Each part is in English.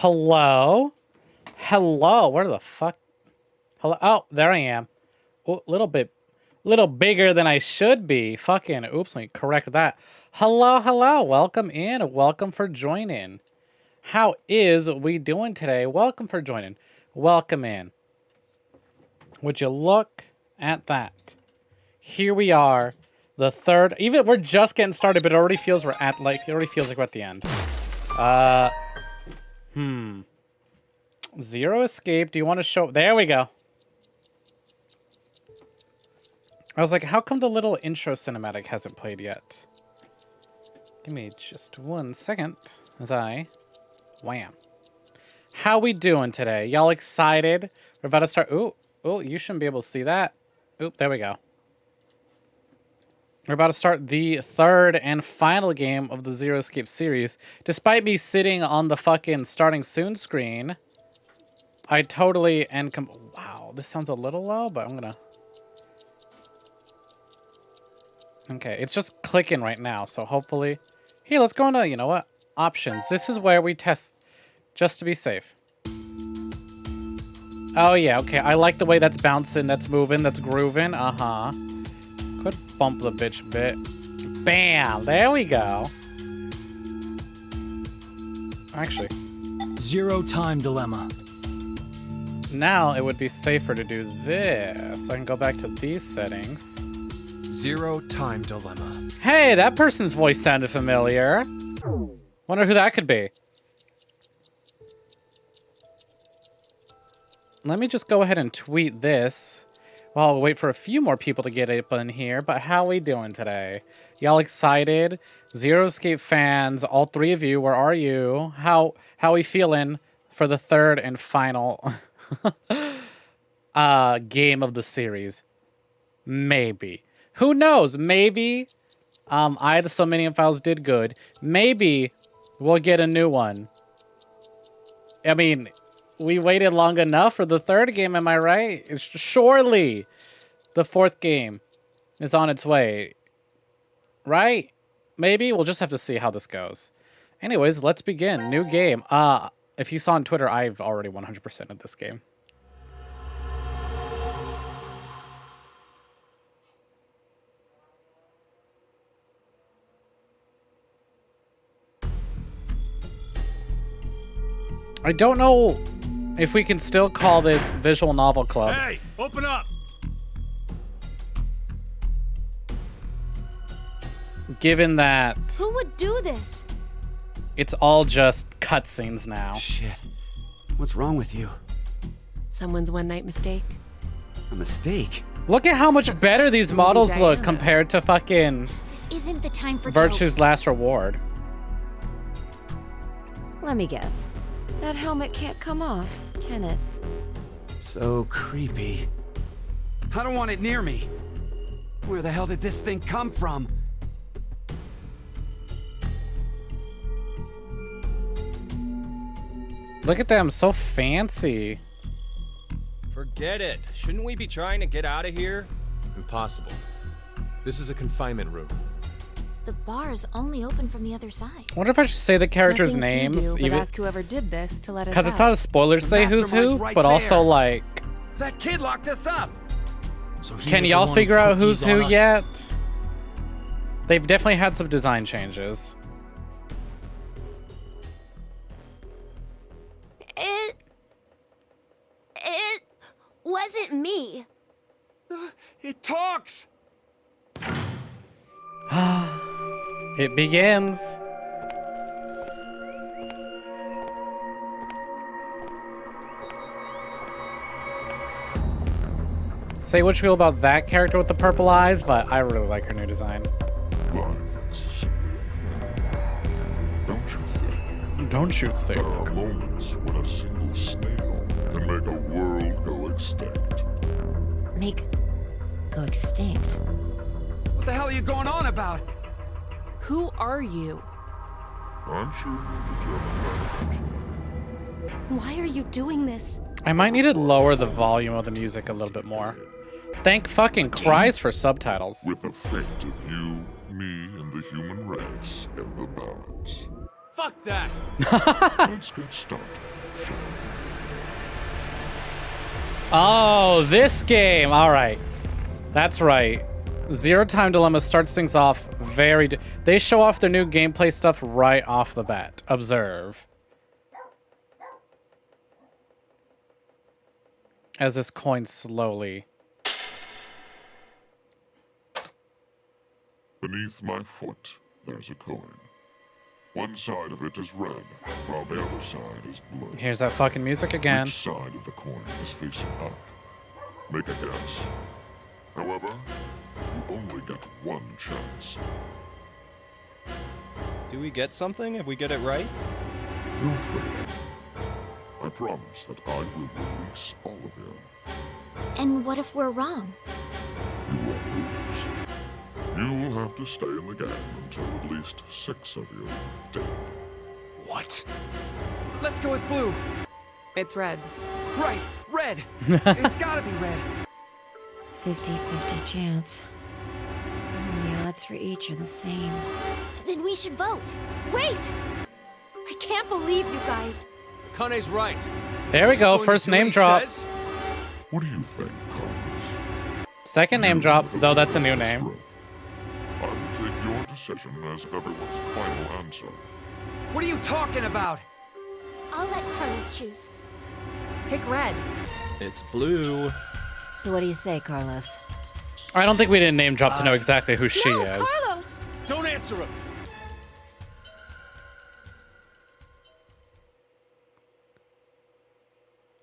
Hello? Hello? Where the fuck? Hello? Oh, there I am. Oh, little bigger than I should be. Fucking, oops, let me correct that. Hello, hello. Welcome in. Welcome for joining. How is we doing today? Welcome for joining. Welcome in. Would you look at that? Here we are. The third, even we're just getting started, but it already feels we're at it already feels like we're at the end. Zero Escape. Do you want to show? There we go. I was like, how come the little intro cinematic hasn't played yet? Give me just 1 second as I wham. How we doing today? Y'all excited? We're about to start. Ooh, you shouldn't be able to see that. Oop, there we go. We're about to start the third and final game of the Zero Escape series. Despite me sitting on the fucking starting soon screen, I totally and wow, this sounds a little low, but I'm gonna. Okay, it's just clicking right now, so hopefully. Hey, let's go into, you know what? Options. This is where we test, just to be safe. Oh yeah, okay. I like the way that's bouncing, that's moving, that's grooving. Uh-huh. Could bump the bitch a bit. Bam! There we go. Actually. Zero time dilemma. Now it would be safer to do this. I can go back to these settings. Zero time dilemma. Hey, that person's voice sounded familiar. Wonder who that could be. Let me just go ahead and tweet this. Well, I'll wait for a few more people to get up in here, but how we doing today? Y'all excited? Zero Escape fans, all three of you, where are you? How we feeling for the third and final game of the series? Maybe. Who knows? Maybe I, the Somnium Files, did good. Maybe we'll get a new one. I mean, we waited long enough for the third game, am I right? It's surely the fourth game is on its way. Right? Maybe? We'll just have to see how this goes. Anyways, let's begin. New game. If you saw on Twitter, I've already 100% of this game. I don't know if we can still call this Visual Novel Club. Hey, open up! Given that Who would do this? it's all just cutscenes now. Shit. What's wrong with you? Someone's one-night mistake. A mistake? Look at how much better these models look compared to fucking This isn't the time for Virtue's jokes. Last Reward. Let me guess. That helmet can't come off, can it? So creepy. I don't want it near me. Where the hell did this thing come from? Look at them, so fancy. Forget it. Shouldn't we be trying to get out of here? Impossible. This is a confinement room. The bar is only open from the other side. I wonder if I should say the characters' Nothing names, to do, but even ask whoever did this to let us because it's out. not a spoiler to say who's who, mastermind's right but also there. like, That kid locked us up! So he can was the y'all one figure who out put who's these on who us? yet? They've definitely had some design changes. It wasn't me. It talks! It begins. Say what you will about that character with the purple eyes, but I really like her new design. Life is simply a thing. Don't you think? Don't you think? There are moments when a single snail can make a world go extinct. Go extinct. What the hell are you going on about? Who are you? I'm sure you'll determine that eventually. Why are you doing this? I might need to lower the volume of the music a little bit more. Thank fucking Christ for subtitles. With the fate of you, me, and the human race in the balance. Fuck that! Let's get started. Oh, this game. All right. That's right. Zero Time Dilemma starts things off very... They show off their new gameplay stuff right off the bat. Observe. As this coin slowly... Beneath my foot, there's a coin. One side of it is red, while the other side is blue. Here's that fucking music again. Each side of the coin is facing up. Make a guess. However, you only get one chance. Do we get something if we get it right? No failure. I promise that I will release all of you. And what if we're wrong? You won't lose. You will have to stay in the game until at least 6 of you are dead. What? Let's go with blue. It's red. Right, red. It's gotta be red. 50-50 chance. The odds for each are the same. Then we should vote. Wait! I can't believe you guys. Kane's right. There we go. Going First to do what name he drop. says. What do you think, Carlos? Second name drop, though that's a new name. I will take your decision as everyone's final answer. What are you talking about? I'll let Carlos choose. Pick red. It's blue. So what do you say, Carlos? I don't think we didn't name drop to know exactly who she No, is. Carlos! Don't answer him.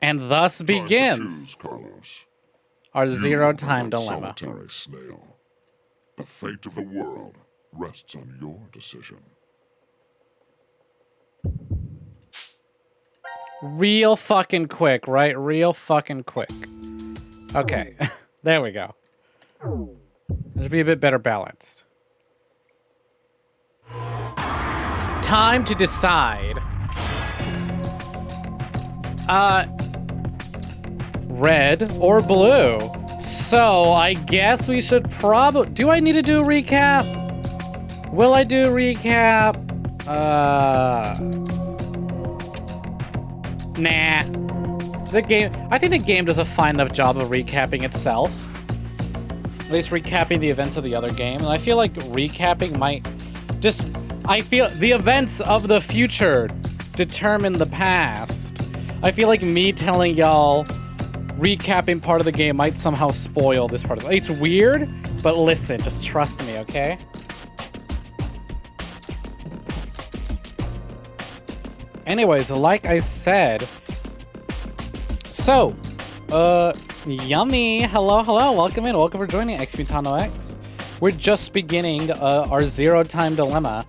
And thus Time to begins choose, Carlos. our You Zero are Time that Dilemma. Solitary snail. The fate of the world rests on your decision. Real fucking quick, right? Real fucking quick. Okay, there we go. It should be a bit better balanced. Time to decide. Red or blue? So, I guess we should probably... Do I need to do a recap? Will I do a recap? Nah. I think the game does a fine enough job of recapping itself. At least recapping the events of the other game. And I feel like recapping might just... I feel the events of the future determine the past. I feel like me telling y'all recapping part of the game might somehow spoil this part of it. It's weird, but listen, just trust me, okay? Anyways, like I said, so, yummy, hello, welcome in, welcome for joining XMutano X. We're just beginning our Zero Time Dilemma.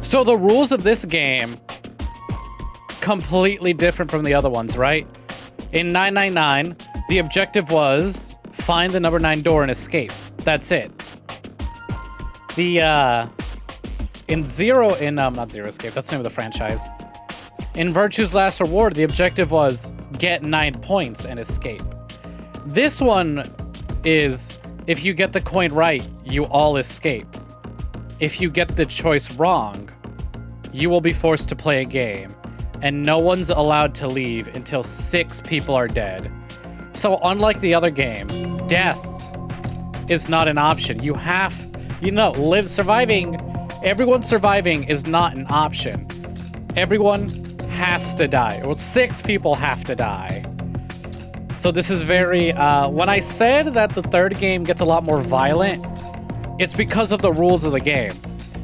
So the rules of this game, completely different from the other ones, right? In 999, the objective was find the number 9 door and escape. That's it. Not Zero Escape, that's the name of the franchise. In Virtue's Last Reward, the objective was get 9 points and escape. This one is, if you get the coin right, you all escape. If you get the choice wrong, you will be forced to play a game, and no one's allowed to leave until 6 people are dead. So unlike the other games, death is not an option. You have, everyone surviving is not an option. Everyone has to die. Well, 6 people have to die. So this is very, when I said that the third game gets a lot more violent, it's because of the rules of the game.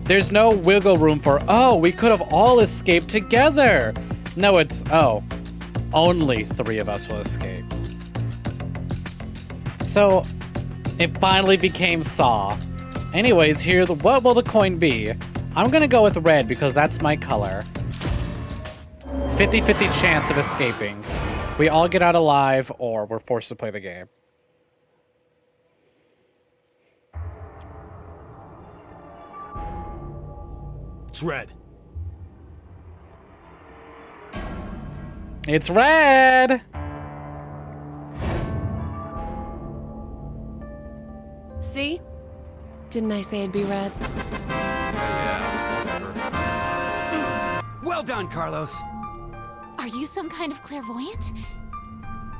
There's no wiggle room for, oh, we could have all escaped together. No, it's, oh, only 3 of us will escape. So it finally became Saw. Anyways, what will the coin be? I'm gonna go with red because that's my color. 50-50 chance of escaping. We all get out alive or we're forced to play the game. It's red. It's red! See? Didn't I say it'd be red? Yeah, whatever. Well done, Carlos. Are you some kind of clairvoyant?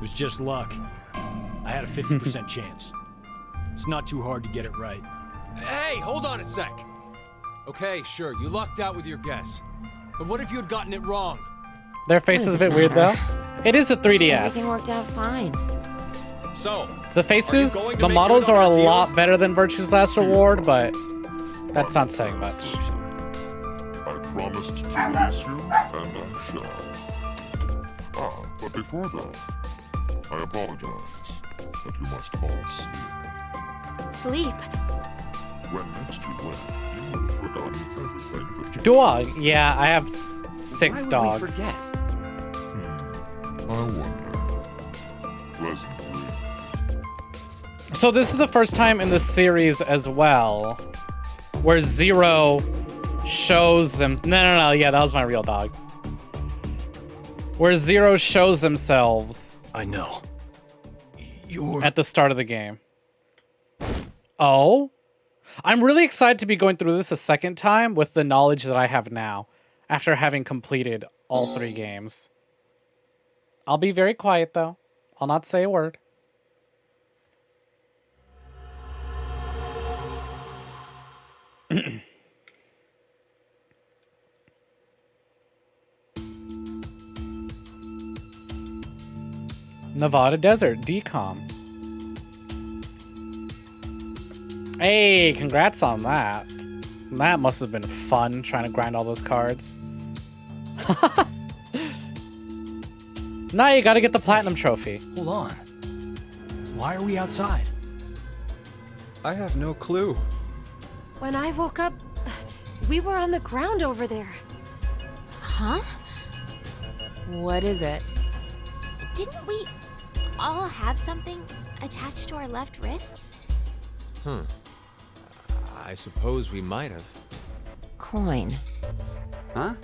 It was just luck. I had a 50% chance. It's not too hard to get it right. Hey, hold on a sec. Okay, sure, you lucked out with your guess. But what if you had gotten it wrong? Their face is a bit weird though. It is a Everything 3DS. worked out fine. So, The faces, going to the make models good on are a our deal? lot better than Virtue's Last Reward, but that's not saying much. I promised to release you, and I shall. Ah, but before that, I apologize that you must fall asleep. Sleep. When next you went, you would have forgotten everything that you Dog. Yeah, I have six Why would we dogs. forget? I wonder. Pleasant dreams. So this is the first time in the series as well where Zero shows them. No. Yeah, that was my real dog. Where Zero shows themselves I know. You're... at the start of the game. Oh? I'm really excited to be going through this a second time with the knowledge that I have now, after having completed all 3 games. I'll be very quiet, though. I'll not say a word. Nevada Desert, DCOM. Hey, congrats on that. That must have been fun, trying to grind all those cards. Now you gotta get the platinum trophy. Hold on. Why are we outside? I have no clue. When I woke up, we were on the ground over there. Huh? What is it? Didn't we all have something attached to our left wrists? I suppose we might have. Coin. Huh?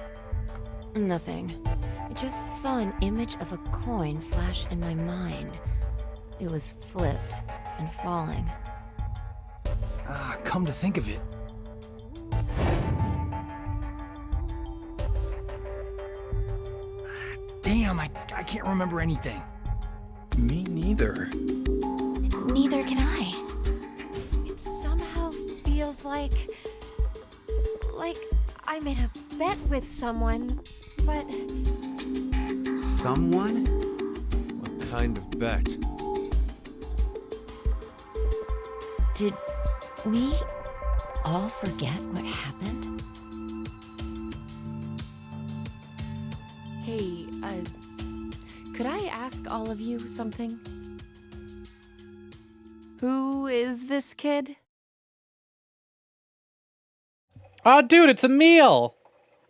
Nothing. I just saw an image of a coin flash in my mind. It was flipped and falling. Come to think of it. Damn, I can't remember anything. Me neither. Neither can I. It somehow feels like I made a bet with someone, but Someone? What kind of bet? did we all forget what happened? Hey, could I ask all of you something? Who is this kid? Oh, dude, it's Emil!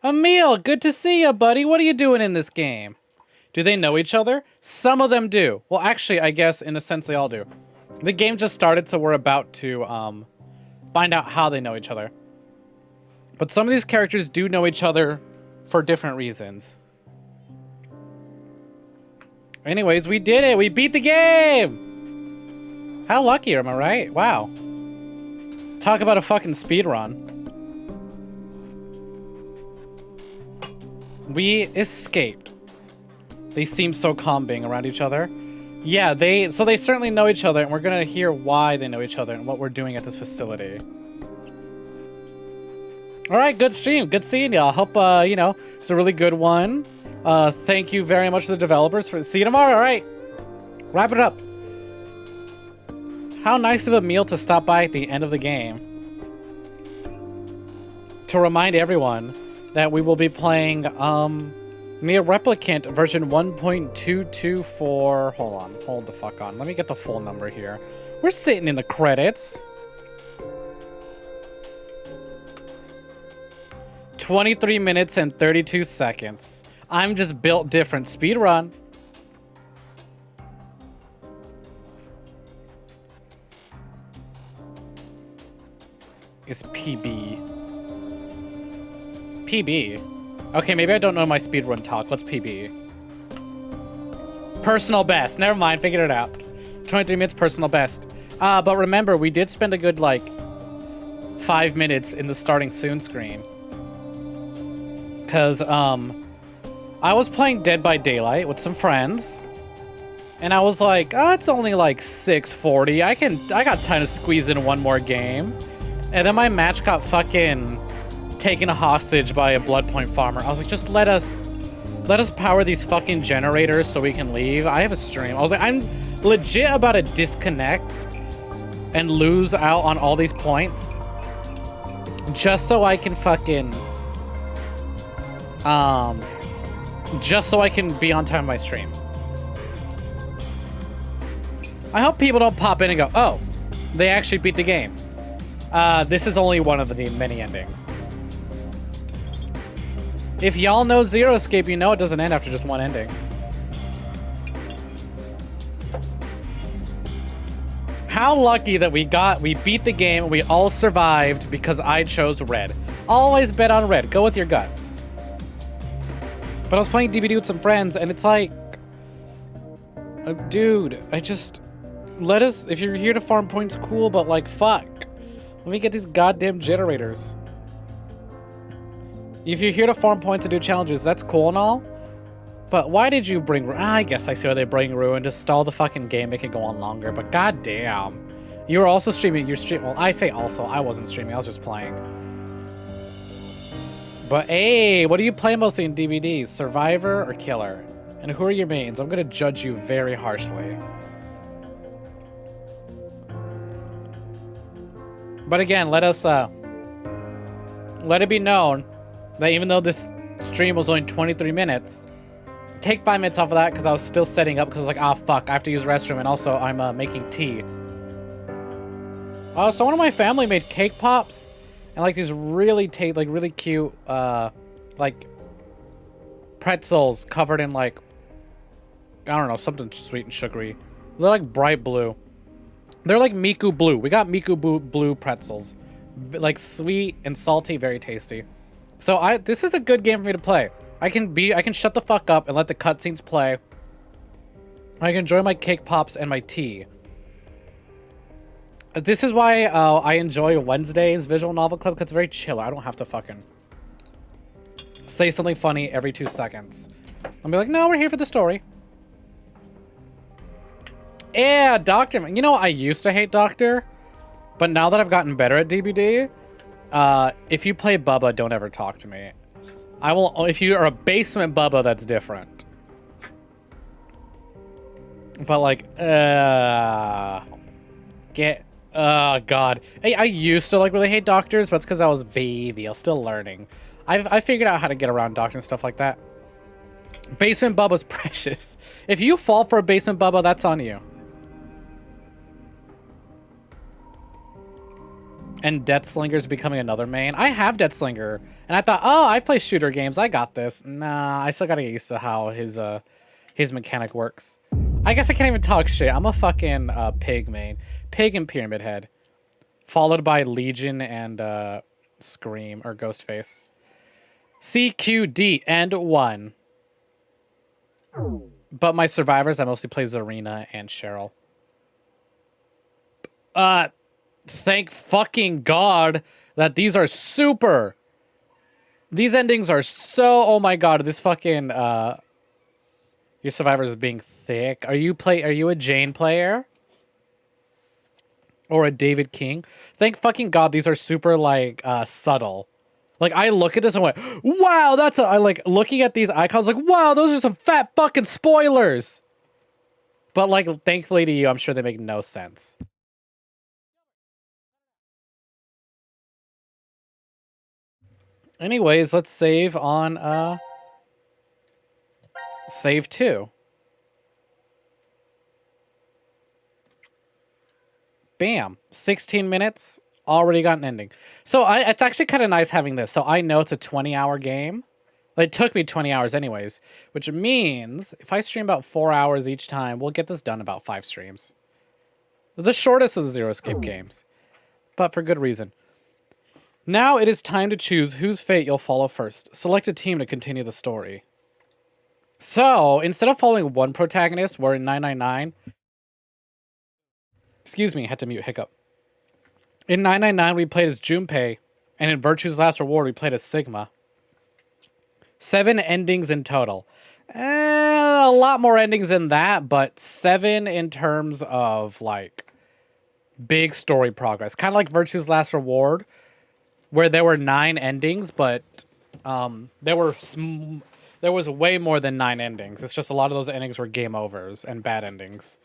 Emil, good to see you, buddy. What are you doing in this game? Do they know each other? Some of them do. Well, actually, I guess in a sense they all do. The game just started, so we're about to find out how they know each other. But some of these characters do know each other for different reasons. Anyways, we did it. We beat the game. How lucky, am I right? Wow. Talk about a fucking speed run. We escaped. They seem so calm being around each other. Yeah, they certainly know each other, and we're gonna hear why they know each other and what we're doing at this facility. All right, good stream. Good seeing y'all. Hope, you know, it's a really good one. Thank you very much to the developers for see you tomorrow. All right, wrap it up. How nice of a meal to stop by at the end of the game. To remind everyone that we will be playing Nier Replicant version 1.224. Hold the fuck on. Let me get the full number here. We're sitting in the credits. 23 minutes and 32 seconds. I'm just built different. Speed run. It's PB. PB? Okay, maybe I don't know my speedrun talk. What's PB? Personal best. Never mind, figured it out. 23 minutes personal best. But remember, we did spend a good, like, 5 minutes in the starting soon screen. Because, I was playing Dead by Daylight with some friends. And I was like, oh, it's only like 6:40. I got time to squeeze in one more game. And then my match got fucking taken hostage by a Bloodpoint farmer. I was like, just let us power these fucking generators so we can leave. I have a stream. I was like, I'm legit about to disconnect and lose out on all these points just so I can fucking just so I can be on time with my stream. I hope people don't pop in and go, oh, they actually beat the game. This is only one of the many endings. If y'all know Zero Escape, you know it doesn't end after just one ending. How lucky that we beat the game and we all survived because I chose red. Always bet on red. Go with your guts. But I was playing DBD with some friends and it's like, dude, if you're here to farm points, cool, but like, fuck. Let me get these goddamn generators. If you're here to farm points and do challenges, that's cool and all. But why did you bring... I guess I see why they bring Ruin to stall the fucking game, make it go on longer. But goddamn. You were also streaming. Well, I say also. I wasn't streaming. I was just playing. But hey, what do you play mostly in DBDs? Survivor or Killer? And who are your mains? I'm going to judge you very harshly. But again, let it be known that even though this stream was only 23 minutes, take 5 minutes off of that because I was still setting up because I was like, ah, fuck, I have to use restroom, and also I'm making tea. So one of my family made cake pops and like these really really cute like pretzels covered in like, I don't know, something sweet and sugary. They're like bright blue. They're like Miku Blue. We got Miku Blue pretzels. Like sweet and salty, very tasty. So this is a good game for me to play. I can shut the fuck up and let the cutscenes play. I can enjoy my cake pops and my tea. This is why I enjoy Wednesday's Visual Novel Club, because it's very chill. I don't have to fucking say something funny every 2 seconds. I'll be like, no, we're here for the story. Yeah, Doctor. You know, I used to hate Doctor, but now that I've gotten better at DBD, if you play Bubba, don't ever talk to me. I will. If you are a basement Bubba, that's different. But like, oh god. I used to like really hate doctors, but it's because I was a baby. I was still learning. I figured out how to get around doctors and stuff like that. Basement Bubba's precious. If you fall for a basement Bubba, that's on you. And Deathslinger's becoming another main. I have Deathslinger, and I thought, oh, I play shooter games. I got this. Nah, I still gotta get used to how his mechanic works. I guess I can't even talk shit. I'm a fucking pig main. Pig and Pyramid Head. Followed by Legion and Scream, or Ghostface. CQD and 1. But my survivors, I mostly play Zarina and Cheryl. Thank fucking God that these are super. These endings are so, oh my God, this fucking, your survivors being thick. Are you a Jane player? Or a David King? Thank fucking God these are super, like, subtle. Like, I look at this and went, wow, I like, looking at these icons, like, wow, those are some fat fucking spoilers. But, like, thankfully to you, I'm sure they make no sense. Anyways, let's save on, save 2. Bam. 16 minutes. Already got an ending. So it's actually kind of nice having this. So I know it's a 20-hour game. It took me 20 hours anyways, which means if I stream about 4 hours each time, we'll get this done about 5 streams. The shortest of the Zero Escape games, but for good reason. Now it is time to choose whose fate you'll follow first. Select a team to continue the story. So instead of following one protagonist, we're in 999. Excuse me, I had to mute hiccup. In 999, we played as Junpei, and in Virtue's Last Reward, we played as Sigma. 7 endings in total. A lot more endings than that, but 7 in terms of like big story progress. Kind of like Virtue's Last Reward, where there were 9 endings, but there was way more than 9 endings. It's just a lot of those endings were game overs and bad endings.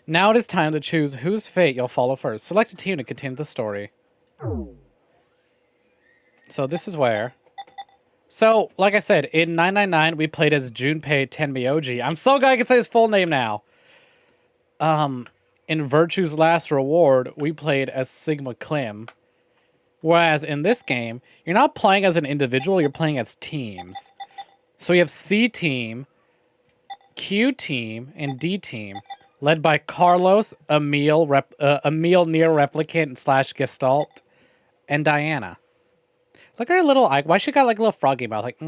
Now it is time to choose whose fate you'll follow first. Select a team to continue the story. So this is where... So, like I said, in 999, we played as Junpei Tenmyoji. I'm so glad I can say his full name now. In Virtue's Last Reward, we played as Sigma Klim. Whereas in this game, you're not playing as an individual, you're playing as teams. So we have C Team, Q Team, and D Team, led by Carlos, Emil Near Replicant / Gestalt, and Diana. Look at her little eye. Why she got like a little froggy mouth? Like,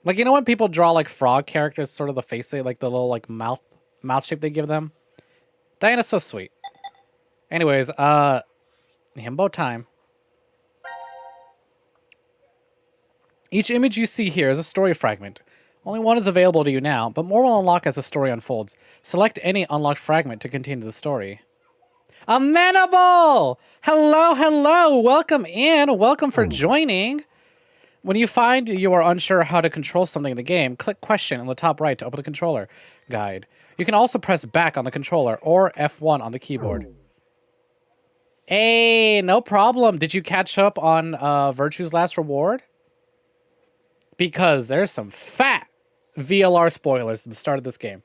like, you know when people draw like frog characters, sort of the face, like the little like mouth shape they give them? Diana's so sweet. Anyways, himbo time. Each image you see here is a story fragment. Only one is available to you now, but more will unlock as the story unfolds. Select any unlocked fragment to continue the story. Amenable! Hello, hello! Welcome in. Welcome for joining. When you find you are unsure how to control something in the game, click question in the top right to open the controller guide. You can also press back on the controller or F1 on the keyboard. Hey, no problem. Did you catch up on Virtue's Last Reward? Because there's some fat VLR spoilers at the start of this game.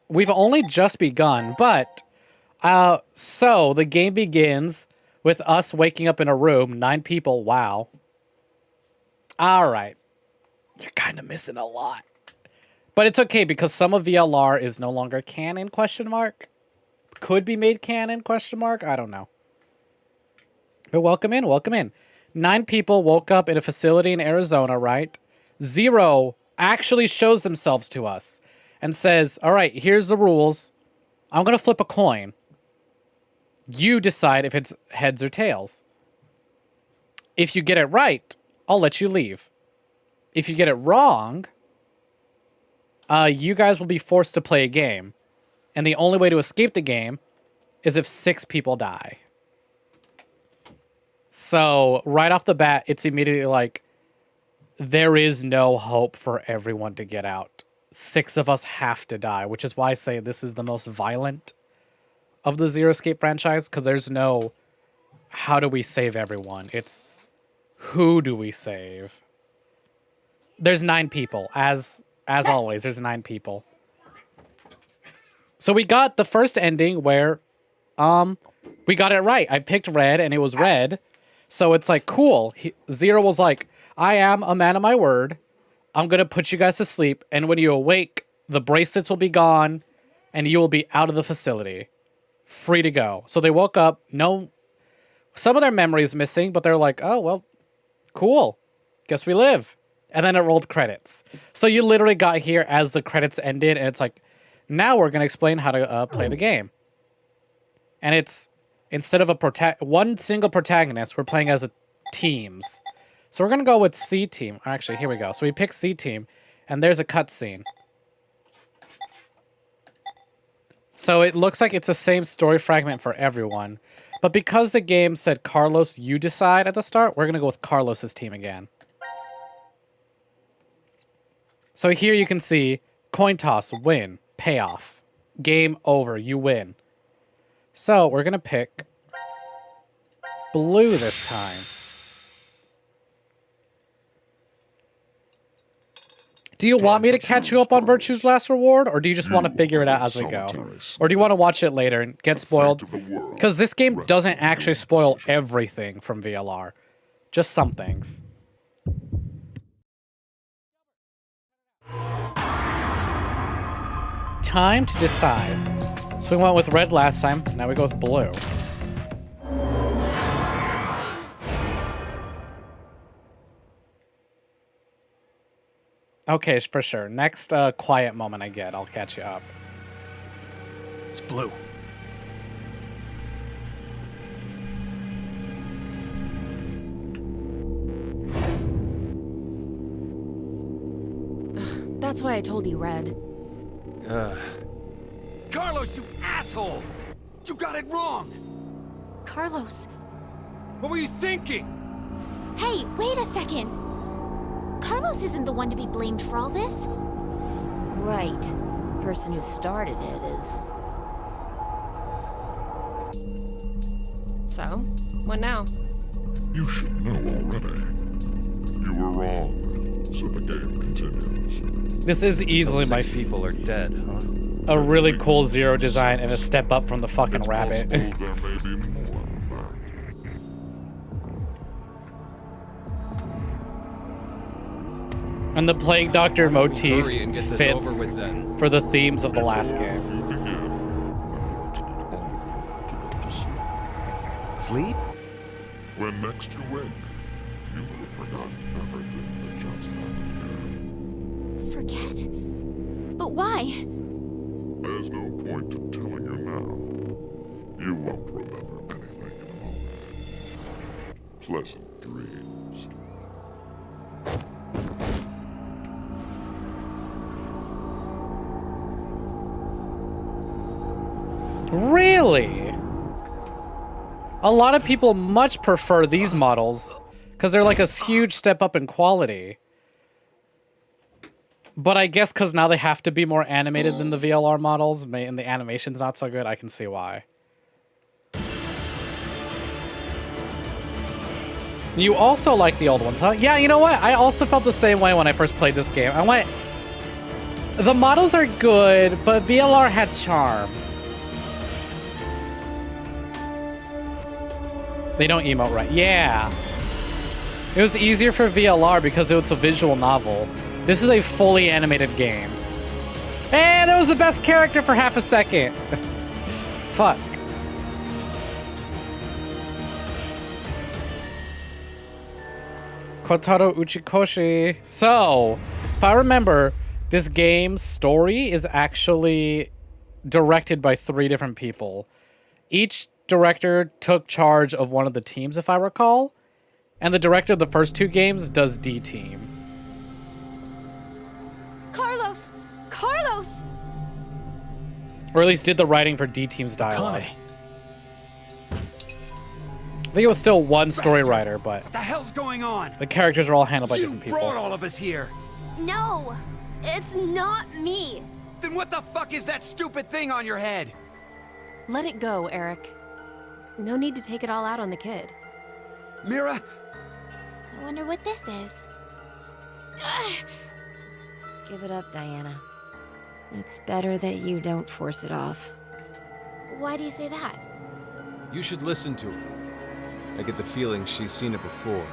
We've only just begun, but so the game begins with us waking up in a room, 9 people. Wow. All right. You're kind of missing a lot. But it's okay because some of VLR is no longer canon, question mark. Could be made canon, question mark. I don't know. But welcome in, welcome in. 9 people woke up in a facility in Arizona, right? 0 actually shows themselves to us and says, all right, here's the rules. I'm going to flip a coin. You decide if it's heads or tails. If you get it right, I'll let you leave. If you get it wrong, you guys will be forced to play a game. And the only way to escape the game is if 6 people die. So, right off the bat, it's immediately like, there is no hope for everyone to get out. 6 of us have to die, which is why I say this is the most violent of the Zero Escape franchise, because there's no, how do we save everyone? It's, who do we save? There's 9 people, as always, there's 9 people. So we got the first ending where, we got it right. I picked red, and it was red. So it's like, cool. Zero was like, I am a man of my word. I'm going to put you guys to sleep. And when you awake, the bracelets will be gone. And you will be out of the facility. Free to go. So they woke up. No, some of their memories missing. But they're like, oh, well, cool. Guess we live. And then it rolled credits. So you literally got here as the credits ended. And it's like, now we're going to explain how to play the game. And it's... Instead of one single protagonist, we're playing as teams. So we're going to go with C Team. Actually, here we go. So we pick C Team, and there's a cutscene. So it looks like it's the same story fragment for everyone. But because the game said, Carlos, you decide at the start, we're going to go with Carlos's team again. So here you can see, coin toss, win, payoff. Game over, you win. So, we're going to pick blue this time. Do you want me to catch you up on Virtue's Last Reward? Or do you just want to figure it out as we go? Or do you want to watch it later and get spoiled? Because this game doesn't actually spoil everything from VLR. Just some things. Time to decide. So we went with red last time, now we go with blue. Okay, for sure. Next quiet moment I get, I'll catch you up. It's blue. That's why I told you, Red. Carlos, you asshole! You got it wrong! Carlos. What were you thinking? Hey, wait a second. Carlos isn't the one to be blamed for all this. Right. The person who started it is. So, what now? You should know already. You were wrong, so the game continues. This is easily my people are dead, huh? a really cool Zero design and a step up from the fucking It's rabbit. possible there may be more than And the Plague Doctor motif Hurry and get this over fits with then. for the themes of the last Before game. you begin, I'm going to need all of you to go to sleep. Sleep? When next you wake, you will have forgotten everything that just happened Forget? But why? here. There's no point to telling you now. You won't remember anything in a moment. Pleasant dreams. Really? A lot of people much prefer these models because they're like a huge step up in quality. But I guess because now they have to be more animated than the VLR models, and the animation's not so good, I can see why. You also like the old ones, huh? Yeah, you know what? I also felt the same way when I first played this game. I went, the models are good, but VLR had charm. They don't emote right. Yeah. It was easier for VLR because it was a visual novel. This is a fully animated game. And it was the best character for half a second. Fuck. Kotaro Uchikoshi. So, if I remember, this game's story is actually directed by 3 different people. Each director took charge of one of the teams, if I recall. And the director of the first 2 games does D team. Carlos! Carlos! Or at least did the writing for D team's dialogue. Connie. I think it was still one story writer, but What the hell's going on? the characters are all handled by You different people. brought all of us here. No, it's not me. Then what the fuck is that stupid thing on your head? Let it go, Eric. No need to take it all out on the kid. Mira? I wonder what this is. Give it up, Diana. It's better that you don't force it off. Why do you say that? You should listen to her. I get the feeling she's seen it before.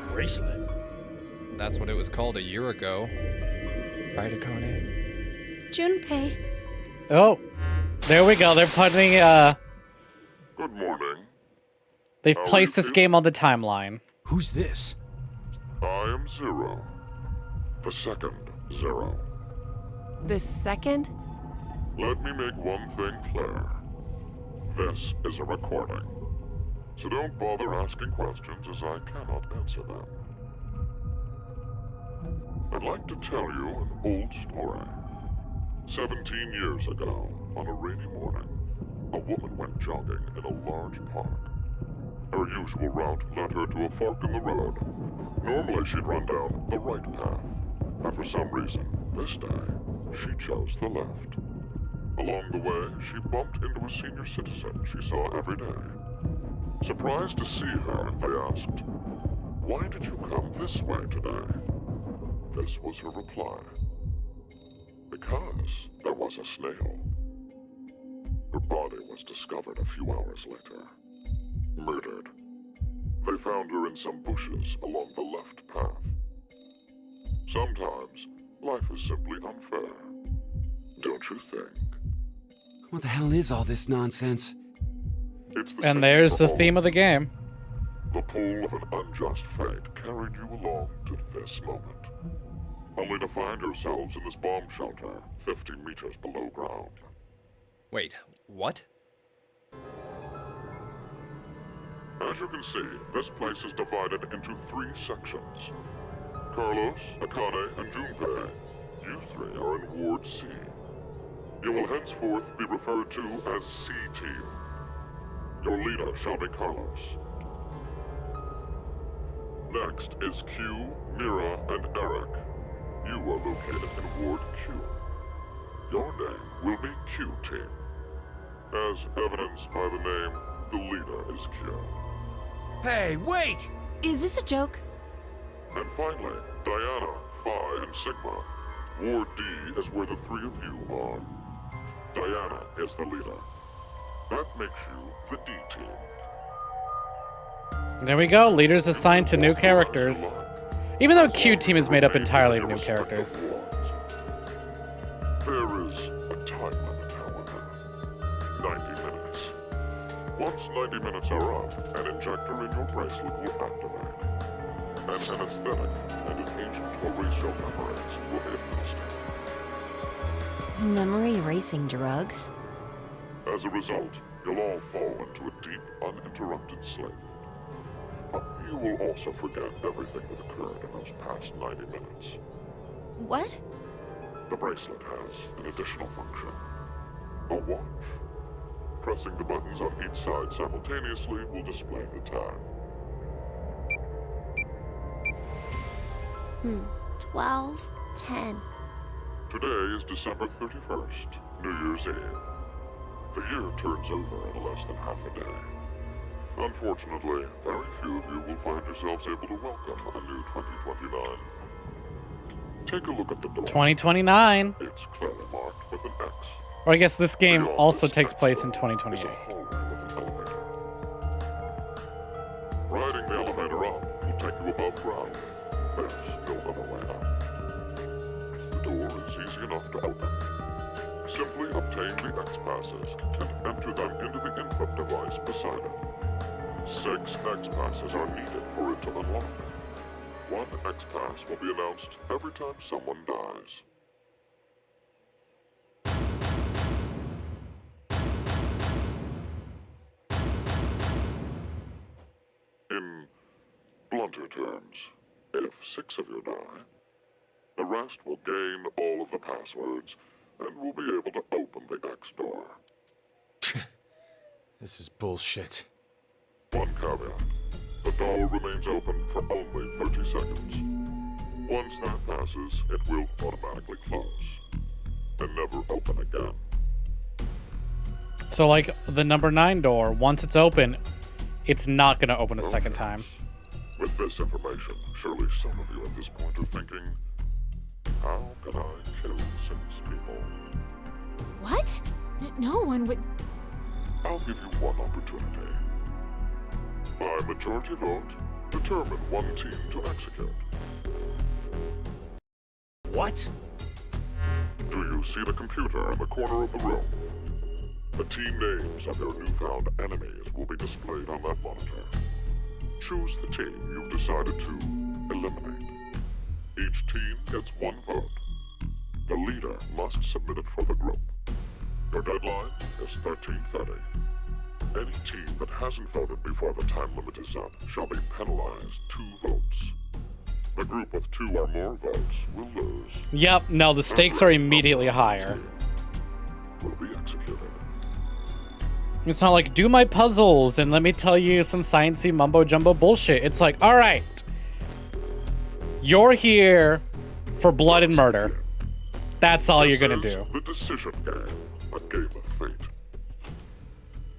Bracelet. That's what it was called a year ago. Right, Akane? Junpei. Oh, there we go. They're putting, Good morning. they've How are placed you this feeling? game on the timeline. Who's this? I am Zero. The second Zero. The second? Let me make one thing clear. This is a recording. So don't bother asking questions as I cannot answer them. I'd like to tell you an old story. 17 years ago, on a rainy morning, a woman went jogging in a large park. Her usual route led her to a fork in the road. Normally she'd run down the right path, but for some reason, this day, she chose the left. Along the way, she bumped into a senior citizen she saw every day. Surprised to see her, they asked, "Why did you come this way today?" This was her reply. Because there was a snail. Her body was discovered a few hours later. Murdered. They found her in some bushes along the left path. Sometimes, life is simply unfair. Don't you think? What the hell is all this nonsense? It's the And same there's for the all theme of the game. The pull of an unjust fate carried you along to this moment, only to find yourselves in this bomb shelter 50 meters below ground. Wait, what? As you can see, this place is divided into 3 sections. Carlos, Akane, and Junpei, you three are in Ward C. You will henceforth be referred to as C-Team. Your leader shall be Carlos. Next is Q, Mira, and Eric. You are located in Ward Q. Your name will be Q-Team. As evidenced by the name, the leader is Q. Hey, wait! Is this a joke? And finally, Diana, Phi, and Sigma. Ward D is where the three of you are. Diana is the leader. That makes you the D-Team. There we go. Leaders assigned to new characters. Even though Q-Team is made up entirely of new characters. There is a time limit, however. 90 minutes. Once 90 minutes are up, an injector in your bracelet will activate. An anesthetic and an agent to erase your memories will be administered. Memory erasing drugs? As a result, you'll all fall into a deep, uninterrupted sleep. But you will also forget everything that occurred in those past 90 minutes. What? The bracelet has an additional function. A watch. Pressing the buttons on each side simultaneously will display the time. 12:10. Today is December 31st, New Year's Eve. The year turns over in less than half a day. Unfortunately, very few of you will find yourselves able to welcome the new 2029. Take a look at the door. 2029. It's clearly marked with an X. Or I guess this game also takes place in 2028. There's a hallway with an elevator. Riding the elevator up will take you above ground. There's no other way out. The door is easy enough to open. Simply obtain the X-passes and enter them into the input device beside it. 6 X-passes are needed for it to unlock. 1 X-pass will be announced every time someone dies. In blunter terms, if 6 of you die, the rest will gain all of the passwords and will be able to open the X door. This is bullshit. One caveat. The door remains open for only 30 seconds. Once that passes, it will automatically close and never open again. So like the number 9 door, once it's open, it's not going to open a second time. With this information, surely some of you at this point are thinking, how can I kill 6 people? What? No one would... I'll give you one opportunity. By majority vote, determine one team to execute. What? Do you see the computer in the corner of the room? The team names of your newfound enemies will be displayed on that monitor. Choose the team you've decided to eliminate. Each team gets 1 vote. The leader must submit it for the group. Your deadline is 13:30. Any team that hasn't voted before the time limit is up shall be penalized 2 votes. The group with 2 or more votes will lose. Yep, no, the stakes are immediately higher. Will be executed. It's not like, do my puzzles and let me tell you some sciencey mumbo jumbo bullshit. It's like, all right, you're here for blood and murder. That's all you're gonna do. The decision game, a game of fate.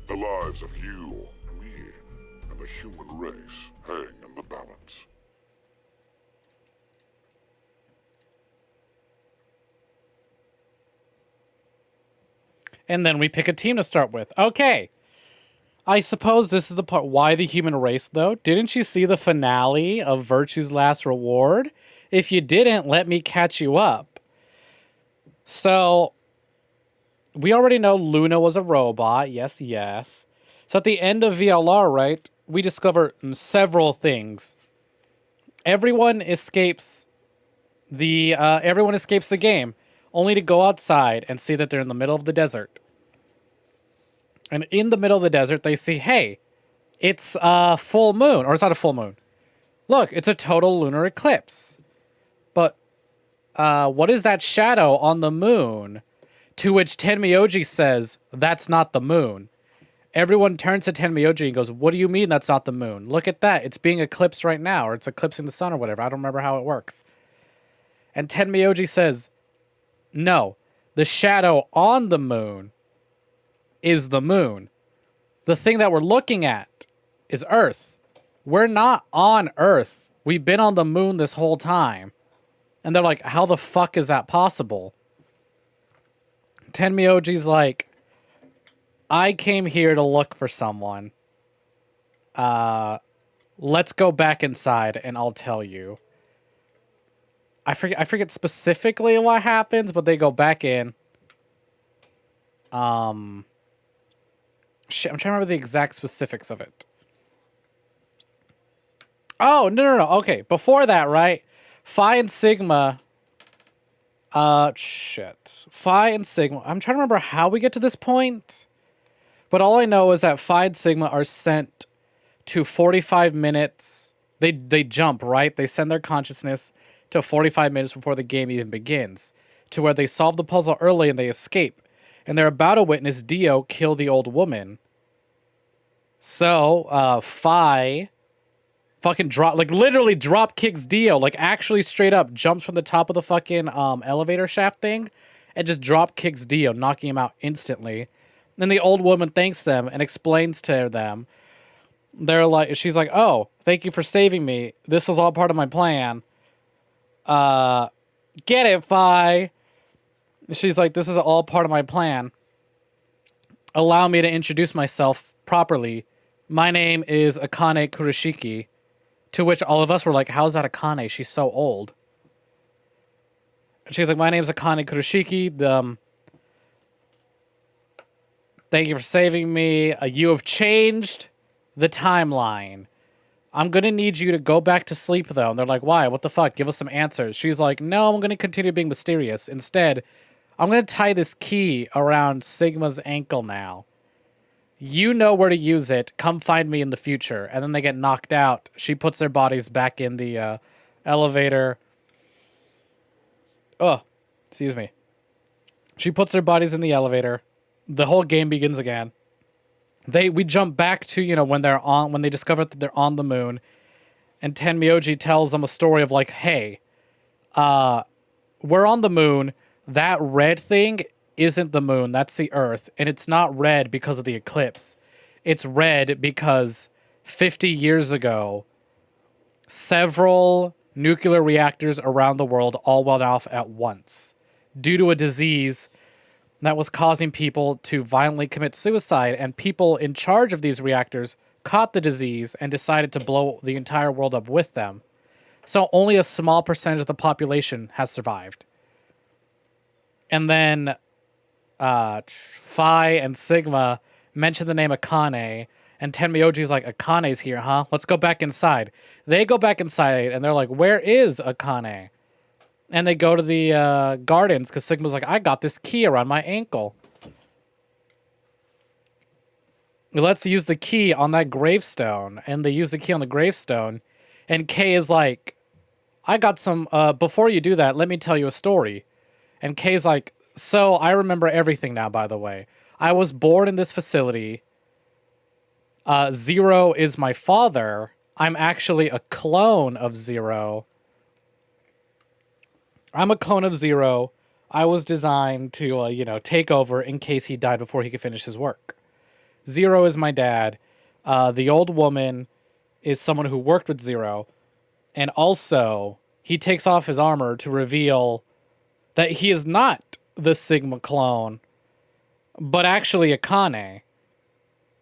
The lives of you, me, and the human race hang in the balance. And then we pick a team to start with. Okay. I suppose this is the part. Why the human race, though? Didn't you see the finale of Virtue's Last Reward? If you didn't, let me catch you up. So, we already know Luna was a robot. Yes, yes. So at the end of VLR, right, we discover several things. Everyone escapes the game, only to go outside and see that they're in the middle of the desert. And in the middle of the desert, they see, hey, it's a full moon. Or it's not a full moon. Look, it's a total lunar eclipse. what is that shadow on the moon? To which Tenmyoji says, that's not the moon. Everyone turns to Tenmyoji and goes, what do you mean that's not the moon? Look at that. It's being eclipsed right now, or it's eclipsing the sun or whatever. I don't remember how it works. And Tenmyoji says, no, the shadow on the moon is the moon. The thing that we're looking at is Earth. We're not on Earth. We've been on the moon this whole time. And they're like, how the fuck is that possible? Tenmyoji's like, I came here to look for someone. Let's go back inside and I'll tell you. I forget specifically what happens, but they go back in. Shit, I'm trying to remember the exact specifics of it. Oh, no. Okay, before that, right? Phi and Sigma. Shit. Phi and Sigma. I'm trying to remember how we get to this point. But all I know is that Phi and Sigma are sent to 45 minutes. They jump, right? They send their consciousness to 45 minutes before the game even begins. To where they solve the puzzle early and they escape. And they're about to witness Dio kill the old woman. So, Phi fucking literally drop kicks Dio, like actually straight up jumps from the top of the fucking elevator shaft thing and just drop kicks Dio, knocking him out instantly. Then the old woman thanks them and explains to them. She's like, oh, thank you for saving me. This was all part of my plan. Get it, Phi? She's like, this is all part of my plan. Allow me to introduce myself properly. My name is Akane Kurashiki. To which all of us were like, how's that Akane? She's so old. She's like, my name's Akane Kurashiki. Thank you for saving me. You have changed the timeline. I'm going to need you to go back to sleep, though. And they're like, why? What the fuck? Give us some answers. She's like, no, I'm going to continue being mysterious. Instead, I'm going to tie this key around Sigma's ankle now. You know where to use it. Come find me in the future. And then they get knocked out. She puts their bodies back in the elevator. Oh, excuse me. She puts their bodies in the elevator. The whole game begins again. We jump back to, when they discover that they're on the moon. And Tenmyoji tells them a story of like, hey, we're on the moon. That red thing isn't the moon, that's the Earth, and it's not red because of the eclipse. It's red because 50 years ago, several nuclear reactors around the world all went off at once due to a disease that was causing people to violently commit suicide, and people in charge of these reactors caught the disease and decided to blow the entire world up with them. So only a small percentage of the population has survived. And then Phi and Sigma mention the name Akane, and Tenmyoji's like, Akane's here, huh? Let's go back inside. They go back inside, and they're like, where is Akane? And they go to the gardens, because Sigma's like, I got this key around my ankle. Let's use the key on that gravestone. And they use the key on the gravestone, and Kay is like, I got some, before you do that, let me tell you a story. And Kay's like, so I remember everything now, by the way. I was born in this facility. Zero is my father. I'm actually a clone of Zero. I'm a clone of Zero. I was designed to, take over in case he died before he could finish his work. Zero is my dad. The old woman is someone who worked with Zero. And also, he takes off his armor to reveal that he is not the Sigma clone, but actually Akane.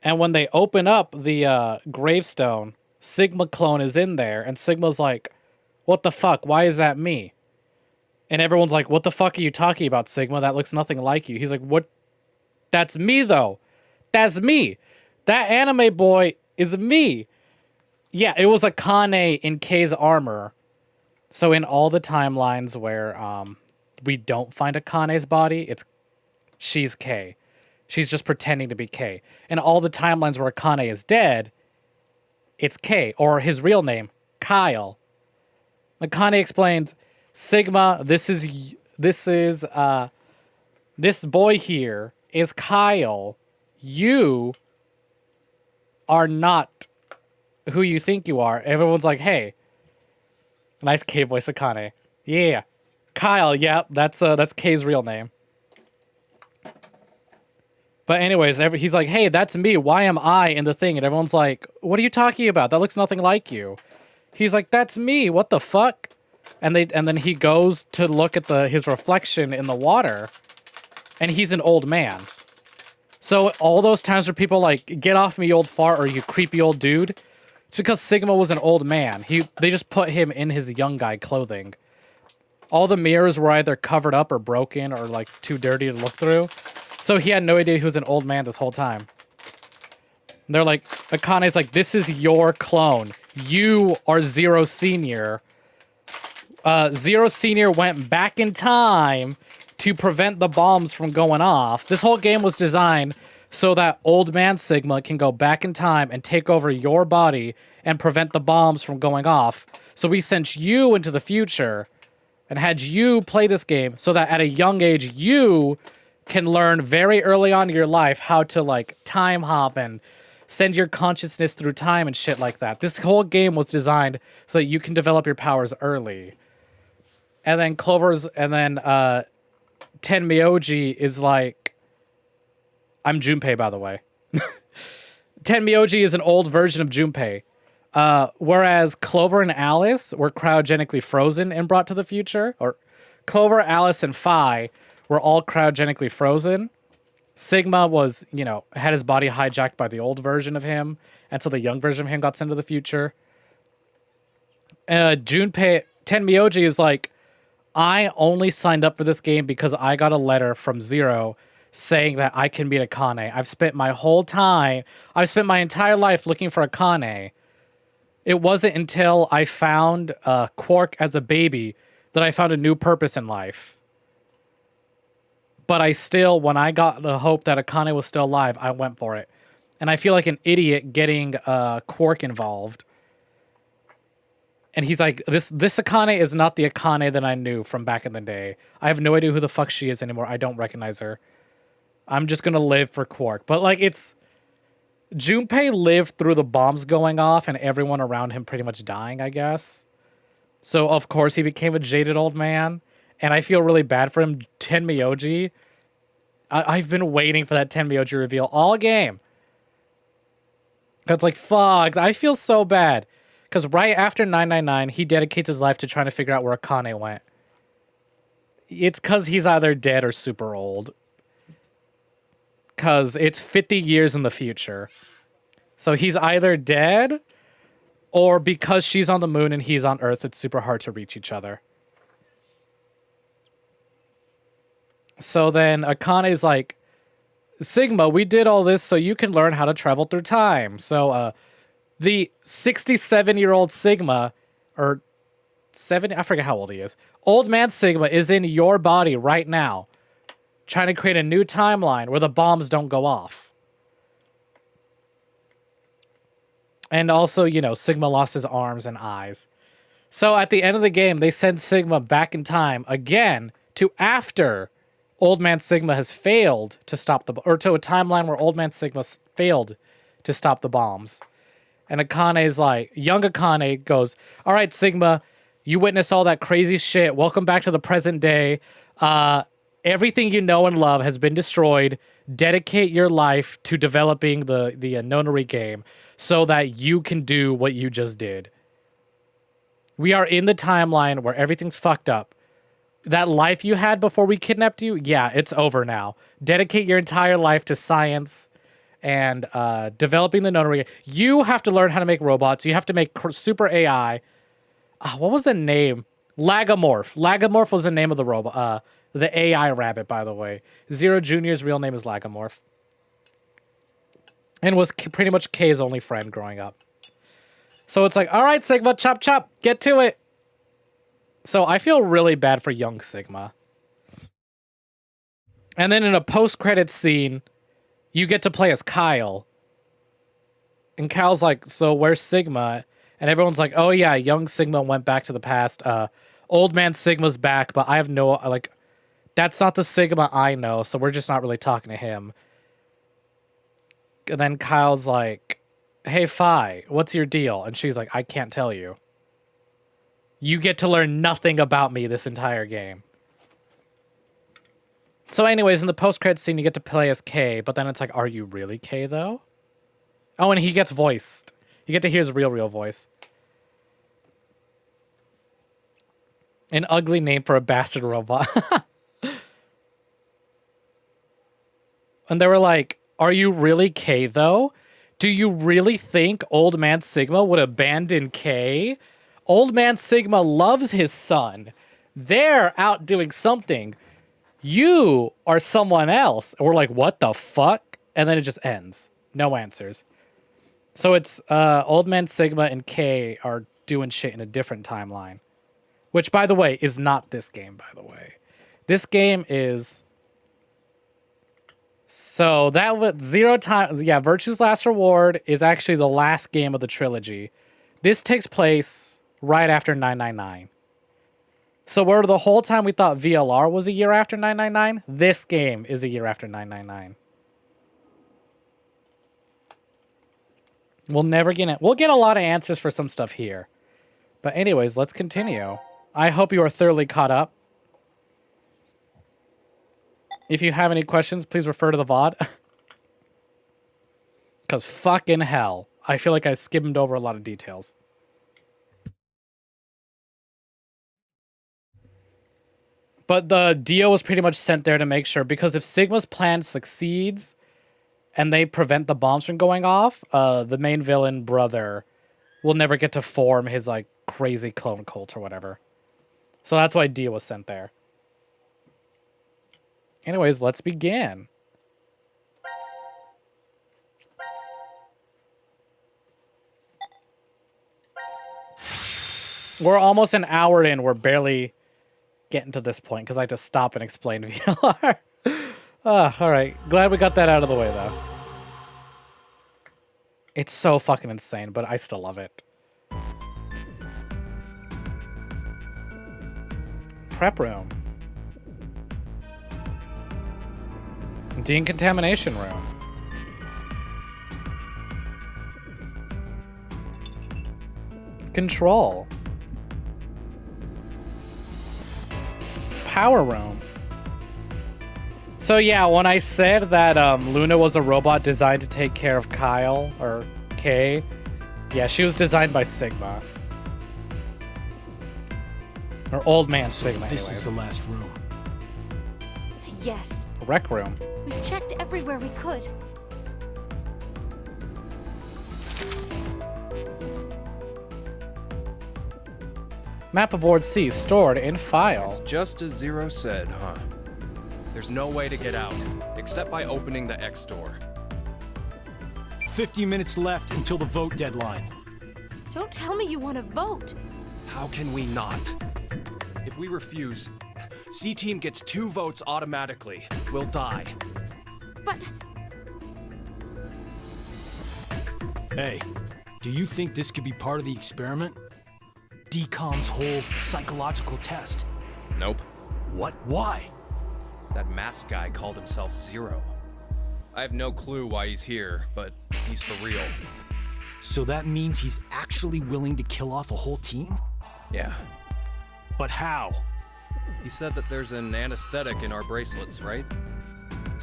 And when they open up the gravestone, Sigma clone is in there, and Sigma's like, what the fuck? Why is that me? And everyone's like, what the fuck are you talking about, Sigma? That looks nothing like you. He's like, what? That's me, though. That's me. That anime boy is me. Yeah, it was Akane in Kay's armor. So in all the timelines where we don't find Akane's body, she's Kay. She's just pretending to be Kay. And all the timelines where Akane is dead, it's Kay, or his real name, Kyle. Akane explains, Sigma, this boy here is Kyle. You are not who you think you are. Everyone's like, hey, nice K voice, Akane. Yeah, Kyle. Yeah, that's K's real name. But anyways, he's like, hey, that's me. Why am I in the thing? And everyone's like, what are you talking about? That looks nothing like you. He's like, that's me. What the fuck? And then he goes to look at his reflection in the water, and he's an old man. So all those times where people like, get off me, old fart, or you creepy old dude, it's because Sigma was an old man. They just put him in his young guy clothing. All the mirrors were either covered up or broken or like too dirty to look through. So he had no idea he was an old man this whole time. And they're like, Akane's like, this is your clone. You are Zero Senior. Zero Senior went back in time to prevent the bombs from going off. This whole game was designed so that old man Sigma can go back in time and take over your body and prevent the bombs from going off. So we sent you into the future and had you play this game so that at a young age, you can learn very early on in your life how to like time hop and send your consciousness through time and shit like that. This whole game was designed so that you can develop your powers early. And then Tenmyoji is like, I'm Junpei, by the way. Tenmyoji is an old version of Junpei. Whereas Clover and Alice were cryogenically frozen and brought to the future. Or Clover, Alice, and Phi were all cryogenically frozen. Sigma was, had his body hijacked by the old version of him. And so the young version of him got sent to the future. Tenmyoji is like, I only signed up for this game because I got a letter from Zero saying that I can meet Akane. I've spent my entire life looking for Akane. It wasn't until I found Quark as a baby that I found a new purpose in life. But when I got the hope that Akane was still alive, I went for it. And I feel like an idiot getting Quark involved. And he's like, this Akane is not the Akane that I knew from back in the day. I have no idea who the fuck she is anymore. I don't recognize her. I'm just going to live for Quark. But like, Junpei lived through the bombs going off and everyone around him pretty much dying, I guess. So, of course, he became a jaded old man. And I feel really bad for him. Tenmyoji. I've been waiting for that Tenmyoji reveal all game. That's like, fuck. I feel so bad. Because right after 999, he dedicates his life to trying to figure out where Akane went. It's because he's either dead or super old. Because it's 50 years in the future. So he's either dead, or because she's on the moon and he's on Earth, it's super hard to reach each other. So then Akane's like, Sigma, we did all this so you can learn how to travel through time. So the 67-year-old Sigma, or 70, I forget how old he is. Old man Sigma is in your body right now, trying to create a new timeline where the bombs don't go off. And also, Sigma lost his arms and eyes. So at the end of the game, they send Sigma back in time again to after Old Man Sigma has failed to stop or to a timeline where Old Man Sigma failed to stop the bombs. And Akane's like, young Akane goes, all right, Sigma, you witnessed all that crazy shit. Welcome back to the present day. Everything you know and love has been destroyed. Dedicate your life to developing the Nonary game so that you can do what you just did. We are in the timeline where everything's fucked up. That life you had before we kidnapped you, yeah, it's over now. Dedicate your entire life to science and developing the Nonary. You have to learn how to make robots. You have to make super AI. What was the name? Lagomorph. Lagomorph was the name of the robot. The AI rabbit, by the way. Zero Jr.'s real name is Lagomorph. And was pretty much K's only friend growing up. So it's like, all right, Sigma, chop chop, get to it. So I feel really bad for young Sigma. And then in a post-credits scene, you get to play as Kyle. And Kyle's like, so where's Sigma? And everyone's like, oh yeah, young Sigma went back to the past. Old Man Sigma's back, but I have no, like, that's not the Sigma I know, so we're just not really talking to him. And then Kyle's like, hey, Fi, what's your deal? And she's like, I can't tell you. You get to learn nothing about me this entire game. So anyways, in the post-credits scene, you get to play as Kay, but then it's like, are you really Kay, though? Oh, and he gets voiced. You get to hear his real voice. An ugly name for a bastard robot. And they were like, are you really Kay, though? Do you really think Old Man Sigma would abandon Kay? Old Man Sigma loves his son. They're out doing something. You are someone else. And we're like, what the fuck? And then it just ends. No answers. So it's Old Man Sigma and Kay are doing shit in a different timeline. Which, by the way, is not this game, by the way. This game is... So that was 0 times... Yeah, Virtue's Last Reward is actually the last game of the trilogy. This takes place right after 999. So where the whole time we thought VLR was a year after 999, this game is a year after 999. We'll never get it. We'll get a lot of answers for some stuff here. But anyways, let's continue. I hope you are thoroughly caught up. If you have any questions, please refer to the VOD. Because fucking hell, I feel like I skimmed over a lot of details. But the Dio was pretty much sent there to make sure, because if Sigma's plan succeeds and they prevent the bombs from going off, the main villain brother will never get to form his like crazy clone cult or whatever. So that's why Dio was sent there. Anyways, let's begin. We're almost an hour in. We're barely getting to this point because I had to stop and explain VLR. All right. Glad we got that out of the way, though. It's so fucking insane, but I still love it. Prep room. Decontamination room. Control. Power room. So yeah, when I said that Luna was a robot designed to take care of Kyle, or Kay, yeah, she was designed by Sigma. Or Old Man Sigma, This anyways. is the last room. Yes. Rec room. We've checked everywhere we could. Map of Ward C stored in file. It's just as Zero said, huh? There's no way to get out, except by opening the X door. 50 minutes left until the vote deadline. Don't tell me you want to vote. How can we not? If we refuse, C-Team gets 2 votes automatically. We'll die. But Hey, do you think this could be part of the experiment? DCOM's whole psychological test. Nope. What? Why? That masked guy called himself Zero. I have no clue why he's here, but he's for real. So that means he's actually willing to kill off a whole team? Yeah. But how? He said that there's an anesthetic in our bracelets, right?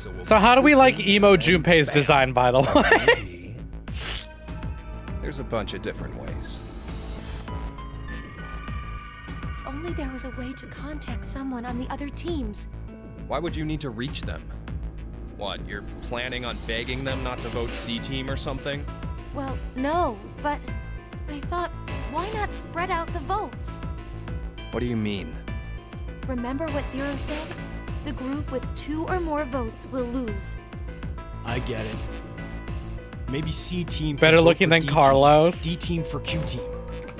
We'll So be how do we like sleeping emo and Junpei's bam. design, by the way? There's a bunch of different ways. if only there was a way to contact someone on the other teams. Why would you need to reach them? What, you're planning on begging them not to vote C-Team or something? Well, no, but I thought, why not spread out the votes? What do you mean? Remember what Zero said? The group with 2 or more votes will lose. I get it. Maybe C-Team... can Better vote looking for than D-Team, Carlos. D-Team for Q-Team.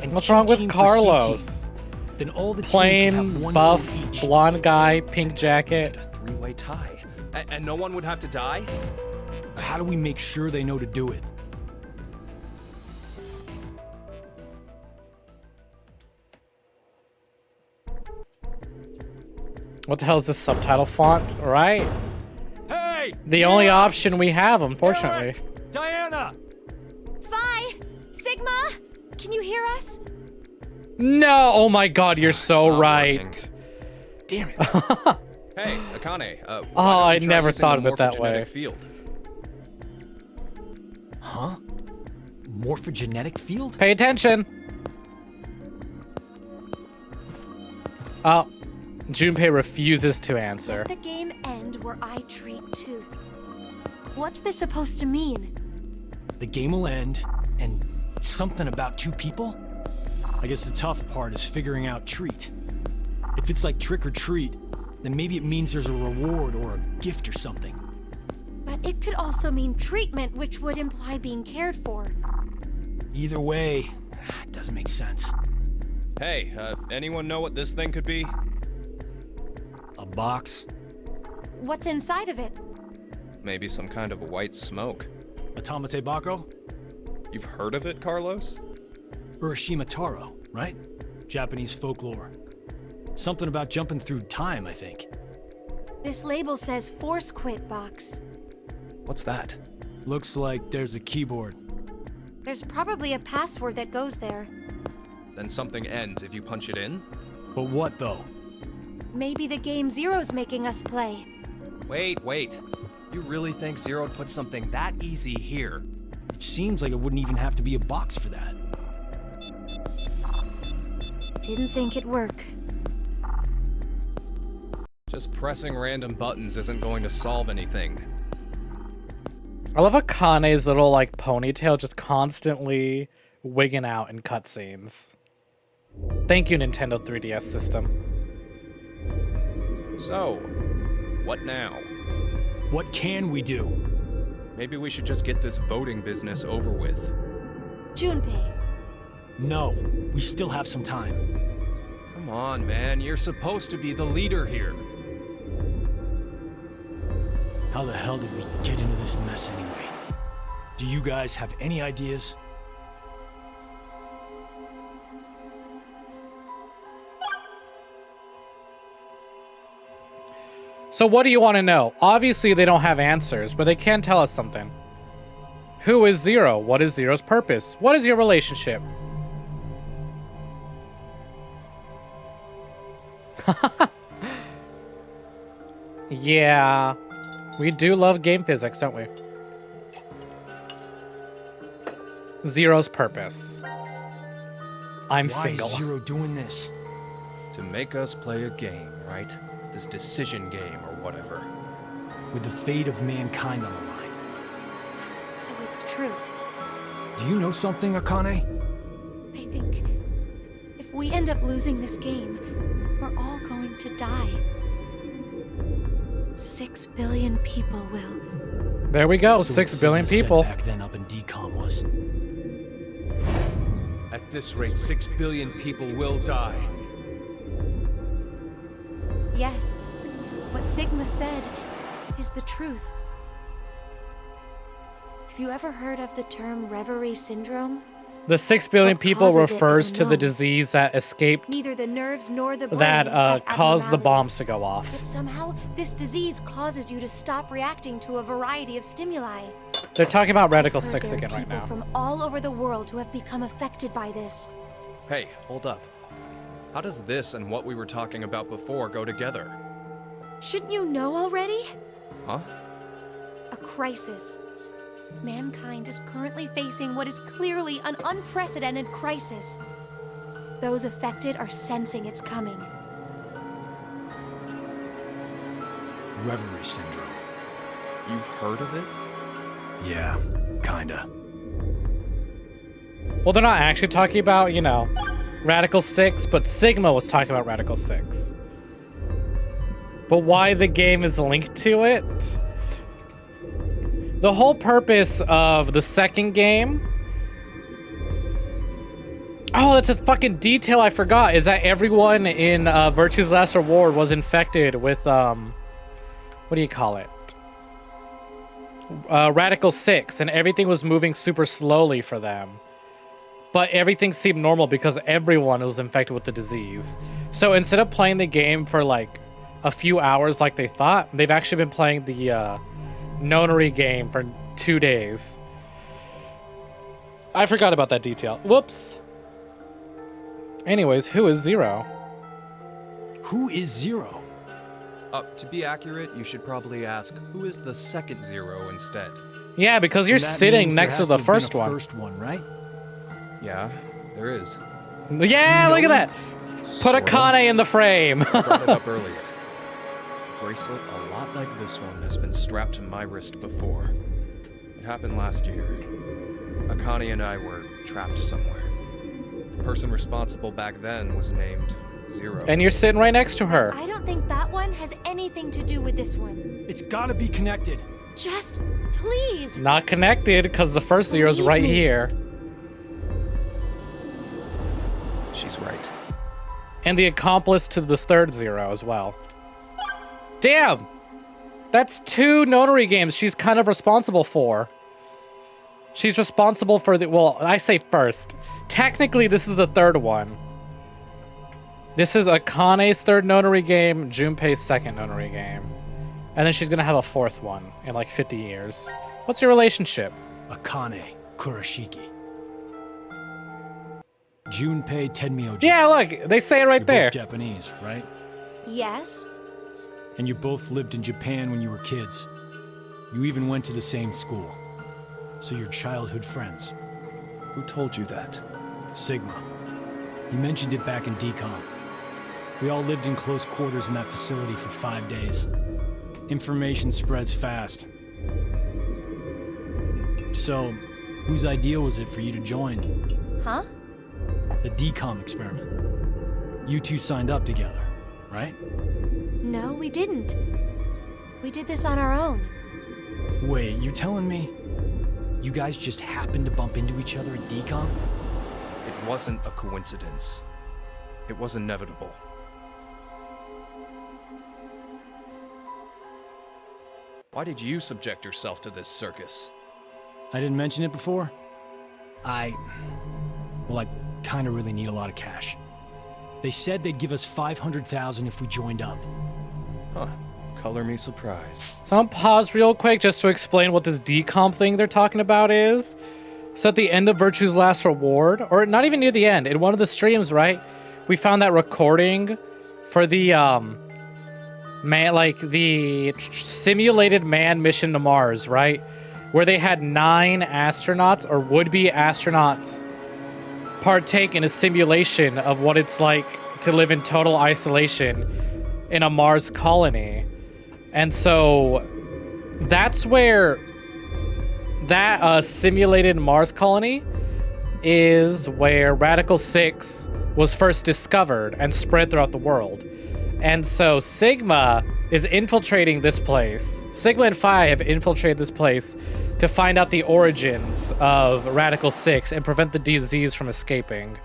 And What's wrong with Q-Team for Carlos? C-Team. Then all the teams would have Plain, 1 buff, vote each. blonde guy, pink jacket. A 3-way tie. And no one would have to die? How do we make sure they know to do it? What the hell is this subtitle font? Right? Hey! The only option we have, unfortunately. Eric! Diana! Phi! Sigma! Can you hear us? No! Oh my god, you're so not right. working. Damn it. Hey, Akane. Oh, I never thought of it that way. Field? Huh? Morphogenetic field? Pay attention. Oh, Junpei refuses to answer. Let the game end where I treat too. What's this supposed to mean? The game will end, and something about 2 people? I guess the tough part is figuring out treat. If it's like trick or treat, then maybe it means there's a reward or a gift or something. But it could also mean treatment, which would imply being cared for. Either way, it doesn't make sense. Hey, anyone know what this thing could be? A box? What's inside of it? Maybe some kind of white smoke. Automate Bako? You've heard of it, Carlos? Urashima Taro, right? Japanese folklore. Something about jumping through time, I think. This label says Force Quit Box. What's that? Looks like there's a keyboard. There's probably a password that goes there. Then something ends if you punch it in? But what, though? Maybe the game Zero's making us play. Wait. You really think Zero'd put something that easy here? It seems like it wouldn't even have to be a box for that. Didn't think it'd work. Just pressing random buttons isn't going to solve anything. I love Akane's little, like, ponytail just constantly wigging out in cutscenes. Thank you, Nintendo 3DS system. So, what now? What can we do? Maybe we should just get this voting business over with. Junpei. No, we still have some time. Come on, man. You're supposed to be the leader here. How the hell did we get into this mess anyway? Do you guys have any ideas? So what do you want to know? Obviously they don't have answers, but they can tell us something. Who is Zero? What is Zero's purpose? What is your relationship? Yeah, we do love game physics, don't we? Zero's purpose. I'm Why single. is Zero doing this? To make us play a game, right? This decision game or whatever. With the fate of mankind on the line. So it's true. Do you know something, Akane? I think if we end up losing this game, we're all going to die. 6 billion people will. There we go, So 6 what billion Sigma said people. back then up in DCOM was. At this rate, 6 billion people will die. Yes, what Sigma said is the truth. Have you ever heard of the term reverie syndrome? The 6 billion What people causes it refers is to the unknown. disease that escaped Neither the nerves nor the brain that have caused the bombs abnormalities. to go off. But somehow, this disease causes you to stop reacting to a variety of stimuli. They're talking about Radical Heard 6 there are again right people now. from all over the world who have become affected by this. Hey, hold up. How does this and what we were talking about before go together? Shouldn't you know already? Huh? A crisis. Mankind is currently facing what is clearly an unprecedented crisis. Those affected are sensing it's coming. Reverie syndrome. You've heard of it? Yeah, kinda. Well, they're not actually talking about, you know, Radical 6, but Sigma was talking about Radical 6. But why the game is linked to it? The whole purpose of the second game... Oh, that's a fucking detail I forgot, is that everyone in Virtue's Last Reward was infected with, what do you call it? Radical 6, and everything was moving super slowly for them. But everything seemed normal because everyone was infected with the disease. So instead of playing the game for, like, a few hours like they thought. They've actually been playing the nonary game for 2 days. I forgot about that detail. Whoops. Anyways, who is Zero? Who is Zero? To be accurate, you should probably ask, who is the second Zero instead? Yeah, because you're And that sitting means there next to has the have been first a one. First one, right? Yeah, there is. Yeah, look at that. Put a Akane in the frame. I brought it up earlier. A bracelet a lot like this one has been strapped to my wrist before. It happened last year. Akane and I were trapped somewhere. The person responsible back then was named Zero. And you're sitting right next to her. I don't think that one has anything to do with this one. It's gotta be connected. Just please. Not connected, because the first Zero's right Believe me. here. She's right. And the accomplice to the third Zero as well. Damn! That's 2 nonary games she's kind of responsible for. She's responsible for the... Well, I say first. Technically, this is the third one. This is Akane's third nonary game, Junpei's second nonary game. And then she's gonna have a fourth one in like 50 years. What's your relationship? Akane Kurashiki. Junpei Tenmyoji. Yeah, look, they say it right You're there. both Japanese, right? Yes. And you both lived in Japan when you were kids. You even went to the same school. So you're childhood friends. Who told you that? Sigma. You mentioned it back in DCOM. We all lived in close quarters in that facility for 5 days. Information spreads fast. So, whose idea was it for you to join? Huh? The DCOM experiment. You two signed up together, right? No, we didn't. We did this on our own. Wait, you're telling me you guys just happened to bump into each other at DCOM? It wasn't a coincidence. It was inevitable. Why did you subject yourself to this circus? I didn't mention it before? I kind of really need a lot of cash. They said they'd give us $500,000 if we joined up. Huh. Color me surprised. So I'm pause real quick just to explain what this decomp thing they're talking about is. So at the end of Virtue's Last Reward, or not even near the end, in one of the streams, right? We found that recording for the simulated man mission to Mars, right? Where they had 9 astronauts or would-be astronauts partake in a simulation of what it's like to live in total isolation in a Mars colony. And so that's where that simulated Mars colony is where Radical 6 was first discovered and spread throughout the world. And so Sigma is infiltrating this place. Sigma and Phi have infiltrated this place to find out the origins of Radical 6 and prevent the disease from escaping.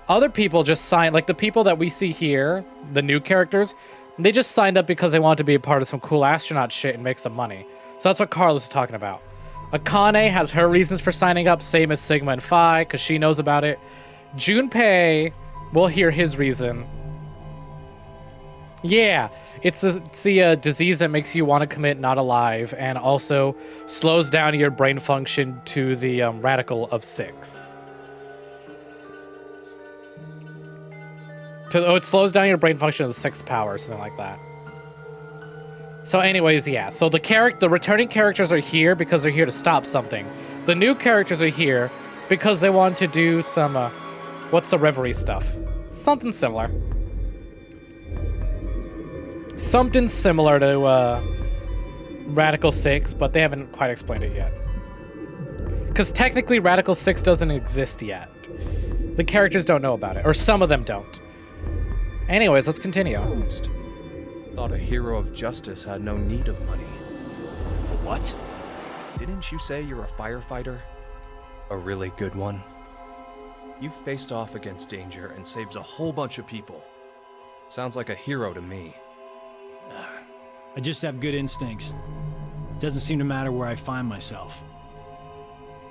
Other people just signed, like the people that we see here, the new characters, they just signed up because they wanted to be a part of some cool astronaut shit and make some money. So that's what Carlos is talking about. Akane has her reasons for signing up, same as Sigma and Phi, because she knows about it. Junpei will hear his reason. Yeah, it's a disease that makes you want to commit not alive and also slows down your brain function to the radical of 6. It slows down your brain function to the 6th power, something like that. So anyways, yeah. So the returning characters are here because they're here to stop something. The new characters are here because they want to do some, what's the Reverie stuff? Something similar. Something similar to Radical 6, but they haven't quite explained it yet. Because technically Radical 6 doesn't exist yet. The characters don't know about it, or some of them don't. Anyways, let's continue. Thought a hero of justice had no need of money. What? Didn't you say you're a firefighter? A really good one? You've faced off against danger and saved a whole bunch of people. Sounds like a hero to me. I just have good instincts. Doesn't seem to matter where I find myself.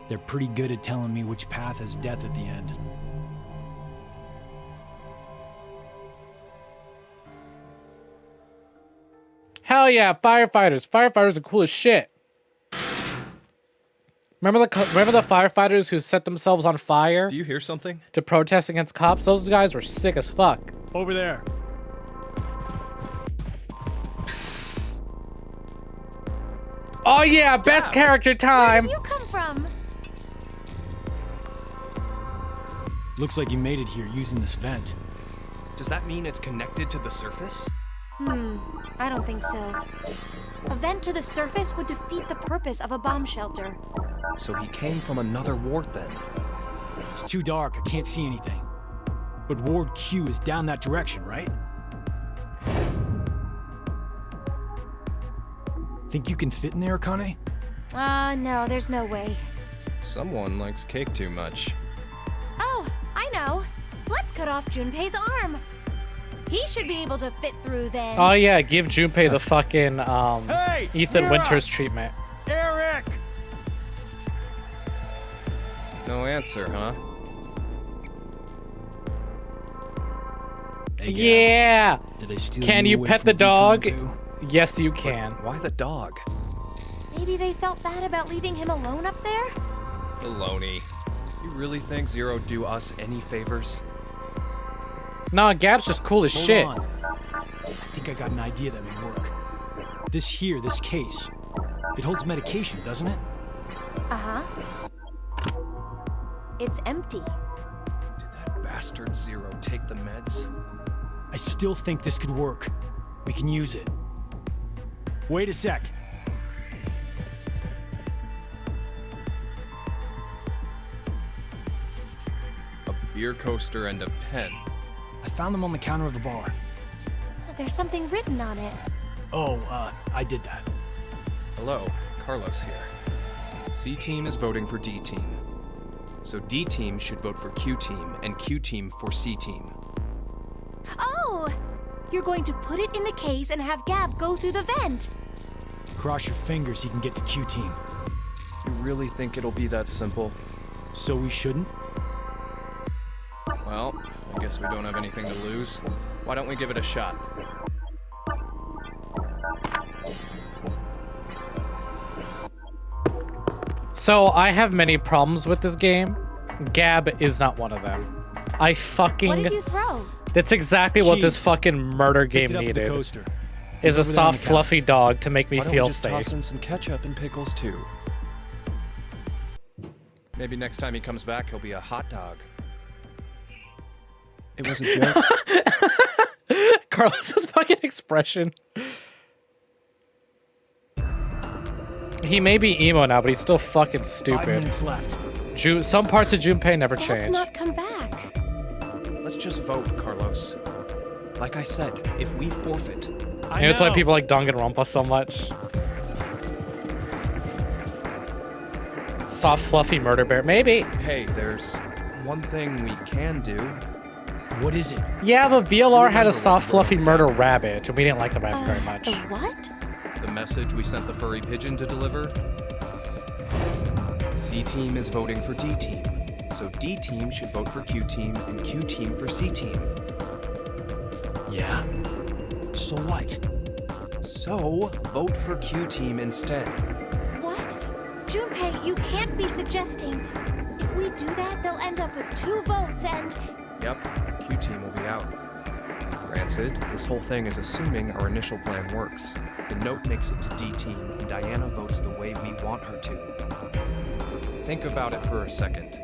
They're pretty good at telling me which path has death at the end. Hell yeah, firefighters. Firefighters are cool as shit. Remember the firefighters who set themselves on fire Do you hear something? to protest against cops? Those guys were sick as fuck. Over there. Oh yeah, best character time. Where did you come from? Looks like you made it here using this vent. Does that mean it's connected to the surface? I don't think so. A vent to the surface would defeat the purpose of a bomb shelter. So he came from another ward then. It's too dark, I can't see anything. But Ward Q is down that direction, right? Think you can fit in there, Akane? No, there's no way. Someone likes cake too much. Oh, I know. Let's cut off Junpei's arm. He should be able to fit through then. Oh yeah, give Junpei the fucking Hey, Ethan Mira! Winters treatment. Eric! No answer, huh? Hey, Gab, Yeah. Did they steal Can you away pet from the Deacon dog? too? Yes, you can. Why the dog? Maybe they felt bad about leaving him alone up there? Baloney. You really think Zero do us any favors? Nah, Gab's just cool as Hold shit. on. I think I got an idea that may work. This case, it holds medication, doesn't it? Uh-huh. It's empty. Did that bastard Zero take the meds? I still think this could work. We can use it. Wait a sec. A beer coaster and a pen. I found them on the counter of the bar. There's something written on it. Oh, I did that. Hello, Carlos here. C-Team is voting for D-Team. So D-Team should vote for Q-Team, and Q-Team for C-Team. Oh! You're going to put it in the case and have Gab go through the vent. Cross your fingers he can get the Q team. You really think it'll be that simple? So we shouldn't? Well, I guess we don't have anything to lose. Why don't we give it a shot? So I have many problems with this game. Gab is not one of them. I fucking. What did you throw? That's exactly what this Cheese. fucking murder game Picked it up at the needed. coaster. Is a over there on soft, the couch. fluffy dog to make me Why don't we feel just safe. toss in some ketchup and pickles too? Maybe next time he comes back, he'll be a hot dog. It was a joke. Carlos's fucking expression. He may be emo now, but he's still fucking 5 stupid. minutes left. Some parts of Junpei never Gab's change. not come back. Let's just vote, Carlos. Like I said, if we forfeit, I And it's why know. people like Danganronpa so much. Soft, fluffy murder bear. Maybe. hey, there's one thing we can do. What is it? Yeah, but VLR had a soft, fluffy murder rabbit, and we didn't like the rabbit very The much. what? The message we sent the furry pigeon to deliver? C-Team is voting for D-Team. So D-Team should vote for Q-Team, and Q-Team for C-Team. Yeah. So what? So, vote for Q-Team instead. What? Junpei, you can't be suggesting. If we do that, they'll end up with 2 votes and... Yep, Q-Team will be out. Granted, this whole thing is assuming our initial plan works. The note makes it to D-Team, and Diana votes the way we want her to. Think about it for a second.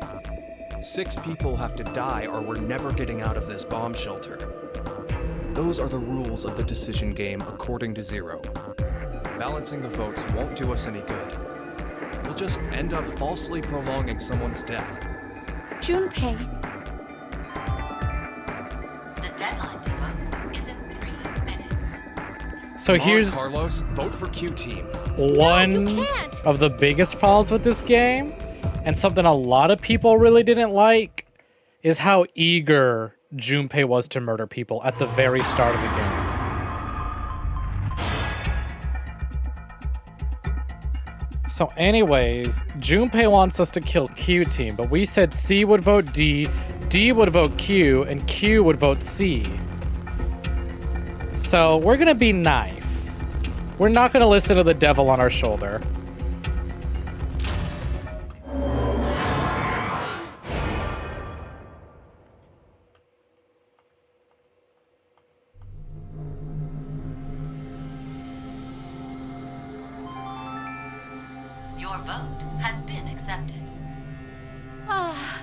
6 people have to die or we're never getting out of this bomb shelter. Those are the rules of the decision game according to Zero. Balancing the votes won't do us any good. We'll just end up falsely prolonging someone's death. Junpei, The deadline to vote is in 3 minutes. So Come on, here's Carlos, vote for Q-Team. one you can't. of the biggest flaws with this game, and something a lot of people really didn't like, is how eager Junpei was to murder people at the very start of the game. So anyways, Junpei wants us to kill Q-Team, but we said C would vote D, D would vote Q, and Q would vote C. So we're gonna be nice. We're not going to listen to the devil on our shoulder. Your vote has been accepted. Ah,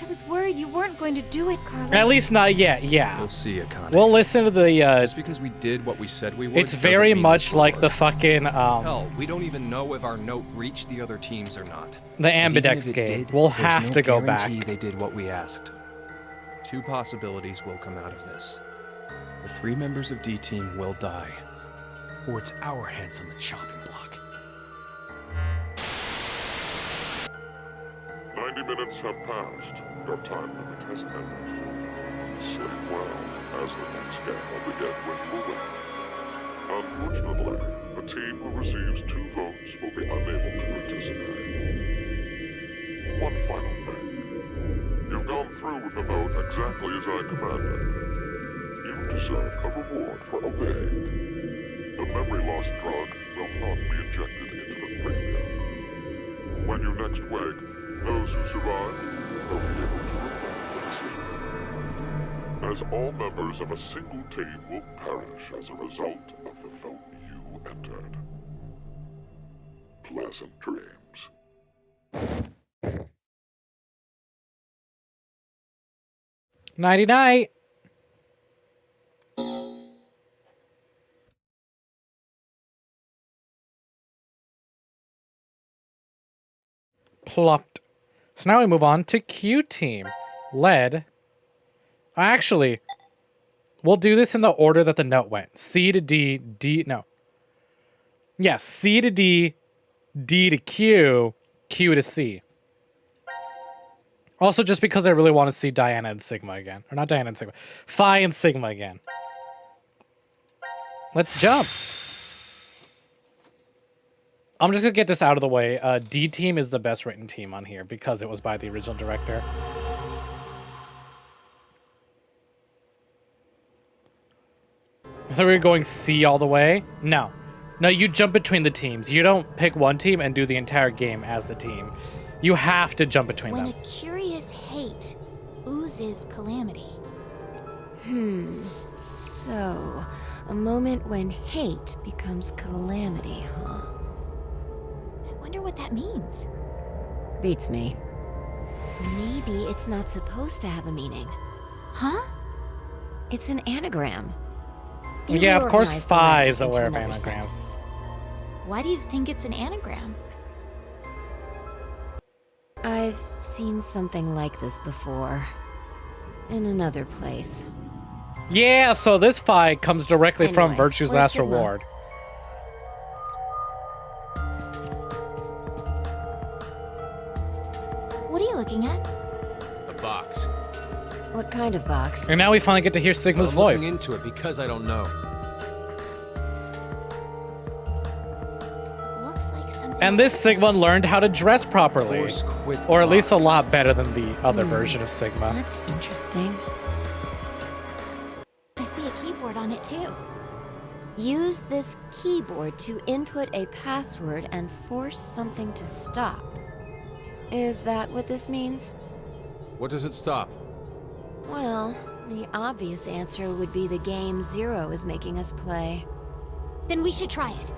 I was worried you weren't going to do it, Carlos. At least not yet, yeah. We'll see, Akane. We'll listen to the, Just because we did what we said we would. it's very doesn't mean much we're like forward. the fucking, Hell, we don't even know if our note reached the other teams or not. the And even Ambidex if it game. did, We'll there's have no to go back. guarantee they did what we asked. Two possibilities will come out of this. The 3 members of D Team will die. Or it's our heads on the chopping block. 90 minutes have passed. Your time limit has ended. Sleep well, as the next game will begin when you awake. Unfortunately, the team who receives 2 votes will be unable to participate. One final thing. You've gone through with the vote exactly as I commanded. You deserve a reward for obeying. The memory loss drug will not be injected into the Thrania. When you next wake, those who survive will be able to remember the decision. As all members of a single team will perish as a result of the vote you entered. Pleasant dreams. Nighty-night. Plopped. So now we move on to Q Team. Led. Actually, we'll do this in the order that the note went. C to D, D, no. Yeah, C to D, D to Q, Q to C. Also, just because I really want to see Diana and Sigma again. Or not Diana and Sigma. Phi and Sigma again. Let's jump. I'm just going to get this out of the way. D Team is the best written team on here because it was by the original director. I thought we were going C all the way. No. No, you jump between the teams. You don't pick one team and do the entire game as the team. You have to jump between When them. a curious hate oozes calamity. So, a moment when hate becomes calamity, huh? I wonder what that means. Beats me. Maybe it's not supposed to have a meaning. Huh? It's an anagram. Yeah, of course Reorganize the Phi letters is into aware of another anagrams. sentence. Why do you think it's an anagram? I've seen something like this before. In another place. Yeah, so this Phi comes directly from Anyway, Virtue's where's Last Sigma? Reward. What are you looking at? A box. What kind of box? And now we finally get to hear Sigma's I'm voice. looking into it because I don't know. Looks like something. And this Sigma learned how to dress properly. Force quit Or at least a box. lot better than the other version of Sigma. That's interesting. I see a keyboard on it too. Use this keyboard to input a password and force something to stop. Is that what this means? What does it stop? Well, the obvious answer would be the game Zero is making us play. Then we should try it.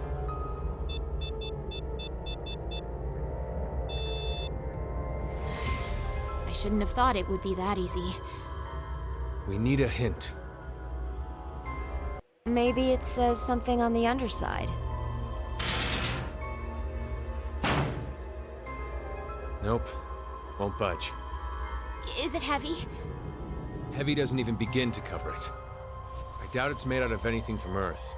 I shouldn't have thought it would be that easy. We need a hint. Maybe it says something on the underside. Nope. Won't budge. Is it heavy? Heavy doesn't even begin to cover it. I doubt it's made out of anything from Earth.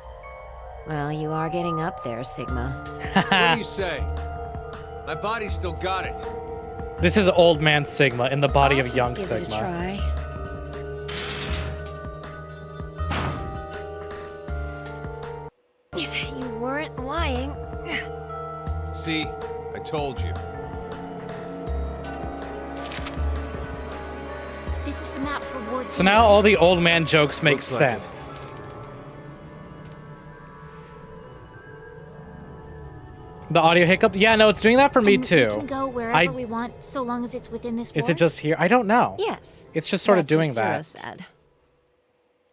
Well, you are getting up there, Sigma. What do you say? My body's still got it. This is old man Sigma in the body I'll of just young give Sigma. it a try. You weren't lying. See? I told you. This is the map for Ward So now all the old man jokes make Looks like it. sense. The audio hiccup? Yeah, no, it's doing that for me And too. We can go wherever we want, so long as it's within this Is ward? it just here? I don't know. Yes. It's just sort of That's what doing Zero that. said.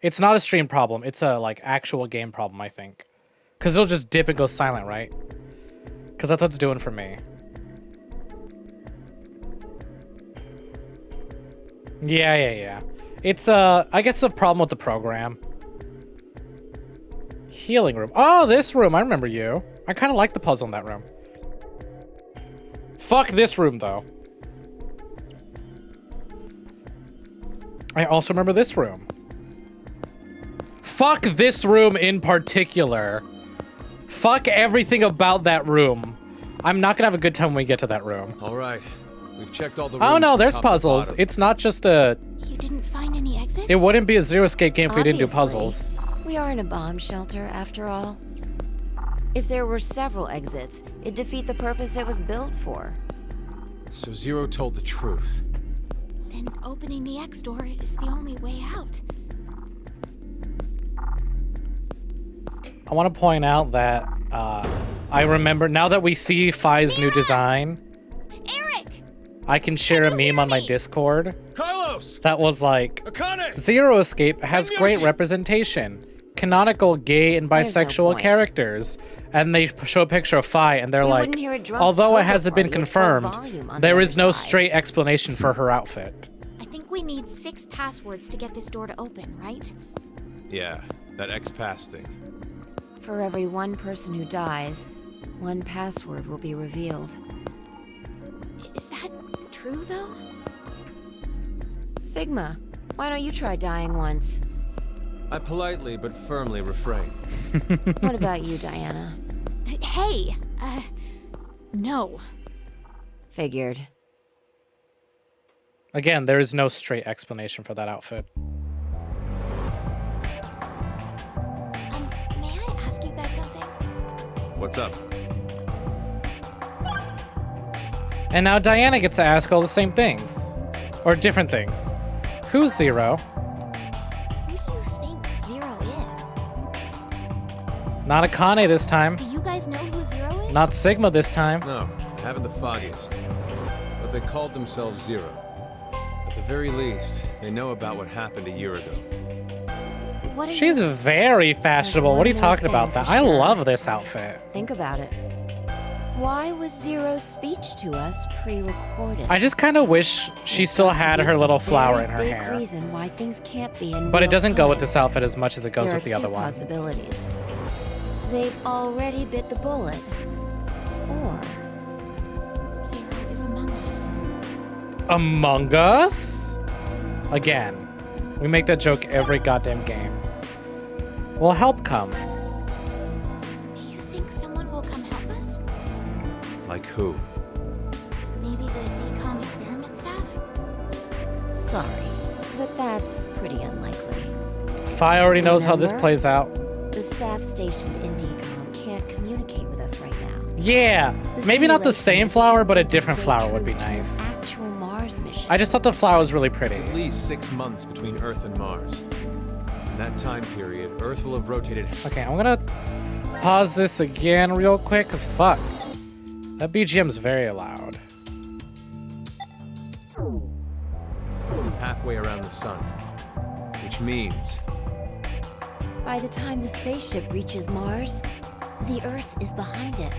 It's not a stream problem. It's a like actual game problem, I think. Because it'll just dip and go silent, right? Because that's what it's doing for me. Yeah. It's I guess a problem with the program. Healing room. Oh, this room. I remember you. I kind of like the puzzle in that room. Fuck this room, though. I also remember this room. Fuck this room in particular. Fuck everything about that room. I'm not gonna have a good time when we get to that room. All right. We've checked all the rooms. Oh no, from there's top to puzzles. bottom. It's not just a... You didn't find any exits? It wouldn't be a Zero Escape game if we didn't do Obviously. puzzles. We are in a bomb shelter, after all. If there were several exits, it'd defeat the purpose it was built for. So Zero told the truth. Then opening the X door is the only way out. I want to point out that I remember, now that we see Phi's new design, Eric! I can share a meme on my Discord Carlos! that was like, Akane! Zero Escape has Kenyoji! great representation. Canonical gay and There's no bisexual point. characters. And they show a picture of Phi and they're You like, wouldn't hear a drunk although it toga hasn't been party at full confirmed, volume on there the is other no side. straight explanation for her outfit. I think we need 6 passwords to get this door to open, right? Yeah, that X-Pass thing. For every one person who dies, one password will be revealed. Is that true, though? Sigma, why don't you try dying once? I politely but firmly refrain. What about you, Diana? Hey! No. Figured. Again, there is no straight explanation for that outfit. May I ask you guys something? What's up? And now Diana gets to ask all the same things. Or different things. Who's Zero? Who do you think Zero is? Not Akane this time. Do you guys know who Zero is? Not Sigma this time. No, I haven't the foggiest. But they called themselves Zero. At the very least, they know about what happened a year ago. What are She's you... very fashionable. There's What are you one more talking about thing that? for I sure. love this outfit. Think about it. Why was Zero's speech to us pre-recorded? I just kind of wish she There's still got to had be her a little flower very in her big hair. reason why things can't be in But it real doesn't go with time. this outfit as much as it goes There with the are other two one. possibilities. They've already bit the bullet. Or Zero is among us. Among Us? Again, we make that joke every goddamn game. Will help come? Do you think someone will come help us? Like who? Maybe the decom experiment staff? sorry, but that's pretty unlikely. Phi already knows how this Remember? plays out. The staff stationed in DCOM can't communicate with us right now. Yeah, The maybe not the simulation same is flower, but a attempting to different stay flower would true be to an nice. Actual Mars mission. I just thought the flower was really pretty. It's at least 6 months between Earth and Mars. In that time period, Earth will have rotated. Okay, I'm gonna pause this again real quick, cause fuck. That BGM's very loud. Halfway around the sun. Which means By the time the spaceship reaches Mars, the Earth is behind it.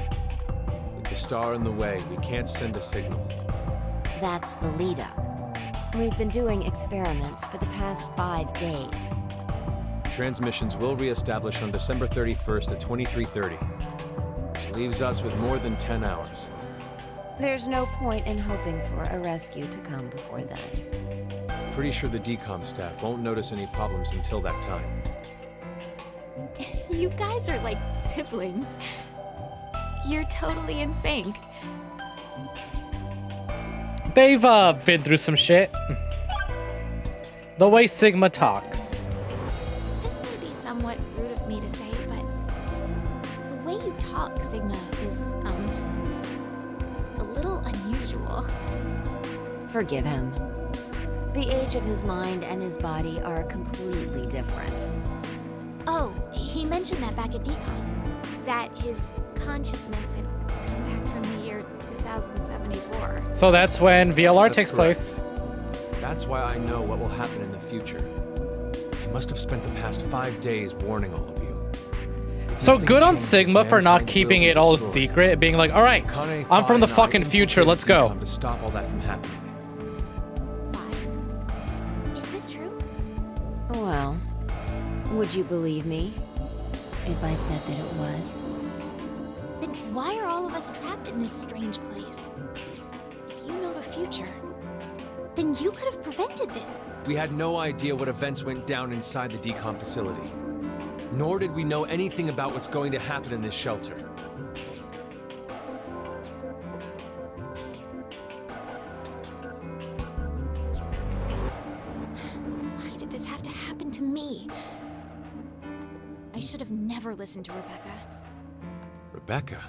with the star in the way, we can't send a signal. That's the lead up. We've been doing experiments for the past 5 days. Transmissions will reestablish on December 31st at 23:30, which leaves us with more than 10 hours. There's no point in hoping for a rescue to come before then. Pretty sure the DCOM staff won't notice any problems until that time. You guys are like siblings. You're totally in sync. They've been through some shit. The way Sigma talks. This may be somewhat rude of me to say, but the way you talk, Sigma, is, a little unusual. Forgive him. The age of his mind and his body are completely different. Oh, he mentioned that back at DCOM. That his consciousness had come 2074. So that's when VLR That's takes correct. place. That's why I know what will happen in the future. They must have spent the past 5 days warning all of you. So Nothing good on changes, Sigma for not mankind keeping will be it all a destroyed. secret, being like, all right, Akane, I'm from the Phi, and I fucking future, infiltrated let's go. Decom to stop all that from happening. Fine. Is this true? Well, would you believe me if I said that it was? Then why are all of us trapped in this strange place? If you know the future, then you could have prevented it. We had no idea what events went down inside the decom facility. Nor did we know anything about what's going to happen in this shelter. Why did this have to happen to me? I should have never listened to Rebecca. Rebecca?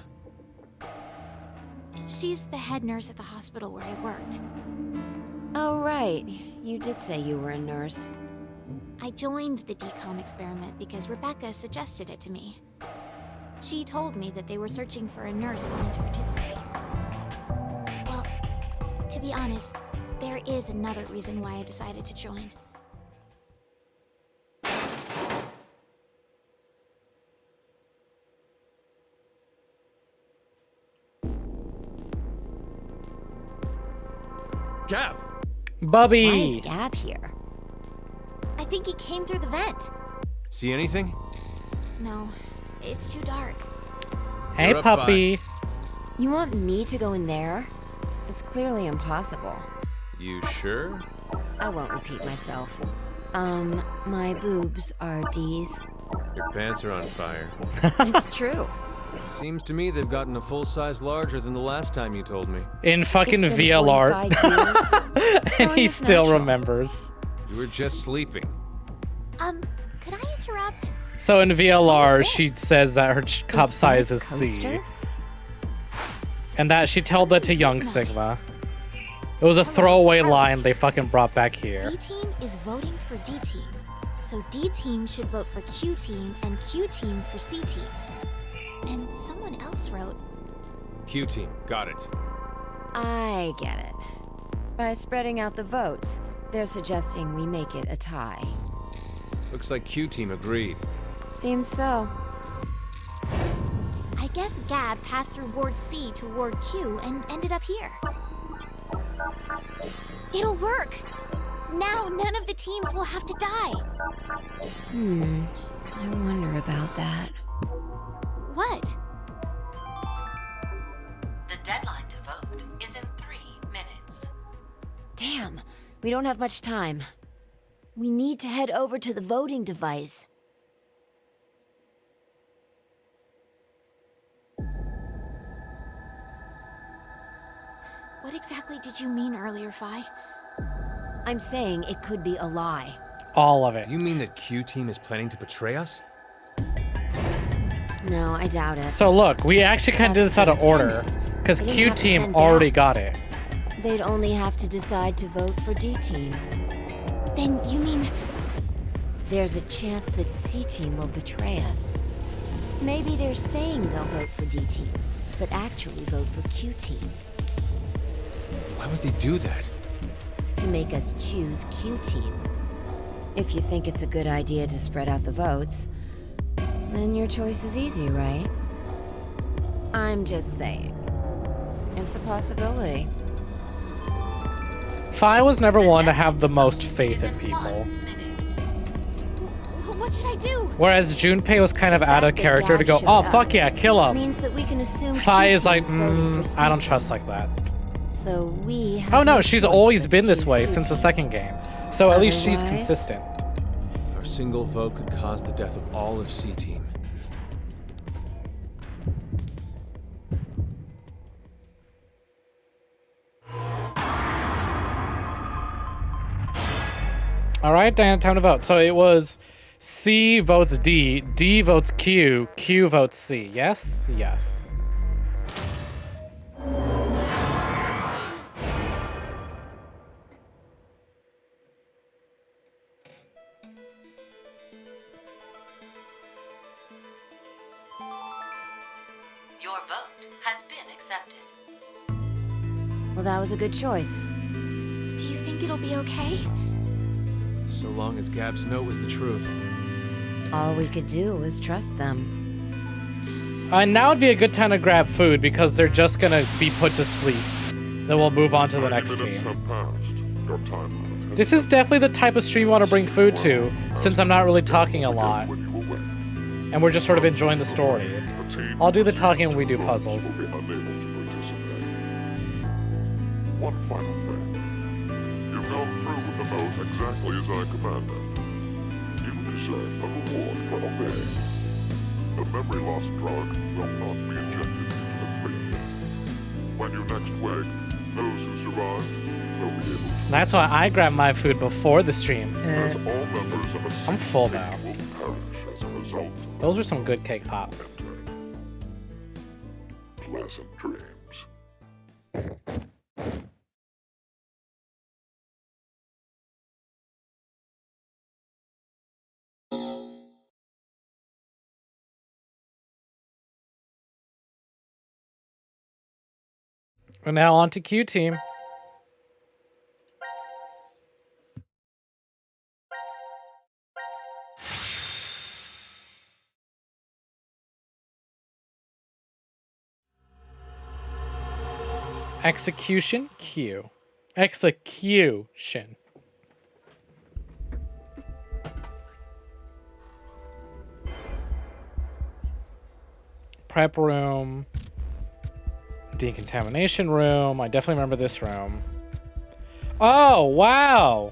She's the head nurse at the hospital where I worked. Oh, right. You did say you were a nurse. I joined the decom experiment because Rebecca suggested it to me. She told me that they were searching for a nurse willing to participate. Well, to be honest, there is another reason why I decided to join. Gab! Why Bubby! is Gab here? I think he came through the vent. See anything? No, it's too dark. Hey, You're up, puppy. You want me to go in there? It's clearly impossible. You sure? I won't repeat myself. My boobs are D's. Your pants are on fire. It's true. Seems to me they've gotten a full size larger than the last time you told me. In fucking It's been VLR. 45 years. And Growing he is still natural. remembers. You were just sleeping. Could I interrupt? So in VLR, What is she this? says that her cup Is size that a is C. coaster? And that she told that to Something's young written on it. Sigma. It was a throwaway Carlos. line they fucking brought back here. C team is voting for D team. So D team should vote for Q team and Q team for C team. And someone else wrote, Q team, got it. I get it. By spreading out the votes, they're suggesting we make it a tie. Looks like Q team agreed. Seems so. I guess Gab passed through Ward C to Ward Q and ended up here. It'll work! Now none of the teams will have to die. I wonder about that. What? The deadline to vote is in 3 minutes. Damn, we don't have much time. We need to head over to the voting device. What exactly did you mean earlier, Phi? I'm saying it could be a lie. All of it. Do you mean that Q team is planning to betray us? No, I doubt it. So look, we actually kind of did this out of order. Because They didn't Q have to team send already Gab. got it. They'd only have to decide to vote for D team. Then you mean... There's a chance that C team will betray us. Maybe they're saying they'll vote for D team, but actually vote for Q team Why would they do that? to make us choose Q team. If you think it's a good idea to spread out the votes, then your choice is easy, right? I'm just saying. It's a possibility. Phi was never one to have the most faith in people. What should I do? Whereas Junpei was kind of The out of fact that character to Gab go, showed oh, up fuck yeah, kill him. Means that we can assume Phi Q is like, team's voting for C I don't team. trust like that. So we have Oh no, no she's choice always but been to this choose way Q since the team. second game. So at least she's Otherwise- consistent. Our single vote could cause the death of all of C team. All right, Diana, time to vote. So it was C votes D, D votes Q, Q votes C. Yes? Yes. Your vote has been accepted. Well, that was a good choice. Do you think it'll be okay? So long as Gab's note was the truth. All we could do was trust them. Now would be a good time to grab food because they're just gonna be put to sleep. Then we'll move on to the next team. This is definitely the type of stream you want to bring food to, since I'm not really talking a lot. And we're just sort of enjoying the story. I'll do the talking when we do puzzles. One final thing. You've gone through with the vote exactly as I commanded. You deserve a reward for obeying. The memory loss drug will not be injected into the brain. When you next wake, those who survive will be able to. That's why I grabbed my food before the stream. As all members of a I'm full now. will perish as a result. Those are some good cake pops. Pleasant dreams. And now on to Q Team. Execution Q. Execution. Prep room. Decontamination room. I definitely remember this room. Oh, wow.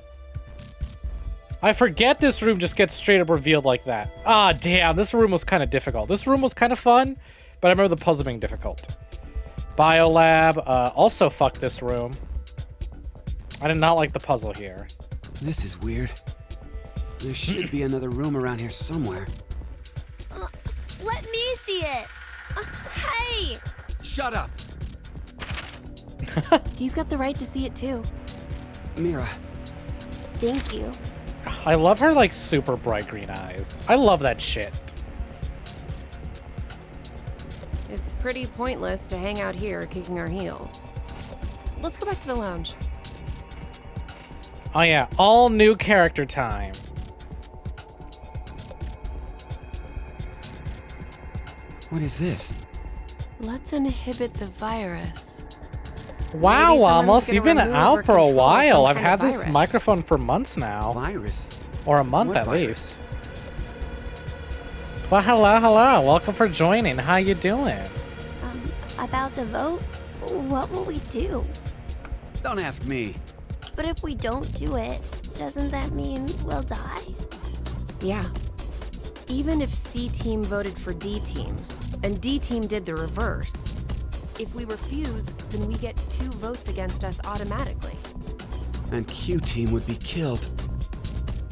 I forget this room just gets straight up revealed like that. Ah, damn. This room was kind of difficult. This room was kind of fun, but I remember the puzzle being difficult. Biolab. Also, fuck this room. I did not like the puzzle here. This is weird. There should be another room around here somewhere. Let me see it. Hey! Shut up! He's got the right to see it too. Mira. Thank you. I love her, like, super bright green eyes. I love that shit. It's pretty pointless to hang out here kicking our heels. Let's go back to the lounge. Oh yeah, all new character time. What is this? Let's inhibit the virus. Wow, Maybe someone's Amos, gonna you've been remove or out for a control while. some I've kind had of this virus. microphone for months now. Virus? Or a month What at virus? least. Well, hello, hello. Welcome for joining. How you doing? About the vote? What will we do? Don't ask me. But if we don't do it, doesn't that mean we'll die? Yeah. Even if C team voted for D team, and D team did the reverse, if we refuse, then we get 2 votes against us automatically. And Q team would be killed.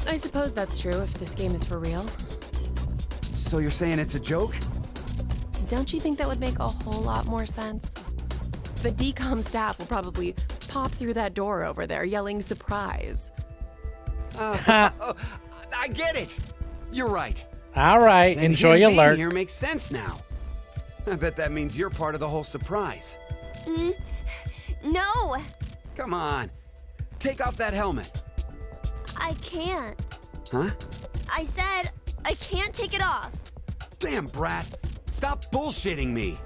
I suppose that's true if this game is for real. So you're saying it's a joke? Don't you think that would make a whole lot more sense? The DCOM staff will probably pop through that door over there yelling surprise. I get it. You're right. All right, Then enjoy him your being lurk. here makes sense now. I bet that means you're part of the whole surprise. No! Come on. Take off that helmet. I can't. Huh? I said I can't take it off. Damn, Brat. Stop bullshitting me.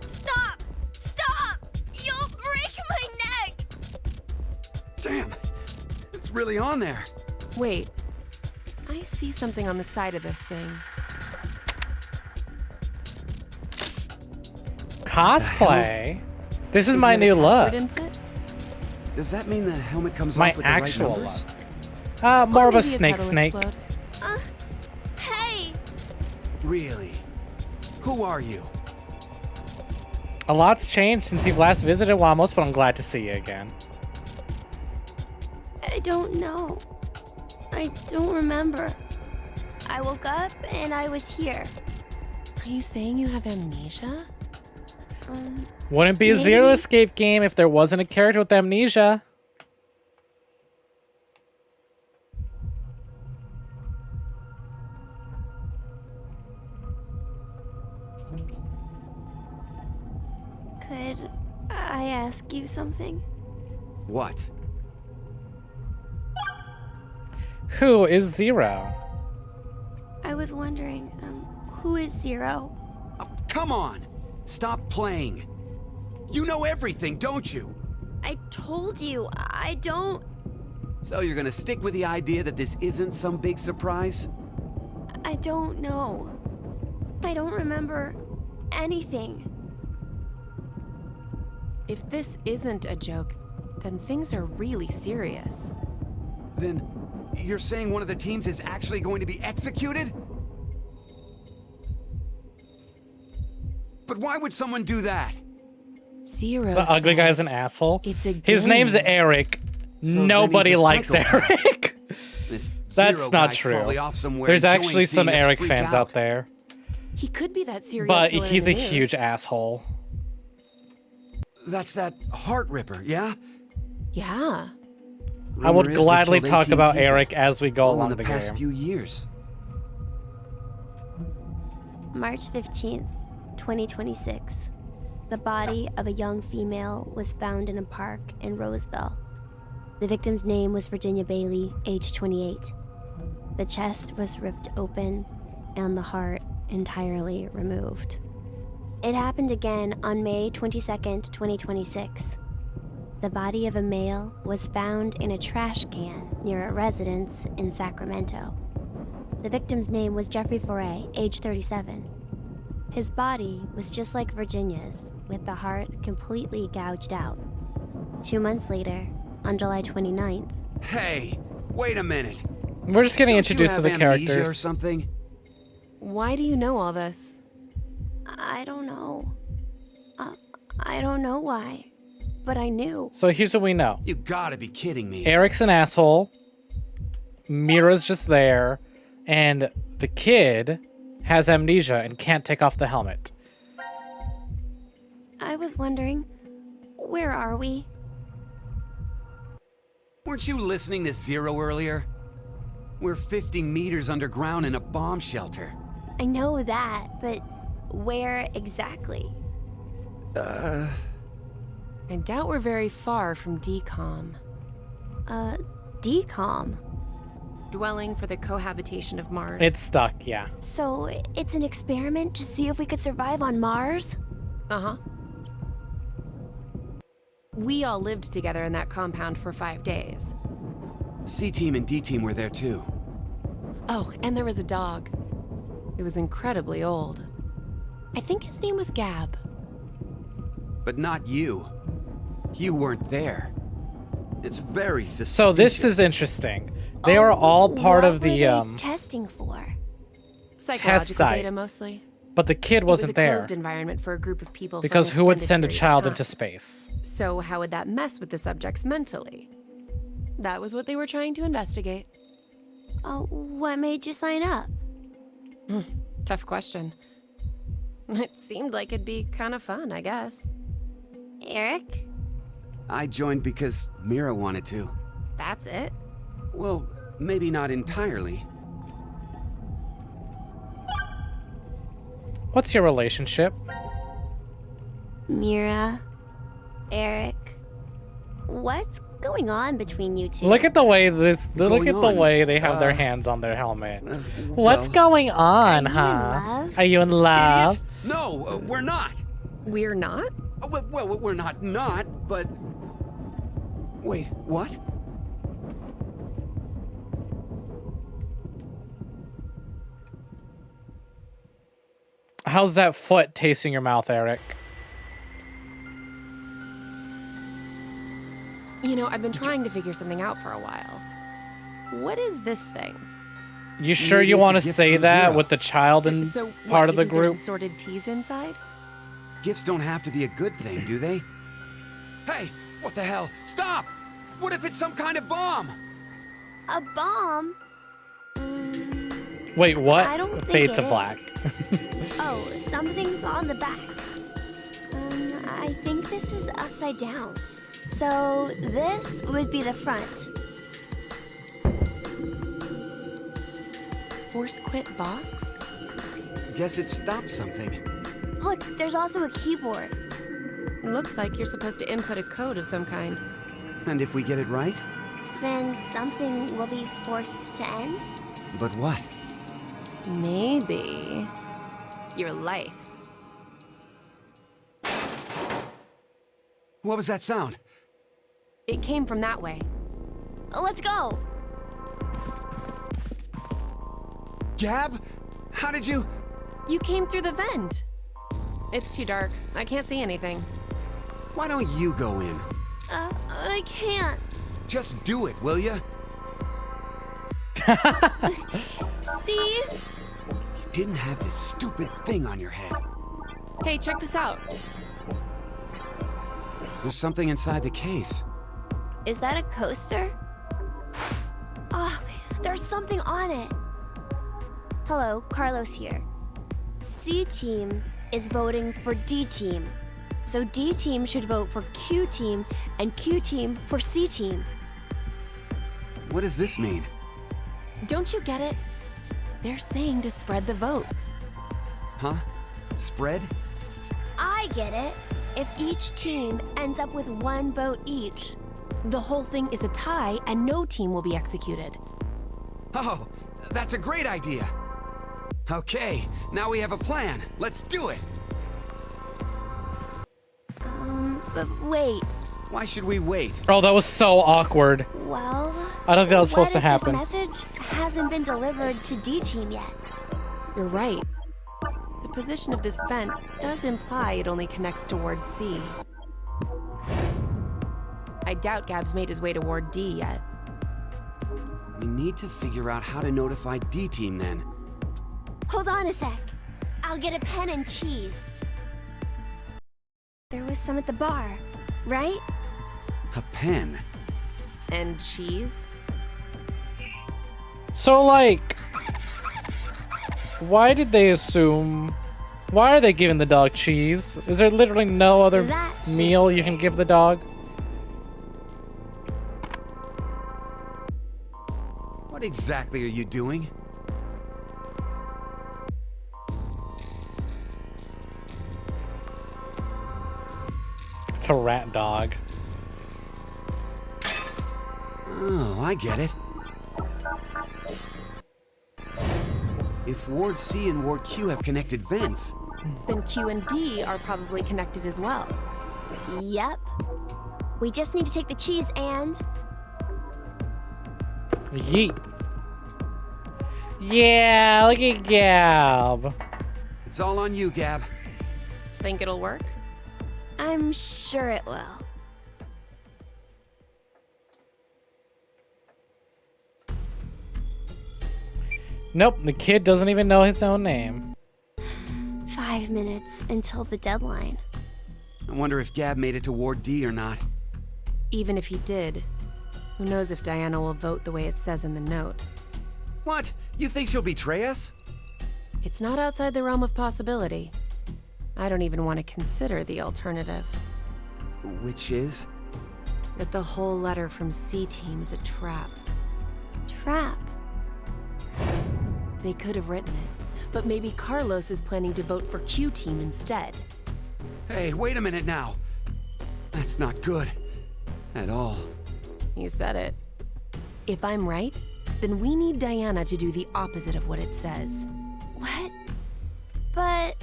Stop! Stop! You'll break my neck! Damn. It's really on there. Wait. I see something on the side of this thing. Cosplay? This is Isn't my it a new password look. input? Does that mean the helmet comes My off with the right actual numbers? look. More of a Maybe his snake head will snake. explode. Hey! Really? Who are you? A lot's changed since you've last visited Wamos, but I'm glad to see you again. I don't know. I don't remember. I woke up and I was here. Are you saying you have amnesia? Wouldn't be a Maybe. Zero Escape game if there wasn't a character with amnesia. Could I ask you something? What? Who is Zero? I was wondering, who is Zero? Oh, come on! Stop playing. You know everything, don't you? I told you, I don't... So you're gonna stick with the idea that this isn't some big surprise? I don't know. I don't remember anything. If this isn't a joke, then things are really serious. Then you're saying one of the teams is actually going to be executed? But why would someone do that? Zero. The ugly guy's an asshole. It's a His name's game. Eric. So Nobody then he's a likes psychopath. Eric. This That's Zero not guy's true. probably off somewhere There's enjoying actually some seeing us Eric freak fans out there, He could be that serial but killer in he's the a news. huge asshole. That's that Heart Ripper, yeah? Yeah. I would Rumor is they gladly killed talk 18 about people, Eric as we go all along in the the past game. few years. March 15th, 2026. The body of a young female was found in a park in Roseville. The victim's name was Virginia Bailey, age 28. The chest was ripped open and the heart entirely removed. It happened again on May 22nd, 2026. The body of a male was found in a trash can near a residence in Sacramento. The victim's name was Jeffrey Foray, age 37. His body was just like Virginia's, with the heart completely gouged out. 2 months later, on July 29th. Hey, wait a minute. We're just getting Don't introduced you to have the amnesia or characters. something? Why do you know all this? I don't know. I don't know why, but I knew. So here's what we know. You gotta be kidding me. Eric's an asshole. Mira's just there. And the kid has amnesia and can't take off the helmet. I was wondering, where are we? Weren't you listening to Zero earlier? We're 50 meters underground in a bomb shelter. I know that, but where exactly? I doubt we're very far from DCOM. DCOM? Dwelling for the cohabitation of Mars. It's stuck, yeah. So it's an experiment to see if we could survive on Mars? Uh-huh. We all lived together in that compound for 5 days. C-Team and D-Team were there too. Oh, and there was a dog. It was incredibly old. I think his name was Gab. But not you. You weren't there. It's very suspicious. So this is interesting. They are all part What of were the they testing for? Psychological site. data mostly. but the kid It was wasn't a there. closed environment for a group of people for an Because who would extended send a period of child time. into space? So how would that mess with the subjects mentally? That was what they were trying to investigate. What made you sign up? Tough question. It seemed like it'd be kind of fun, I guess. Eric? I joined because Mira wanted to. That's it? Well, maybe not entirely. What's your relationship? Mira? Eric? What's going on between you two? Look at the way this. Look at the on? way they have their hands on their helmet. What's well, going on, Are you in huh? love? Are you in love? Idiot! No, we're not. We're not? Well, we're not, but... Wait, what? How's that foot tasting your mouth, Eric? You know, I've been trying to figure something out for a while. What is this thing? You sure Maybe you it's a want to gift say from that Zero. with the child in So part what, of you the think there's group? assorted teas inside? Gifts don't have to be a good thing, do they? Hey, what the hell? Stop! What if it's some kind of bomb? A bomb? Wait, what? I don't think Fade it to is. black. Oh, something's on the back. I think this is upside down. So this would be the front. Force quit box? Guess it stopped something. Look, there's also a keyboard. Looks like you're supposed to input a code of some kind. And if we get it right? Then something will be forced to end? But what? Maybe your life. What was that sound? It came from that way. Let's go! Gab? How did you... You came through the vent. It's too dark. I can't see anything. Why don't you go in? I can't. Just do it, will ya? See? You didn't have this stupid thing on your head. Hey, check this out. There's something inside the case. Is that a coaster? Oh, there's something on it. Hello, Carlos here. C Team is voting for D Team. So D Team should vote for Q Team and Q Team for C Team. What does this mean? Don't you get it? They're saying to spread the votes. Huh? Spread? I get it. If each team ends up with 1 vote each. The whole thing is a tie and no team will be executed. Oh, that's a great idea. Okay, now we have a plan. Let's do it. But wait. Why should we wait? Oh, that was so awkward. Well, I don't think that was supposed to happen. This message hasn't been delivered to D Team yet. You're right. The position of this vent does imply it only connects to Ward C. I doubt Gab's made his way to Ward D yet. We need to figure out how to notify D Team then. Hold on a sec. I'll get a pen and cheese. There was some at the bar, right? A pen? And cheese? So, like, why did they assume... Why are they giving the dog cheese? Is there literally no other meal you can give the dog? What exactly are you doing? It's a rat dog. Oh, I get it. If Ward C and Ward Q have connected vents... Then Q and D are probably connected as well. Yep. We just need to take the cheese and... Yeet. Yeah, look at Gab. It's all on you, Gab. Think it'll work? I'm sure it will. Nope, the kid doesn't even know his own name. 5 minutes until the deadline. I wonder if Gab made it to Ward D or not. Even if he did, who knows if Diana will vote the way it says in the note. What? You think she'll betray us? It's not outside the realm of possibility. I don't even want to consider the alternative. Which is? That the whole letter from C Team is a trap. Trap? They could have written it, but maybe Carlos is planning to vote for Q Team instead. Hey, wait a minute now. That's not good. At all. You said it. If I'm right, then we need Diana to do the opposite of what it says. What? But...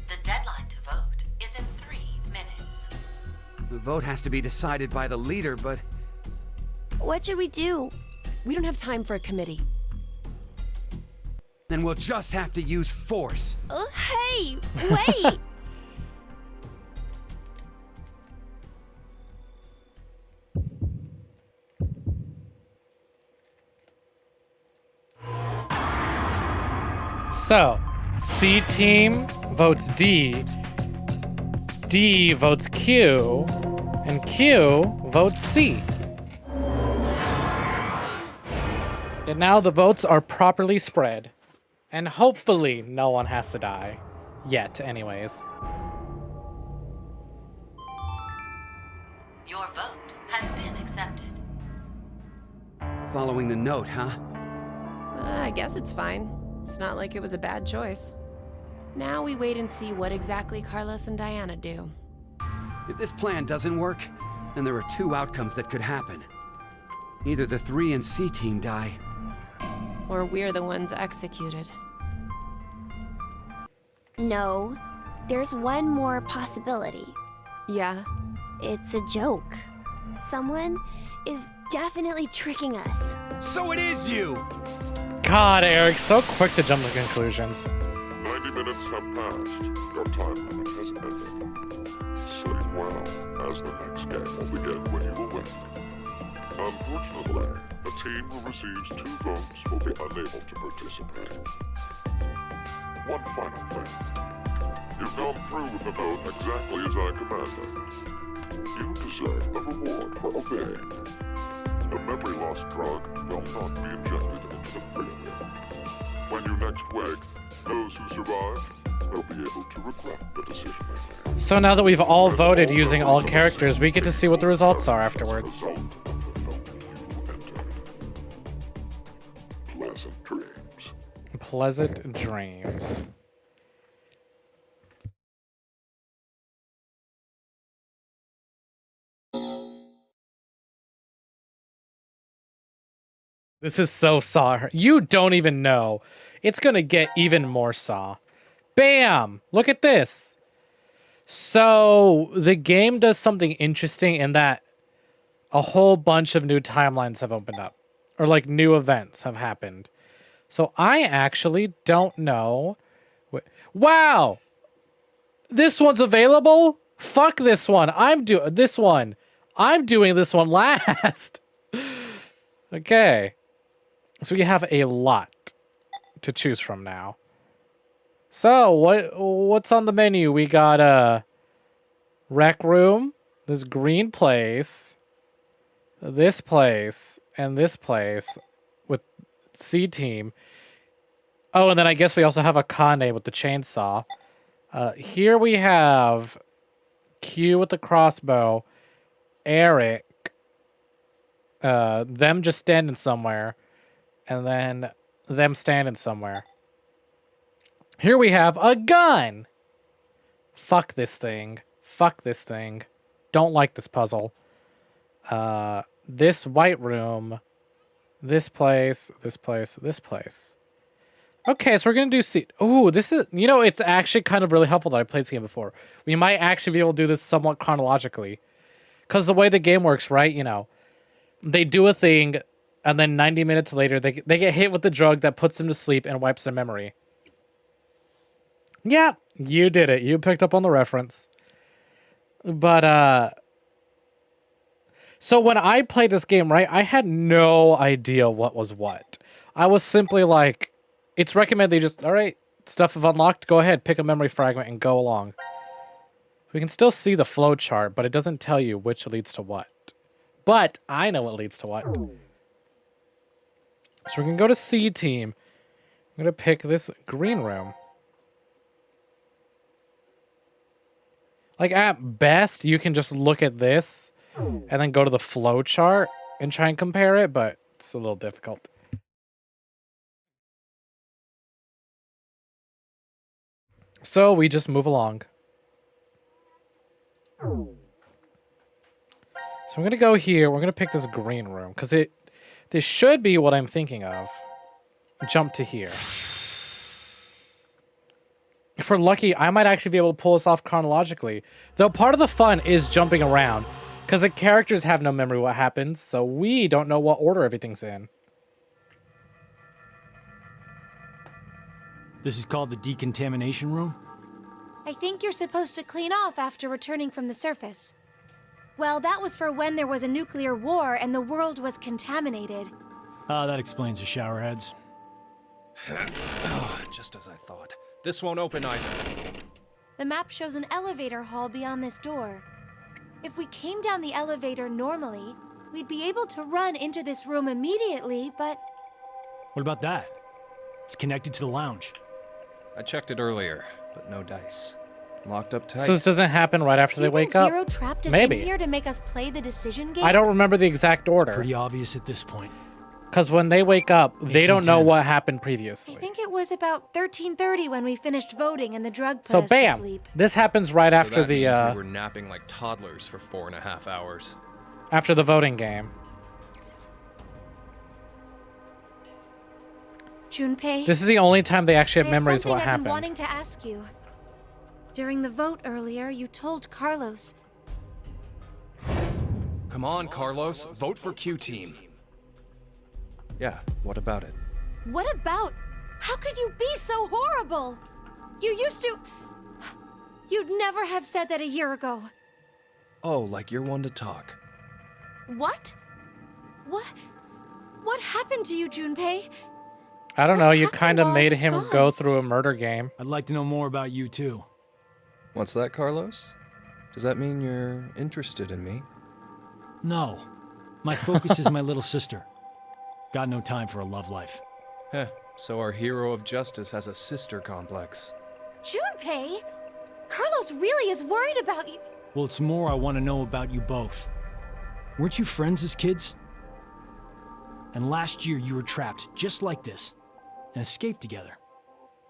The deadline to vote is in 3 minutes. The vote has to be decided by the leader, but... What should we do? We don't have time for a committee. Then we'll just have to use force. Hey, wait! So, C Team votes D, D votes Q, and Q votes C. And now the votes are properly spread. And hopefully no one has to die. Yet, anyways. Your vote has been accepted. Following the note, huh? I guess it's fine. It's not like it was a bad choice. Now we wait and see what exactly Carlos and Diana do. If this plan doesn't work, then there are two outcomes that could happen. Either the 3 and C team die, Or we're the ones executed. No, there's one more possibility. Yeah? It's a joke. Someone is definitely tricking us. So it is you! God, Eric, so quick to jump to conclusions. 90 minutes have passed. Your time limit has ended. Sleep well, as the next game will begin when you awake. Unfortunately, the team who receives 2 votes will be unable to participate. One final thing. You've gone through with the vote exactly as I commanded. You deserve a reward for obeying. The memory loss drug will not be injected into the 3 of you. When you next wake, those who survive will be able to regret the decision they made. So now that we've all voted using all characters, we get to see what the results are afterwards. Result of the vote you entered. Pleasant dreams. Pleasant dreams. This is so Saw. You don't even know. It's gonna get even more Saw. Bam! Look at this. So the game does something interesting in that a whole bunch of new timelines have opened up. Or like new events have happened. So I actually don't know. Wow! This one's available? Fuck this one. I'm doing this one last. Okay. So we have a lot to choose from now. So what's on the menu? We got a rec room, this green place, this place, and this place with C team. Oh, and then I guess we also have a Kane with the chainsaw. Here we have Q with the crossbow, Eric, them just standing somewhere, and then them standing somewhere. Here we have a gun. Fuck this thing. Fuck this thing. Don't like this puzzle. This white room, this place, this place, this place. Okay, so we're gonna do C. Ooh, this is, you know, it's actually kind of really helpful that I played this game before. We might actually be able to do this somewhat chronologically. Because the way the game works, right, you know, they do a thing, and then 90 minutes later, they get hit with the drug that puts them to sleep and wipes their memory. Yeah, you did it. You picked up on the reference. But, so when I played this game, right, I had no idea what was what. I was simply like, it's recommended you just, all right, stuff have unlocked, go ahead, pick a memory fragment and go along. We can still see the flow chart, but it doesn't tell you which leads to what. But I know what leads to what. So we can go to C team. I'm going to pick this green room. Like, at best, you can just look at this and then go to the flow chart and try and compare it, but it's a little difficult. So we just move along. So I'm going to go here. We're going to pick this green room because this should be what I'm thinking of. Jump to here. If we're lucky, I might actually be able to pull this off chronologically. Though part of the fun is jumping around because the characters have no memory what happens, so we don't know what order everything's in. This is called the decontamination room? I think you're supposed to clean off after returning from the surface. Well, that was for when there was a nuclear war and the world was contaminated. Ah, that explains the showerheads. Just as I thought. This won't open either. The map shows an elevator hall beyond this door. If we came down the elevator normally, we'd be able to run into this room immediately, but... What about that? It's connected to the lounge. I checked it earlier, but no dice. Locked up tight. So this doesn't happen right after they wake up? Zero trapped us Maybe. in here to make us play the decision game? I don't remember the exact order. It's pretty obvious at this point. Because when they wake up, they don't know 1810. what happened I previously. think it was about 13:30 when we finished voting and the drug put So us to bam, sleep. this happens right So after that the means we were napping like toddlers for 4.5 hours. after the voting game. Junpei, This is the only time they actually I have have memories of something what I've been happened. wanting to ask you. During the vote earlier, you told Carlos. Come on, Carlos. Vote for Q Team. Yeah, what about it? What about? How could you be so horrible? You used to. You'd never have said that a year ago. Oh, like you're one to talk. What? What happened to you, Junpei? I don't know, you happened kind of while I made was him gone? go through a murder game. I'd like to know more about you, too. What's that, Carlos? Does that mean you're interested in me? No. My focus is my little sister. Got no time for a love life. Heh, so our hero of justice has a sister complex. Junpei? Carlos really is worried about you. Well, it's more I want to know about you both. Weren't you friends as kids? And last year you were trapped just like this and escaped together.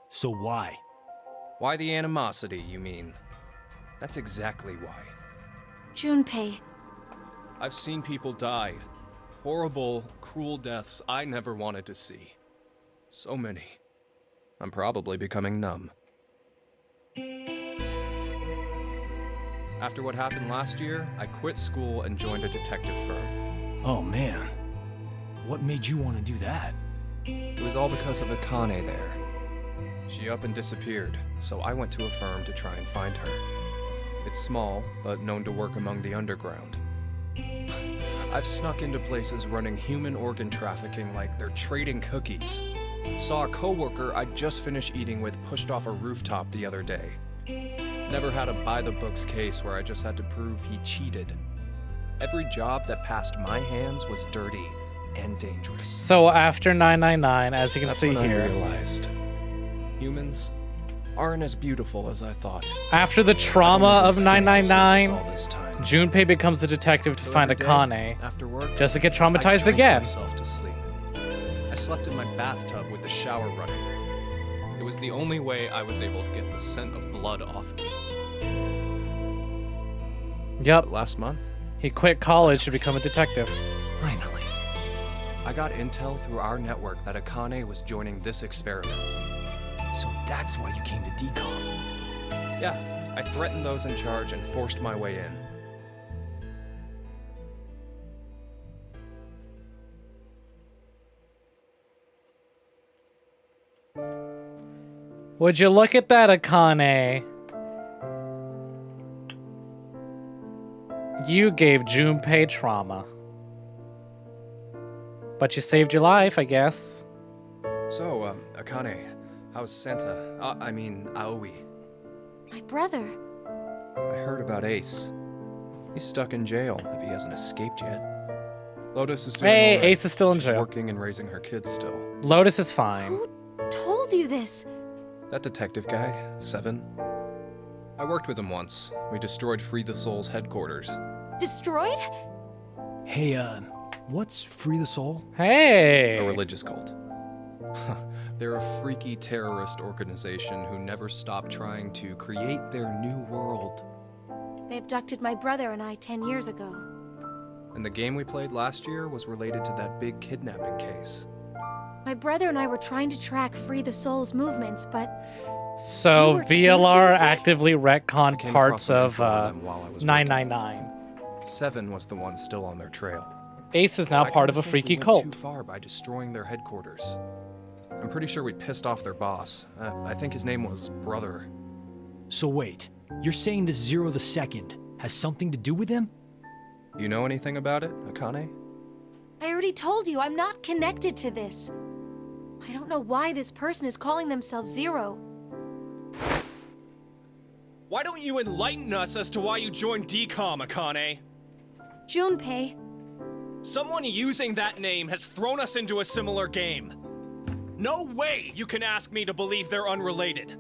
So why? Why the animosity, you mean? That's exactly why. Junpei, I've seen people die. Horrible, cruel deaths I never wanted to see. So many. I'm probably becoming numb. After what happened last year, I quit school and joined a detective firm. Oh man. What made you want to do that? It was all because of Akane there. She up and disappeared, so I went to a firm to try and find her. It's small, but known to work among the underground. I've snuck into places running human organ trafficking like they're trading cookies. Saw a coworker I'd just finished eating with pushed off a rooftop the other day. Never had a by-the-books case where I just had to prove he cheated. Every job that passed my hands was dirty and dangerous. So after 999, as you can That's see when I here, realized humans aren't as beautiful as I thought. after the I trauma didn't of even skim the surface 999, all this time. Junpei becomes a detective to So find every day, Akane, after work, just to get I traumatized drank again. myself to sleep. I slept in my bathtub with the shower running. It was the only way I was able to get the scent of blood off me. Yep, But last month, he quit college to become a detective. finally, I got intel through our network that Akane was joining this experiment. So that's why you came to DCOM. Yeah, I threatened those in charge and forced my way in. Would you look at that, Akane? You gave Junpei trauma. But you saved your life, I guess. So, Akane, how's Santa? I mean, Aoi. my brother. I heard about Ace. He's stuck in jail if he hasn't escaped yet. Lotus is doing Hey, all right. Ace is still in She's jail. working and raising her kids still. Lotus is fine. Who told you this? That detective guy, Seven. I worked with him once. We destroyed Free the Soul's headquarters. Destroyed? Hey, what's Free the Soul? Hey! A religious cult. They're a freaky terrorist organization who never stop trying to create their new world. They abducted my brother and I 10 years ago. And the game we played last year was related to that big kidnapping case. My brother and I were trying to track Free the Soul's movements, but So You were too, VLR Junpei? actively retconned Came parts across some of info on them while I was working. 999. Seven was the one still on their trail. Ace is now I part kinda of a think freaky we went cult. Too far by destroying their headquarters. I'm pretty sure we pissed off their boss. I think his name was Brother. So wait, you're saying this Zero the Second has something to do with him? You know anything about it, Akane? I already told you I'm not connected to this. I don't know why this person is calling themselves Zero. Why don't you enlighten us as to why you joined DCOM, Akane? Junpei, Someone using that name has thrown us into a similar game. No way you can ask me to believe they're unrelated.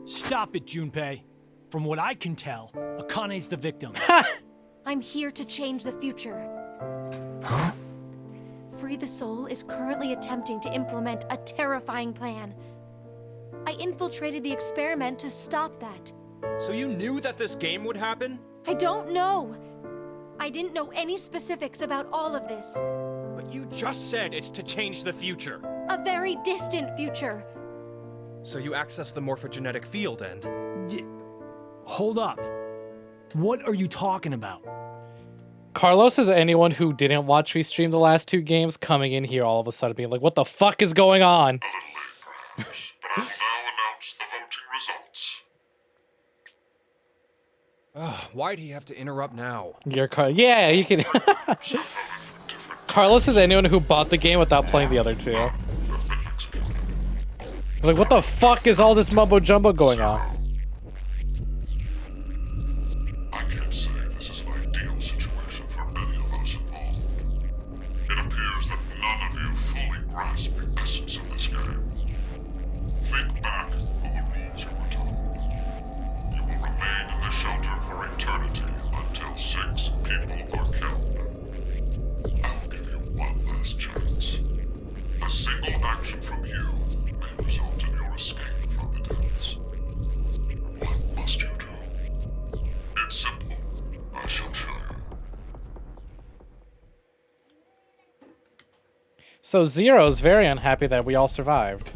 Stop it, Junpei. From what I can tell, Akane's the victim. I'm here to change the future. Free the Soul is currently attempting to implement a terrifying plan. I infiltrated the experiment to stop that. So you knew that this game would happen? I don't know. I didn't know any specifics about all of this. But you just said it's to change the future. A very distant future. So you access the morphogenetic field and... Hold up. What are you talking about? Carlos is anyone who didn't watch me stream the last 2 games coming in here all of a sudden being like, what the fuck is going on? A little late, perhaps, but I will now announce the voting results. Why'd he have to interrupt now? Yeah, you can. Carlos is anyone who bought the game without playing the other 2. Like, what the fuck is all this mumbo jumbo going on? I can't say this is an ideal situation for any of us involved. It appears that none of you fully grasp the essence of this game. Think back on the rules you were told. You will remain in the shelter for eternity until 6 people are killed. I'll give you one last chance. A single action from you may result in your escape from the depths. What must you do? It's simple. I shall show you. So Zero's very unhappy that we all survived.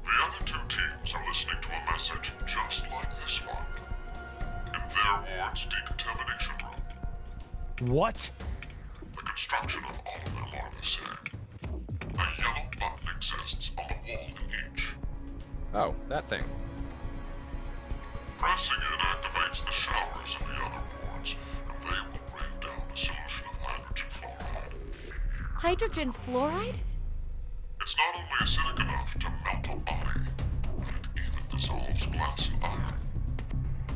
The other 2 teams are listening to a message just like this one. In their ward's decontamination room. What? The construction of all of them are the same. A yellow button exists on the wall in each. Oh, that thing. Pressing it activates the showers in the other wards, and they will rain down a solution of hydrogen fluoride. Hydrogen fluoride? It's not only acidic enough to melt a body, but it even dissolves glass and iron.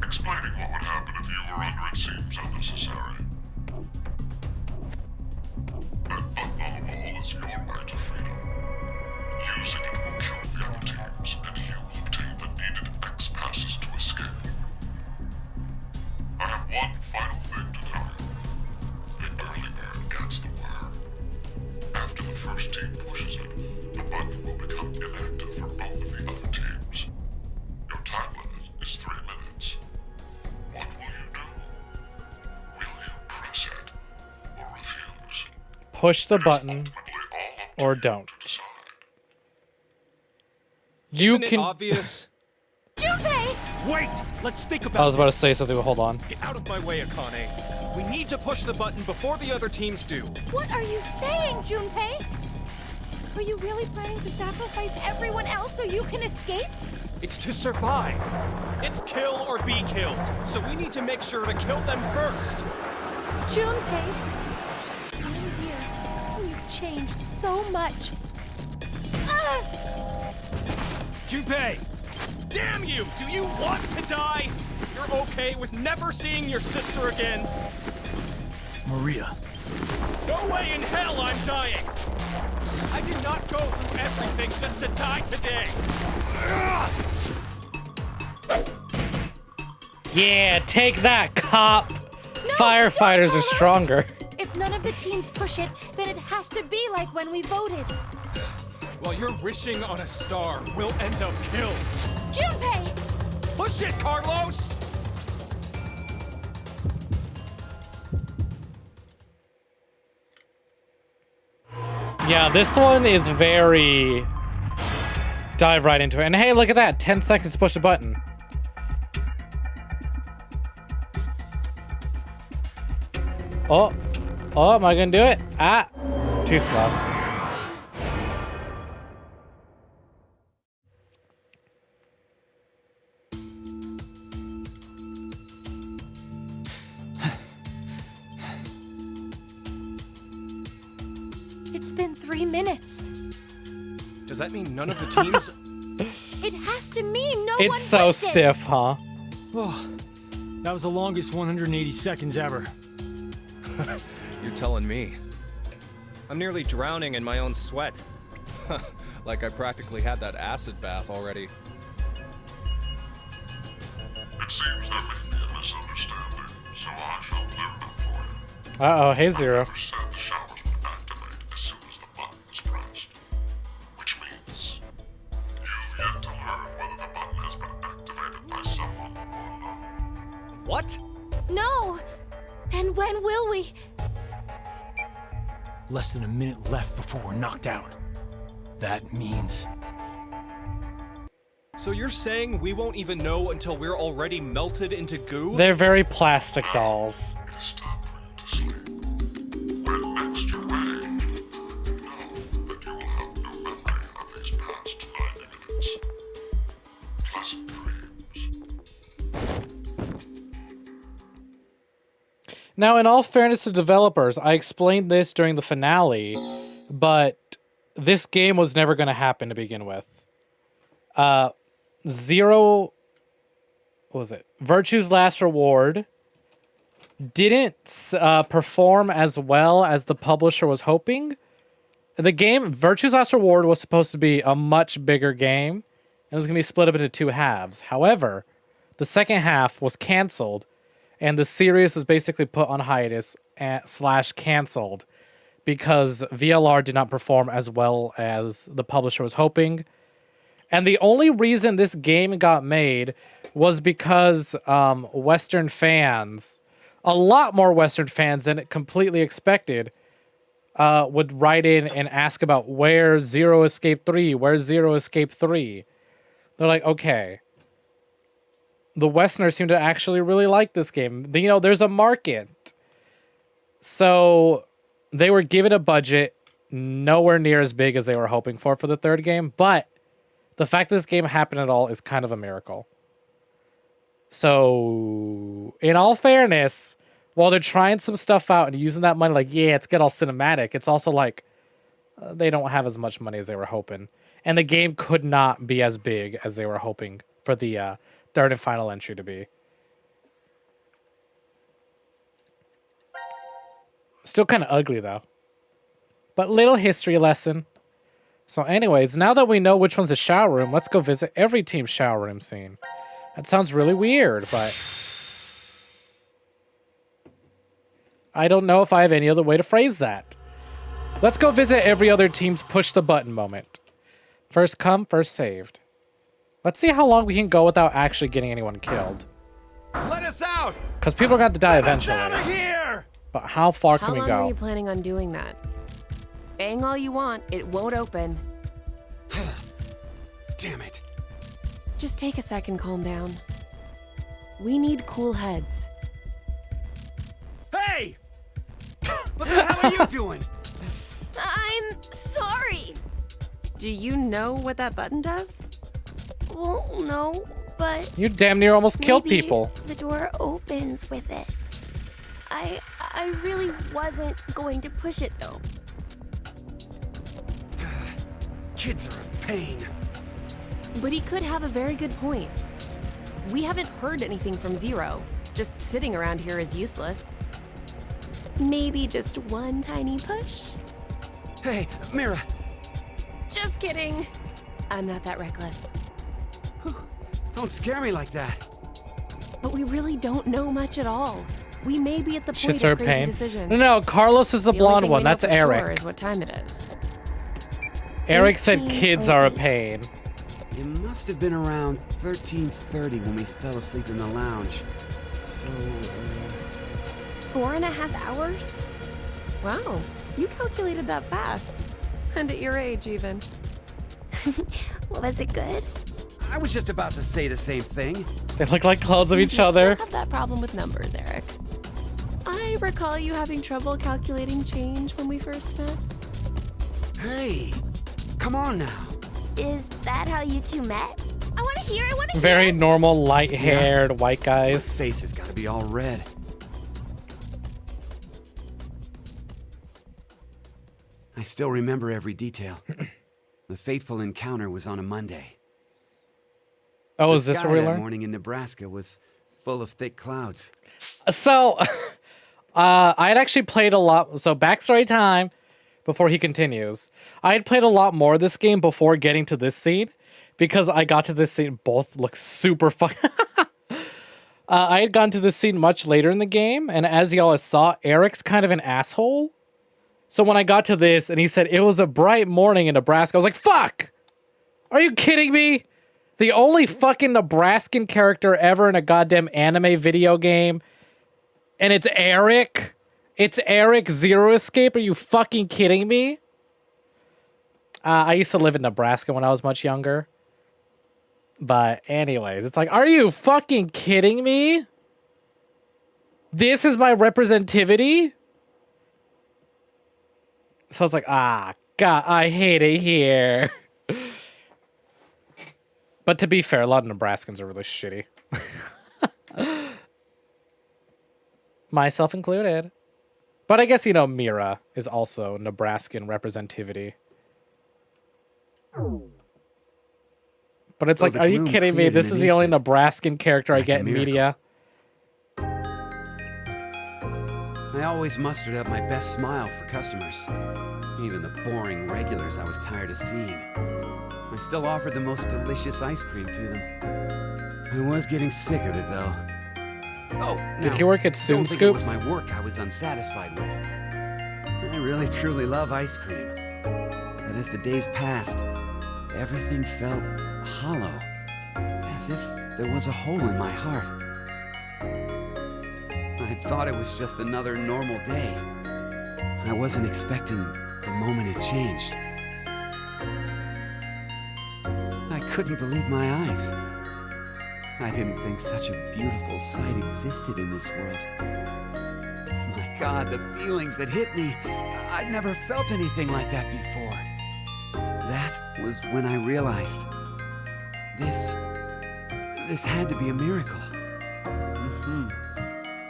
Explaining what would happen if you were under it seems unnecessary. That button on the wall is your way to freedom. Using it will kill the other teams, and you will obtain the needed X passes to escape. I have one final thing to tell you. The early bird gets the worm. After the first team pushes it, the button will become inactive for both of the other teams. Your time limit is 3 minutes. What will you do? Will you press it or refuse? Push the button or don't. You Isn't can. it obvious? Junpei! Wait! Let's think about I was about to say something, but hold on. Get out of my way, Akane. We need to push the button before the other teams do. What are you saying, Junpei? Are you really planning to sacrifice everyone else so you can escape? It's to survive. It's kill or be killed. So we need to make sure to kill them first. Junpei, I'm here, and you've changed so much. Junpei! Damn you! Do you want to die? You're okay with never seeing your sister again? Maria. No way in hell I'm dying! I did not go through everything just to die today! Yeah, take that, cop. Firefighters are stronger. If none of the teams push it, then it has to be like when we voted. While you're wishing on a star, we'll end up killed. Junpei! Push it, Carlos! Yeah, this one is very... Dive right into it. And hey, look at that. 10 seconds to push a button. Oh. Oh, am I gonna do it? Ah. Too slow. It's been 3 minutes. Does that mean none of the teams... It has to mean no one It's so pushed it. stiff, huh? Oh, that was the longest 180 seconds ever. You're telling me. I'm nearly drowning in my own sweat. Like I practically had that acid bath already. It seems there may be a misunderstanding, so I shall clear it up for you. Uh-oh, hey, Zero. I never said the showers would activate What? No! Then when will we? Less than a minute left before we're knocked out. That means... So you're saying we won't even know until we're already melted into goo? They're very plastic dolls. It is time for you to sleep. When next you wake, know that you will have no memory of these past 90 minutes. Pleasant dreams. Now, in all fairness to developers, I explained this during the finale, but this game was never going to happen to begin with. Zero, what was it? Virtue's Last Reward didn't perform as well as the publisher was hoping. The game, Virtue's Last Reward, was supposed to be a much bigger game. It was going to be split up into 2 halves. However, the second half was canceled, and the series was basically put on hiatus / canceled because VLR did not perform as well as the publisher was hoping. And the only reason this game got made was because Western fans, a lot more Western fans than it completely expected, would write in and ask about where's Zero Escape 3? Where's Zero Escape 3? They're like, okay. The Westerners seem to actually really like this game. You know, there's a market. So they were given a budget nowhere near as big as they were hoping for the third game, but the fact that this game happened at all is kind of a miracle. So, in all fairness, while they're trying some stuff out and using that money, like, yeah, it's get all cinematic, it's also like, they don't have as much money as they were hoping. And the game could not be as big as they were hoping for the third and final entry to be. Still kind of ugly, though. But little history lesson. So anyways, now that we know which one's the shower room, let's go visit every team's shower room scene. That sounds really weird, but I don't know if I have any other way to phrase that. Let's go visit every other team's push the button moment. First come, first saved. Let's see how long we can go without actually getting anyone killed. Let us out! Because people are going to have to die Let eventually. us out of here! But how far can How we long go? are you planning on doing that? Bang all you want, it won't open. Damn it. Just take a second, calm down. We need cool heads. Hey! What the hell are you doing? I'm sorry. Do you know what that button does? Well, no, but You damn near almost killed maybe people. the door opens with it. I really wasn't going to push it though. Kids are a pain. But he could have a very good point. We haven't heard anything from Zero. Just sitting around here is useless. Maybe just one tiny push? Hey, Mira. Just kidding. I'm not that reckless. Don't scare me like that. But we really don't know much at all. We may be at the point Shits are a of crazy pain. decisions. No, Carlos is the only blonde thing one. we know That's for Eric. Sure is what time it is. Eric said kids are a pain. It must have been around 13:30 when we fell asleep in the lounge. So, 4.5 hours? Wow, you calculated that fast. And at your age, even. Was it good? I was just about to say the same thing. They look like clones of You each still other. have that problem with numbers, Eric. I recall you having trouble calculating change when we first met. Hey, come on now. Is that how you two met? I want to hear. I want to Very hear. normal, light-haired white My guys. face has got to be all red. I still remember every detail. The fateful encounter was on a Monday. Oh, The is this sky where we that learn? morning in Nebraska was full of thick clouds. So, I had actually played a lot. So, backstory time before he continues. I had played a lot more of this game before getting to this scene because I got to this scene. Both look super fun. I had gotten to this scene much later in the game, and as y'all saw, Eric's kind of an asshole. So when I got to this and he said it was a bright morning in Nebraska, I was like, fuck! Are you kidding me? The only fucking Nebraskan character ever in a goddamn anime video game. And it's Eric? It's Eric Zero Escape? Are you fucking kidding me? I used to live in Nebraska when I was much younger. But anyways, it's like, are you fucking kidding me? This is my representativity? So I was like, ah, God, I hate it here. But to be fair, a lot of Nebraskans are really shitty. Myself included. But I guess, you know, Mira is also Nebraskan representativity. But it's like, are you kidding me? This is the only Nebraskan character I get in media. I always mustered up my best smile for customers. Even the boring regulars I was tired of seeing. I still offered the most delicious ice cream to them. I was getting sick of it, though. Oh, did he work at Soon Scoops? It was Scoops? my work I was unsatisfied with. I really, truly love ice cream. But as the days passed, everything felt hollow. As if there was a hole in my heart. I thought it was just another normal day. I wasn't expecting the moment it changed. I couldn't believe my eyes. I didn't think such a beautiful sight existed in this world. My God, the feelings that hit me. I'd never felt anything like that before. That was when I realized this had to be a miracle.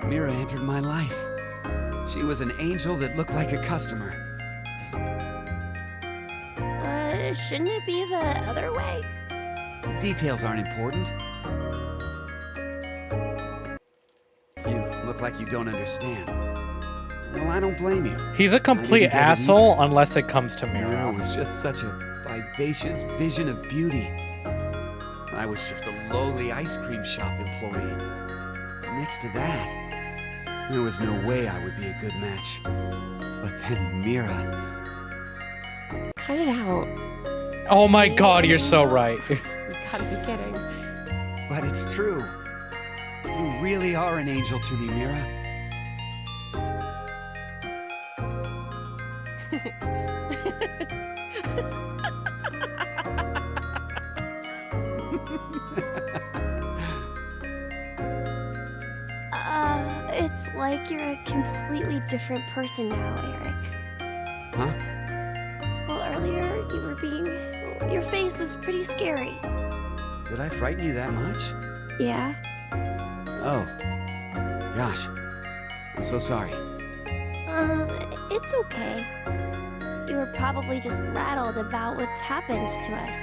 Mira entered my life. She was an angel that looked like a customer. Shouldn't it be the other way? Details aren't important. You look like you don't understand. Well, I don't blame you. He's a complete asshole unless it comes to Mira. Mira was just such a vivacious vision of beauty. I was just a lowly ice cream shop employee. Next to that, there was no way I would be a good match. But then Mira... Cut it out. Oh my God, you're so right. You gotta be kidding. But it's true. You really are an angel to me, Mira. It's like you're a completely different person now, Eric. Huh? Well, earlier you were your face was pretty scary. Did I frighten you that much? Yeah. Oh. Gosh. I'm so sorry. It's okay. You were probably just rattled about what's happened to us.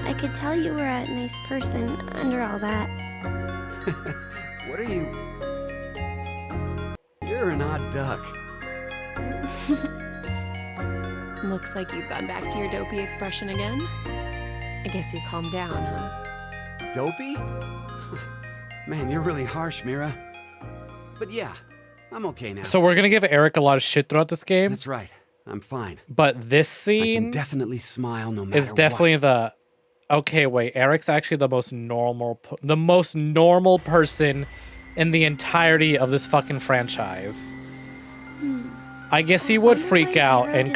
I could tell you were a nice person under all that. What are you... You're an odd duck. Looks like you've gone back to your dopey expression again. I guess you calmed down, huh? Dopey? Man, you're really harsh, Mira. But yeah, I'm okay now. So we're gonna give Eric a lot of shit throughout this game. That's right. I'm fine. But this I scene can definitely smile no matter is definitely what. okay, wait, Eric's actually the most normal person in the entirety of this fucking franchise. I guess he would freak out and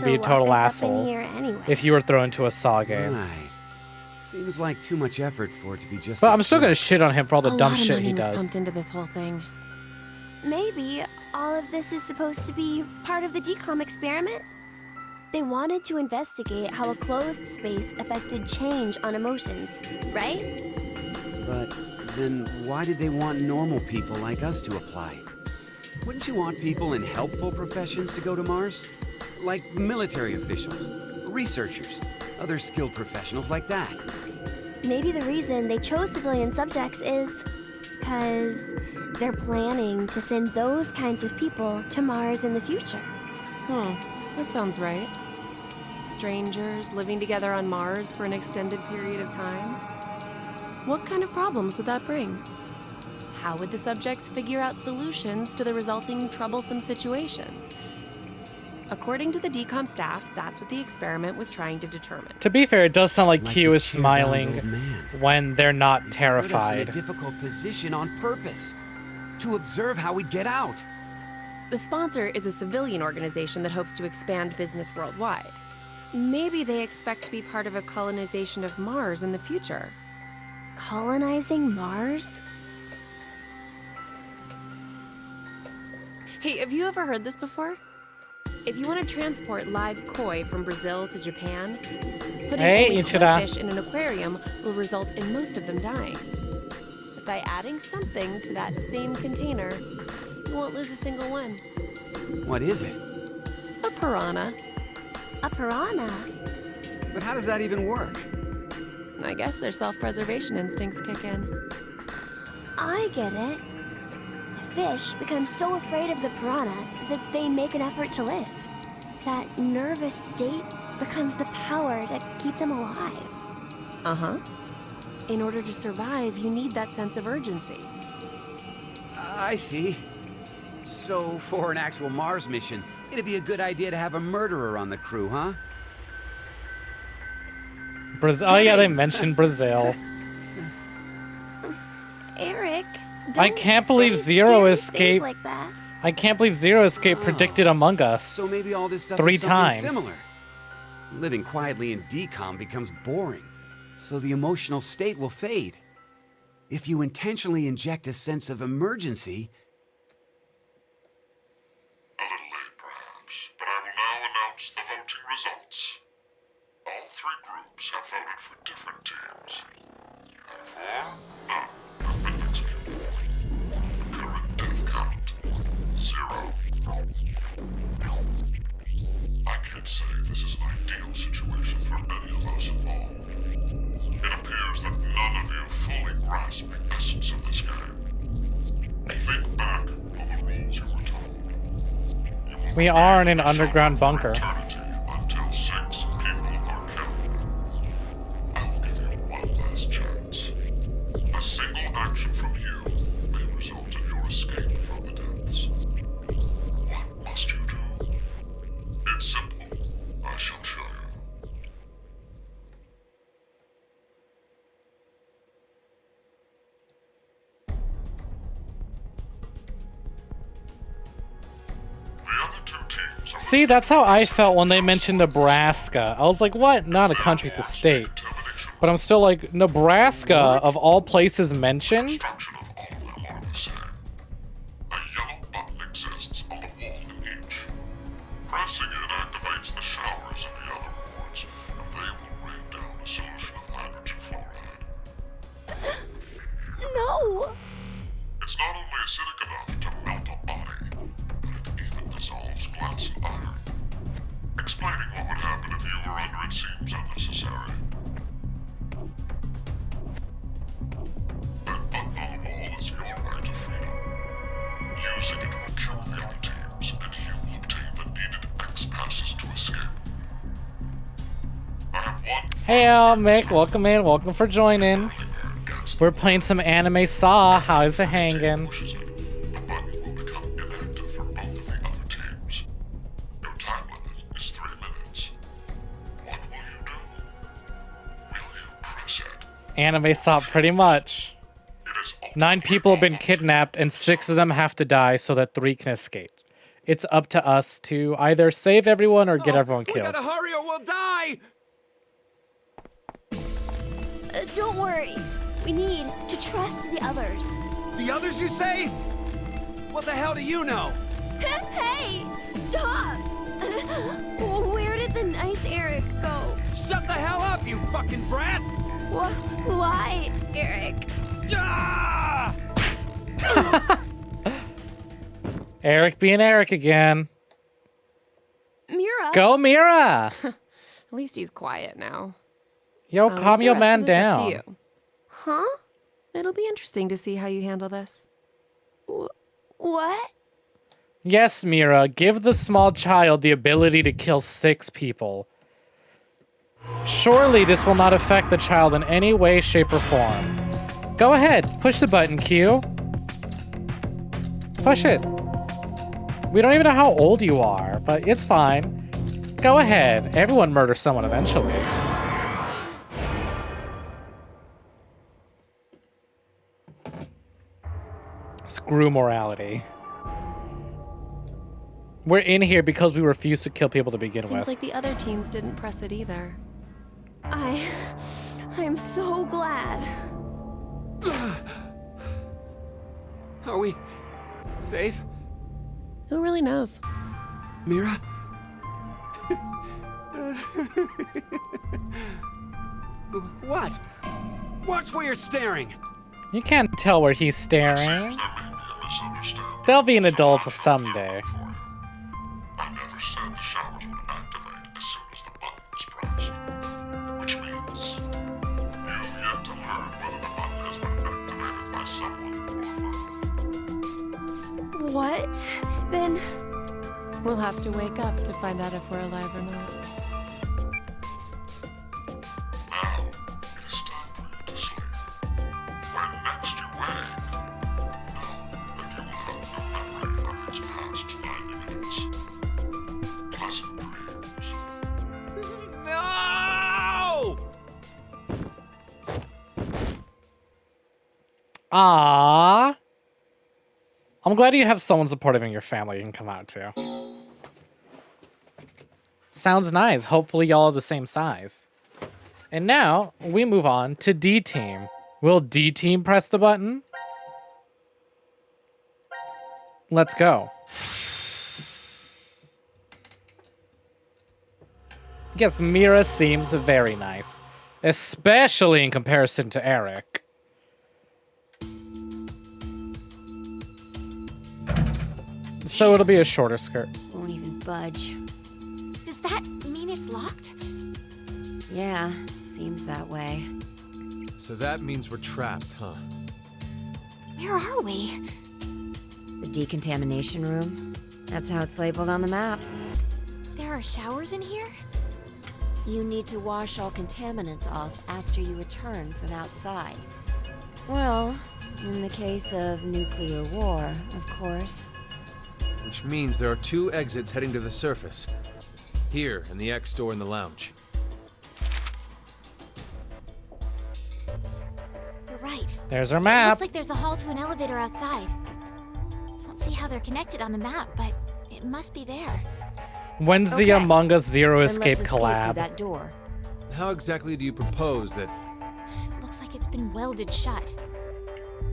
be a total asshole if you were thrown into a Saw game. Right. Seems like too much effort for it to be just... But I'm still gonna shit on him for all the dumb shit he was does. pumped into this whole thing. Maybe all of this is supposed to be part of the DCOM experiment? They wanted to investigate how a closed space affected change on emotions, right? But then why did they want normal people like us to apply? Wouldn't you want people in helpful professions to go to Mars? Like military officials, researchers, other skilled professionals like that. Maybe the reason they chose civilian subjects is because they're planning to send those kinds of people to Mars in the future. That sounds right. Strangers living together on Mars for an extended period of time. What kind of problems would that bring? How would the subjects figure out solutions to the resulting troublesome situations? According to the DCOM staff, that's what the experiment was trying to determine. To be fair, it does sound like Like Q the is chair-bound smiling old man. when they're not Put us in terrified. a difficult position on purpose to observe how we'd get out. The sponsor is a civilian organization that hopes to expand business worldwide. Maybe they expect to be part of a colonization of Mars in the future. Colonizing Mars? Hey, have you ever heard this before? If you want to transport live koi from Brazil to Japan, putting Hey, only koi Ichida. fish in an aquarium will result in most of them dying. But by adding something to that same container, you won't lose a single one. What is it? A piranha. A piranha? But how does that even work? I guess their self-preservation instincts kick in. I get it. The fish become so afraid of the piranha that they make an effort to live. That nervous state becomes the power that keeps them alive. Uh-huh. In order to survive, you need that sense of urgency. I see. So, for an actual Mars mission, it'd be a good idea to have a murderer on the crew, huh? Brazil. Oh yeah, they mentioned Brazil. Eric, I don't can't believe say Zero scary escaped. things like that. I can't believe Zero Escape predicted Among Us. So maybe all this stuff 3 is something times. similar. Living quietly in DCOM becomes boring, so the emotional state will fade. If you intentionally inject a sense of emergency, A little late, perhaps, but I will now announce the voting results. All 3 groups have voted for different teams. Therefore, none have been executed. The current death count, 0. I can't say this is an ideal situation for any of us involved. It appears that none of you fully grasp the essence of this game. Think back on the rules you were told. We are in an underground bunker. Until 6 people are killed. I will give you one last chance. A single action from you may result in your escape from the depths. What must you do? It's simple. I shall show you. The other 2 teams are See, that's how I felt when they mentioned Nebraska. I was like, what? Not a country, it's a state. But I'm still like, Nebraska, of all places mentioned? Construction of all of them are the same. A yellow button exists on the wall in each. Pressing it activates the showers in the other wards, and they will rain down a solution of hydrogen fluoride. No! It's not only acidic enough to melt a body, but it even dissolves glass and iron. Explaining what would happen if you were under it seems unnecessary. That button on the wall is your way to freedom. Using it will kill the other teams, and you will obtain the needed X passes to escape. I have one Hey, Mick, welcome in. Welcome for joining. We're playing some anime Saw. How's it hanging? pushes it. The button will become inactive for both of the other teams. Your time limit is 3 minutes. What will you do? Will you press it? Anime Saw, pretty much. 9 people have been kidnapped, and 6 of them have to die so that 3 can escape. It's up to us to either save everyone or get everyone we killed. gotta hurry or we'll die! Don't worry. We need to trust the others. The others, you say? What the hell do you know? Hey! Stop! Where did the nice Eric go? Shut the hell up, you fucking brat! Why, Eric? Ah! Eric being Eric again. Mira? Go, Mira! At least he's quiet now. Yo, calm the your rest man of this up to down. you. Huh? It'll be interesting to see how you handle this. What? Yes, Mira, give the small child the ability to kill 6 people. Surely this will not affect the child in any way, shape, or form. Go ahead, push the button, Q. Push it. We don't even know how old you are, but it's fine. Go ahead. Everyone murders someone eventually. Screw morality. We're in here because we refuse to kill people to begin Seems with. like the other teams didn't press it either. I'm so glad. Are we safe? Who really knows? Mira? What? Watch where you're staring! You can't tell where he's staring. They'll be an adult someday. I never said the showers would activate as soon as the button was pressed. Which means you've yet to learn whether the button has been activated by someone or not. What? Then We'll have to wake up to find out if we're alive or not. Now, it is time for you to sleep. When next you wake, know that you will have no memory of these past 90 minutes. Pleasant dreams. No! Aww. I'm glad you have someone supportive in your family you can come out to. Sounds nice. Hopefully y'all are the same size. And now we move on to D Team. Will D Team press the button? Let's go. Yes, Mira seems very nice, especially in comparison to Eric. So it'll be a shorter skirt. Won't even budge. Does that mean it's locked? Yeah, seems that way. So that means we're trapped, huh? Where are we? The decontamination room. That's how it's labeled on the map. There are showers in here? You need to wash all contaminants off after you return from outside. Well, in the case of nuclear war, of course. Which means there are 2 exits heading to the surface. Here, and the X door in the lounge. You're right. There's our It map. looks like there's a hall to an elevator outside. I don't see how they're connected on the map, but it must be there. When's the Okay. Among Us Zero Then Escape let's escape through collab? that door. How exactly do you propose that... Looks like it's been welded shut.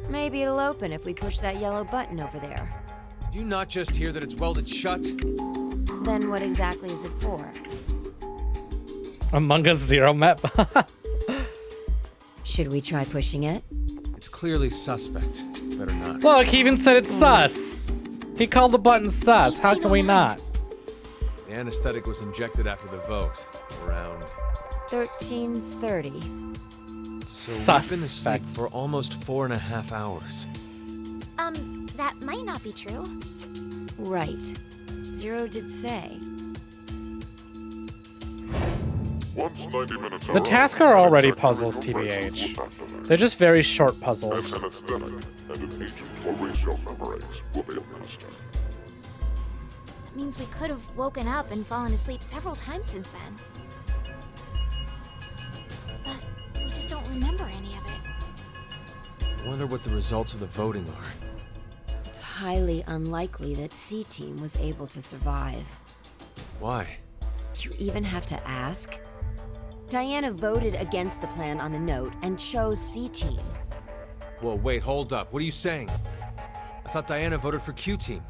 Maybe it'll open if we push that yellow button over there. Did you not just hear that it's welded shut? Then what exactly is it for? Among Us Zero map. Should we try pushing it? It's clearly suspect. Better not. Look, he even said it's sus. He called the button sus. How can we not? The anesthetic was injected after the vote. Around... 13:30. So we've been asleep Suspect. for almost 4.5 hours. That might not be true. Right. Zero did say. Once 90 minutes The tasks are already puzzles, TBH. They're just very short puzzles. An anesthetic and an agent to erase your memories will be administered. That means we could have woken up and fallen asleep several times since then. But we just don't remember any of it. I wonder what the results of the voting are. It's highly unlikely that C-Team was able to survive. Why? You even have to ask? Diana voted against the plan on the note and chose C-Team. Whoa, wait, hold up. What are you saying? I thought Diana voted for Q-Team.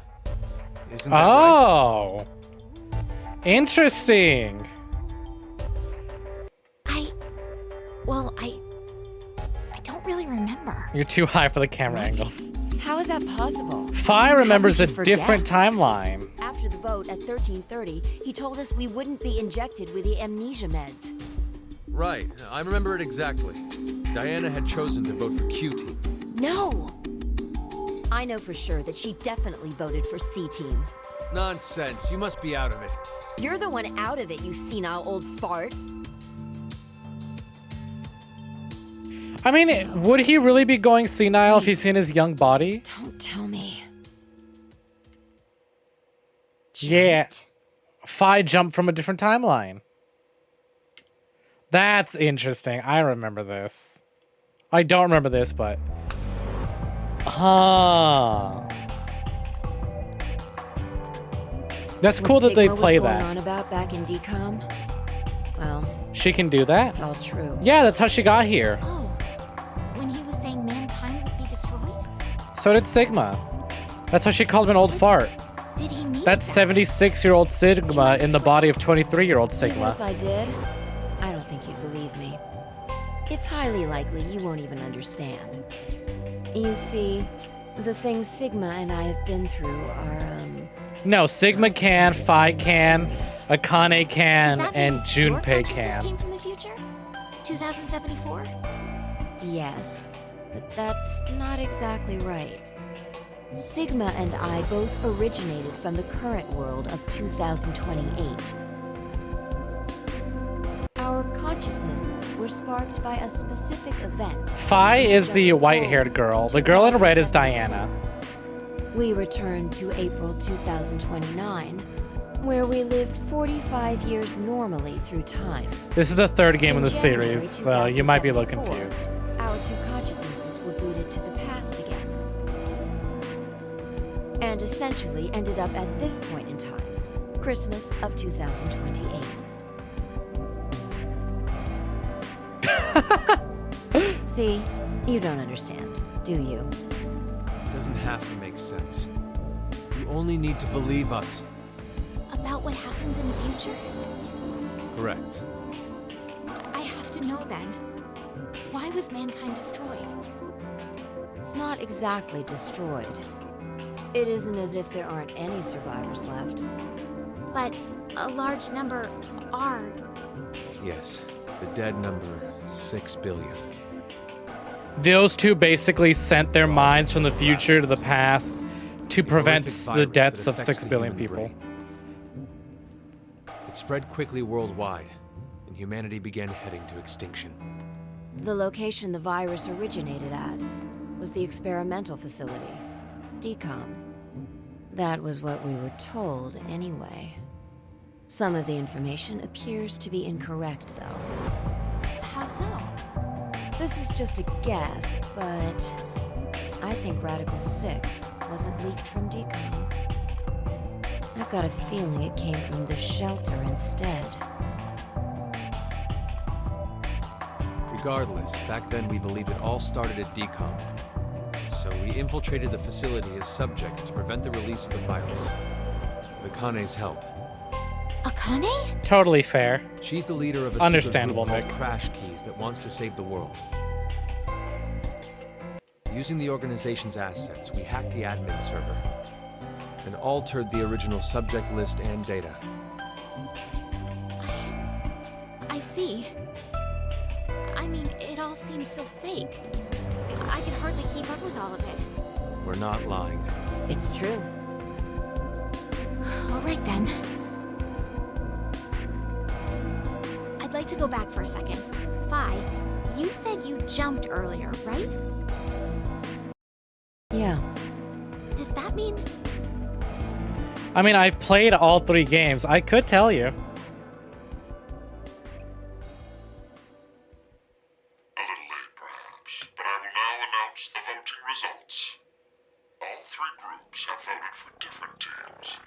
Isn't that right? Oh. Interesting. I don't really remember. You're too high for the camera angles. How is that possible? Fi remembers a How could you different forget? timeline. After the vote at 13:30, he told us we wouldn't be injected with the amnesia meds. Right, I remember it exactly. Diana had chosen to vote for Q-Team. No! I know for sure that she definitely voted for C-Team. Nonsense, you must be out of it. You're the one out of it, you senile old fart. I mean, would he really be going senile if he's in his young body? Don't tell me. Yeah. Phi jumped from a different timeline. That's interesting. I remember this. I don't remember this, but... That's cool that they play What Sigma was going that. on about back in DCOM? Well, She can do that? it's all true. Yeah, that's how she got here. Oh, when he was saying mankind would be destroyed? So did Sigma. That's how she called him an old fart. Did he mean That's that? 76-year-old Sigma in the body of 23-year-old Even Sigma. if I did, I don't think you'd believe me. It's highly likely you won't even understand. You see, the things Sigma and I have been through are, No, Sigma can, Phi can, mysterious. Akane Does can, that and mean your Junpei consciousness can. came from the future? 2074? Yes, but that's not exactly right. Sigma and I both originated from the current world of 2028. Our consciousnesses were sparked by a specific event. Phi is the white-haired girl. The girl in red is Diana. We returned to April 2029, where we lived 45 years normally through time. This is the third game in the January series, so you might be a little 2074, confused. Our two consciousnesses were booted to the past again. And essentially ended up at this point in time, Christmas of 2028. See, you don't understand, do you? It doesn't have to make sense. You only need to believe us. About what happens in the future? Correct. I have to know then. Why was mankind destroyed? It's not exactly destroyed. It isn't as if there aren't any survivors left. But a large number are. Yes, the dead number 6 billion. Those two basically sent their minds from the future to the past to prevent Horrific the virus deaths that of affects 6 the billion human people. brain. It spread quickly worldwide, and humanity began heading to extinction. The location the virus originated at was the experimental facility, DCOM. That was what we were told, anyway. Some of the information appears to be incorrect, though. How so? This is just a guess, but I think Radical 6 wasn't leaked from DCOM. I've got a feeling it came from the shelter instead. Regardless, back then we believed it all started at DCOM. So we infiltrated the facility as subjects to prevent the release of the virus. With Akane's help. Akane? Totally fair. She's the leader of a Understandable, secret group Nick. called Crash Keys that wants to save the world. Using the organization's assets, we hacked the admin server and altered the original subject list and data. I see. I mean, it all seems so fake. I could hardly keep up with all of it. We're not lying. It's true. All right then. I'd like to go back for a second. Phi, you said you jumped earlier, right? Yeah. Does that mean... I mean, I've played all 3 games. I could tell you. A little late, perhaps, but I will now announce the voting results. All 3 groups have voted for different teams.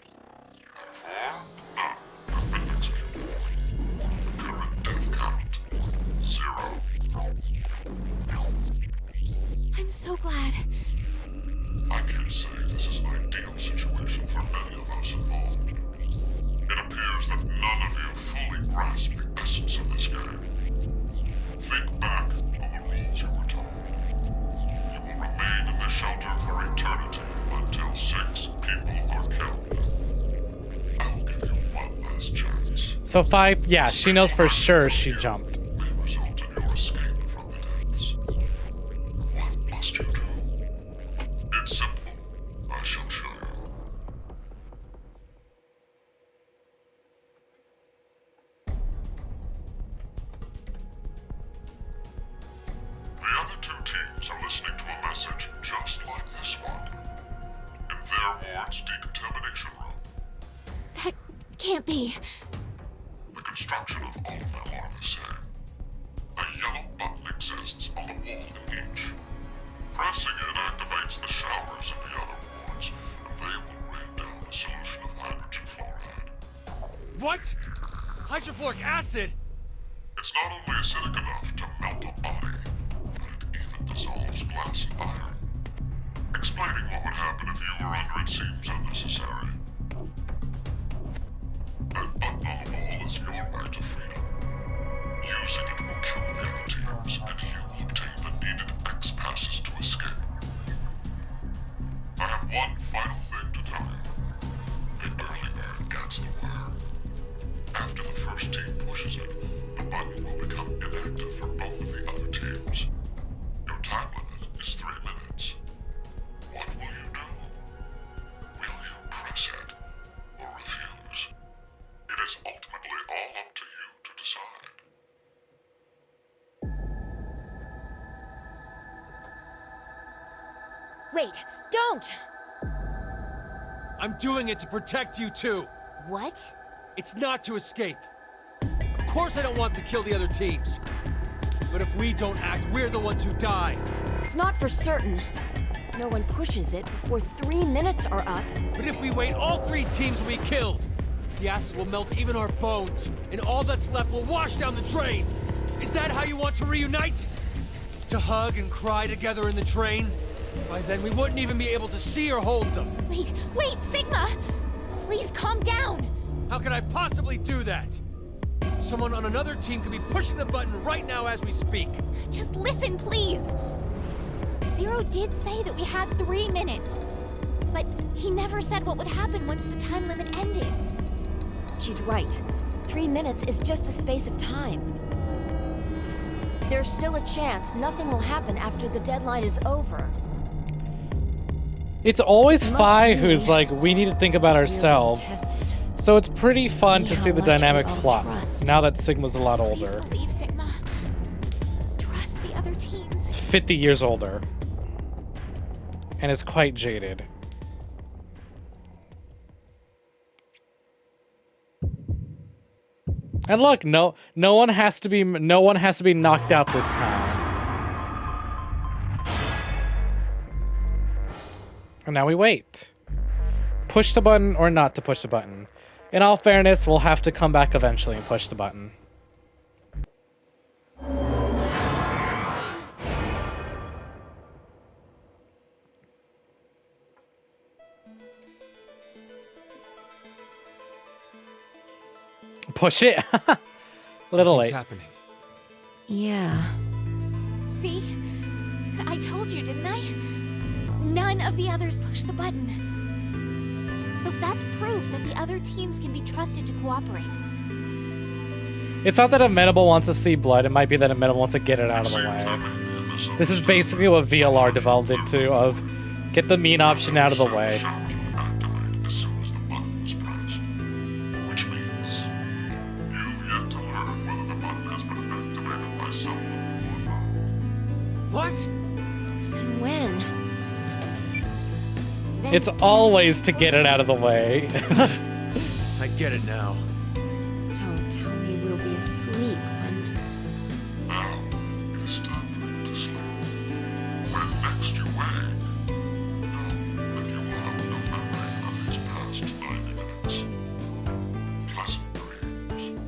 Therefore, none have been executed. The current death count, 0. I'm so glad. I can't say this is an ideal situation for any of us involved. It appears that none of you fully grasp the essence of this game. Think back on the rules you were told. You will remain in the shelter for eternity until 6 people are killed. I will give you one last chance. So Phi, yeah, she knows for sure she jumped. May result in your escape from the depths. What must you do? It's simple. I shall show you. The other 2 teams are listening to a message just like this one. In their ward's decontamination room. can't be. The construction of all of them are the same. A yellow button exists on the wall in each. Pressing it activates the showers in the other wards, and they will rain down a solution of hydrogen fluoride. What? Hydrofluoric acid? It's not only acidic enough to melt a body, but it even dissolves glass and iron. Explaining what would happen if you were under it seems unnecessary. That button on the wall is your right to freedom. Using it will kill the other teams, and you will obtain the needed X passes to escape. I have one final thing to tell you. The early bird gets the worm. After the first team pushes it, the button will become inactive for both of the other teams. Your time limit is 3 minutes. What will you do? Will you press it or refuse? It is ultimately all up to you to decide. Wait, don't! I'm doing it to protect you too. What? It's not to escape. Of course I don't want to kill the other teams. But if we don't act, we're the ones who die. It's not for certain. No one pushes it before 3 minutes are up. But if we wait, all 3 teams will be killed. The acid will melt even our bones, and all that's left will wash down the drain. Is that how you want to reunite? To hug and cry together in the train? By then, we wouldn't even be able to see or hold them. Wait, Sigma! Please calm down! How could I possibly do that? Someone on another team could be pushing the button right now as we speak. Just listen, please! Zero did say that we had 3 minutes. But he never said what would happen once the time limit ended. She's right. 3 minutes is just a space of time. There's still a chance nothing will happen after the deadline is over. It's always Must Fi be. who's like, we need to think about ourselves. Tested. So it's pretty fun to how see the much dynamic we all flop, trust. now that Sigma's a lot Please older. believe Sigma. Trust the other teams. 50 years older. And is quite jaded. And look, no one has to be knocked out this time. And now we wait. Push the button or not to push the button. In all fairness, we'll have to come back eventually and push the button. Push it. Little Nothing's late. happening. Yeah. See? I told you, didn't I? None of the others pushed the button. So that's proof that the other teams can be trusted to cooperate. It's not that Amenable wants to see blood. It might be that Amenable wants to get it out of the way. This is basically what VLR devolved into, of get the mean option out of the way. Activate as soon as the button is pressed. Which means you've yet to learn whether the button has been activated by someone or not. What? And when? Then It's always to get it out of the way. I get it now. Don't tell me we'll be asleep when... Now, it is time for you to sleep. When next you wake, know that you will have no memory of these past 90 minutes. Pleasant dreams.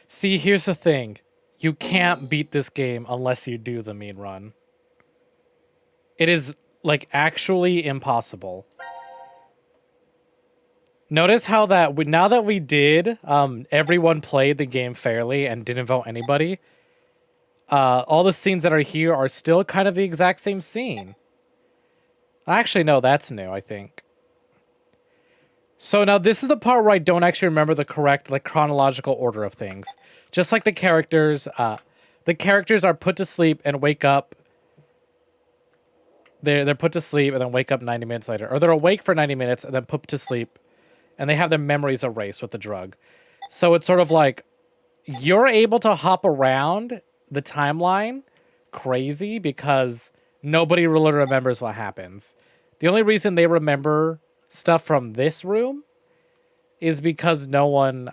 See, here's the thing. You can't beat this game unless you do the mean run. It is, like, actually impossible. Notice how that, now that we did, everyone played the game fairly and didn't vote anybody. All the scenes that are here are still kind of the exact same scene. Actually, no, that's new, I think. So now this is the part where I don't actually remember the correct, like, chronological order of things. Just like the characters are put to sleep and wake up. They're put to sleep and then wake up 90 minutes later. Or they're awake for 90 minutes and then put to sleep. And they have their memories erased with the drug. So it's sort of like, you're able to hop around the timeline crazy because nobody really remembers what happens. The only reason they remember stuff from this room is because no one,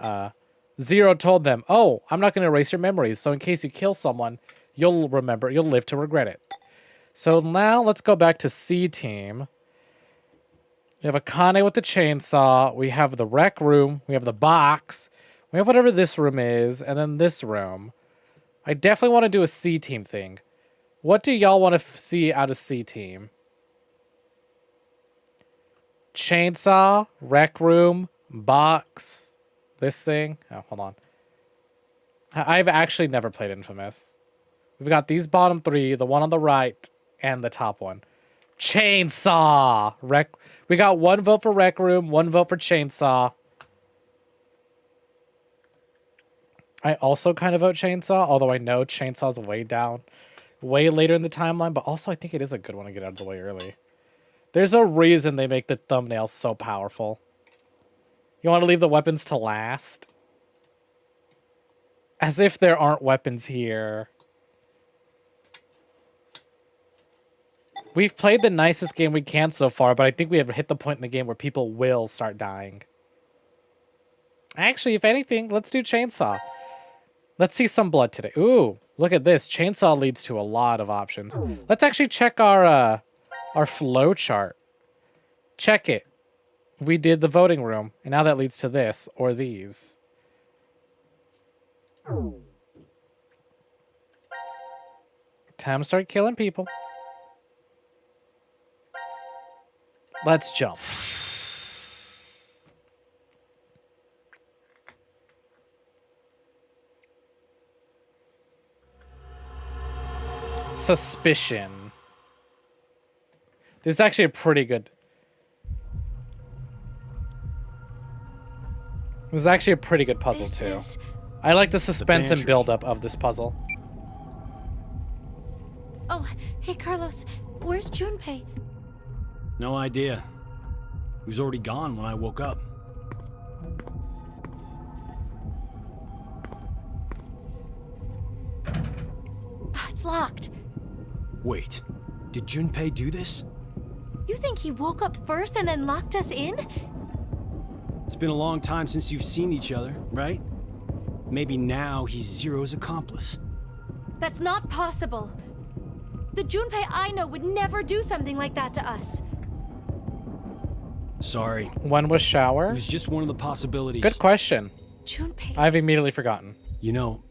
Zero told them, oh, I'm not going to erase your memories. So in case you kill someone, you'll remember, you'll live to regret it. So now let's go back to C Team. We have Akane with the chainsaw. We have the rec room. We have the box. We have whatever this room is. And then this room. I definitely want to do a C Team thing. What do y'all want to see out of C Team? Chainsaw, rec room, box, this thing. Oh, hold on. I've actually never played Infamous. We've got these bottom three, the one on the right, and the top one. Chainsaw! We got 1 vote for rec room, 1 vote for chainsaw. I also kind of vote chainsaw, although I know chainsaw's way down. Way later in the timeline, but also I think it is a good one to get out of the way early. There's a reason they make the thumbnails so powerful. You want to leave the weapons to last? As if there aren't weapons here. We've played the nicest game we can so far, but I think we have hit the point in the game where people will start dying. Actually, if anything, let's do chainsaw. Let's see some blood today. Ooh, look at this. Chainsaw leads to a lot of options. Let's actually check our flow chart. Check it. We did the voting room, and now that leads to this or these. Time to start killing people. Let's jump. Suspicion. This is actually a pretty good... This is actually a pretty good puzzle, too. I like the suspense and build-up of this puzzle. Oh, hey, Carlos. Where's Junpei? No idea. He was already gone when I woke up. It's locked. Wait, did Junpei do this? You think he woke up first and then locked us in? It's been a long time since you've seen each other, right? Maybe now he's Zero's accomplice. That's not possible. The Junpei I know would never do something like that to us. Sorry. When was shower? It was just one of the possibilities. Good question. Junpei. I've immediately forgotten. You know,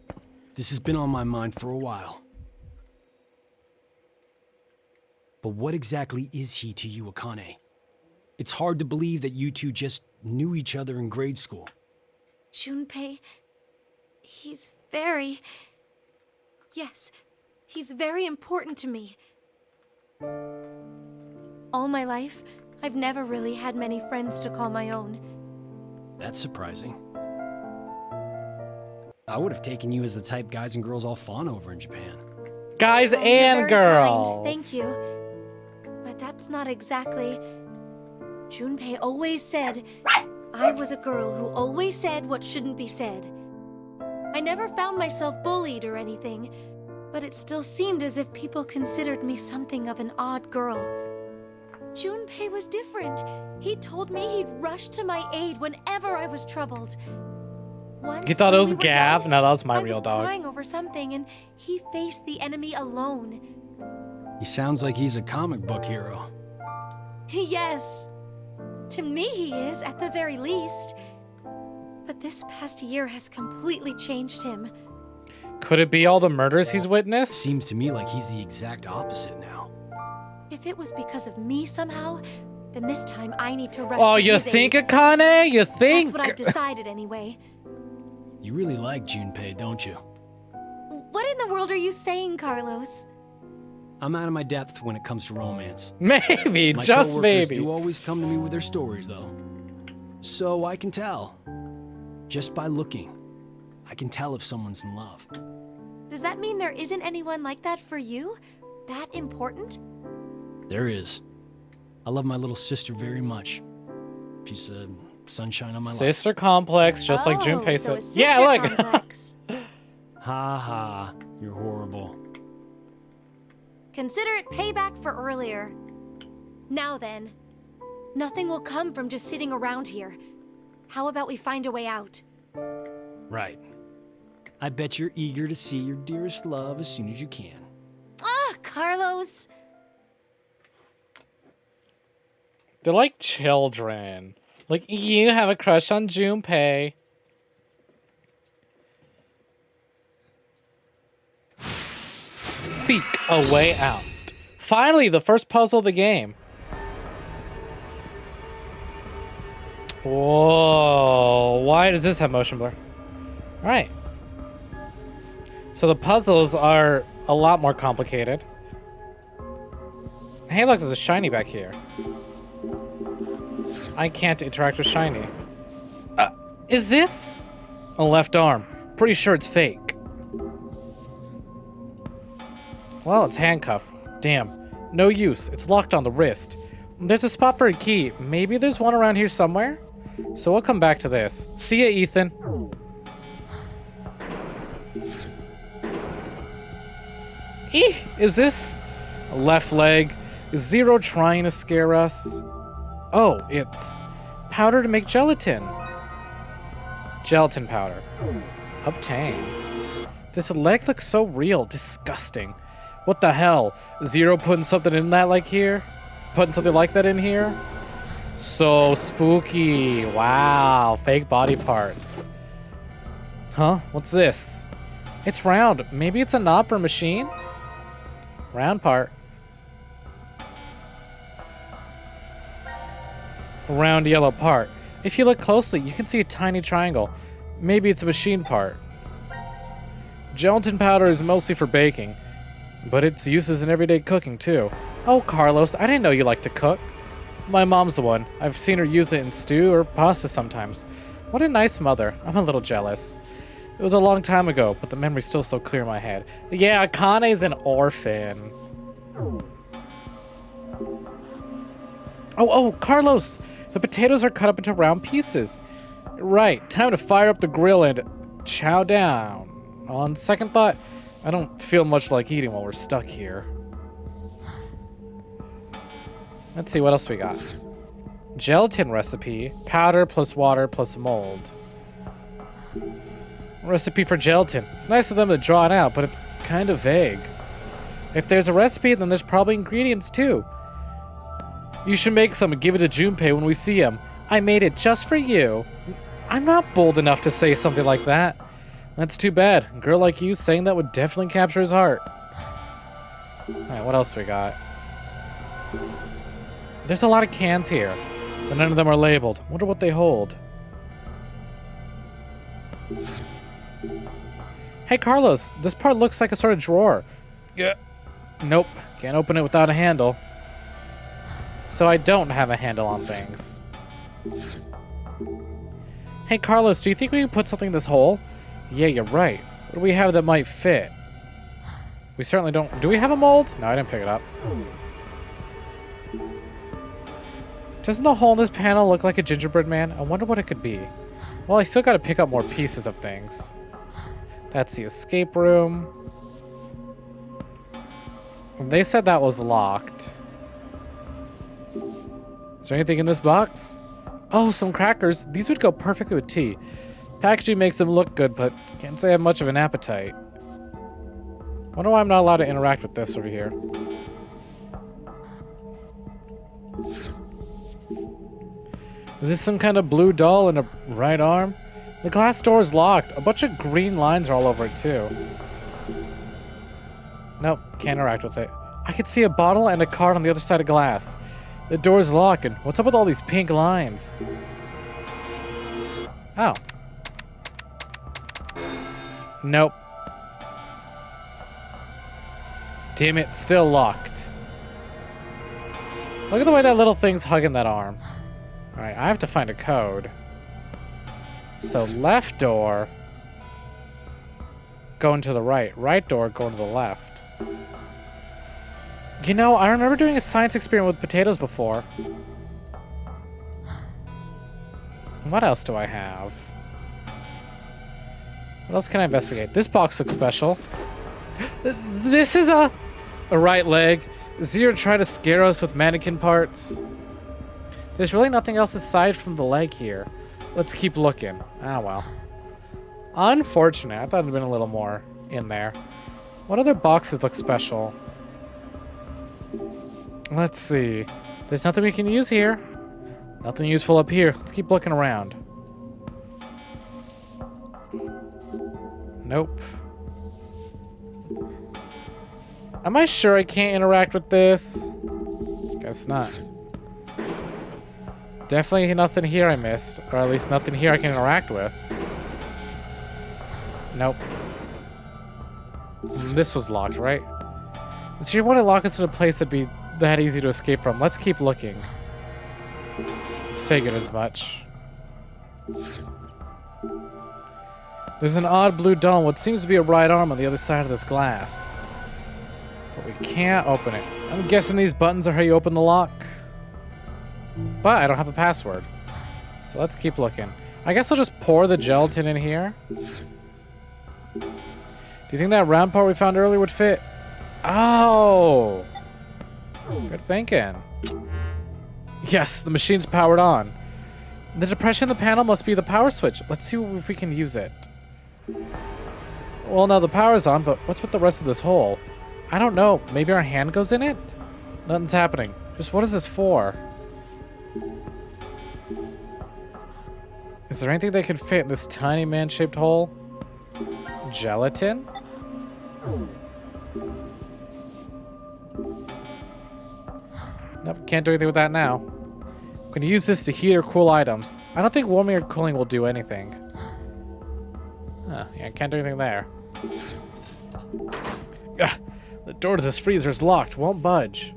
this has been on my mind for a while. But what exactly is he to you, Akane? It's hard to believe that you two just knew each other in grade school. Junpei... he's very... Yes, he's very important to me. All my life, I've never really had many friends to call my own. That's surprising. I would have taken you as the type guys and girls all fawn over in Japan. Guys You're and very girls. kind. Thank you. But that's not exactly... Junpei always said I was a girl who always said what shouldn't be said. I never found myself bullied or anything, but it still seemed as if people considered me something of an odd girl. Junpei was different. He told me he'd rush to my aid whenever I was troubled. Once, You thought it when was we were Gav? young, No, that was my I real was dog. crying over something, and he faced the enemy alone. He sounds like he's a comic book hero. Yes. To me, he is, at the very least. But this past year has completely changed him. Could it be all the murders he's witnessed? Seems to me like he's the exact opposite now. If it was because of me somehow, then this time I need to rush Oh, to you his think, aid. Akane? You think? That's what I've decided anyway. You really like Junpei, don't you? What in the world are you saying, Carlos? I'm out of my depth when it comes to romance. Maybe, My just coworkers maybe. do always come to me with their stories, though. So I can tell. Just by looking, I can tell if someone's in love. Does that mean there isn't anyone like that for you? That important? There is. I love my little sister very much. She's a sunshine on my life. Sister complex, just like Oh, Junpei so a said. sister Yeah, look. complex. Ha ha, you're horrible. Consider it payback for earlier. Now then, nothing will come from just sitting around here. How about we find a way out? Right. I bet you're eager to see your dearest love as soon as you can. Ah, Carlos! They're like children. Like, you have a crush on Junpei. Seek a way out. Finally, the first puzzle of the game. Whoa, why does this have motion blur? Alright. So the puzzles are a lot more complicated. Hey, look, there's a shiny back here. I can't interact with shiny. Is this a left arm? Pretty sure it's fake. Well, it's handcuffed. Damn. No use. It's locked on the wrist. There's a spot for a key. Maybe there's one around here somewhere? So we'll come back to this. See ya, Ethan. Is this a left leg? Is Zero trying to scare us? Oh, it's powder to make gelatin. Gelatin powder. Obtain. This leg looks so real. Disgusting. What the hell? Zero putting something in that like here? Putting something like that in here? So spooky. Wow. Fake body parts. Huh? What's this? It's round. Maybe it's a knob for a machine? Round part. Round yellow part. If you look closely, you can see a tiny triangle. Maybe it's a machine part. Gelatin powder is mostly for baking, but its uses in everyday cooking too. Oh, Carlos, I didn't know you like to cook. My mom's the one. I've seen her use it in stew or pasta sometimes. What a nice mother. I'm a little jealous. It was a long time ago, but the memory's still so clear in my head. Yeah, Akane's an orphan. Oh, Carlos! The potatoes are cut up into round pieces. Right, time to fire up the grill and chow down. On second thought, I don't feel much like eating while we're stuck here. Let's see what else we got. Gelatin recipe. Powder plus water plus mold. Recipe for gelatin. It's nice of them to draw it out, but it's kind of vague. If there's a recipe, then there's probably ingredients too. You should make some and give it to Junpei when we see him. I made it just for you. I'm not bold enough to say something like that. That's too bad. A girl like you saying that would definitely capture his heart. Alright, what else we got? There's a lot of cans here, but none of them are labeled. Wonder what they hold. Hey, Carlos, this part looks like a sort of drawer. Yeah. Nope, can't open it without a handle. So I don't have a handle on things. Hey, Carlos, do you think we can put something in this hole? Yeah, you're right. What do we have that might fit? We certainly don't. Do we have a mold? No, I didn't pick it up. Doesn't the hole in this panel look like a gingerbread man? I wonder what it could be. Well, I still gotta pick up more pieces of things. That's the escape room. They said that was locked. Is there anything in this box? Oh, some crackers. These would go perfectly with tea. Packaging makes them look good, but can't say I have much of an appetite. Wonder why I'm not allowed to interact with this over here. Is this some kind of blue doll in a right arm? The glass door is locked. A bunch of green lines are all over it too. Nope, can't interact with it. I could see a bottle and a card on the other side of glass. The door's locked, and what's up with all these pink lines? Oh. Nope. Damn it, still locked. Look at the way that little thing's hugging that arm. Alright, I have to find a code. So left door, going to the right. Right door, going to the left. You know, I remember doing a science experiment with potatoes before. What else do I have? What else can I investigate? This box looks special. This is a right leg. Zero trying to scare us with mannequin parts. There's really nothing else aside from the leg here. Let's keep looking. Ah, well. Unfortunate. I thought there'd been a little more in there. What other boxes look special? Let's see. There's nothing we can use here. Nothing useful up here. Let's keep looking around. Nope. Am I sure I can't interact with this? Guess not. Definitely nothing here I missed. Or at least nothing here I can interact with. Nope. This was locked, right? So you want to lock us in a place that'd be that easy to escape from. Let's keep looking. Figured as much. There's an odd blue dome, what seems to be a right arm on the other side of this glass. But we can't open it. I'm guessing these buttons are how you open the lock. But I don't have a password. So let's keep looking. I guess I'll just pour the gelatin in here. Do you think that round part we found earlier would fit? Oh! Good thinking. Yes, the machine's powered on. The depression in the panel must be the power switch. Let's see if we can use it. Well, now the power's on, but what's with the rest of this hole? I don't know. Maybe our hand goes in it? Nothing's happening. Just what is this for? Is there anything that can fit in this tiny man-shaped hole? Gelatin? Nope, can't do anything with that now. I'm gonna use this to heat or cool items. I don't think warming or cooling will do anything. Huh, yeah, can't do anything there. Ugh, the door to this freezer is locked, won't budge.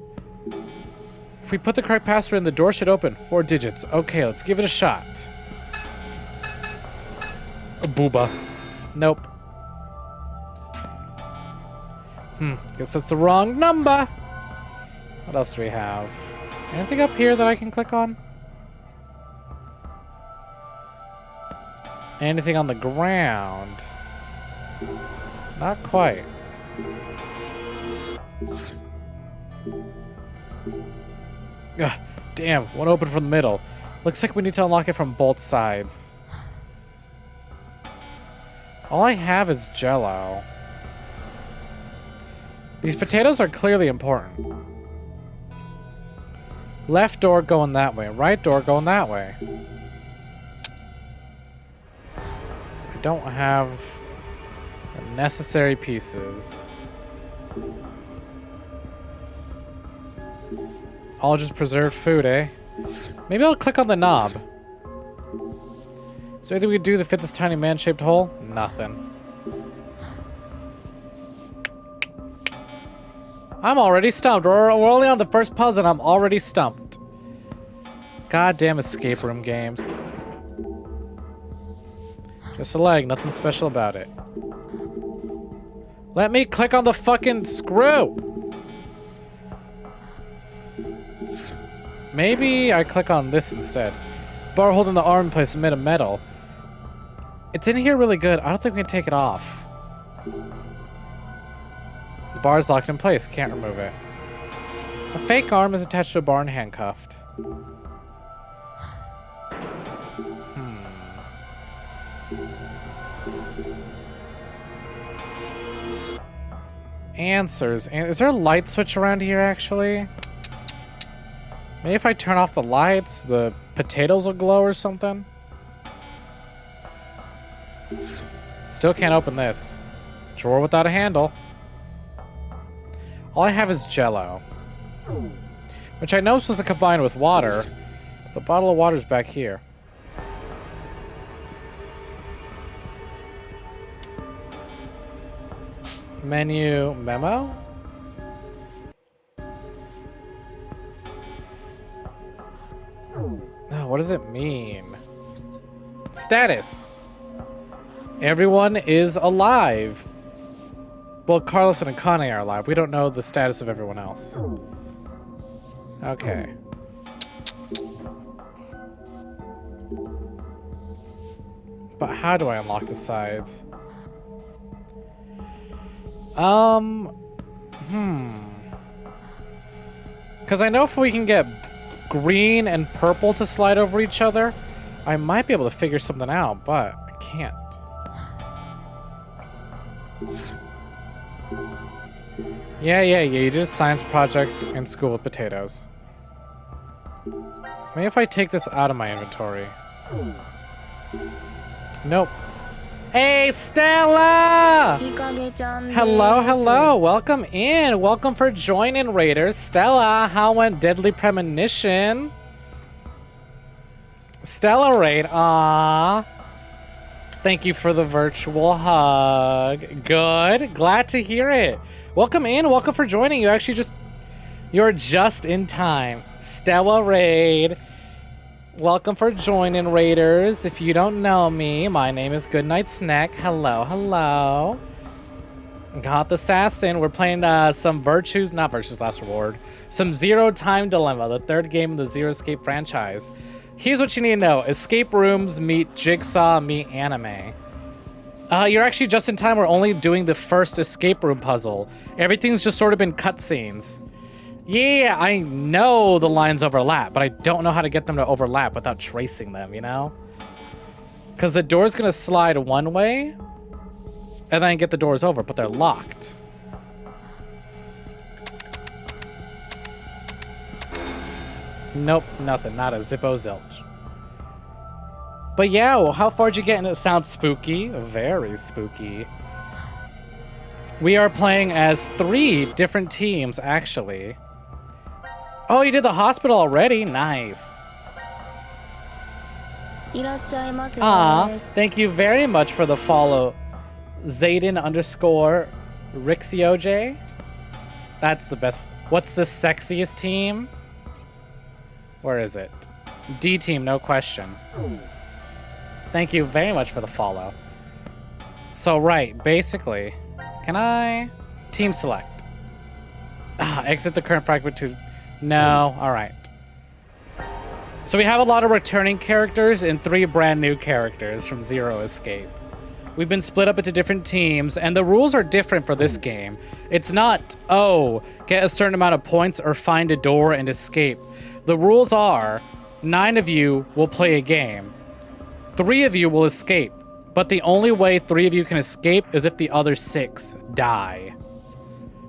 If we put the correct password in, the door should open. 4 digits. Okay, let's give it a shot. A booba. Nope. Guess that's the wrong number. What else do we have? Anything up here that I can click on? Anything on the ground? Not quite. Ugh, damn, one open from the middle. Looks like we need to unlock it from both sides. All I have is Jello. These potatoes are clearly important. Left door going that way, right door going that way. I don't have the necessary pieces. All just preserved food, eh? Maybe I'll click on the knob. Is there anything we can do to fit this tiny man-shaped hole? Nothing. I'm already stumped. We're only on the first puzzle and I'm already stumped. Goddamn escape room games. Just a leg, nothing special about it. Let me click on the fucking screw! Maybe I click on this instead. Bar holding the arm in place made of metal. It's in here really good. I don't think we can take it off. The bar's locked in place. Can't remove it. A fake arm is attached to a bar and handcuffed. Answers. Is there a light switch around here, actually? Maybe if I turn off the lights, the potatoes will glow or something? Still can't open this. Drawer without a handle. All I have is Jello. Which I know is supposed to combine with water. But the bottle of water's back here. Menu memo? Oh, what does it mean? Status. Everyone is alive. Well, Carlos and Akane are alive. We don't know the status of everyone else. Okay. But how do I unlock the sides? Because I know if we can get green and purple to slide over each other, I might be able to figure something out, but I can't. Yeah, you did a science project in school with potatoes. Maybe if I take this out of my inventory. Nope. Hey, Stella! Hello. Welcome in. Welcome for joining, Raiders. Stella, how went Deadly Premonition? Stella Raid, aww. Thank you for the virtual hug. Good. Glad to hear it. Welcome in. Welcome for joining. You're just in time. Stella Raid. Welcome for joining, Raiders. If you don't know me, my name is Goodnight Snack. Hello. Goth Assassin. We're playing some not Virtue's Last Reward. Some Zero Time Dilemma, the third game of the Zero Escape franchise. Here's what you need to know. Escape rooms meet Jigsaw meet anime. You're actually just in time. We're only doing the first escape room puzzle. Everything's just sort of been cutscenes. Yeah, I know the lines overlap, but I don't know how to get them to overlap without tracing them, you know? Because the door's going to slide one way, and then get the doors over, but they're locked. Nope, nothing. Not a zippo zilch. But yeah, well, how far'd you get? And it sounds spooky. Very spooky. We are playing as 3 different teams, actually. Oh, you did the hospital already? Nice. Ah, thank you very much for the follow. Zayden_RixioJ. That's the best. What's the sexiest team? Where is it? D team, no question. Thank you very much for the follow. So, right, basically, can I team select? Exit the current fragment to... No, all right. So we have a lot of returning characters and 3 brand new characters from Zero Escape. We've been split up into different teams, and the rules are different for this game. It's not, oh, get a certain amount of points or find a door and escape. The rules are 9 of you will play a game. 3 of you will escape, but the only way 3 of you can escape is if the other 6 die.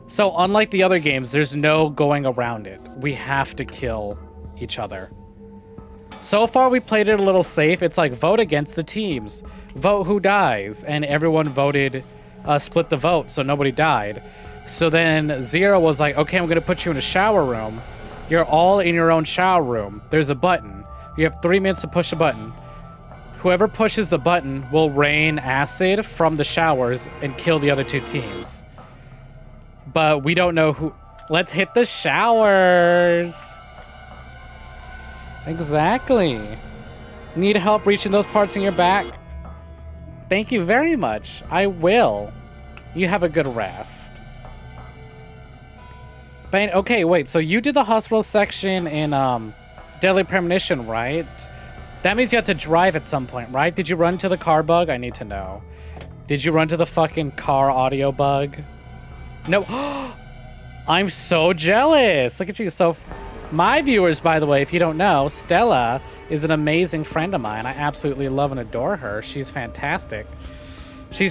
So unlike the other games, there's no going around it. We have to kill each other. So far, we played it a little safe. It's like vote against the teams. Vote who dies. And everyone voted, split the vote, so nobody died. So then Zero was like, okay, I'm going to put you in a shower room. You're all in your own shower room. There's a button. You have 3 minutes to push a button. Whoever pushes the button will rain acid from the showers and kill the other 2 teams. But we don't know who... Let's hit the showers. Exactly. Need help reaching those parts in your back? Thank you very much. I will. You have a good rest. But, okay, wait. So you did the hospital section in Deadly Premonition, right? That means you have to drive at some point, right? Did you run to the car bug? I need to know. Did you run to the fucking car audio bug? No. I'm so jealous. Look at you. So, my viewers, by the way, if you don't know, Stella is an amazing friend of mine. I absolutely love and adore her. She's fantastic. She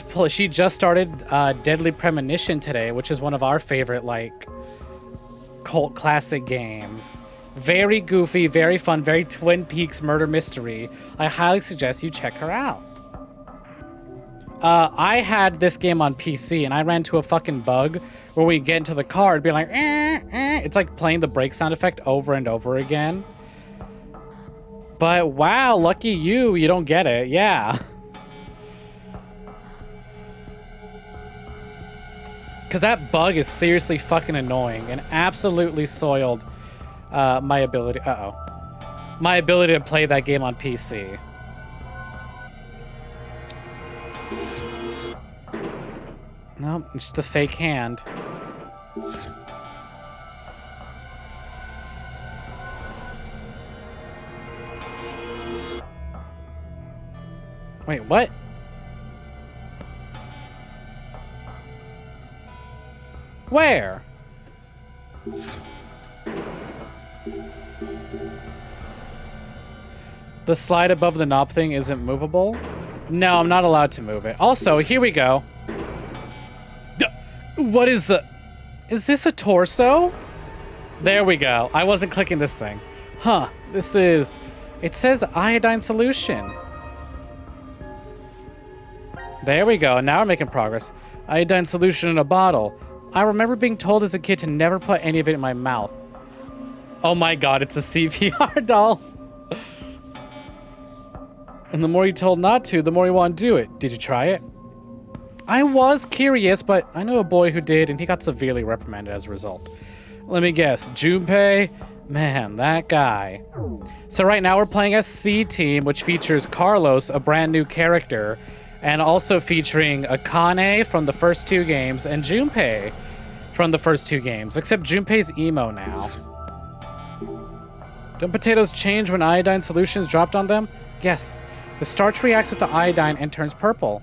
just started Deadly Premonition today, which is one of our favorite, like, cult classic games. Very goofy, very fun, very Twin Peaks murder mystery. I highly suggest you check her out. I had this game on PC, and I ran into a fucking bug where we get into the car and be like, It's like playing the brake sound effect over and over again. But wow, lucky you, you don't get it. Yeah. Because that bug is seriously fucking annoying and absolutely soiled my ability. My ability to play that game on PC. Nope, just a fake hand. Wait, what? Where? The slide above the knob thing isn't movable? No, I'm not allowed to move it. Also, here we go. What is the... Is this a torso? There we go. I wasn't clicking this thing. Huh. This is... It says iodine solution. There we go. Now we're making progress. Iodine solution in a bottle. I remember being told as a kid to never put any of it in my mouth. Oh my god, it's a CPR doll. And the more you're told not to, the more you want to do it. Did you try it? I was curious, but I know a boy who did, and he got severely reprimanded as a result. Let me guess. Junpei? Man, that guy. So right now we're playing as C-Team, which features Carlos, a brand new character, and also featuring Akane from the first 2 games, and Junpei from the first 2 games, except Junpei's emo now. Don't potatoes change when iodine solution is dropped on them? Yes. The starch reacts with the iodine and turns purple.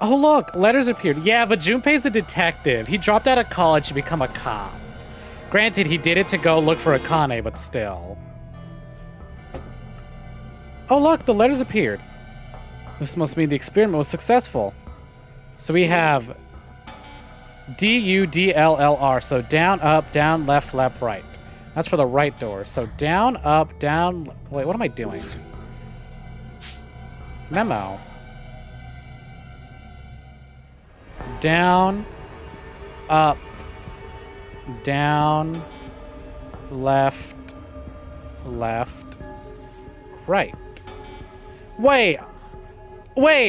Oh look, letters appeared. Yeah, but Junpei's a detective. He dropped out of college to become a cop. Granted, he did it to go look for Akane, but still. Oh look, the letters appeared. This must mean the experiment was successful. So we have D-U-D-L-L-R. So down, up, down, left, left, right. That's for the right door. So down, up, down... Wait, what am I doing? Memo. Down, up, down, left, left, right. Wait,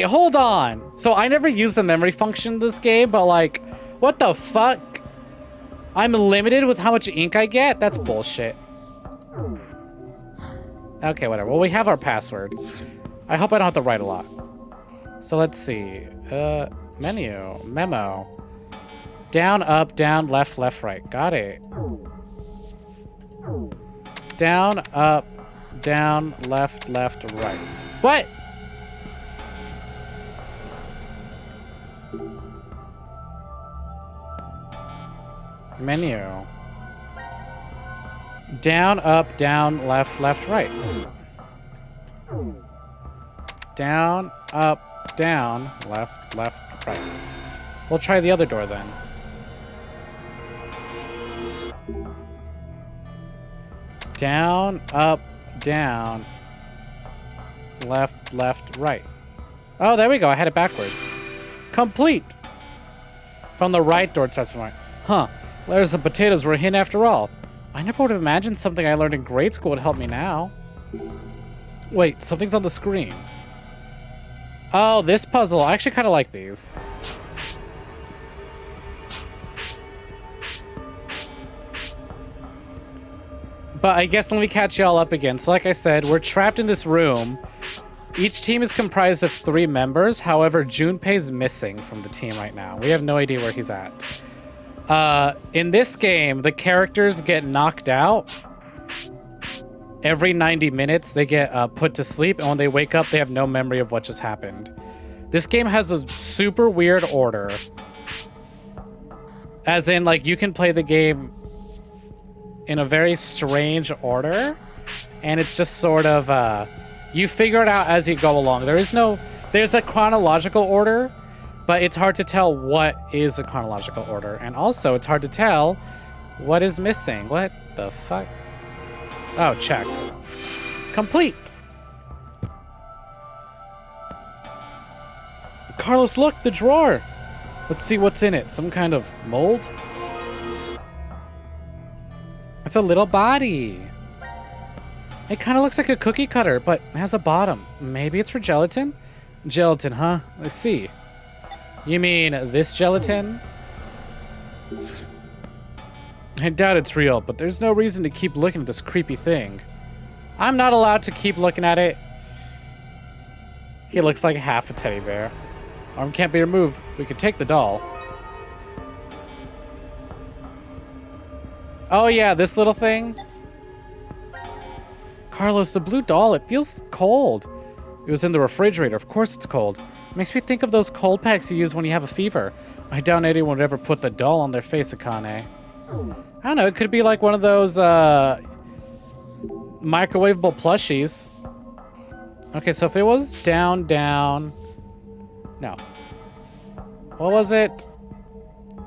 hold on. So I never used the memory function in this game, but like, what the fuck? I'm limited with how much ink I get? That's bullshit. Okay, whatever. Well, we have our password. I hope I don't have to write a lot. So let's see. Menu. Memo. Down, up, down, left, left, right. Got it. Down, up, down, left, left, right. What? Menu. Down, up, down, left, left, right. Down, up, down, left, left, right. We'll try the other door then. Down, up, down, left, left, right. Oh, there we go. I had it backwards. Complete. From the right door, it starts from right. Huh. Letters and potatoes were a hint after all. I never would have imagined something I learned in grade school would help me now. Wait, something's on the screen. Oh, this puzzle. I actually kind of like these. But I guess let me catch y'all up again. So like I said, we're trapped in this room. Each team is comprised of 3 members. However, Junpei's missing from the team right now. We have no idea where he's at. In this game, the characters get knocked out. Every 90 minutes, they get put to sleep. And when they wake up, they have no memory of what just happened. This game has a super weird order. As in, like, you can play the game in a very strange order. And it's just sort of, you figure it out as you go along. There's a chronological order, but it's hard to tell what is a chronological order. And also, it's hard to tell what is missing. What the fuck? Oh, check. Complete. Carlos, look, the drawer. Let's see what's in it. Some kind of mold? It's a little body. It kind of looks like a cookie cutter, but has a bottom. Maybe it's for gelatin? Gelatin, huh? Let's see. You mean this gelatin? I doubt it's real, but there's no reason to keep looking at this creepy thing. I'm not allowed to keep looking at it. He looks like half a teddy bear. Arm can't be removed. We could take the doll. Oh yeah, this little thing. Carlos, the blue doll, it feels cold. It was in the refrigerator. Of course it's cold. It makes me think of those cold packs you use when you have a fever. I doubt anyone would ever put the doll on their face, Akane. I don't know, it could be like one of those, microwavable plushies. Okay, so if it was down, down... No. What was it?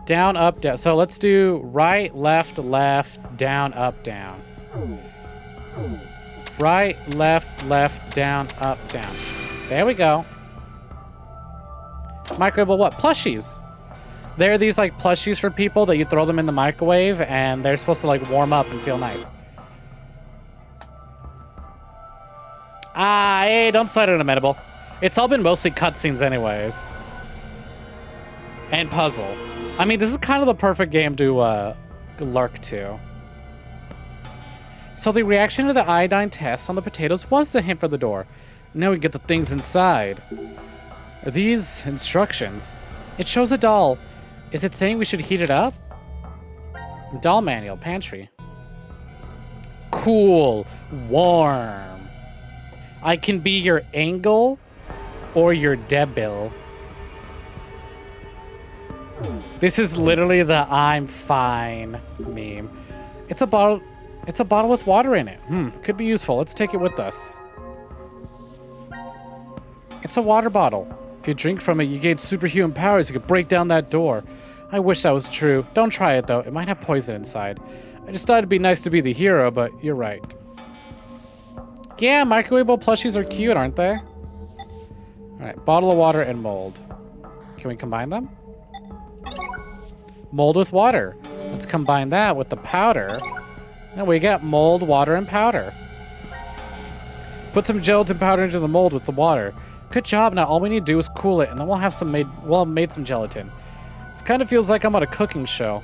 Down, up, down. So let's do right, left, left, down, up, down. Right, left, down, up, down. There we go. Microwavable what? Plushies. They're these like plushies for people that you throw them in the microwave and they're supposed to like warm up and feel nice. Ah, hey, don't sweat it, Amenable. It's all been mostly cutscenes anyways. And puzzle. I mean, this is kind of the perfect game to lurk to. So the reaction to the iodine test on the potatoes was the hint for the door. Now we get the things inside. Are these instructions? It shows a doll. Is it saying we should heat it up? Doll manual, pantry. Cool, warm. I can be your angle or your debil. This is literally the I'm fine meme. It's a bottle with water in it. Could be useful. Let's take it with us. It's a water bottle. If you drink from it, you gain superhuman powers. You could break down that door. I wish that was true. Don't try it, though. It might have poison inside. I just thought it'd be nice to be the hero, but you're right. Yeah, microwavable plushies are cute, aren't they? Alright, bottle of water and mold. Can we combine them? Mold with water. Let's combine that with the powder. And we got mold, water, and powder. Put some gelatin powder into the mold with the water. Good job. Now all we need to do is cool it, and then we'll have made some gelatin. This kind of feels like I'm on a cooking show.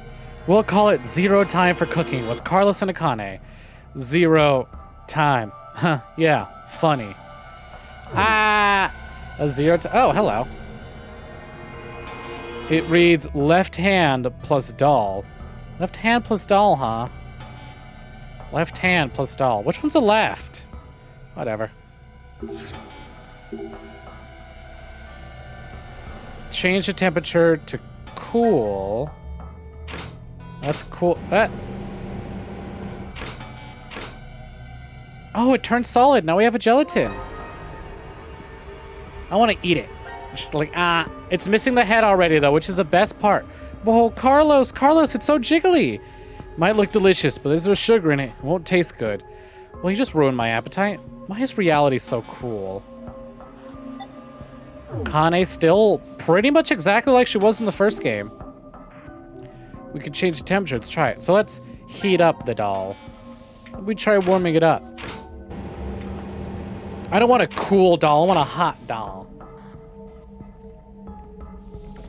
We'll call it Zero Time for Cooking with Carlos and Akane. Zero time. Huh, yeah, funny. Ah, a zero to, oh, hello. It reads left hand plus doll. Left hand plus doll, huh? Left hand plus doll. Which one's the left? Whatever. Change the temperature to cool. That's cool. Oh, it turned solid. Now we have a gelatin. I want to eat it. Just like, it's missing the head already, though, which is the best part. Whoa, Carlos, it's so jiggly. Might look delicious, but there's no sugar in it. It won't taste good. Well, you just ruined my appetite. Why is reality so cruel? Kane's still pretty much exactly like she was in the first game. We could change the temperature. Let's try it. So let's heat up the doll. We try warming it up. I don't want a cool doll. I want a hot doll.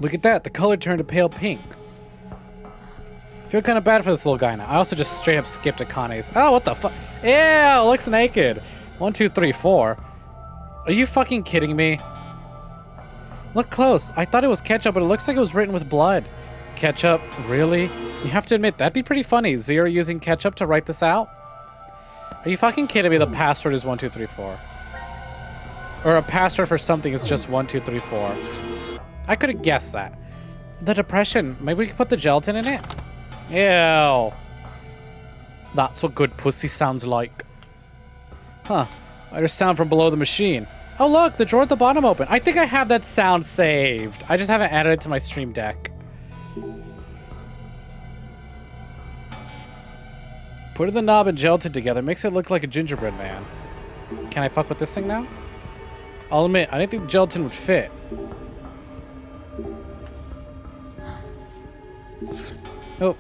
Look at that. The color turned to pale pink. Feel kind of bad for this little guy now. I also just straight up skipped Akane's. Oh, what the fuck? Ew, looks naked. 1, 2, 3, 4. Are you fucking kidding me? Look close. I thought it was ketchup, but it looks like it was written with blood. Ketchup? Really? You have to admit, that'd be pretty funny. Zero using ketchup to write this out? Are you fucking kidding me? The password is 1, 2, 3, 4. Or a password for something is just 1, 2, 3, 4. I could have guessed that. The depression. Maybe we could put the gelatin in it? Ew. That's what good pussy sounds like. Huh. I heard a sound from below the machine. Oh look, the drawer at the bottom open. I think I have that sound saved. I just haven't added it to my stream deck. Putting the knob and gelatin together makes it look like a gingerbread man. Can I fuck with this thing now? I'll admit, I didn't think gelatin would fit. Oh.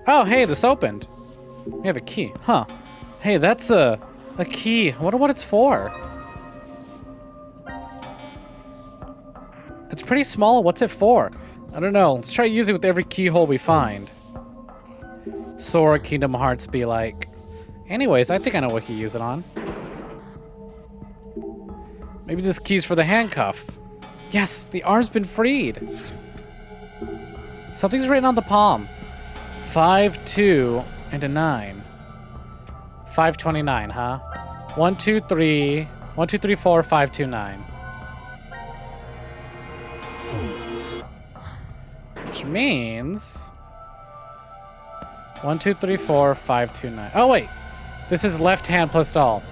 Oh, hey, this opened. We have a key. Huh. Hey, that's a key. I wonder what it's for. It's pretty small. What's it for? I don't know. Let's try using it with every keyhole we find. Sora Kingdom Hearts be like. Anyways, I think I know what key to use it on. Maybe this key's for the handcuff. Yes, the arm's been freed. Something's written on the palm. 5, 2, and a 9. 529, huh? 1, 2, 3. 1, 2, 3, 4, 5, 2, 9. Which means 1, 2, 3, 4, 5, 2, 9. Oh wait, This is left hand plus doll.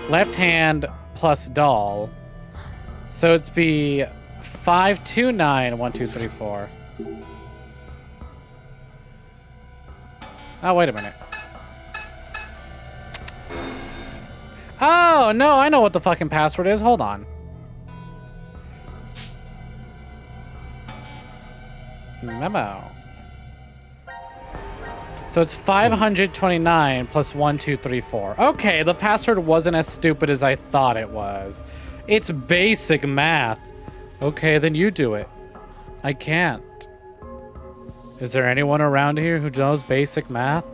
Left hand plus doll. So it'd be 5, 2, 9, 1, 2, 3, 4. Oh, wait a minute. Oh, no, I know what the fucking password is. Hold on. Memo. So it's 529 plus 1, 2, 3, 4. Okay, the password wasn't as stupid as I thought it was. It's basic math. Okay, then you do it. I can't. Is there anyone around here who knows basic math?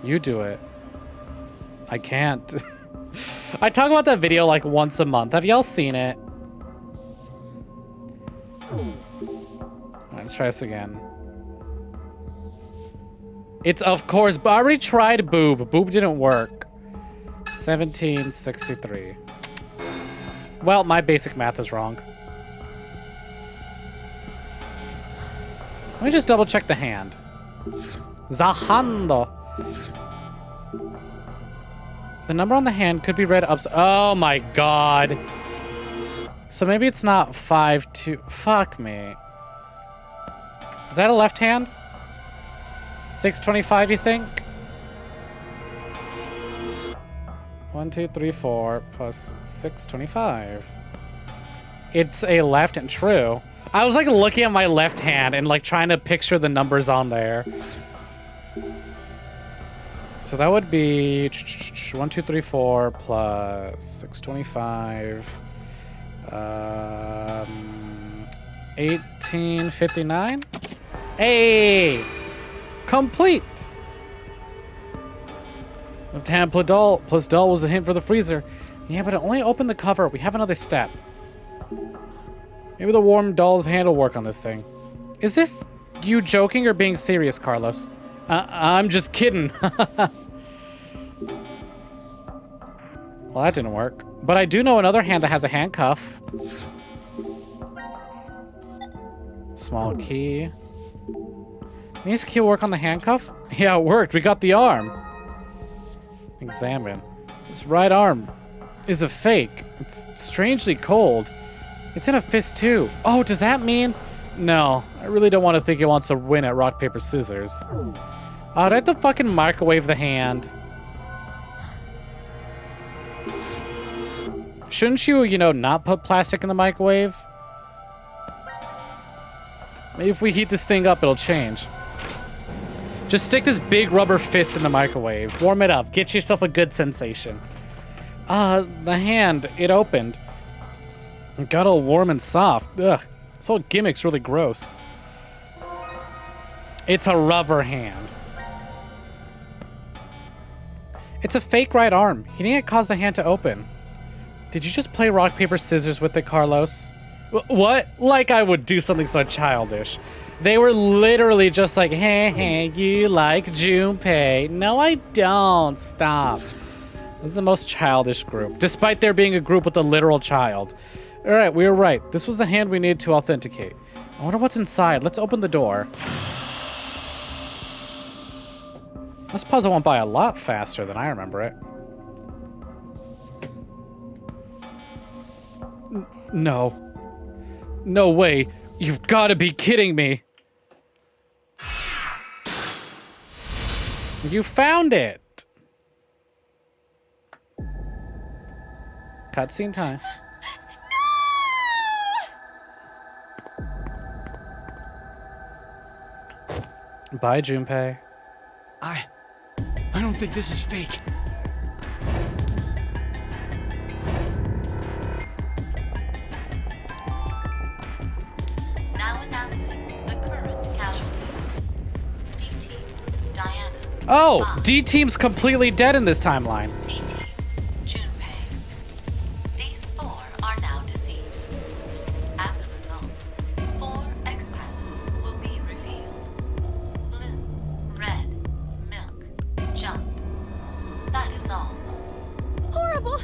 You do it. I can't. I talk about that video like once a month. Have y'all seen it? Let's try this again. It's of course, but I already tried boob. Boob didn't work. 1763. Well, my basic math is wrong. Let me just double check the hand. Zahando. The number on the hand could be read upside. Oh my god. So maybe it's not 5, 2. Fuck me. Is that a left hand? 625, you think? 1, 2, 3, 4 plus 625. It's a left and true. I was like looking at my left hand and like trying to picture the numbers on there. So that would be 1, 2, 3, 4 plus 625. 1859. Hey! Complete! Left hand plus doll was a hint for the freezer. Yeah, but it only opened the cover. We have another step. Maybe the warm doll's hand will work on this thing. Is this you joking or being serious, Carlos? I'm just kidding. Well, that didn't work. But I do know another hand that has a handcuff. Small key. This key will work on the handcuff? Yeah, it worked. We got the arm. Examine. This right arm is a fake. It's strangely cold. It's in a fist too. Oh, does that mean? No, I really don't want to think it wants to win at rock, paper, scissors. Oh, do I have to fucking microwave the hand? Shouldn't you, you know, not put plastic in the microwave? Maybe if we heat this thing up, it'll change. Just stick this big rubber fist in the microwave. Warm it up. Get yourself a good sensation. The hand, it opened. It got all warm and soft. Ugh, this whole gimmick's really gross. It's a rubber hand. It's a fake right arm. He didn't cause the hand to open. Did you just play rock, paper, scissors with it, Carlos? What? Like I would do something so childish. They were literally just like, hey, you like Junpei. No, I don't. Stop. This is the most childish group, despite there being a group with a literal child. All right, we were right. This was the hand we needed to authenticate. I wonder what's inside. Let's open the door. This puzzle went by a lot faster than I remember it. No. No way. You've got to be kidding me. You found it. Cutscene time. Bye, Junpei. I don't think this is fake. Now announcing the current casualties. D-Team, Diana. Oh, Bob, D-Team's completely dead in this timeline. C-Team, Junpei. These 4 are now deceased. As a result, 4 X-passes will be revealed. Blue, red, milk, jump. That is all. Horrible!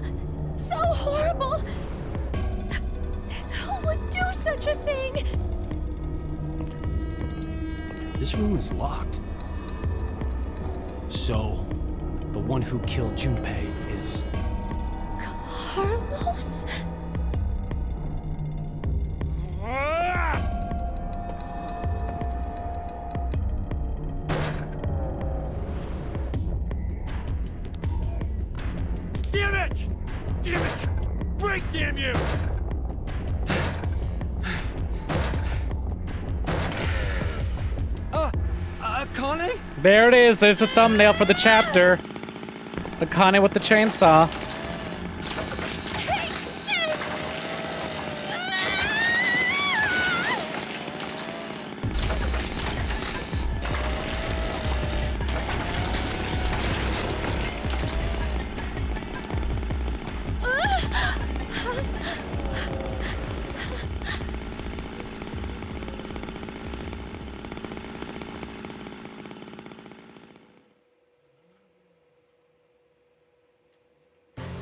So horrible! Who would do such a thing? This room is locked. So, the one who killed Junpei is... Carlos? Damn it! Damn it! Break, damn you! Akane? There it is. There's the thumbnail for the chapter. Akane with the chainsaw.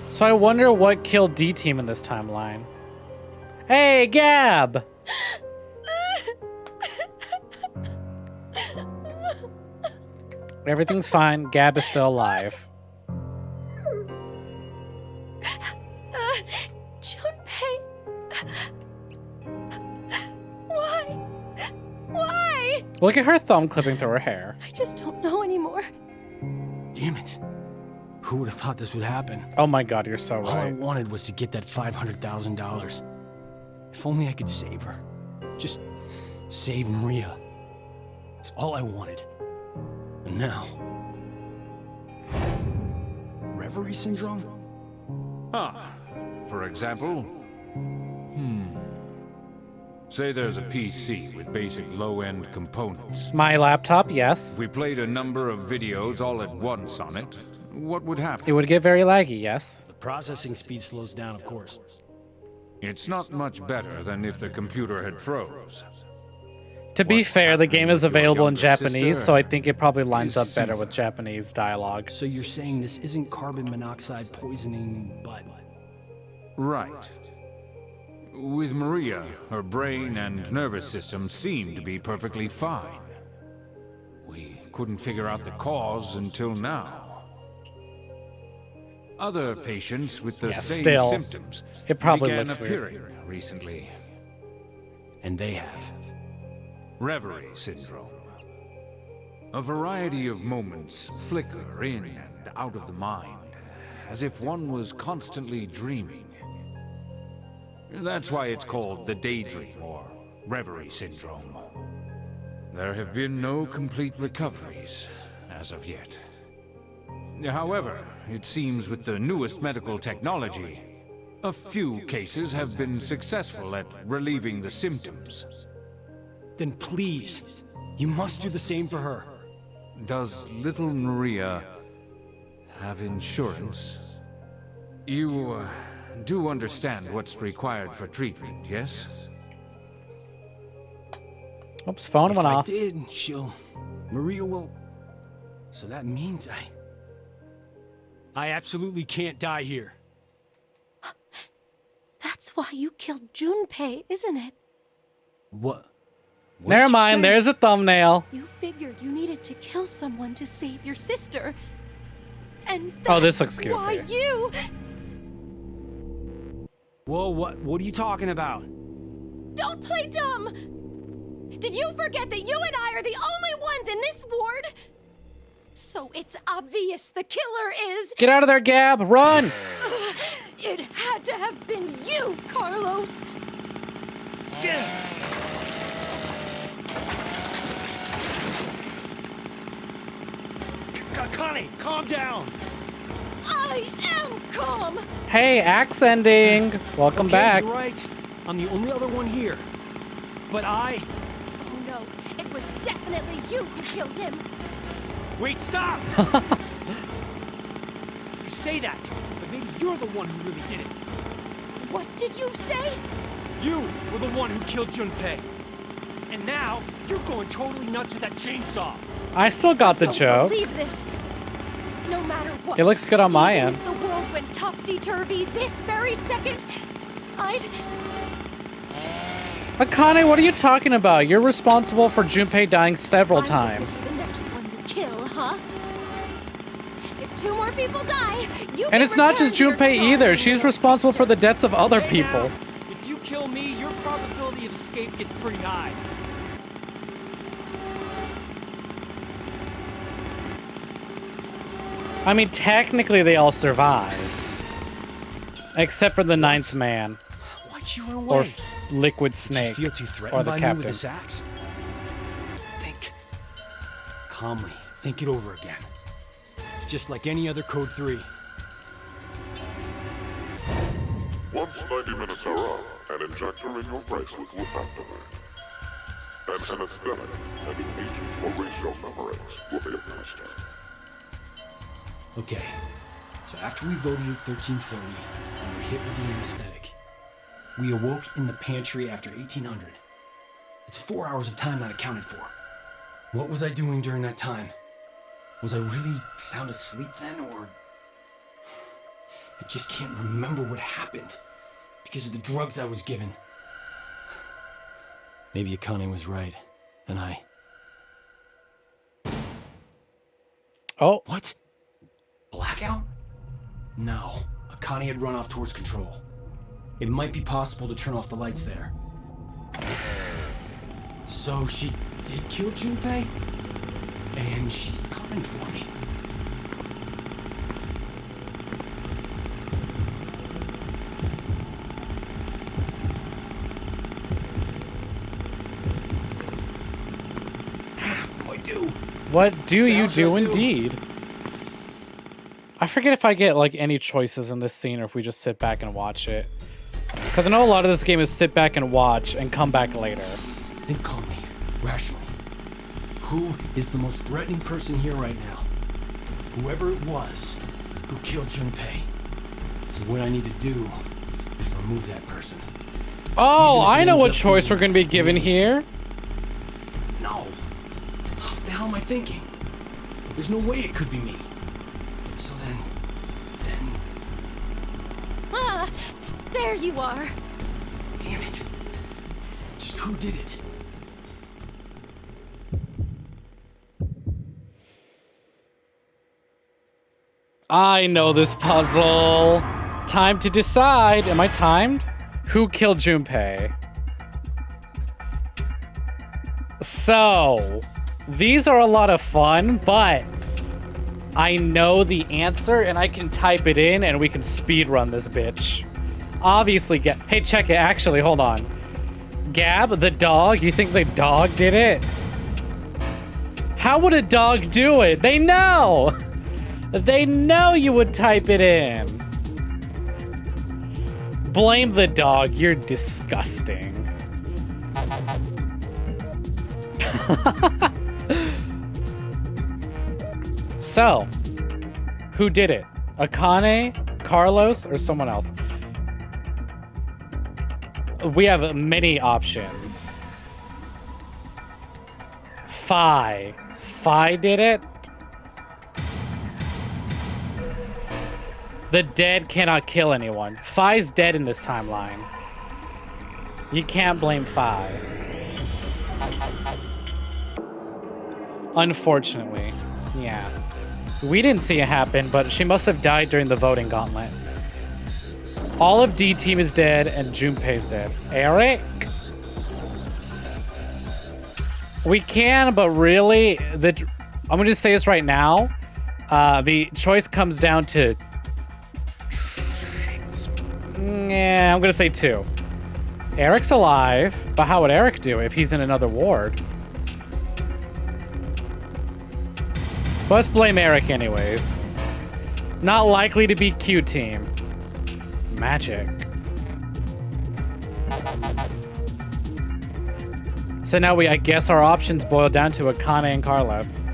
So I wonder what killed D-Team in this timeline. Hey, Gab! Everything's fine. Gab is still alive. Junpei. Why? Why? Look at her thumb clipping through her hair. I just don't know anymore. Damn it. Who would have thought this would happen? Oh my god, you're so All I right. wanted was to get that $500,000. If only I could save her. Just save Maria. It's all I wanted. And now... Reverie syndrome? For example? Say there's a PC with basic low-end components. My laptop, yes. We played a number of videos all at once on it. What would happen? It would get very laggy, yes. The processing speed slows down, of course. It's not much better than if the computer had froze. To be fair, the game is available in younger Japanese, sister so I think it probably lines is up better with Caesar. Japanese dialogue. So you're saying this isn't carbon monoxide poisoning, but... Right. With Maria, her brain and nervous system seemed to be perfectly fine. We couldn't figure out the cause until now. Other patients with the same still, symptoms it probably began looks weird. appearing recently. And they have. Reverie syndrome. A variety of moments flicker in and out of the mind, as if one was constantly dreaming. That's why it's called the daydream or reverie syndrome. There have been no complete recoveries as of yet. However, it seems with the newest medical technology, a few cases have been successful at relieving the symptoms. Then please, you must do the same for her. Does little Maria have insurance? You do understand what's required for treatment, yes? Oops, phone went If I off. did, Maria will... So that means I absolutely can't die here. That's why you killed Junpei, isn't it? What? Never mind, there's a thumbnail. You figured you needed to kill someone to save your sister. And Oh, this that's looks why goofy. you... Whoa, what are you talking about? Don't play dumb! Did you forget that you and I are the only ones in this ward? So it's obvious the killer is... Get out of there, Gab! Run! It had to have been you, Carlos! Connie, calm down! I am calm! Hey, axe ending! Welcome Okay, back. You're right. I'm the only other one here. But I... Oh no, it was definitely you who killed him! Wait, stop! You say that, but maybe you're the one who really did it. What did you say? You were the one who killed Junpei. And now, you're going totally nuts with that chainsaw. I still got the Don't joke. believe this. No matter what. It looks good on my even end. If the world went topsy-turvy this very second, I'd... Akane, what are you talking about? You're responsible for Junpei dying several I'm times. the next one you kill, huh? If If 2 more people die, you And it's not just Junpei either. She's responsible for the deaths of other people. If you kill me, your probability of escape gets pretty high. I mean, technically they all survived. Except for the 9th man. Why'd you run Or away? Liquid Did Snake. you feel too Or threatened the by me with captain. this axe? Think. Calmly. Think it over again. It's just like any other Code 3. Once 90 minutes are up, an injector in your bracelet will activate. An anesthetic and an agent to erase your memories will be administered. Okay. So after we voted at 1330, and were hit with the anesthetic, we awoke in the pantry after 1800. It's 4 hours of time not accounted for. What was I doing during that time? Was I really sound asleep then, or... I just can't remember what happened because of the drugs I was given. Maybe Akane was right, and I... Oh. What? Blackout? No. Akane had run off towards control. It might be possible to turn off the lights there. So she did kill Junpei? And she's coming for me. What do I do? What do you do indeed? I forget if I get like any choices in this scene or if we just sit back and watch it. Because I know a lot of this game is sit back and watch and come back later. Think calmly, rationally. Who is the most threatening person here right now? Whoever it was who killed Junpei. So what I need to do is remove that person. Oh, Even if it I know ends what up choice being we're going to be given me. here. No. What the hell am I thinking? There's no way it could be me. So then... Ah, there you are. Damn it. Just who did it? I know this puzzle. Time to decide. Am I timed? Who killed Junpei? So, these are a lot of fun, but I know the answer and I can type it in and we can speedrun this bitch. Obviously, hey, check it. Actually, hold on. Gab, the dog, you think the dog did it? How would a dog do it? They know! They know you would type it in. Blame the dog. You're disgusting. So, who did it? Akane, Carlos, or someone else? We have many options. Fi. Fi did it? The dead cannot kill anyone. Fi's dead in this timeline. You can't blame Fi. Unfortunately. Yeah. We didn't see it happen, but she must have died during the voting gauntlet. All of D team is dead and Junpei's dead. Eric? We can, but really, I'm gonna just say this right now. The choice comes down to... Yeah, I'm gonna say 2. Eric's alive, but how would Eric do if he's in another ward? But let's blame Eric anyways. Not likely to be Q team. Magic. So now I guess our options boil down to Akane and Carlos.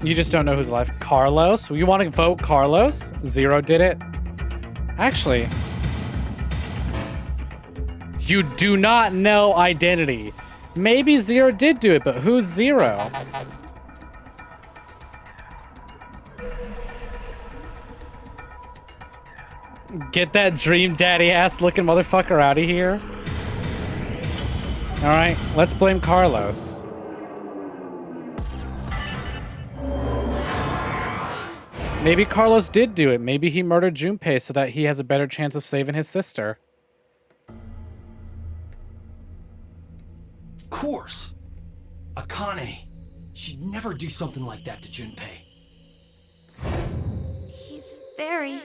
You just don't know who's alive. Carlos? You want to vote Carlos? Zero did it. Actually, you do not know identity. Maybe Zero did do it, but who's Zero? Get that Dream Daddy ass looking motherfucker out of here. All right, let's blame Carlos. Maybe Carlos did do it. Maybe he murdered Junpei so that he has a better chance of saving his sister. Of course. Akane. She'd never do something like that to Junpei. He's very...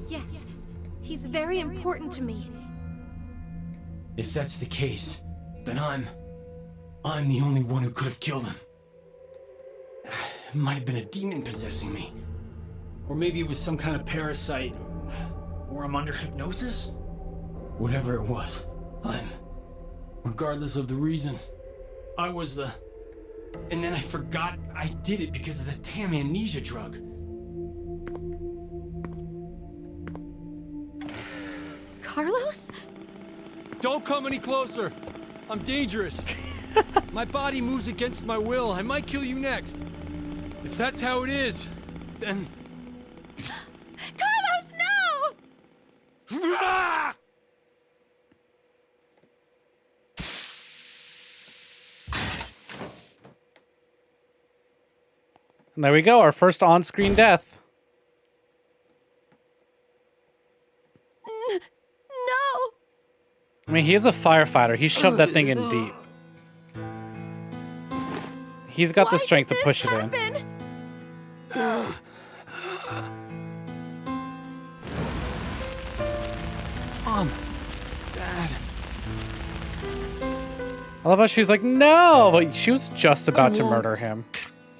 Yes, he's very important to me. If that's the case, then I'm the only one who could have killed him. It might have been a demon possessing me. Or maybe it was some kind of parasite. Or I'm under hypnosis? Whatever it was, regardless of the reason, I was the... And then I forgot I did it because of the damn amnesia drug. Carlos? Don't come any closer. I'm dangerous. My body moves against my will. I might kill you next. If that's how it is, then... Carlos, no! And there we go, our first on-screen death. No! I mean, he is a firefighter. He shoved that thing in deep. He's got the strength to push it in. Mom, Dad. I love how she's like, no! But she was just about to murder him.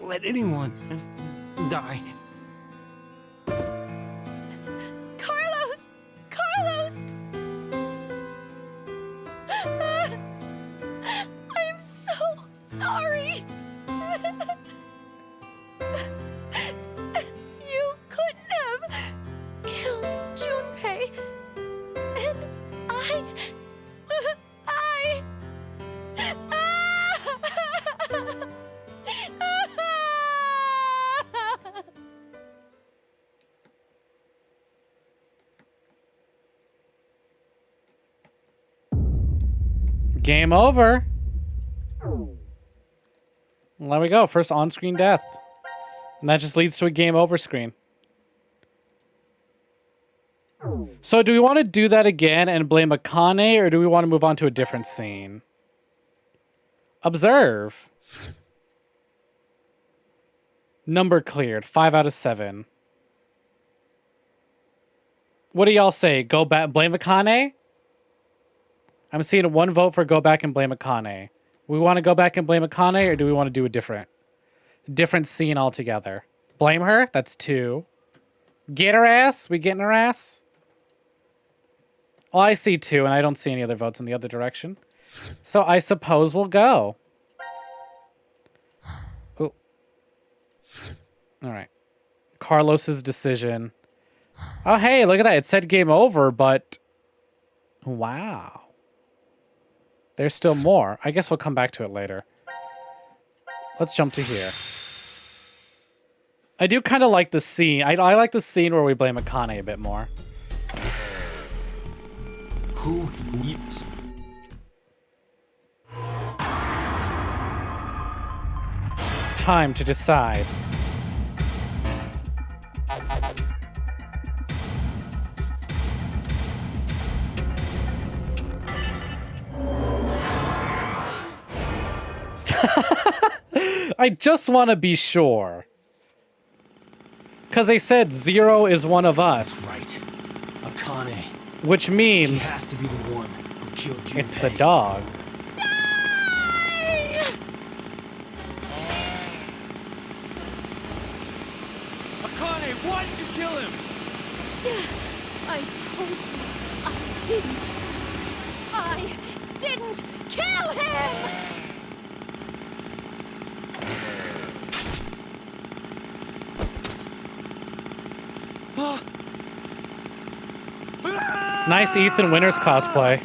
Let anyone die. Carlos! Carlos! I'm so sorry! You couldn't have killed Junpei. And I... Game over. Well, there we go. First on-screen death. And that just leads to a game over screen. So do we want to do that again and blame Akane, or do we want to move on to a different scene? Observe. Number cleared. 5 out of 7. What do y'all say? Go back, blame Akane? I'm seeing 1 vote for go back and blame Akane. We want to go back and blame Akane, or do we want to do a different scene altogether? Blame her? That's 2. Get her ass? We getting her ass? Oh, I see 2, and I don't see any other votes in the other direction. So I suppose we'll go. Oh. All right. Carlos's decision. Oh, hey, look at that. It said game over, but... Wow. There's still more. I guess we'll come back to it later. Let's jump to here. I do kind of like the scene. I like the scene where we blame Akane a bit more. Who weeps? Time to decide. I just want to be sure. Because they said 0 is one of us. Right. Akane. Which means... She has to be the one who killed Junpei. It's the dog. Akane, why did you kill him? I told you I didn't kill him! Nice Ethan Winters cosplay.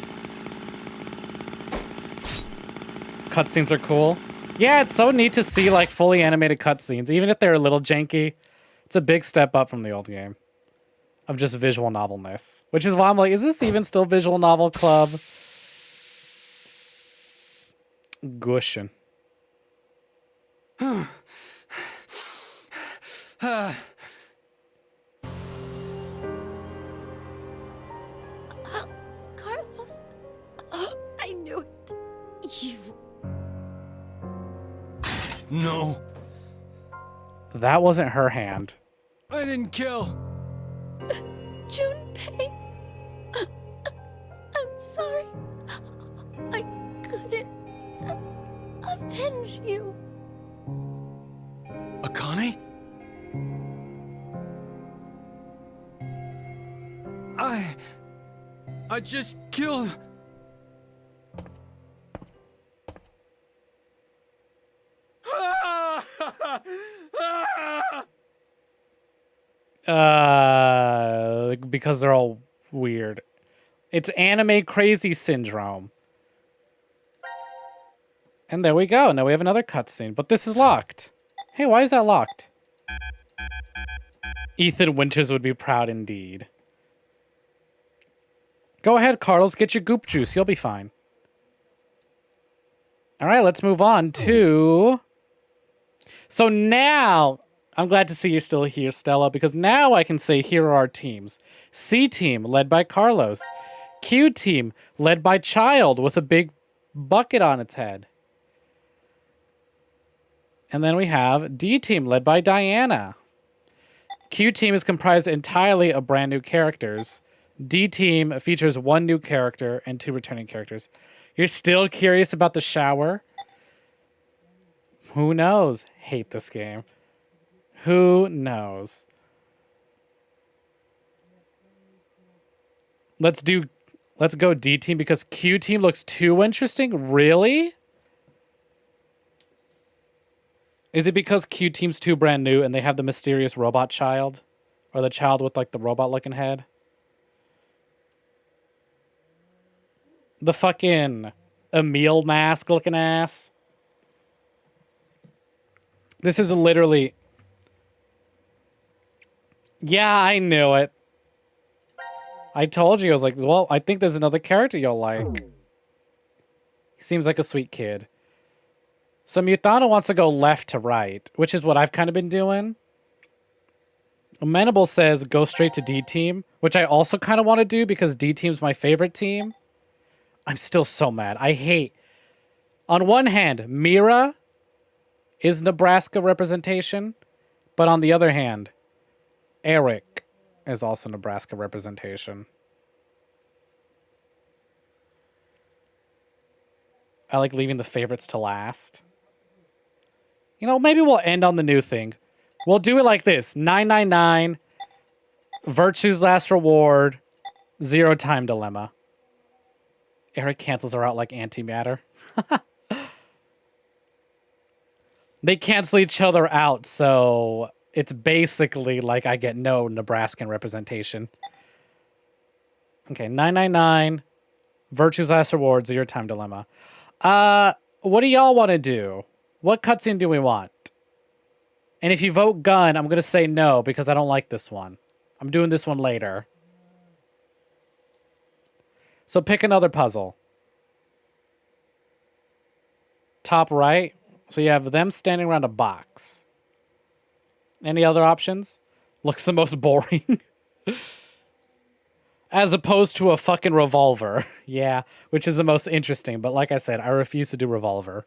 Cutscenes are cool. Yeah, it's so neat to see like fully animated cutscenes, even if they're a little janky. It's a big step up from the old game of just visual novelness, which is why I'm like, is this even still visual novel club? Gushing. Carlos, I knew it. You. No, That wasn't her hand. I didn't kill. Junpei. I'm sorry. I couldn't avenge you. Akane? I just killed... Because they're all weird. It's anime crazy syndrome. And there we go. Now we have another cutscene, but this is locked. Hey, why is that locked? Ethan Winters would be proud indeed. Go ahead, Carlos. Get your goop juice. You'll be fine. All right, let's move on to... So now... I'm glad to see you're still here, Stella, because now I can say here are our teams. C team, led by Carlos. Q team, led by Child with a big bucket on its head. And then we have D team, led by Diana. Q team is comprised entirely of brand new characters. D team features 1 new character and 2 returning characters. You're still curious about the shower? Who knows? Hate this game. Who knows? Let's go D team because Q team looks too interesting. Really? Is it because Q team's too brand new and they have the mysterious robot child? Or the child with like the robot looking head? The fucking Emil mask looking ass. This is literally... Yeah, I knew it. I told you. I was like, well, I think there's another character you'll like. He seems like a sweet kid. So Mutano wants to go left to right, which is what I've kind of been doing. Amenable says go straight to D team, which I also kind of want to do because D team's my favorite team. I'm still so mad. I hate... On one hand, Mira is Nebraska representation, but on the other hand... Eric is also Nebraska representation. I like leaving the favorites to last. You know, maybe we'll end on the new thing. We'll do it like this. 999, Virtue's Last Reward, Zero Time Dilemma. Eric cancels her out like antimatter. They cancel each other out, so... It's basically like I get no Nebraskan representation. Okay, 999, Virtue's Last Reward, Zero Time Dilemma. What do y'all want to do? What cutscene do we want? And if you vote gun, I'm going to say no because I don't like this one. I'm doing this one later. So pick another puzzle. Top right. So you have them standing around a box. Any other options? Looks the most boring. As opposed to a fucking revolver. Yeah, which is the most interesting. But like I said, I refuse to do revolver.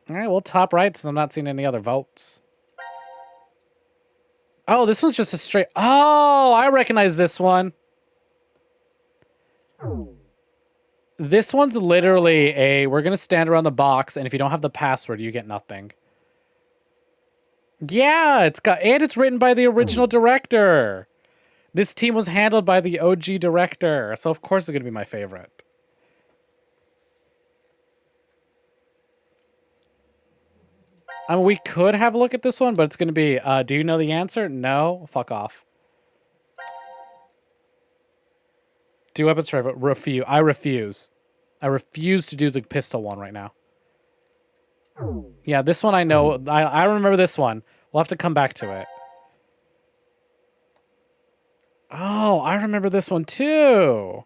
All right, well, top right, since I'm not seeing any other votes. Oh, this one's just a straight... Oh, I recognize this one. This one's literally a, we're going to stand around the box, and if you don't have the password, you get nothing. Yeah, it's written by the original director. This team was handled by the OG director, so of course it's going to be my favorite. I mean, we could have a look at this one, but it's going to be, do you know the answer? No? Fuck off. Do weapons forever. Refuse. I refuse. I refuse to do the pistol one right now. Yeah, this one I know. I remember this one. We'll have to come back to it. Oh, I remember this one too.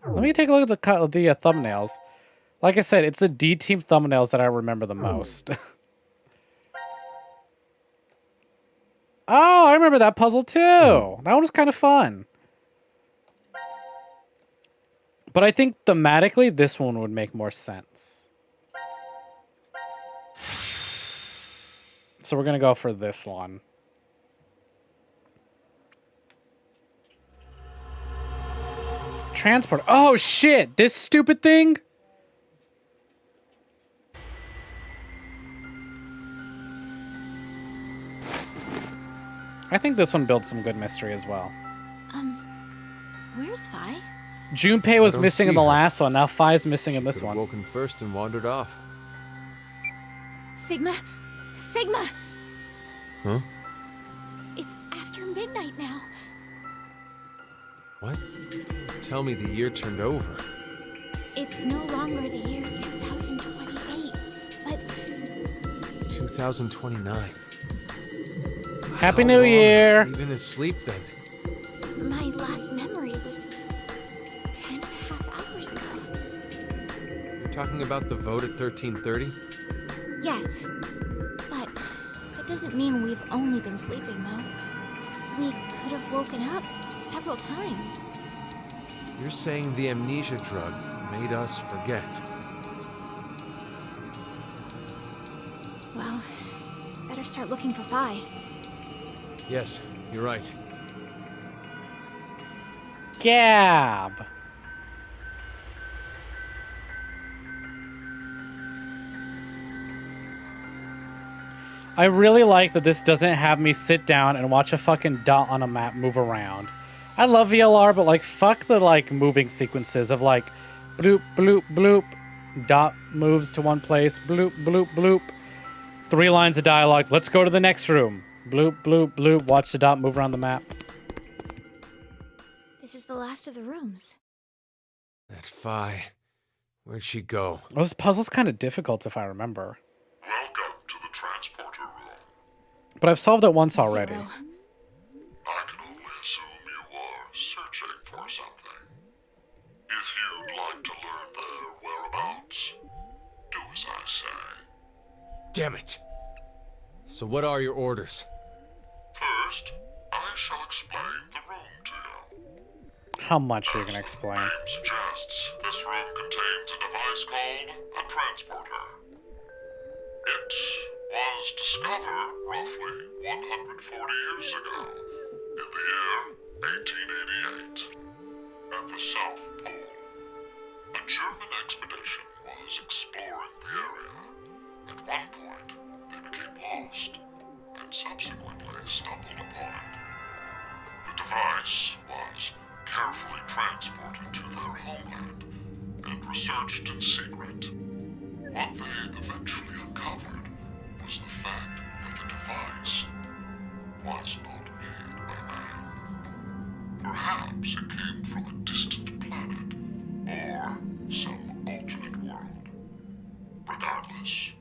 Let me take a look at the thumbnails. Like I said, it's the D-Team thumbnails that I remember the most. Oh, I remember that puzzle too. That one was kind of fun. But I think thematically, this one would make more sense. So we're going to go for this one. Transport. Oh, shit. This stupid thing? I think this one builds some good mystery as well. Where's Fi? Junpei was don't missing in see the her. last one. Now Fi's missing in this Could've one. woken first and wandered off. Sigma! Sigma! Huh? It's after midnight now. What? Tell me the year turned over. It's no longer the year 2028, but 2029. Happy How New long Year! have you been asleep then? my last memory was 10.5 hours ago. You're talking about the vote at 1330? Yes, but that doesn't mean we've only been sleeping, though. We could have woken up several times. You're saying the amnesia drug made us forget. Well, better start looking for Fi. Yes, you're right. Gab! I really like that this doesn't have me sit down and watch a fucking dot on a map move around. I love VLR, but like fuck the like moving sequences of like bloop, bloop, bloop, dot moves to one place, bloop, bloop, bloop. 3 lines of dialogue, let's go to the next room. Bloop, bloop, bloop, watch the dot move around the map. This is the last of the rooms. That Fi. Where'd she go? Well, this puzzle's kind of difficult if I remember. Welcome to the transporter room. But I've solved it once already. Zero. I can only assume you are searching for something. If you'd like to learn their whereabouts, do as I say. Damn it! So what are your orders? First, I shall explain the room to you. How much are you gonna explain? The name suggests, this room contains a device called a transporter. It was discovered roughly 140 years ago, in the year 1888, at the South Pole. A German expedition was exploring the area. At one point, they became lost, and subsequently stumbled upon it. The device was carefully transported to their homeland and researched in secret. What they eventually uncovered was the fact that the device was not made by man. Perhaps it came from a distant planet or some alternate world. Regardless,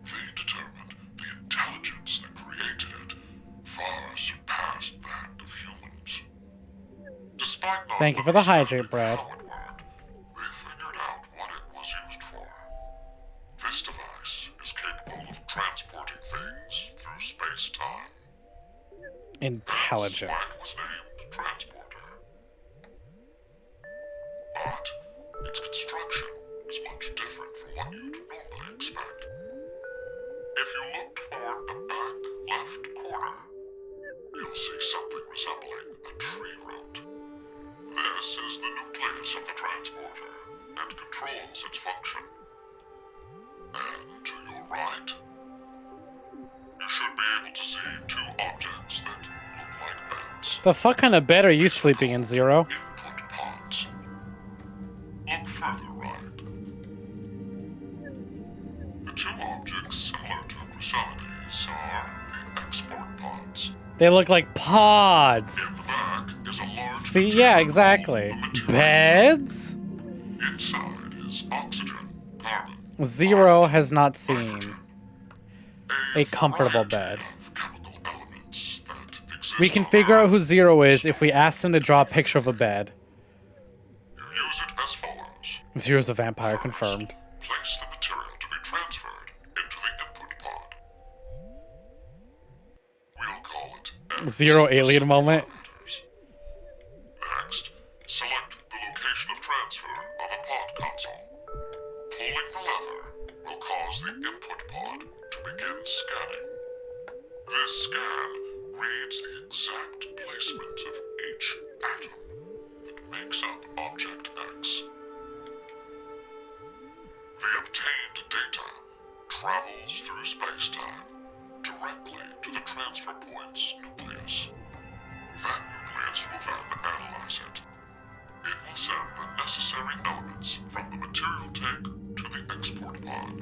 they determined the intelligence that created it far surpassed that of humans. Despite not Thank you for the understanding hydrate, Brad. how it worked, they figured out what it was used for. This device is capable of transporting things through space-time. That's why it Intelligence. was named Transporter. But its construction is much different from what you'd normally expect. If you look toward the back left corner, you'll see something resembling a tree root. This is the nucleus of the transporter and controls its function. And to your right, you should be able to see 2 objects that look like beds. The fuck kind of bed are you sleeping in, Zero? Input pods. Look further right. The 2 objects similar to Chrysalides are the export pods. They look like pods. In the back is a large See, yeah, exactly. Beds? Inside is oxygen, carbon, Zero has not seen nitrogen, a comfortable variety bed. of chemical elements that exist We can figure out who Zero is if we ask them to draw a picture of a bed. You use it as follows. Zero's a vampire, confirmed. Place the material to be transferred into the input pod. We'll call it X. Zero alien moment. Next, select the location of transfer on the pod console. Pulling the lever will cause the input pod to begin scanning. This scan reads the exact placement of each atom that makes up Object X. The obtained data travels through space-time directly to the transfer point's nucleus. That nucleus will then analyze it. It will send the necessary elements from the material tank to the export pod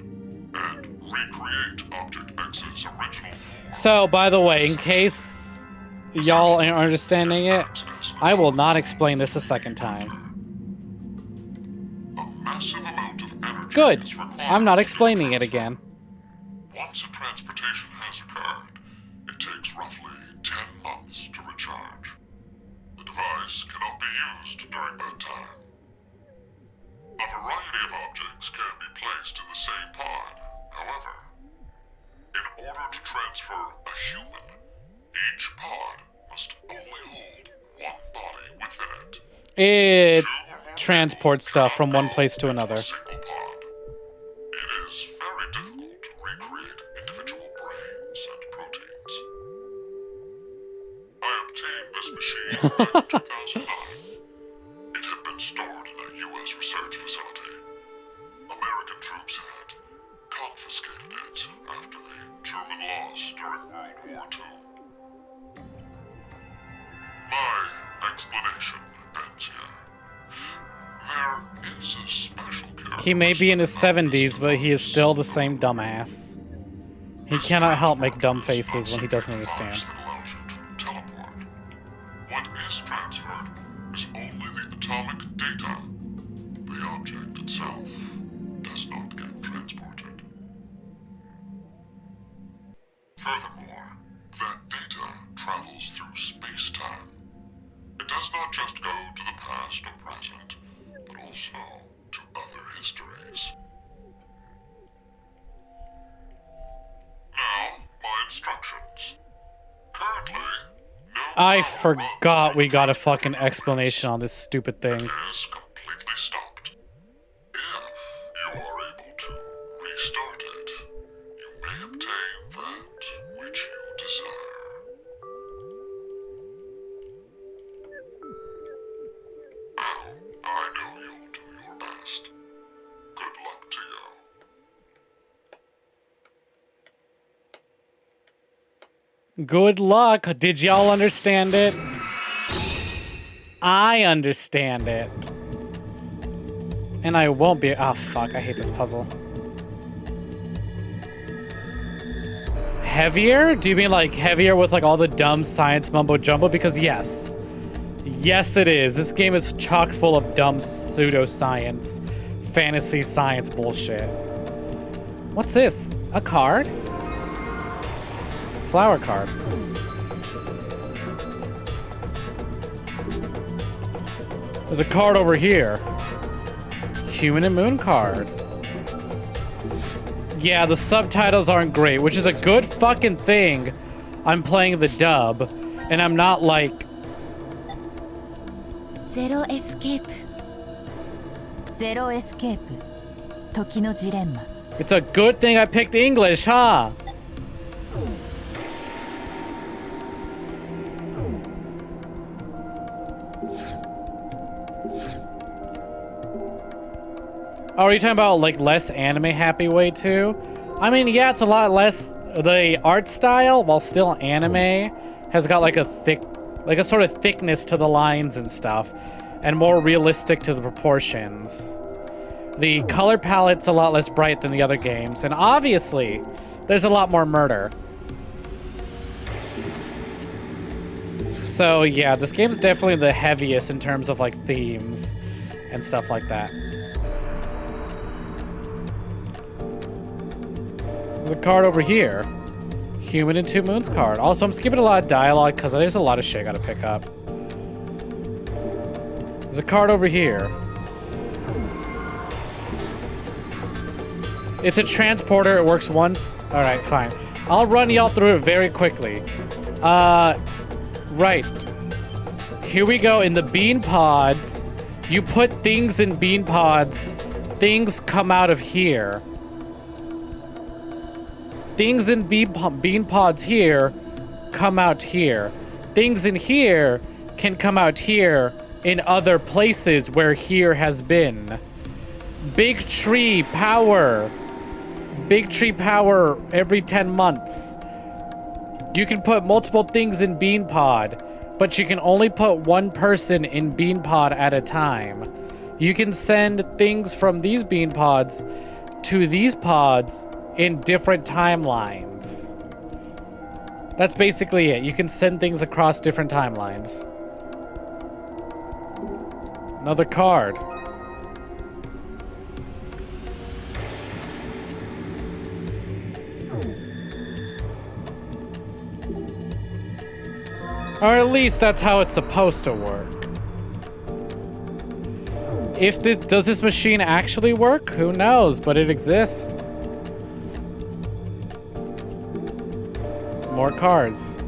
and recreate Object X's original form. So, by the way, in case y'all aren't understanding it, I will not explain this a second time. A massive amount of energy Good. is required. I'm not explaining it again. Once a transportation has occurred, it takes roughly 10 months to recharge. The device cannot be used during that time. A variety of objects can be placed in the same pod. However, in order to transfer a human, each pod must only hold one body within it. It transports stuff from one place to another. It is very difficult to recreate individual brains and proteins. I obtained this machine back in 2009. It had been stored in a U.S. research facility. American troops had confiscated it after the German loss during World War II. My explanation ends here. There is a special character. He may be in his 70s, but he is still the same dumbass. He cannot help make dumb faces when he doesn't understand. What is transferred is only the atomic data. The object itself does not get transported. Furthermore, that data travels through space-time. It does not just go to the past or present, but also to other histories. Now, my instructions. Currently, I forgot we got a fucking explanation on this stupid thing. is completely stopped. If you are able to restart it, you may obtain that which you desire. Now, I know you'll do your best. Good luck to you. Good luck. Did y'all understand it? I understand it. And I won't be. Oh, fuck. I hate this puzzle. Heavier? Do you mean like heavier with like all the dumb science mumbo jumbo? Because yes. Yes, it is. This game is chock full of dumb pseudoscience, fantasy science bullshit. What's this? A card? Flower card. There's a card over here. Human and Moon card. Yeah, the subtitles aren't great, which is a good fucking thing. I'm playing the dub, and I'm not like... Zero escape. Zero escape. Toki no dilemma. It's a good thing I picked English, huh? Oh, are you talking about like less anime happy way too? I mean, yeah, it's a lot less. The art style, while still anime, has got like a sort of thickness to the lines and stuff, and more realistic to the proportions. The color palette's a lot less bright than the other games, and obviously, there's a lot more murder. So yeah, this game's definitely the heaviest in terms of like themes and stuff like that. There's a card over here. Human and Two Moons card. Also, I'm skipping a lot of dialogue because there's a lot of shit I gotta pick up. There's a card over here. It's a transporter. It works once. All right, fine. I'll run y'all through it very quickly. Right. Here we go. In the bean pods, you put things in bean pods. Things come out of here. Things in bean pods here come out here. Things in here can come out here in other places where here has been. Big tree power. Big tree power every 10 months. You can put multiple things in bean pod, but you can only put one person in bean pod at a time. You can send things from these bean pods to these pods in different timelines. That's basically it. You can send things across different timelines. Another card. Or at least that's how it's supposed to work. Does this machine actually work? Who knows, but it exists. More cards.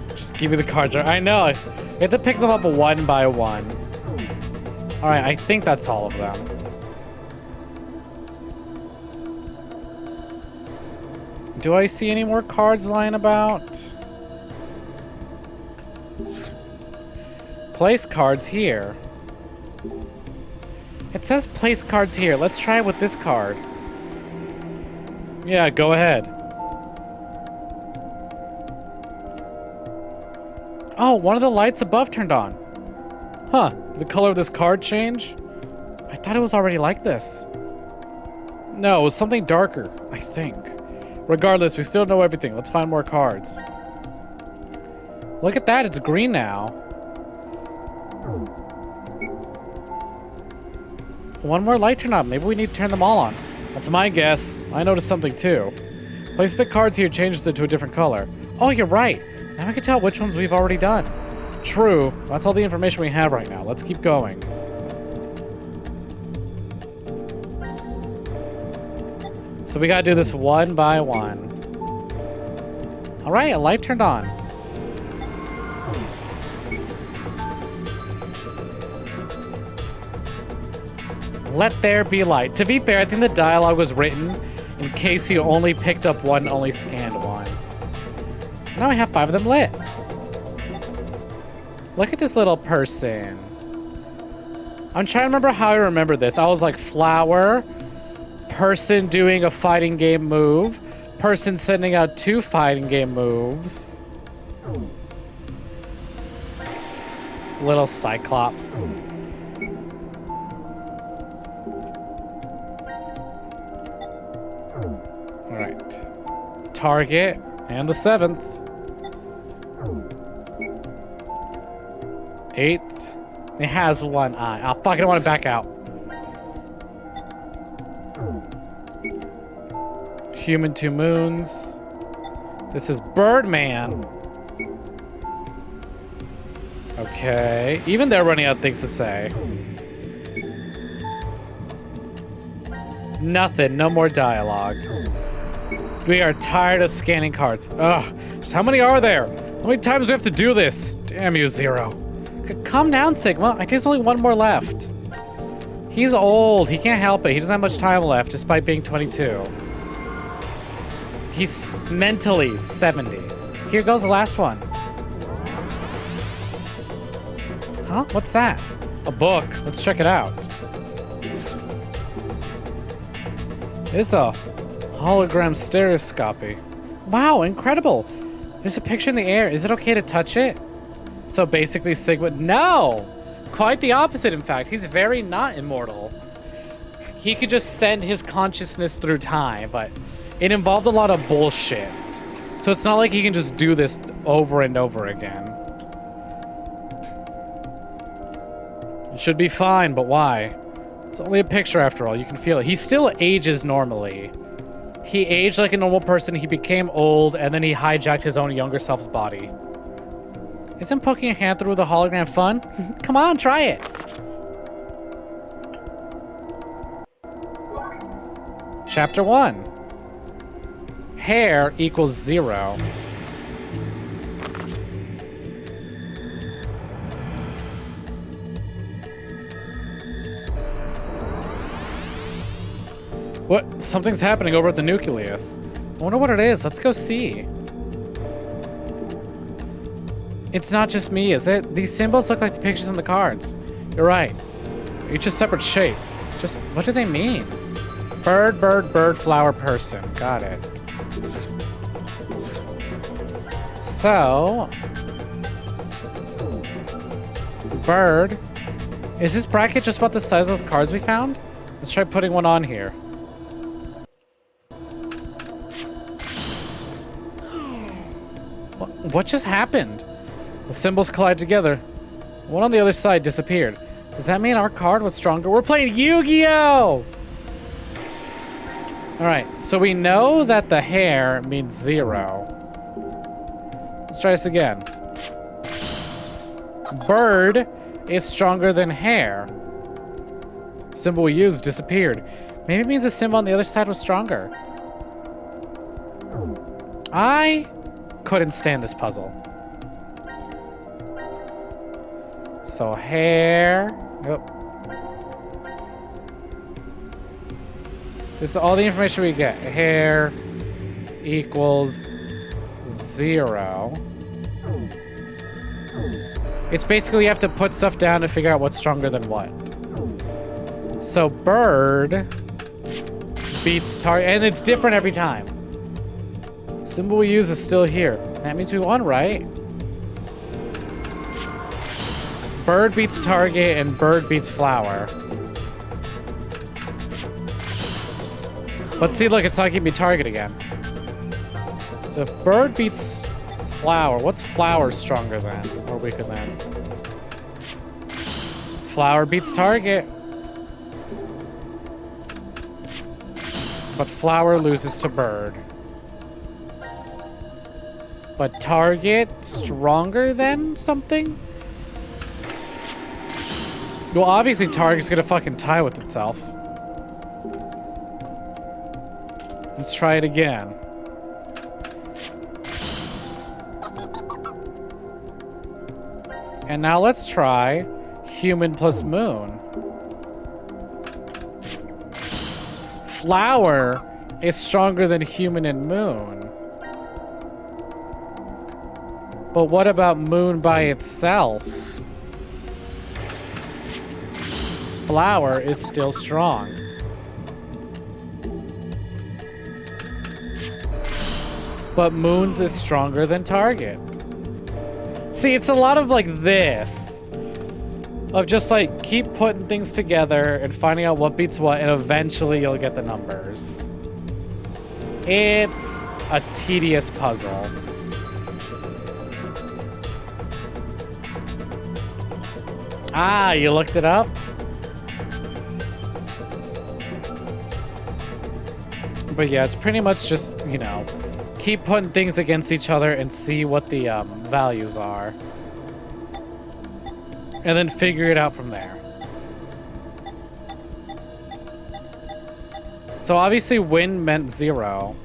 Just give me the cards. I know. You have to pick them up one by one. All right, I think that's all of them. Do I see any more cards lying about? Place cards here. It says place cards here. Let's try it with this card. Yeah, go ahead. Oh, one of the lights above turned on. Huh, did the color of this card change? I thought it was already like this. No, it was something darker, I think. Regardless, we still know everything. Let's find more cards. Look at that, it's green now. One more light turned on. Maybe we need to turn them all on. That's my guess. I noticed something too. Place the cards here changes it to a different color. Oh, you're right. Now I can tell which ones we've already done. True. That's all the information we have right now. Let's keep going. So we gotta do this one by one. All right, a light turned on. Let there be light. To be fair, I think the dialogue was written in case you only picked up one, only scanned one. Now I have 5 of them lit. Look at this little person. I'm trying to remember how I remember this. I was like flower, person doing a fighting game move, person sending out 2 fighting game moves. Little Cyclops. All right. Target and the 7th. 8th. It has 1 eye. Oh, fuck, I don't want to back out. Human 2 moons. This is Birdman. Okay. Even they're running out of things to say. Nothing. No more dialogue. We are tired of scanning cards. Ugh. Just how many are there? How many times do we have to do this? Damn you, Zero. Calm down, Sigma. I think there's only 1 more left. He's old. He can't help it. He doesn't have much time left, despite being 22. He's mentally 70. Here goes the last one. Huh? What's that? A book. Let's check it out. It's a hologram stereoscopy. Wow, incredible. There's a picture in the air. Is it okay to touch it? So basically Sigma, no! Quite the opposite, in fact. He's very not immortal. He could just send his consciousness through time, but it involved a lot of bullshit. So it's not like he can just do this over and over again. It should be fine, but why? It's only a picture after all. You can feel it. He still ages normally. He aged like a normal person. He became old, and then he hijacked his own younger self's body. Isn't poking a hand through the hologram fun? Come on, try it. Chapter 1. Hair equals 0. What? Something's happening over at the nucleus. I wonder what it is. Let's go see. It's not just me, is it? These symbols look like the pictures in the cards. You're right. Each a separate shape. Just, what do they mean? Bird, bird, bird, flower, person. Got it. So... bird. Is this bracket just about the size of those cards we found? Let's try putting one on here. What just happened? The symbols collide together. One on the other side disappeared. Does that mean our card was stronger? We're playing Yu-Gi-Oh! Alright, so we know that the hair means 0. Let's try this again. Bird is stronger than hair. Symbol we used disappeared. Maybe it means the symbol on the other side was stronger. I couldn't stand this puzzle. So hair. Yep. This is all the information we get. Hair equals 0. It's basically you have to put stuff down to figure out what's stronger than what. So bird beats target, and it's different every time. Symbol we use is still here. That means we won, right? Bird beats target and bird beats flower. But see, look, it's not giving me target again. So if bird beats flower, what's flower stronger than or weaker than? Flower beats target. But flower loses to bird. But target stronger than something? Well, obviously target's gonna fucking tie with itself. Let's try it again. And now let's try human plus moon. Flower is stronger than human and moon. But what about moon by itself? Flower is still strong. But moon's is stronger than target. See, it's a lot of like this. Of just like keep putting things together and finding out what beats what, and eventually you'll get the numbers. It's a tedious puzzle. Ah, you looked it up? But yeah, it's pretty much just, you know, keep putting things against each other and see what the values are. And then figure it out from there. So obviously wind meant 0.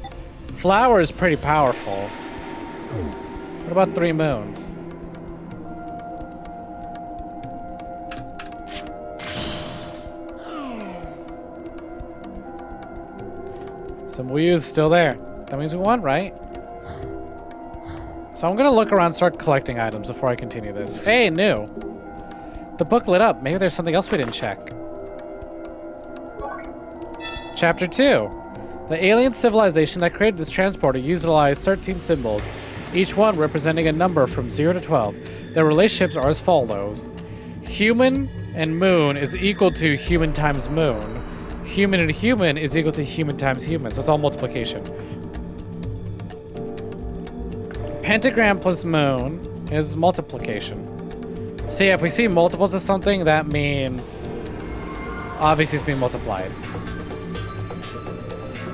Flower is pretty powerful. What about 3 moons? Symbol is still there. That means we won, right? So I'm gonna look around and start collecting items before I continue this. Hey, new! The book lit up. Maybe there's something else we didn't check. Chapter 2. The alien civilization that created this transporter utilized 13 symbols, each one representing a number from 0 to 12. Their relationships are as follows. Human and moon is equal to human times moon. Human and human is equal to human times human, so it's all multiplication. Pentagram plus moon is multiplication. So yeah, if we see multiples of something, that means obviously it's being multiplied.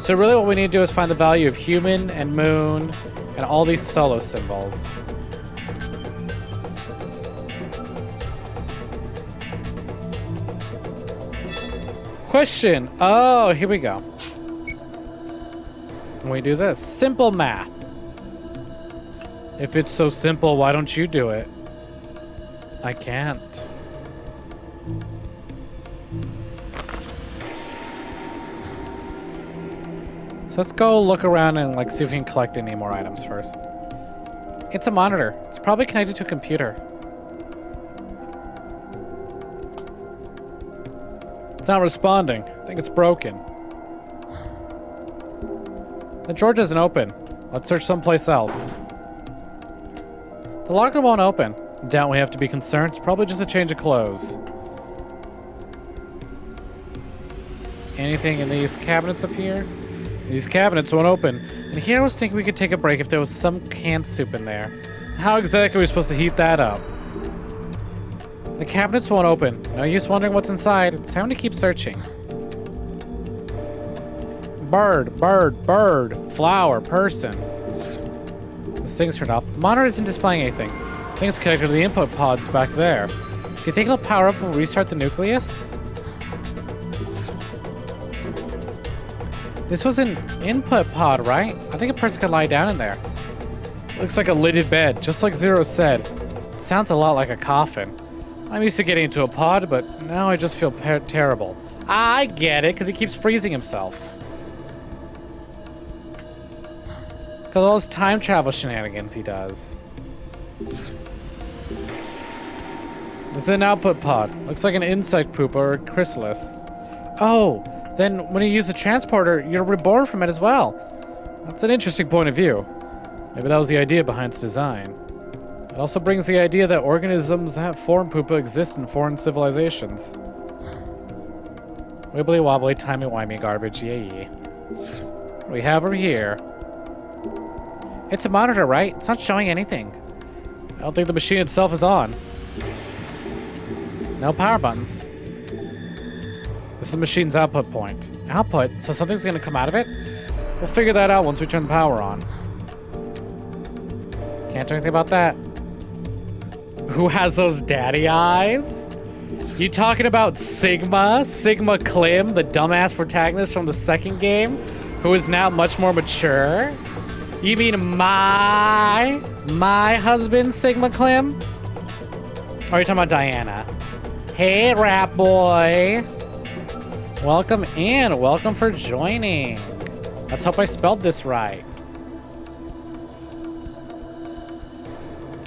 So really what we need to do is find the value of human and moon and all these solo symbols. Question. Oh, here we go. When we do this, simple math. If it's so simple, why don't you do it? I can't. So let's go look around and like see if we can collect any more items first. It's a monitor. It's probably connected to a computer. It's not responding. I think it's broken. The drawer doesn't open. Let's search someplace else. The locker won't open. Doubt we have to be concerned. It's probably just a change of clothes. Anything in these cabinets up here? These cabinets won't open. And here I was thinking we could take a break if there was some canned soup in there. How exactly are we supposed to heat that up? The cabinets won't open. No use wondering what's inside. It's time to keep searching. Bird, bird, bird, flower, person. The thing's turned off. The monitor isn't displaying anything. I think it's connected to the input pods back there. Do you think it'll power up when we restart the nucleus? This was an input pod, right? I think a person could lie down in there. Looks like a lidded bed, just like Zero said. It sounds a lot like a coffin. I'm used to getting into a pod, but now I just feel terrible. I get it, because he keeps freezing himself. Because all those time travel shenanigans he does. This is an output pod. Looks like an insect poop or a chrysalis. Oh, then when you use the transporter, you're reborn from it as well. That's an interesting point of view. Maybe that was the idea behind its design. It also brings the idea that organisms that have foreign poopa exist in foreign civilizations. Wibbly wobbly, timey-wimey garbage, yay. What do we have over here? It's a monitor, right? It's not showing anything. I don't think the machine itself is on. No power buttons. This is the machine's output point. Output? So something's gonna come out of it? We'll figure that out once we turn the power on. Can't do anything about that. Who has those daddy eyes? You talking about Sigma? Sigma Klim, the dumbass protagonist from the second game? Who is now much more mature? You mean my husband, Sigma Klim? Or are you talking about Diana? Hey, rap boy. Welcome in. Welcome for joining. Let's hope I spelled this right.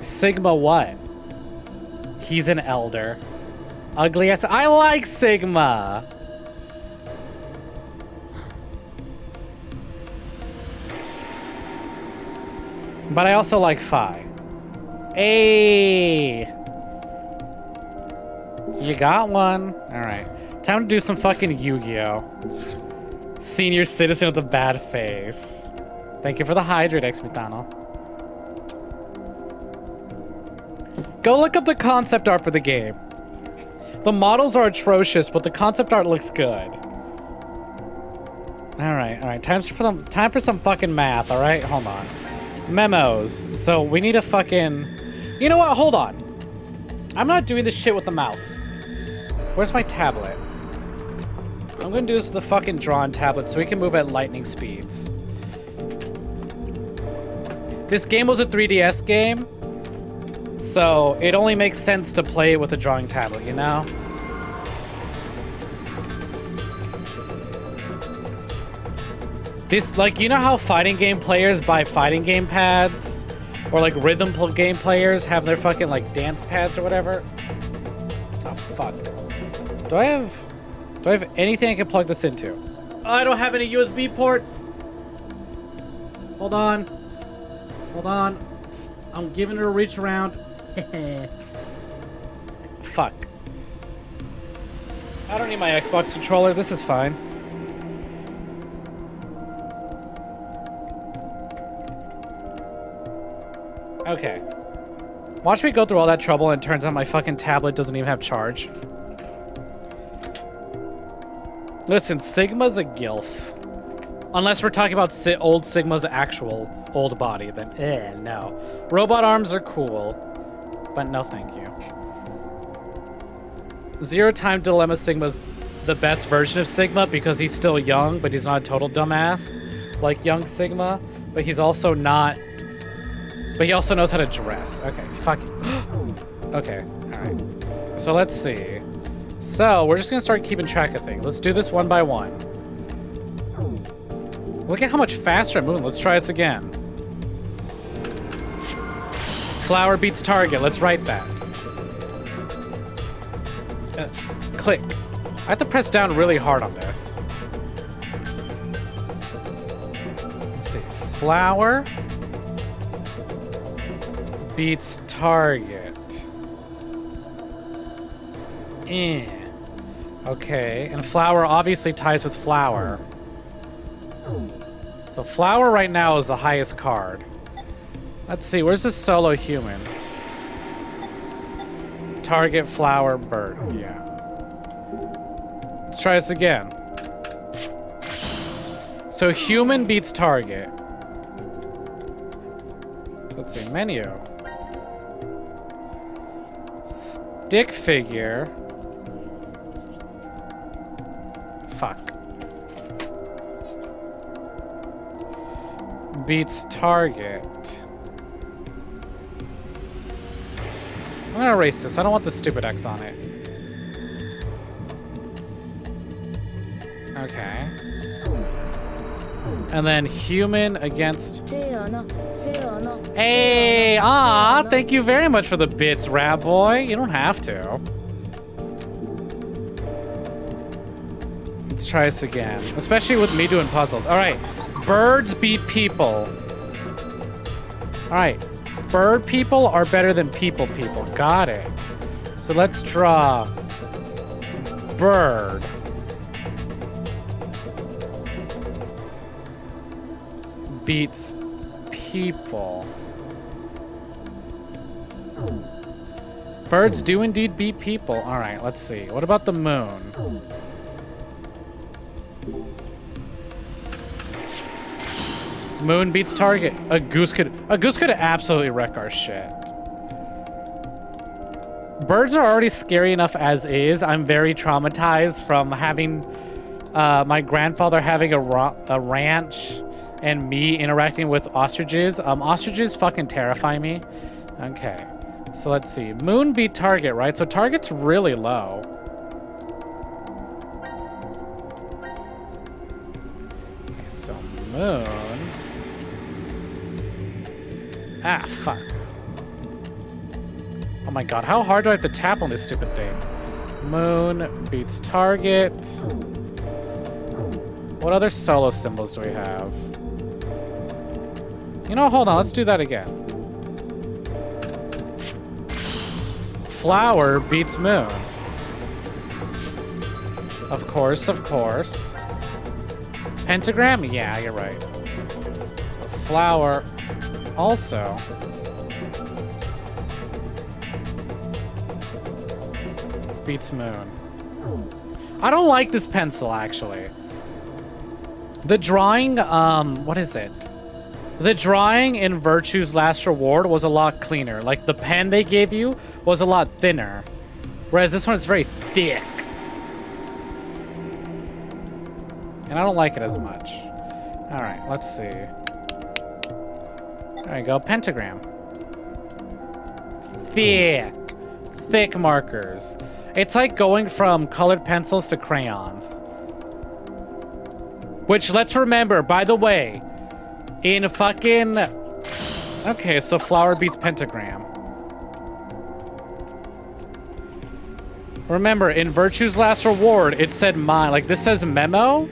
Sigma what? He's an elder. Ugly ass. I like Sigma. But I also like Phi. Hey. You got one. All right. Time to do some fucking Yu-Gi-Oh. Senior citizen with a bad face. Thank you for the hydrate, Exmitano. Go look up the concept art for the game. The models are atrocious, but the concept art looks good. All right. Time for some fucking math. All right, hold on. Memos. So we need a fucking. You know what? Hold on. I'm not doing this shit with the mouse. Where's my tablet? I'm gonna do this with the fucking drawn tablet so we can move at lightning speeds. This game was a 3DS game, so it only makes sense to play it with a drawing tablet, you know? This, like, you know how fighting game players buy fighting game pads? Or like rhythm game players have their fucking like dance pads or whatever? Oh, fuck. Do I have anything I can plug this into? Oh, I don't have any USB ports. Hold on. I'm giving it a reach around. Fuck. I don't need my Xbox controller. This is fine. Okay. Watch me go through all that trouble and it turns out my fucking tablet doesn't even have charge. Listen, Sigma's a gilf. Unless we're talking about old Sigma's actual old body, then no. Robot arms are cool, but no thank you. Zero Time Dilemma Sigma's the best version of Sigma because he's still young, but he's not a total dumbass like young Sigma. But he's also not. But he also knows how to dress. Okay, fuck it. Okay, alright. So let's see. So we're just gonna start keeping track of things. Let's do this one by one. Look at how much faster I'm moving. Let's try this again. Flower beats target. Let's write that. Click. I have to press down really hard on this. Let's see. Flower beats target. Okay, and flower obviously ties with flower. So flower right now is the highest card. Let's see, where's this solo human? Target, flower, bird. Yeah. Let's try this again. So human beats target. Let's see, menu. Stick figure. Fuck. Beats target. I'm gonna erase this. I don't want the stupid X on it. Okay. And then human against... Hey! Ah, thank you very much for the bits, Rat Boy. You don't have to. Let's try this again. Especially with me doing puzzles. Alright. Birds beat people. Alright. Bird people are better than people. Got it. So let's draw bird. Beats people. Birds do indeed beat people. Alright, let's see. What about the moon? Moon beats target. A goose could absolutely wreck our shit. Birds are already scary enough as is. I'm very traumatized from having my grandfather having a ranch and me interacting with ostriches. Ostriches fucking terrify me. Okay, so let's see. Moon beat target, right? So target's really low. Okay, so moon. Ah, fuck. Oh my god, how hard do I have to tap on this stupid thing? Moon beats target. What other solo symbols do we have? You know, hold on, let's do that again. Flower beats moon. Of course, of course. Pentagram? Yeah, you're right. Flower also beats moon. I don't like this pencil, actually. The drawing, what is it? The drawing in Virtue's Last Reward was a lot cleaner. Like, the pen they gave you was a lot thinner. Whereas this one is very thick. And I don't like it as much. Alright, let's see. There you go, pentagram. Thick. Thick markers. It's like going from colored pencils to crayons. Which, let's remember, by the way, in fucking... Okay, so flower beats pentagram. Remember, in Virtue's Last Reward, it said mind. Like, this says memo.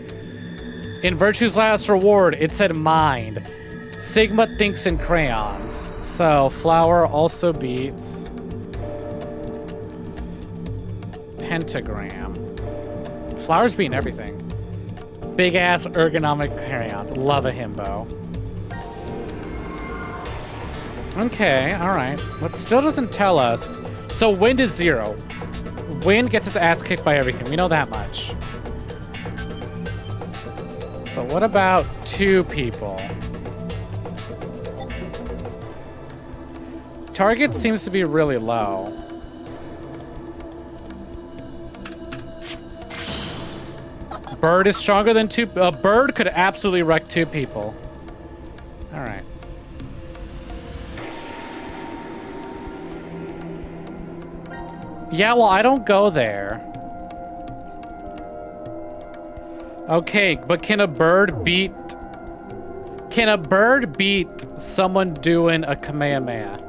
In Virtue's Last Reward, it said mind. Sigma thinks in crayons. So, flower also beats pentagram. Flower's beating everything. Big ass ergonomic crayons. Love a himbo. Okay, alright. But still doesn't tell us. So wind is 0. Wind gets its ass kicked by everything. We know that much. So what about 2 people? Target seems to be really low. Bird is stronger than 2. A bird could absolutely wreck 2 people. Alright. Yeah, well, I don't go there. Okay, but can a bird beat... Can a bird beat someone doing a Kamehameha?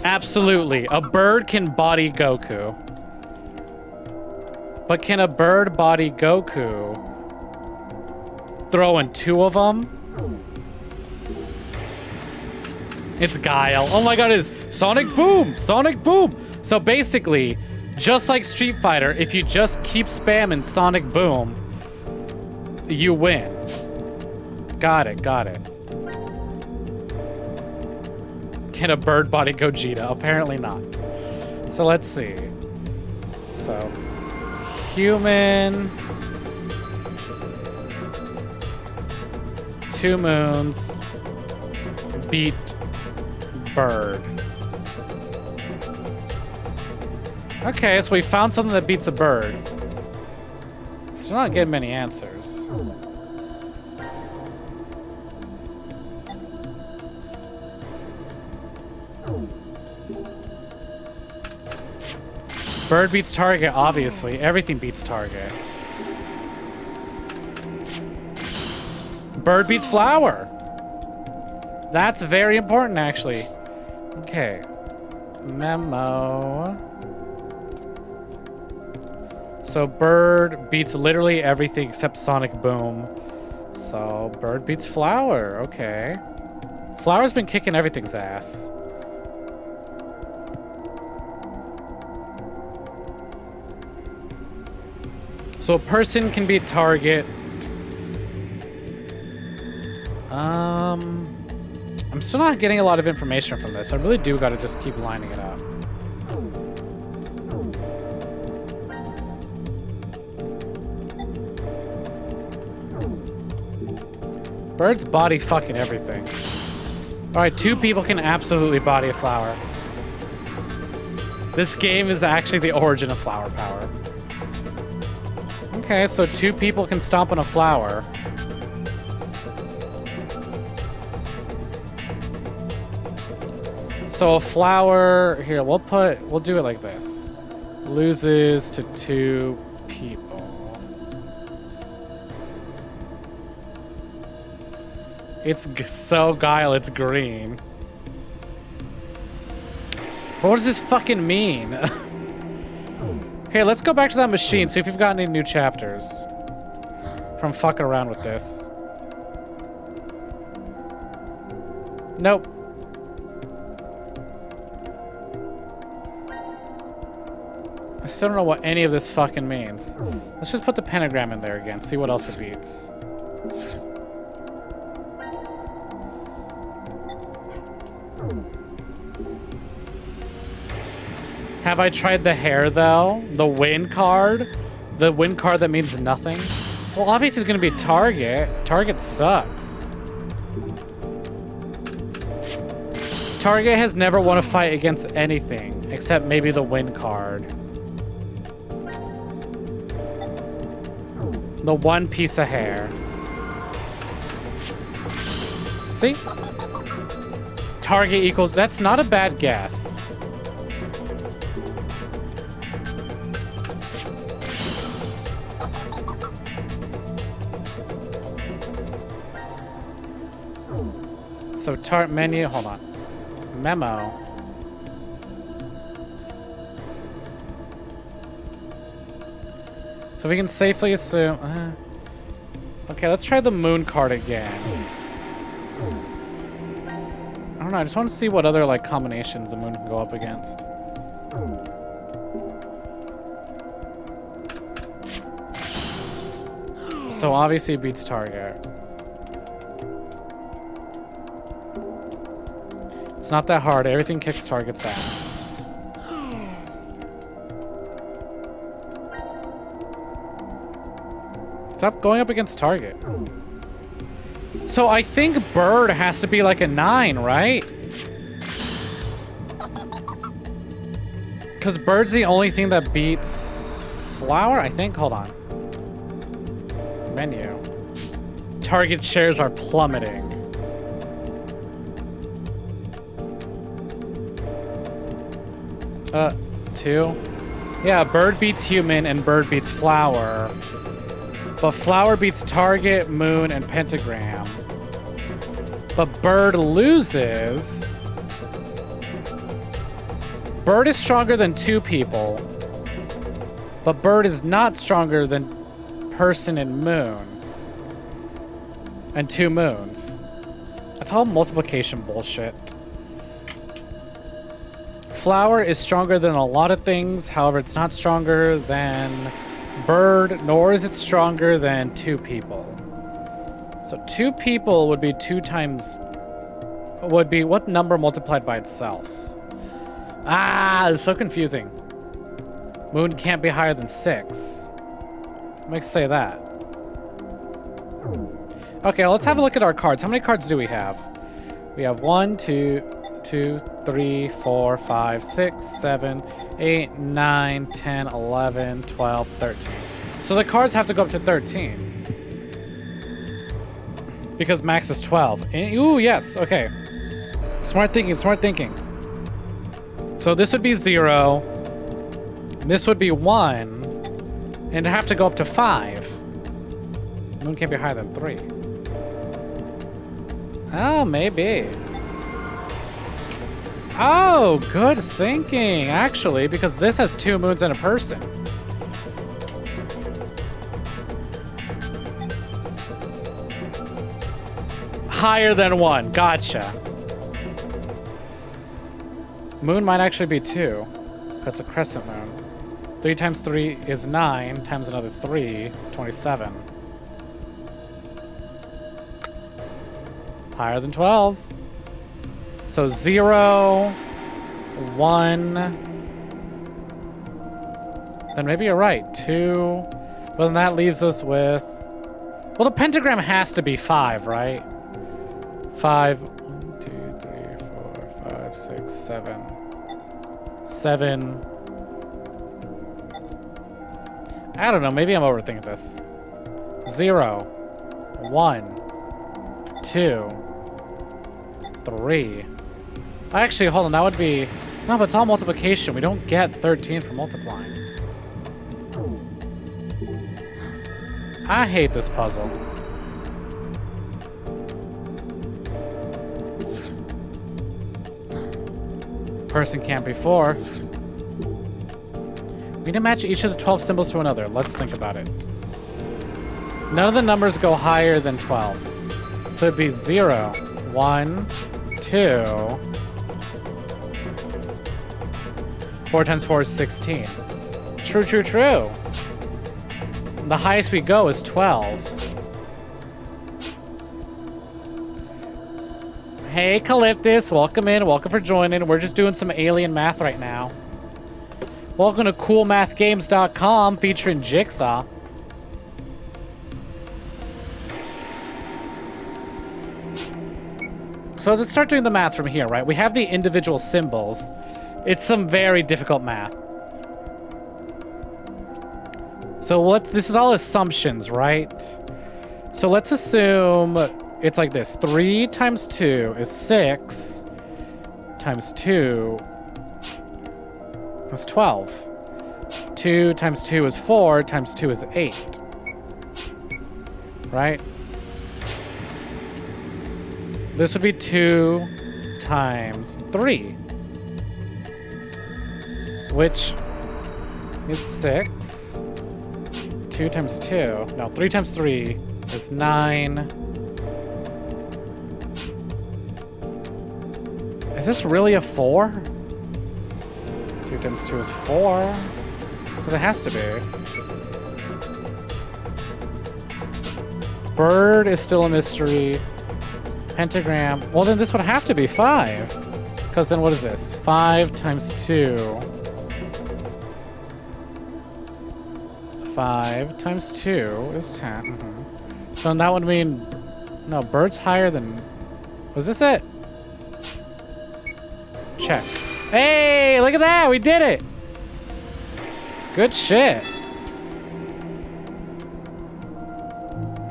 Absolutely. A bird can body Goku. But can a bird body Goku throwing 2 of them? It's Guile. Oh my god, it's Sonic Boom! Sonic Boom! So basically, just like Street Fighter, if you just keep spamming Sonic Boom, you win. Got it, got it. Can a bird body Gogeta? Apparently not. So let's see. So, human. 2 moons. Beat bird. Okay, so we found something that beats a bird. Still not getting many answers. Bird beats target, obviously. Everything beats target. Bird beats flower. That's very important, actually. Okay. Memo. So bird beats literally everything except Sonic Boom. So bird beats flower. Okay. Flower's been kicking everything's ass. So a person can beat target. I'm still not getting a lot of information from this. I really do gotta just keep lining it up. Bird's body fucking everything. Alright, 2 people can absolutely body a flower. This game is actually the origin of flower power. Okay, so 2 people can stomp on a flower. So a flower, here, we'll do it like this. Loses to 2 people. It's so Guile, it's green. What does this fucking mean? Here, let's go back to that machine, see if we've got any new chapters from fucking around with this. Nope. I still don't know what any of this fucking means. Let's just put the pentagram in there again, see what else it beats. Have I tried the hair, though? The win card? The win card that means nothing? Well, obviously it's gonna be target. Target sucks. Target has never won a fight against anything, except maybe the win card. The 1 piece of hair. See? Target equals... That's not a bad guess. So menu, hold on. Memo. So we can safely assume... okay, let's try the moon card again. I don't know, I just want to see what other like combinations the moon can go up against. So obviously it beats target. It's not that hard. Everything kicks target's ass. Stop going up against target. So I think bird has to be like a 9, right? Because bird's the only thing that beats flower, I think. Hold on. Menu. Target shares are plummeting. Two. Yeah, bird beats human and bird beats flower. But flower beats target, moon, and pentagram. But bird loses. Bird is stronger than 2 people. But bird is not stronger than person and moon. And 2 moons. That's all multiplication bullshit. Flower is stronger than a lot of things. However, it's not stronger than bird, nor is it stronger than 2 people. So 2 people would be 2 times... Would be what number multiplied by itself? Ah, it's so confusing. Moon can't be higher than 6. What makes you say that? Okay, let's have a look at our cards. How many cards do we have? We have 1, 2, 3, 4, 5, 6, 7, 8, 9, 10, 11, 12, 13. So the cards have to go up to 13. Because max is 12. Ooh, yes, okay. Smart thinking, smart thinking. So this would be 0. This would be 1. And it'd have to go up to 5. Moon can't be higher than 3. Oh, maybe. Oh, good thinking, actually, because this has 2 moons and a person. Higher than 1, gotcha. Moon might actually be 2, because it's a crescent moon. 3 times 3 is 9, times another 3 is 27. Higher than 12. So 0, 1. Then maybe you're right. 2. Well, then that leaves us with... Well, the pentagram has to be 5, right? 5. 1, 2, 3, 4, 5, 6, 7. 7. I don't know. Maybe I'm overthinking this. 0, 1, 2, 3. Actually, hold on. That would be... No, but it's all multiplication. We don't get 13 for multiplying. I hate this puzzle. Person can't be 4. We need to match each of the 12 symbols to another. Let's think about it. None of the numbers go higher than 12. So it'd be 0, 1, 2. 4 times 4 is 16. True, true, true. The highest we go is 12. Hey, Calyptus, welcome in. Welcome for joining. We're just doing some alien math right now. Welcome to CoolMathGames.com featuring Jigsaw. So let's start doing the math from here, right? We have the individual symbols. It's some very difficult math. So this is all assumptions, right? So let's assume it's like this. 3 times 2 is 6 times 2 is 12. 2 times 2 is 4 times 2 is 8. Right? This would be 2 times 3. Which is 6. 2 times 2. No, 3 times 3 is 9. Is this really a 4? 2 times 2 is 4. Because it has to be. Bird is still a mystery. Pentagram. Well, then this would have to be 5. Because then what is this? 5 times 2. 5 times 2 is 10. So that would mean... No, bird's higher than... Was this it? Check. Hey, look at that! We did it! Good shit.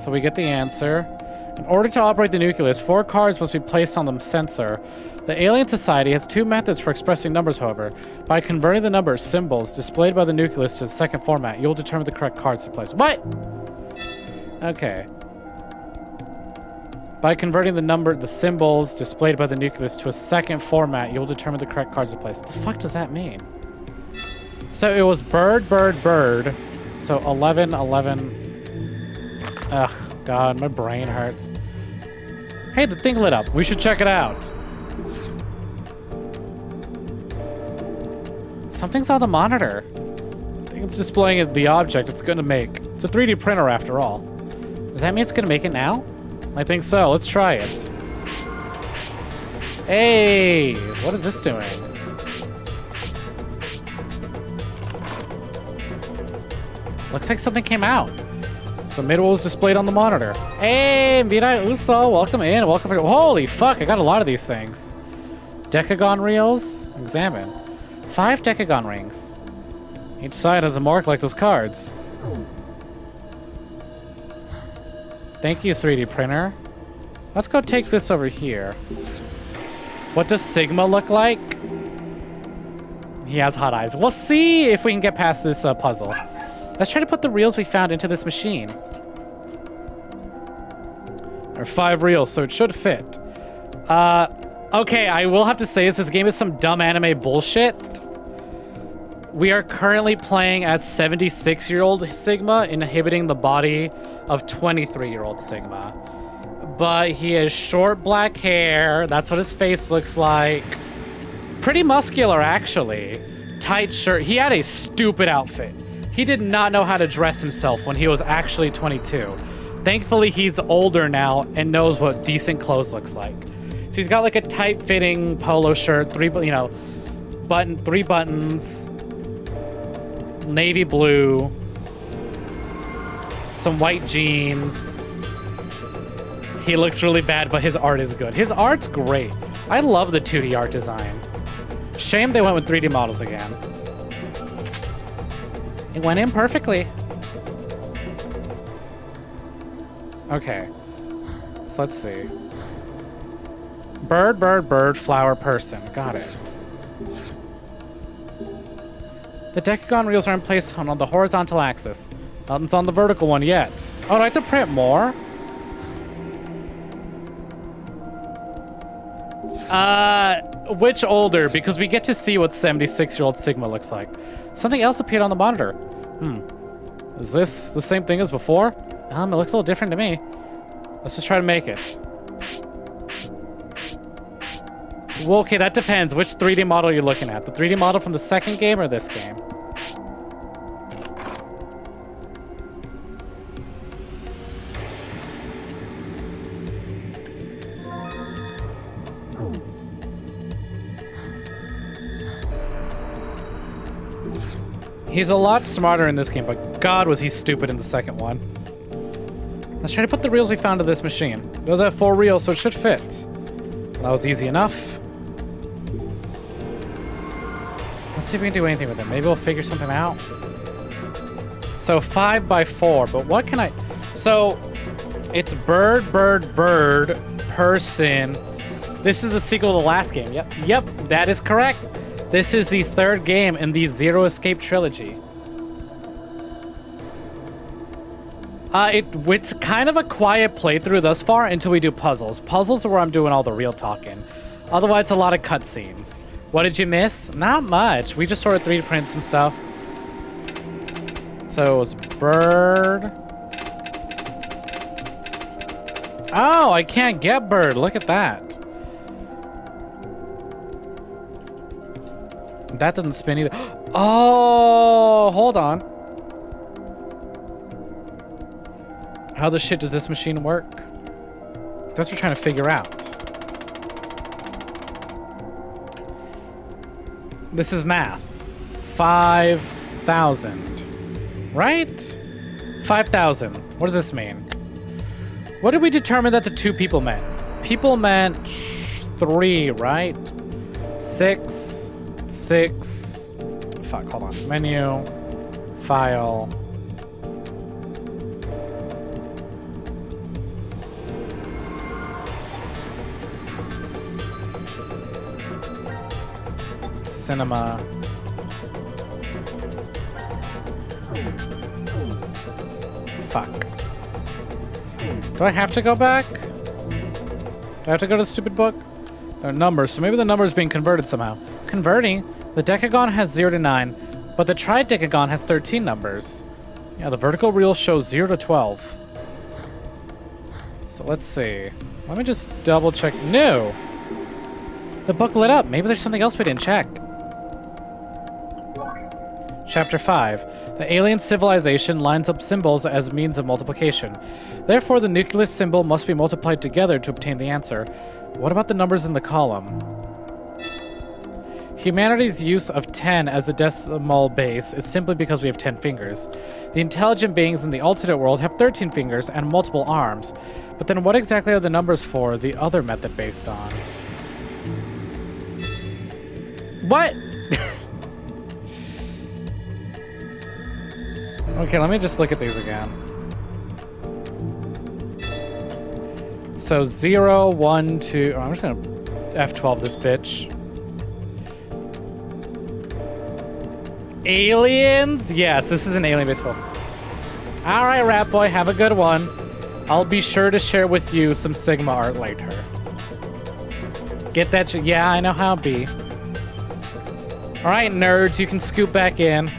So we get the answer. In order to operate the nucleus, 4 cards must be placed on the sensor. The Alien Society has 2 methods for expressing numbers, however. By converting the number symbols displayed by the nucleus to the second format, you'll determine the correct cards to place. What? Okay. By converting the symbols displayed by the nucleus to a second format, you'll determine the correct cards to place. What the fuck does that mean? So it was bird, bird, bird. So 11, 11. Ugh, God, my brain hurts. Hey, the thing lit up. We should check it out. Something's on the monitor. I think it's displaying the object it's gonna make. It's a 3D printer after all. Does that mean it's gonna make it now? I think so. Let's try it. Hey, what is this doing? Looks like something came out. So Midwell is displayed on the monitor. Hey, Mirai Uso, welcome in. Welcome. Holy fuck, I got a lot of these things. Decagon reels. Examine. 5 Decagon rings. Each side has a mark like those cards. Thank you, 3D printer. Let's go take this over here. What does Sigma look like? He has hot eyes. We'll see if we can get past this puzzle. Let's try to put the reels we found into this machine. There are 5 reels, so it should fit. Okay, I will have to say this game is some dumb anime bullshit. We are currently playing as 76-year-old Sigma, inhibiting the body of 23-year-old Sigma. But he has short black hair. That's what his face looks like. Pretty muscular, actually. Tight shirt. He had a stupid outfit. He did not know how to dress himself when he was actually 22. Thankfully, he's older now and knows what decent clothes looks like. So he's got like a tight-fitting polo shirt, 3 buttons, navy blue, some white jeans. He looks really bad, but his art is good. His art's great. I love the 2D art design. Shame they went with 3D models again. It went in perfectly. Okay. So let's see. Bird, bird, bird, flower, person. Got it. The Decagon reels are in place on the horizontal axis. Nothing's on the vertical one yet. Oh, do I have to print more? Which older? Because we get to see what 76-year-old Sigma looks like. Something else appeared on the monitor. Is this the same thing as before? It looks a little different to me. Let's just try to make it. Well, okay, that depends. Which 3D model you're looking at? The 3D model from the second game or this game? He's a lot smarter in this game, but God was he stupid in the second one. Let's try to put the reels we found to this machine. It does have 4 reels, so it should fit. That was easy enough. Let's see if we can do anything with it. Maybe we'll figure something out. So 5 by 4, but what can I... So it's bird, bird, bird, person. This is the sequel to the last game. Yep, that is correct. This is the 3rd game in the Zero Escape trilogy. It's kind of a quiet playthrough thus far until we do puzzles. Puzzles are where I'm doing all the real talking. Otherwise, a lot of cutscenes. What did you miss? Not much. We just sort of 3D printed some stuff. So it was bird. Oh, I can't get bird. Look at that. That doesn't spin either. Oh, hold on. How the shit does this machine work? That's what we're trying to figure out. This is math. 5,000. Right? 5,000. What does this mean? What did we determine that the two people meant? People meant 3, right? 6. Fuck, hold on. Menu. File. Cinema. Fuck. Do I have to go back? Do I have to go to the stupid book? There are numbers, so maybe the number is being converted somehow. Converting? The decagon has 0 to 9, but the tridecagon has 13 numbers. Yeah, the vertical reel shows 0 to 12. So let's see. Let me just double check. No! The book lit up. Maybe there's something else we didn't check. Chapter 5. The alien civilization lines up symbols as means of multiplication. Therefore, the nucleus symbol must be multiplied together to obtain the answer. What about the numbers in the column? Humanity's use of 10 as a decimal base is simply because we have 10 fingers. The intelligent beings in the alternate world have 13 fingers and multiple arms. But then what exactly are the numbers for the other method based on? What? Okay, let me just look at these again. So 0, 1, 2. Oh, I'm just gonna F12 this bitch. Aliens? Yes, this is an alien-based film. All right, Rat Boy, have a good one. I'll be sure to share with you some Sigma art later. Get that? Yeah, I know how it be. All right, nerds, you can scoop back in.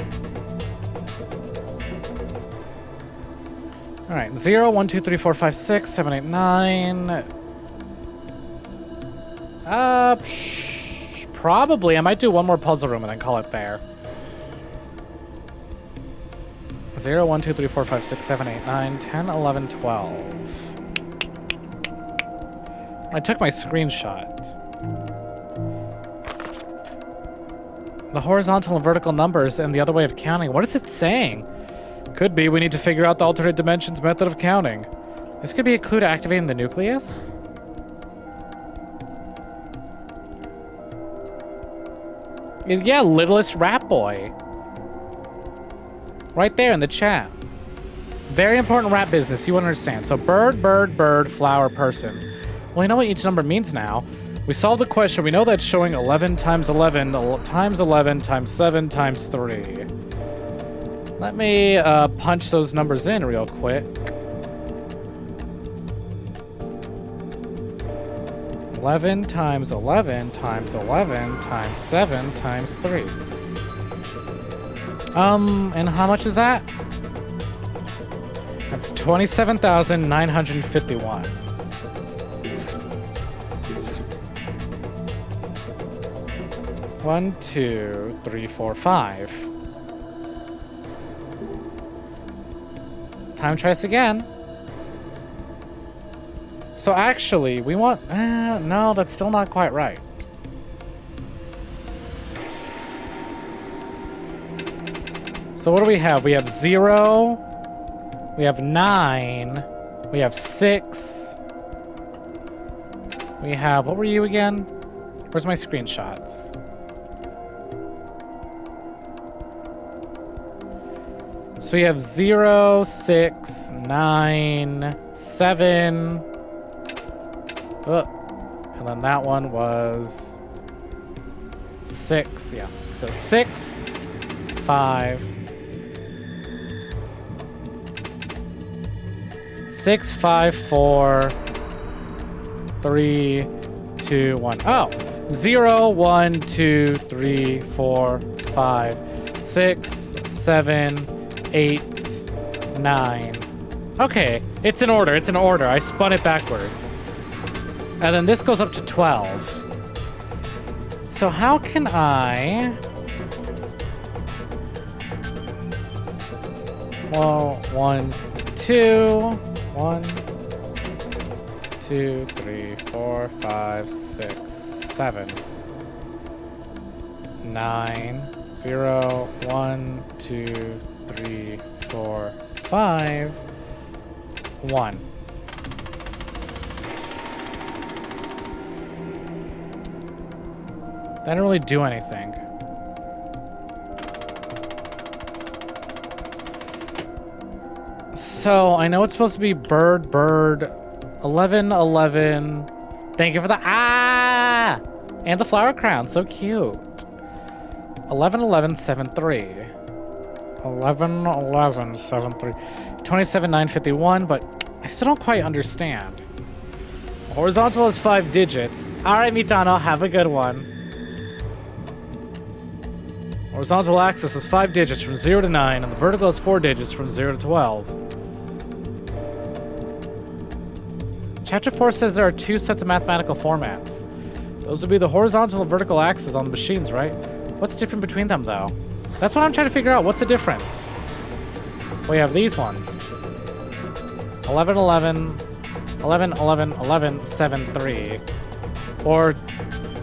All right, 0, 1, 2, 3, 4, 5, 6, 7, 8, 9. Probably. I might do one more puzzle room and then call it there. 0, 1, 2, 3, 4, 5, 6, 7, 8, 9, 10, 11, 12. I took my screenshot. The horizontal and vertical numbers and the other way of counting. What is it saying? Could be we need to figure out the alternate dimensions method of counting. This could be a clue to activating the nucleus? Yeah, Littlest Rat Boy. Right there in the chat. Very important rat business, you understand. So bird, bird, bird, flower, person. Well, you know what each number means now. We solved the question. We know that's showing 11 times 11 times 11 times 7 times 3. Let me punch those numbers in real quick. 11 times 11 times 11 times 7 times 3. And how much is that? That's 27,951. One, 2, 3, 4, 5. Time trace again. So actually, we want... no, that's still not quite right. So what do we have? We have 0. We have 9. We have 6. We have... What were you again? Where's my screenshots? So we have 0, 6, 9, 7. Oh, and then that one was 6. Yeah. So 6, 5. 6, 5, 4, 3, 2, 1. Oh, 0, 1, 2, 3, 4, 5, 6, 7, 8, 9. Okay, it's in order. It's in order. I spun it backwards. And then this goes up to 12. So how can I... Well, 1, 2... 1, 2, 3, 4, 5, 6, 7. 9, 0, 1, 2, 3, 4, 5, 1. That didn't really do anything. So, I know it's supposed to be bird, 11, 11. Thank you for the and the flower crown, so cute. 11, 11, 7, 3. 11, 11, 7, 3. 27, 9, 51, but I still don't quite understand. Horizontal is 5 digits. All right, Mitano, have a good one. Horizontal axis is 5 digits from 0 to 9, and the vertical is 4 digits from 0 to 12. Chapter 4 says there are 2 sets of mathematical formats. Those would be the horizontal and vertical axes on the machines, right? What's different between them, though? That's what I'm trying to figure out. What's the difference? We have these ones. 11, 11, 11, 11, 11, 7, 3. Or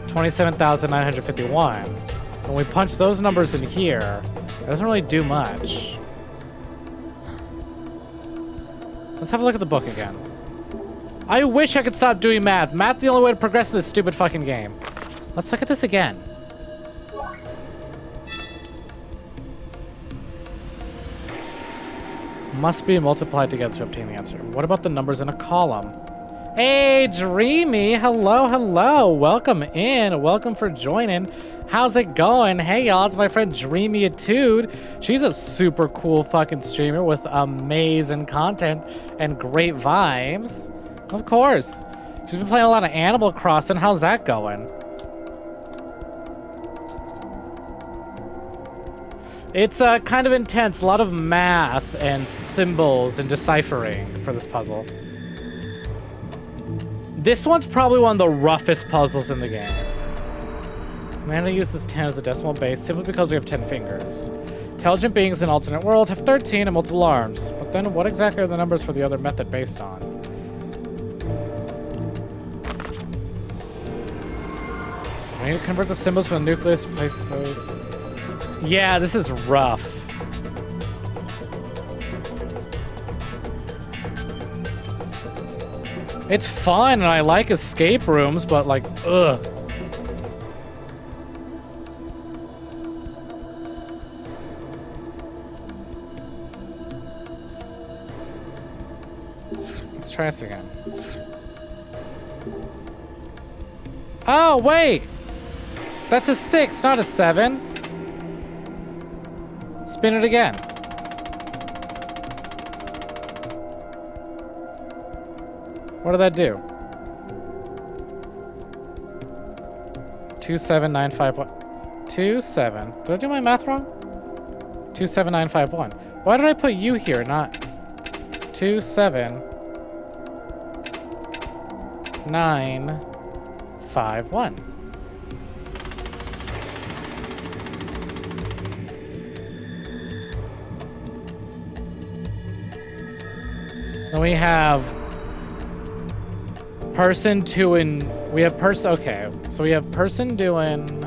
27,951. When we punch those numbers in here, it doesn't really do much. Let's have a look at the book again. I wish I could stop doing math. Math's the only way to progress in this stupid fucking game. Let's look at this again. Must be multiplied together to obtain the answer. What about the numbers in a column? Hey, Dreamy. Hello, hello. Welcome in. Welcome for joining. How's it going? Hey, y'all. It's my friend Dreamy-atude. She's a super cool fucking streamer with amazing content and great vibes. Of course. She's been playing a lot of Animal Crossing. How's that going? It's kind of intense. A lot of math and symbols and deciphering for this puzzle. This one's probably one of the roughest puzzles in the game. Amanda uses 10 as a decimal base simply because we have 10 fingers. Intelligent beings in alternate worlds have 13 and multiple arms. But then what exactly are the numbers for the other method based on? We need to convert the symbols from the nucleus and place those. Yeah, this is rough. It's fun and I like escape rooms, but like, ugh. Let's try this again. Oh, wait! That's a 6, not a 7. Spin it again. What did that do? 27951. 27. Did I do my math wrong? 27951. Why did I put you here, not 27951? Then we have person 2 and we have person. Okay, so we have person doing.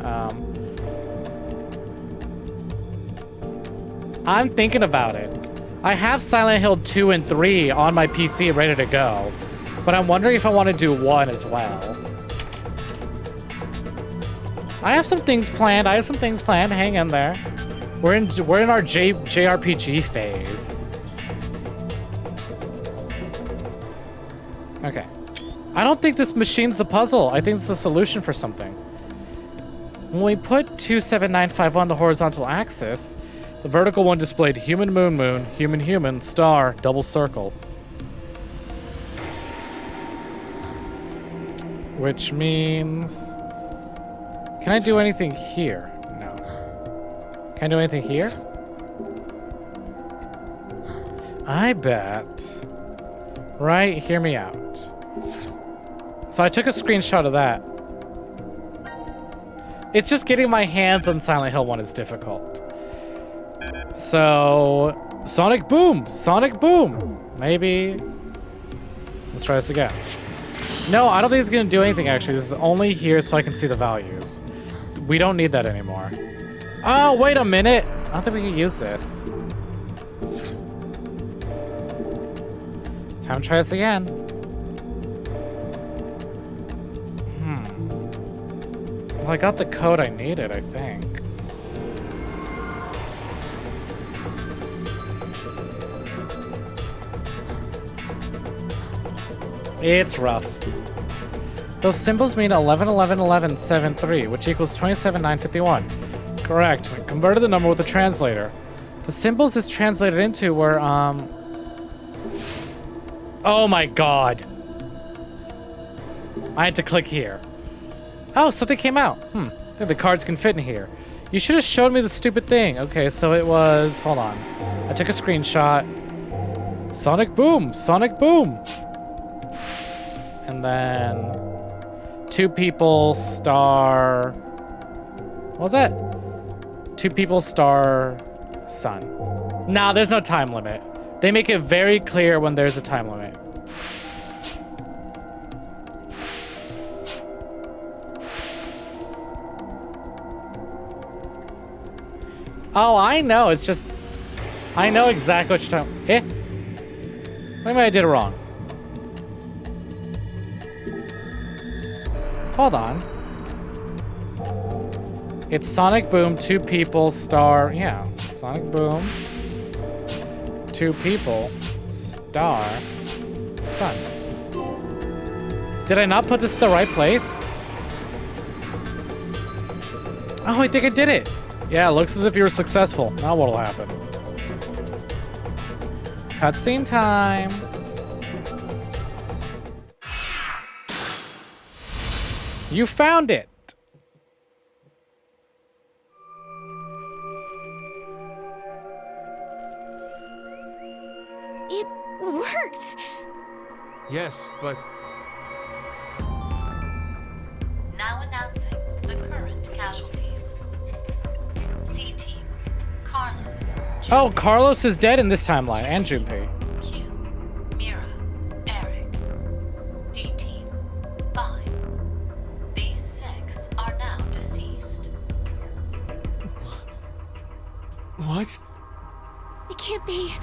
I'm thinking about it. I have Silent Hill 2 and 3 on my PC ready to go, but I'm wondering if I want to do 1 as well. I have some things planned. Hang in there. We're in our JRPG phase. Okay. I don't think this machine's the puzzle. I think it's a solution for something. When we put 27951 on the horizontal axis, the vertical one displayed human moon moon, human human, star, double circle. Which means... Can I do anything here? No. Can I do anything here? I bet. Right, hear me out. So I took a screenshot of that. It's just getting my hands on Silent Hill 1 is difficult. So, Sonic Boom! Sonic Boom! Maybe. Let's try this again. No, I don't think it's gonna do anything actually. This is only here so I can see the values. We don't need that anymore. Oh, wait a minute. I don't think we can use this. Time to try this again. Well, I got the code I needed, I think. It's rough. Those symbols mean 11, 11, 11, 7, 3, which equals 27, 9, 51. Correct. We converted the number with the translator. The symbols is translated into were, oh my god. I had to click here. Oh, something came out. I think the cards can fit in here. You should have showed me the stupid thing. Okay, so it was... Hold on. I took a screenshot. Sonic Boom! Sonic Boom! And then... 2 people, star... What was that? 2 people, star... Sun. Nah, there's no time limit. They make it very clear when there's a time limit. Oh, I know. It's just... I know exactly what you're talking... Eh? Maybe I did it wrong. Hold on. It's Sonic Boom, 2 people, star... Yeah. Sonic Boom. 2 people, star, sun. Did I not put this in the right place? Oh, I think I did it. Yeah, it looks as if you were successful. Now what'll happen? Cutscene time. You found it. It worked. Yes, but... Now announcing the current casualties. C-Team, Carlos. Oh, Carlos is dead in this timeline, and Junpei. Q, Mira, Eric. D-Team, fine. These 6 are now deceased. What? It can't be.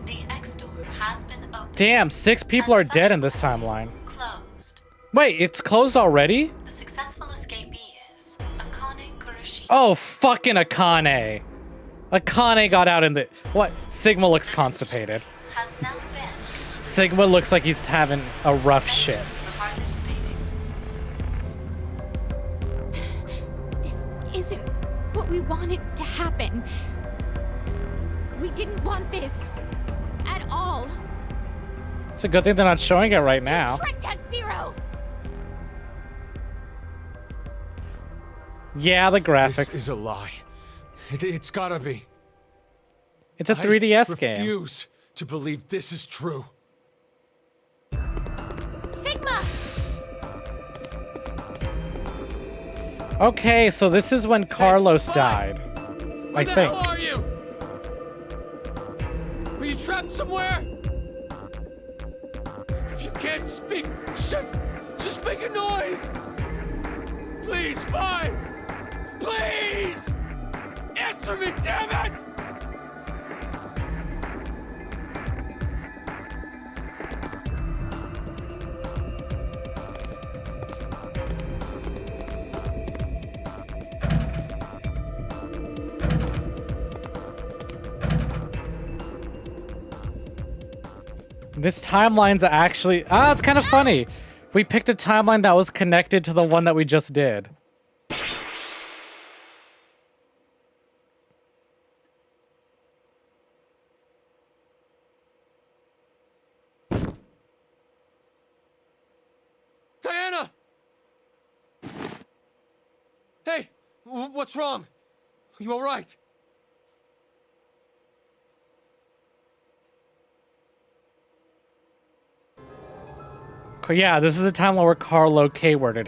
The X-Door has been opened. Damn, 6 people are dead in this timeline. Closed. Wait, it's closed already? The successful escapee is Akane Kuroshige. Oh, fucking Akane. Akane got out in the... What? Sigma looks constipated. Has now been Sigma looks like he's having a rough shit. for participating. This isn't what we wanted to happen. We didn't want this. At all. It's a good thing they're not showing it right now. Tricked us, Zero. Yeah, the graphics. This is a lie. It's gotta be. It's a 3DS game. I refuse to believe this is true. Sigma! Okay, so this is when Carlos died. I Where the think. hell are you? Are you trapped somewhere? If you can't speak, just make a noise. Please, fine. Please! Answer me, damn it! This timeline's actually... Ah, it's kind of funny. We picked a timeline that was connected to the one that we just did. Diana! Hey, what's wrong? You all right? Yeah, this is a timeline where Carlos K-worded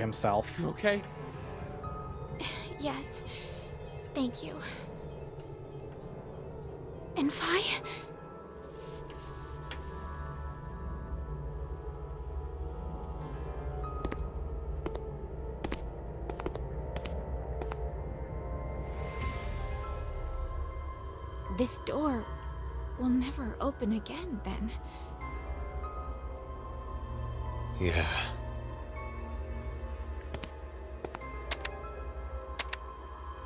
himself. You okay? Yes. Thank you. And Vi? This door will never open again, then. Yeah.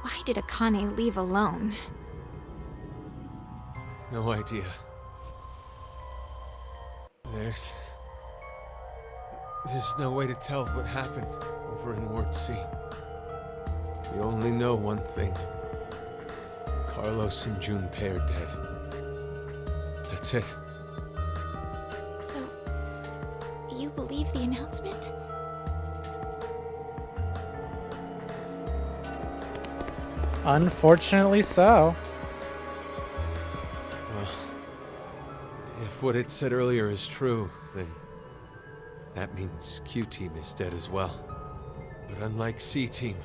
Why did Akane leave alone? No idea. There's no way to tell what happened over in Ward C. We only know one thing. Carlos and Junpei are dead. That's it. So, you believe the announcement? Unfortunately so. Well, if what it said earlier is true, then that means Q-Team is dead as well. But unlike C-Team,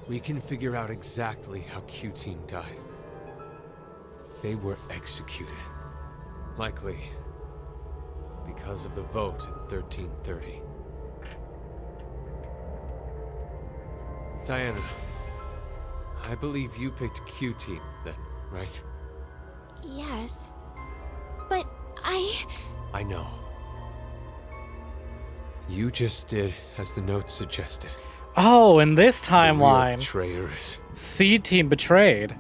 we can figure out exactly how Q-Team died. They were executed. Likely because of the vote at 1330. Diana, I believe you picked Q-Team then, right? Yes. But I know. You just did as the note suggested. Oh, in this The real timeline, betrayer is C-Team betrayed.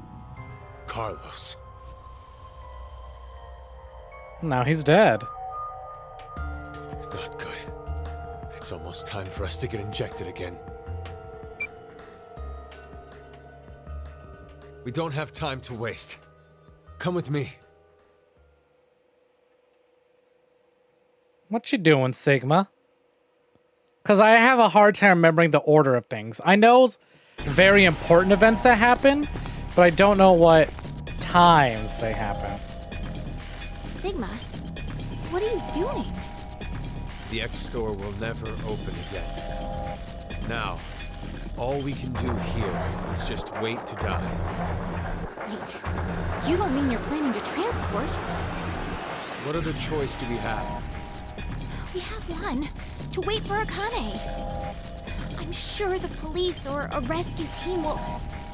Carlos. Now he's dead. Not good. It's almost time for us to get injected again. We don't have time to waste. Come with me. What you doing, Sigma? Because I have a hard time remembering the order of things. I know very important events that happen, but I don't know what times they happen. Sigma, what are you doing? The X-Store will never open again. Now, all we can do here is just wait to die. Wait, you don't mean you're planning to transport? What other choice do we have? We have one. To wait for Akane. I'm sure the police or a rescue team will...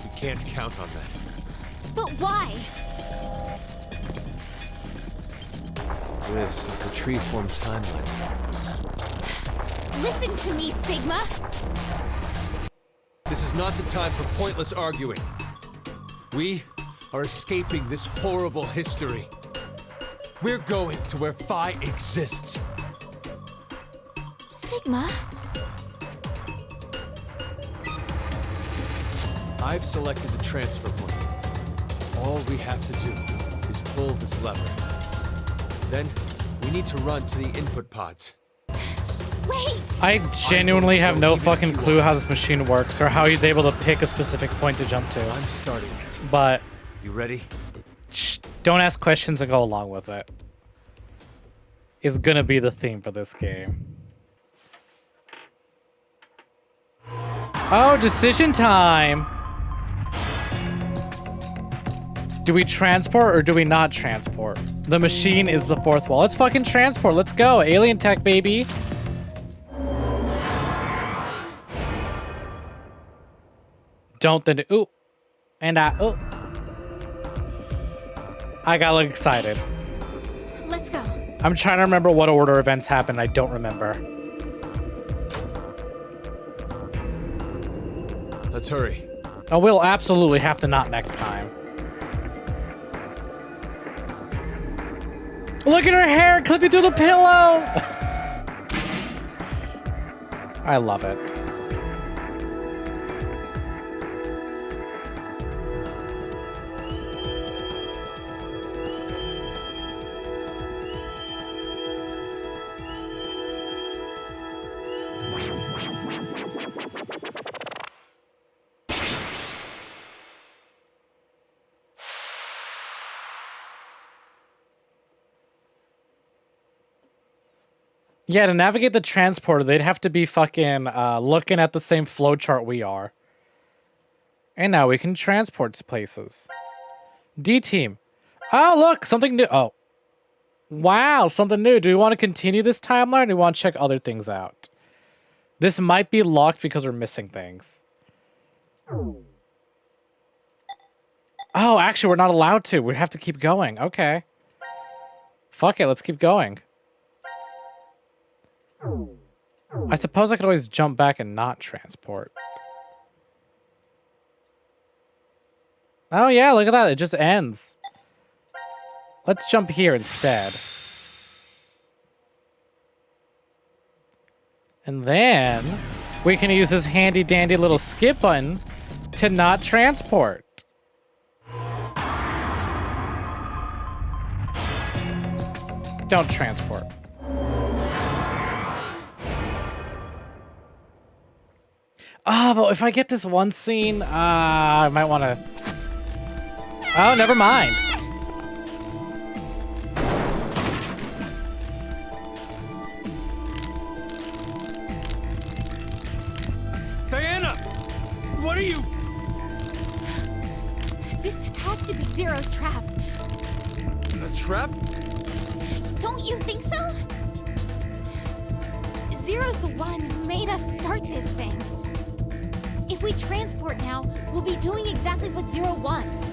We can't count on that. But why? This is the Treeform timeline. Listen to me, Sigma! This is not the time for pointless arguing. We are escaping this horrible history. We're going to where Phi exists. Sigma? I've selected the transfer point. All we have to do is pull this lever. Then, we need to run to the input pods. Wait! I genuinely have no fucking clue how this machine works or how he's able to pick a specific point to jump to. I'm starting it. But You ready? don't ask questions and go along with it. Is gonna be the theme for this game. Oh, decision time! Do we transport or do we not transport? The machine is the fourth wall. Let's fucking transport. Let's go. Alien tech, baby. Don't then. Ooh. And ooh. I got like excited. Let's go. I'm trying to remember what order events happened. I don't remember. Let's hurry. Oh, we'll absolutely have to not next time. Look at her hair clipping through the pillow! I love it. Yeah, to navigate the transporter, they'd have to be fucking looking at the same flowchart we are. And now we can transport to places. D-Team. Oh, look, something new. Oh. Wow, something new. Do we want to continue this timeline or do we want to check other things out? This might be locked because we're missing things. Oh, actually, we're not allowed to. We have to keep going. Okay. Fuck it, let's keep going. I suppose I could always jump back and not transport. Oh yeah, look at that. It just ends. Let's jump here instead. And then we can use this handy dandy little skip button to not transport. Don't transport. Ah, but if I get this one scene, I might want to... Oh, never mind. Diana! What are you... This has to be Zero's trap. A trap? Don't you think so? Zero's the one who made us start this thing. If we transport now, we'll be doing exactly what Zero wants.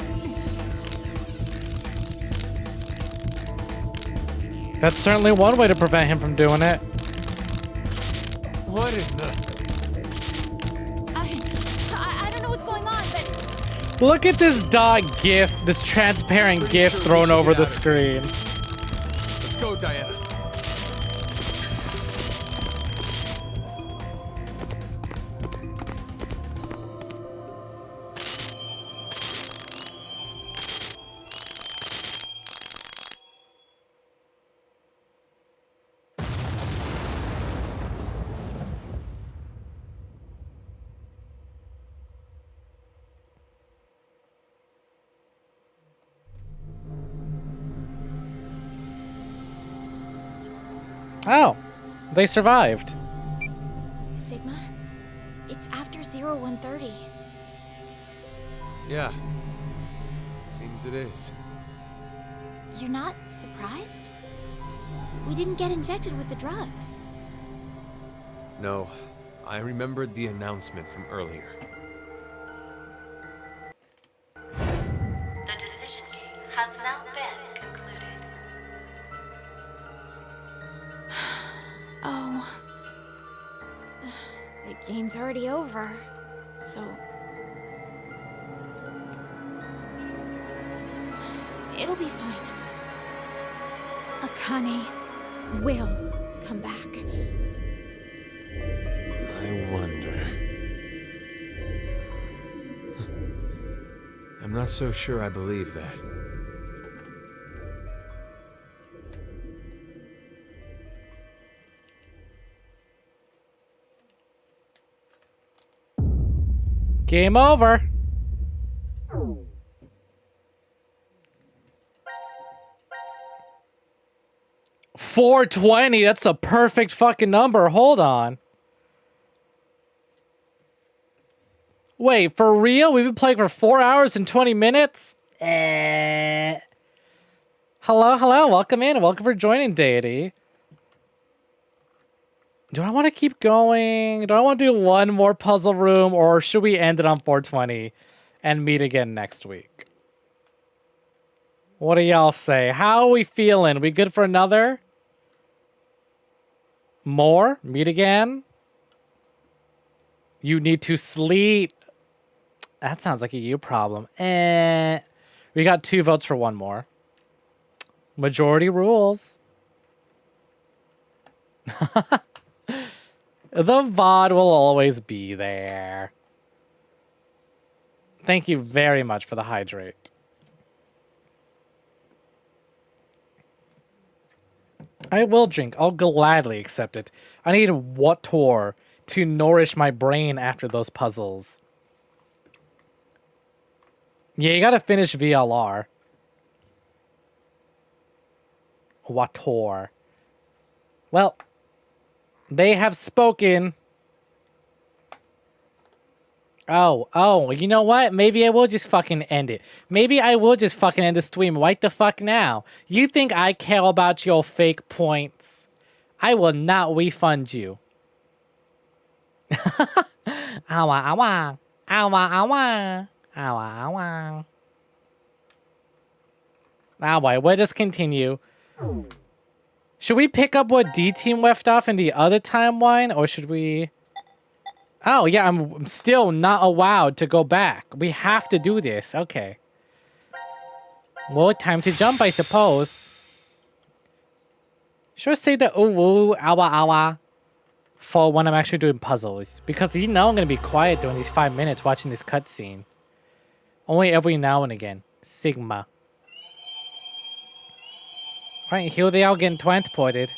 That's certainly one way to prevent him from doing it. What in the... I don't know what's going on, but... Look at this dog gif, this transparent gif thrown over the screen. Let's go, Diana. Oh, they survived. Sigma? It's after 0130. Yeah. Seems it is. You're not surprised? We didn't get injected with the drugs. No. I remembered the announcement from earlier. The decision game has now been concluded. Oh. The game's already over, so... It'll be fine. Akane will come back. I wonder... I'm not so sure I believe that. Game over. $420. That's a perfect fucking number. Hold on. Wait, for real? We've been playing for 4 hours and 20 minutes? Hello, hello. Welcome in. Welcome for joining, Deity. Do I want to keep going? Do I want to do one more puzzle room, or should we end it on 420 and meet again next week? What do y'all say? How are we feeling? We good for another? More? Meet again? You need to sleep. That sounds like a you problem. We got 2 votes for one more. Majority rules. The VOD will always be there. Thank you very much for the hydrate. I will drink. I'll gladly accept it. I need water to nourish my brain after those puzzles. Yeah, you gotta finish VLR. Water. Well, they have spoken. Oh, you know what? Maybe I will just fucking end it. Maybe I will just fucking end the stream right the fuck now. You think I care about your fake points? I will not refund you. Awa, awa. Awa, awa. Awa, awa. Alright, we'll just continue. Should we pick up what D-Team left off in the other timeline, or should we... Oh, yeah, I'm still not allowed to go back. We have to do this. Okay. Well, time to jump, I suppose. Should I say the ooh, awa, awa for when I'm actually doing puzzles? Because you know I'm going to be quiet during these 5 minutes watching this cutscene. Only every now and again. Sigma. Right, here they are getting transported.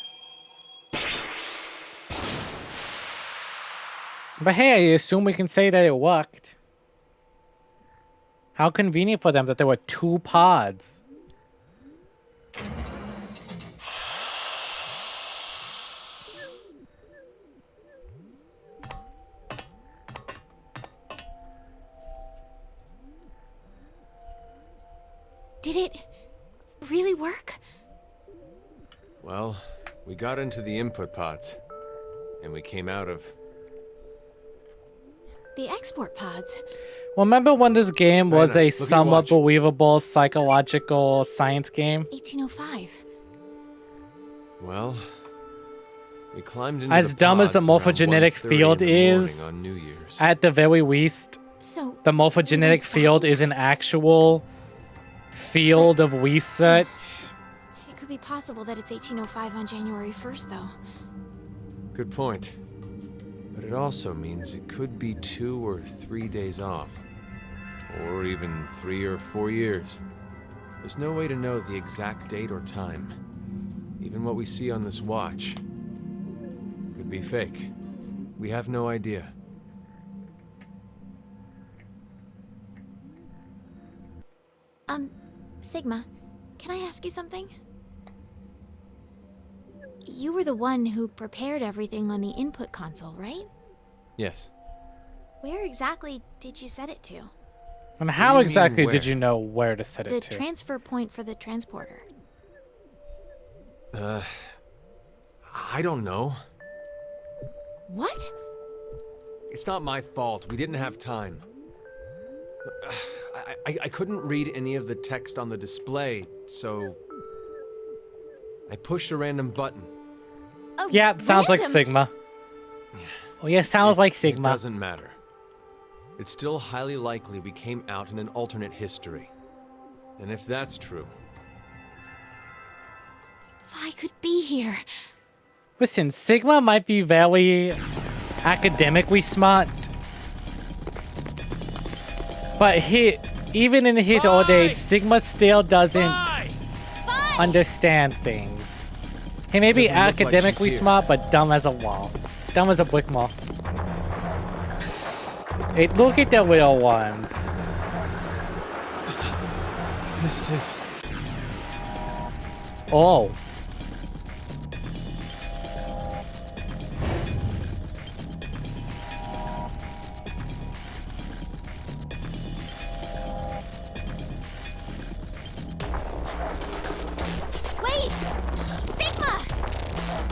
But hey, I assume we can say that it worked. How convenient for them that there were 2 pods. Did it really work? Well, we got into the input pods, and we came out of... The export pods. Well, remember when this game was Diana, a look at your somewhat watch. believable psychological science game? 1805. Well, we climbed into As the dumb as the pods around morphogenetic 1:30 field in the morning is, on New Year's. at the very least, So, the morphogenetic field is an actual field of research. it could be possible that it's 1805 on January 1st, though. Good point. But it also means it could be 2 or 3 days off. Or even 3 or 4 years. There's no way to know the exact date or time. Even what we see on this watch could be fake. We have no idea. Sigma, can I ask you something? You were the one who prepared everything on the input console, right? Yes. Where exactly did you set it to? And do how you mean exactly where? did you know where to set The it to? transfer point for the transporter. I don't know. What? It's not my fault. We didn't have time. I couldn't read any of the text on the display, so... I pushed a random button. Oh, Yeah, it sounds like random. Sigma. Oh yeah, sounds like It Sigma. doesn't matter. It's still highly likely we came out in an alternate history. And if that's true... I could be here. Listen, Sigma might be very academically smart. But even in his old age, Sigma still doesn't understand things. He may be Doesn't look like she's academically here. smart, but dumb as a wall. Dumb as a brick wall. Hey, look at the little ones. This is... Oh. Wait! Sigma!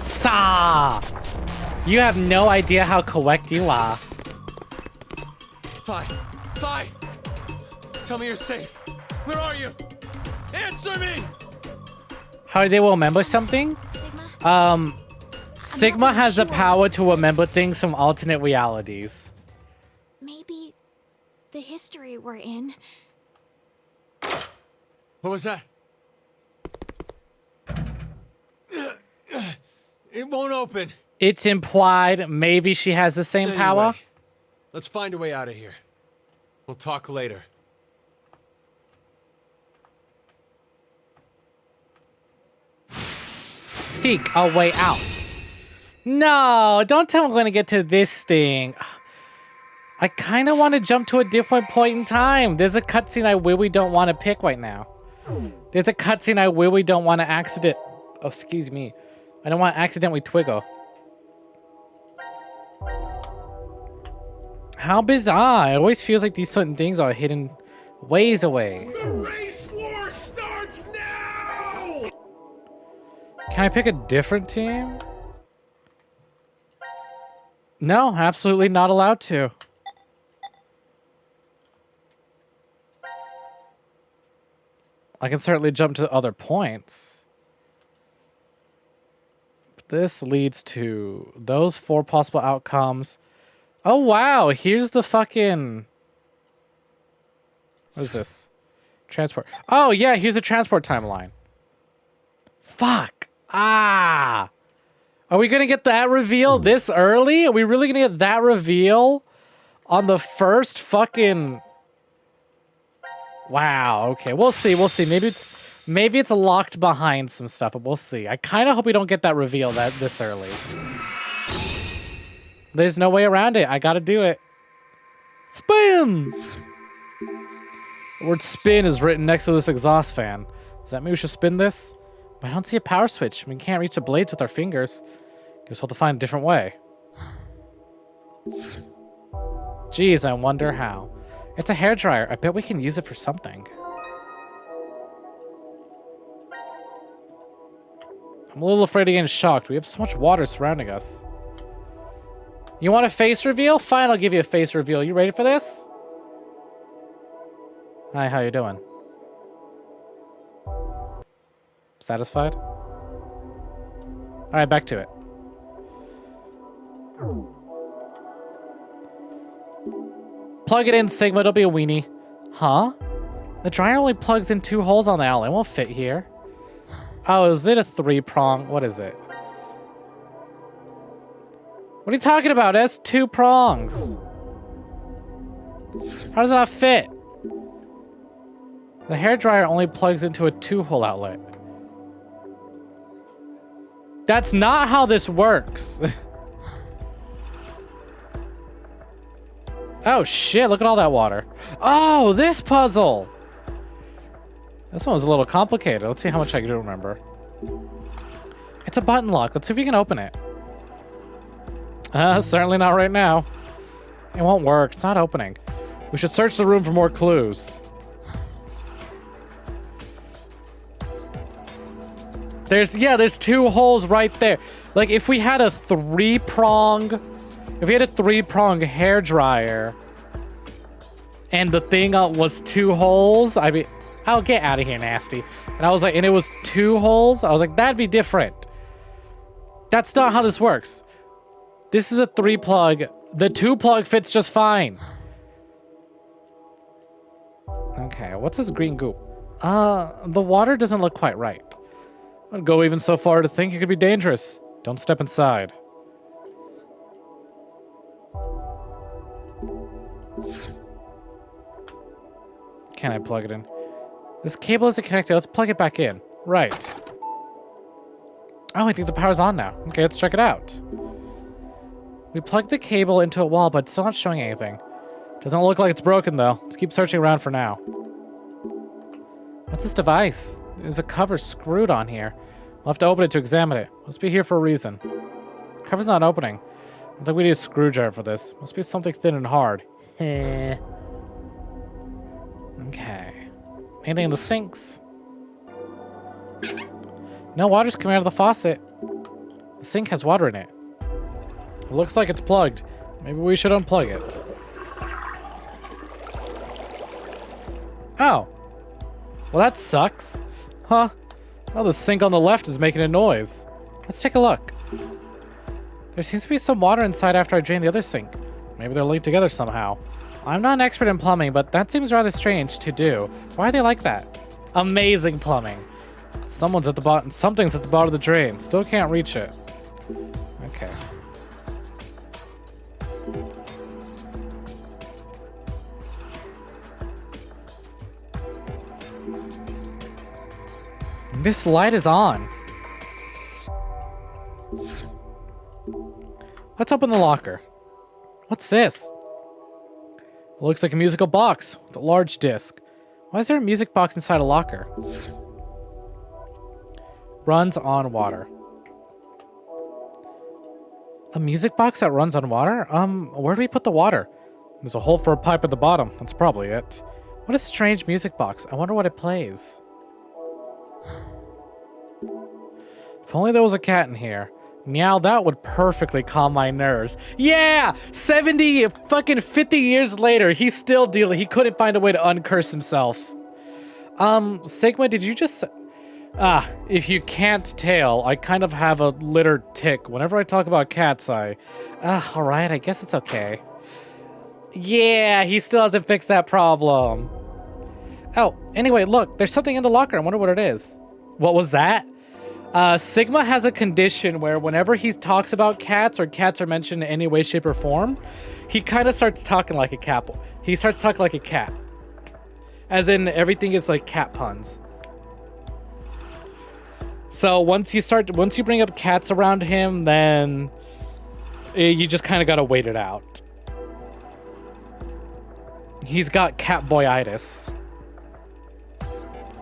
Sa! You have no idea how correct you are. Fi! Fi! Tell me you're safe. Where are you? Answer me! How do they remember something? Sigma? Sigma really has the sure. power to remember things from alternate realities. Maybe the history we're in. What was that? It won't open. It's implied maybe she has the same power. Anyway, let's find a way out of here. We'll talk later. Seek a way out. No, don't tell me I'm going to get to this thing. I kind of want to jump to a different point in time. There's a cutscene I really don't want to pick right now. There's a cutscene I really don't want to accident... Oh, excuse me. I don't want to accidentally twiggle. How bizarre. It always feels like these certain things are hidden ways away. The race war starts now! Can I pick a different team? No, absolutely not allowed to. I can certainly jump to other points. This leads to those 4 possible outcomes. Oh, wow. Here's the fucking... What is this? Transport. Oh, yeah. Here's a transport timeline. Fuck. Ah. Are we going to get that reveal this early? Are we really going to get that reveal on the first fucking... Wow. Okay. We'll see. We'll see. Maybe it's locked behind some stuff, but we'll see. I kind of hope we don't get that reveal this early. There's no way around it. I gotta do it. Spin! The word spin is written next to this exhaust fan. Does that mean we should spin this? But I don't see a power switch. We can't reach the blades with our fingers. Guess we'll have to find a different way. Geez, I wonder how. It's a hairdryer. I bet we can use it for something. I'm a little afraid of getting shocked. We have so much water surrounding us. You want a face reveal? Fine, I'll give you a face reveal. You ready for this? Hi, how you doing? Satisfied? Alright, back to it. Plug it in, Sigma. Don't be a weenie. Huh? The dryer only plugs in 2 holes on the outlet. It won't fit here. Oh, is it a 3-prong? What is it? What are you talking about? It has 2 prongs. How does it not fit? The hairdryer only plugs into a 2-hole outlet. That's not how this works. Oh shit, look at all that water. Oh, this puzzle! This one was a little complicated. Let's see how much I do remember. It's a button lock. Let's see if we can open it. Certainly not right now. It won't work. It's not opening. We should search the room for more clues. There's 2 holes right there. Like, if we had a 3-prong... If we had a 3-prong hairdryer... And the thing was 2 holes, I'd be... Oh, get out of here, nasty. And I was like, and it was 2 holes? I was like, that'd be different. That's not how this works. This is a 3-plug. The 2-plug fits just fine. Okay, what's this green goop? The water doesn't look quite right. I'd go even so far to think it could be dangerous. Don't step inside. Can I plug it in? This cable isn't connected. Let's plug it back in. Right. Oh, I think the power's on now. Okay, let's check it out. We plugged the cable into a wall, but it's still not showing anything. Doesn't look like it's broken, though. Let's keep searching around for now. What's this device? There's a cover screwed on here. We'll have to open it to examine it. Must be here for a reason. Cover's not opening. I think we need a screwdriver for this. Must be something thin and hard. Okay. Anything in the sinks? No water's coming out of the faucet. The sink has water in it. It looks like it's plugged. Maybe we should unplug it. Oh. Well, that sucks. Huh? Oh, the sink on the left is making a noise. Let's take a look. There seems to be some water inside after I drained the other sink. Maybe they're linked together somehow. I'm not an expert in plumbing, but that seems rather strange to do. Why are they like that? Amazing plumbing. Someone's at the bottom. Something's at the bottom of the drain. Still can't reach it. Okay. This light is on. Let's open the locker. What's this? It looks like a musical box with a large disc. Why is there a music box inside a locker? Runs on water. A music box that runs on water? Where do we put the water? There's a hole for a pipe at the bottom. That's probably it. What a strange music box. I wonder what it plays. If only there was a cat in here. Meow, that would perfectly calm my nerves. Yeah! 50 years later, he's still dealing. He couldn't find a way to uncurse himself. Sigma, did you just... if you can't tell, I kind of have a litter tick. Whenever I talk about cats, alright, I guess it's okay. Yeah, he still hasn't fixed that problem. Oh, anyway, look, there's something in the locker. I wonder what it is. What was that? Sigma has a condition where whenever he talks about cats or cats are mentioned in any way, shape, or form, he kind of starts talking like a cat. He starts talking like a cat. As in, everything is like cat puns. So once you bring up cats around him, then you just kind of gotta wait it out. He's got catboyitis.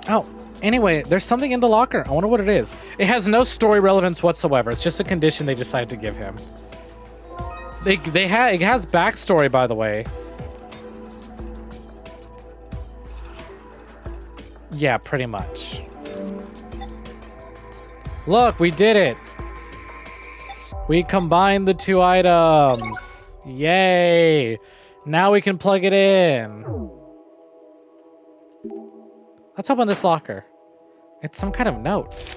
Oh, anyway, there's something in the locker. I wonder what it is. It has no story relevance whatsoever. It's just a condition they decided to give him. It has backstory, by the way. Yeah, pretty much. Look, we did it. We combined the two items. Yay. Now we can plug it in. Let's open this locker. It's some kind of note.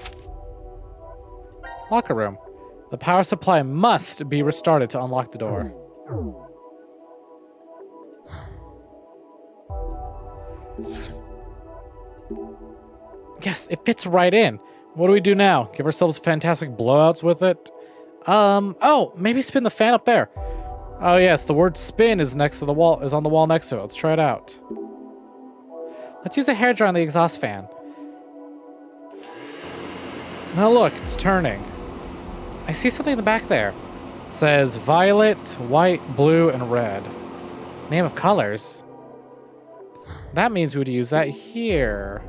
Locker room. The power supply must be restarted to unlock the door. Yes, it fits right in. What do we do now? Give ourselves fantastic blowouts with it? Oh, maybe spin the fan up there. Oh yes, the word spin is next to the wall, is on the wall next to it. Let's try it out. Let's use a hairdryer on the exhaust fan. Now look, it's turning. I see something in the back there. It says violet, white, blue, and red. Name of colors. That means we would use that here.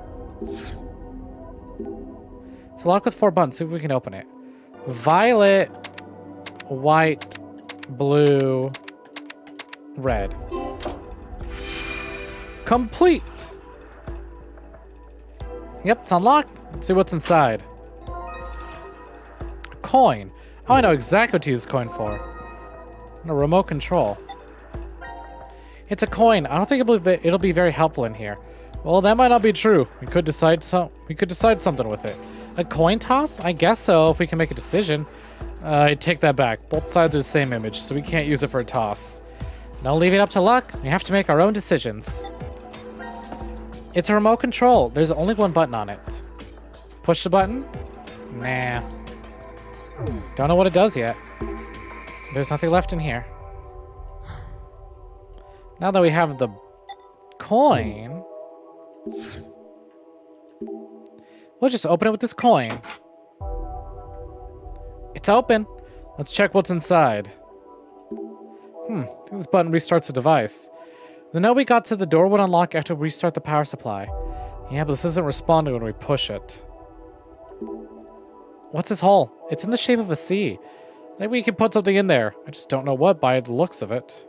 It's a lock with 4 buttons. See if we can open it. Violet, white, blue, red. Complete! Yep, it's unlocked. Let's see what's inside. A coin. Oh, I know exactly what to use this coin for. And a remote control. It's a coin. I don't think it'll be very helpful in here. Well, that might not be true. We could decide something with it. A coin toss? I guess so, if we can make a decision. I take that back. Both sides are the same image, so we can't use it for a toss. Don't leave it up to luck. We have to make our own decisions. It's a remote control. There's only one button on it. Push the button? Nah. Don't know what it does yet. There's nothing left in here. Now that we have the coin, we'll just open it with this coin. It's open. Let's check what's inside. I think this button restarts the device. The note we got to the door would unlock after we restart the power supply. Yeah, but this isn't responding when we push it. What's this hole? It's in the shape of a C. Maybe we can put something in there. I just don't know what by the looks of it.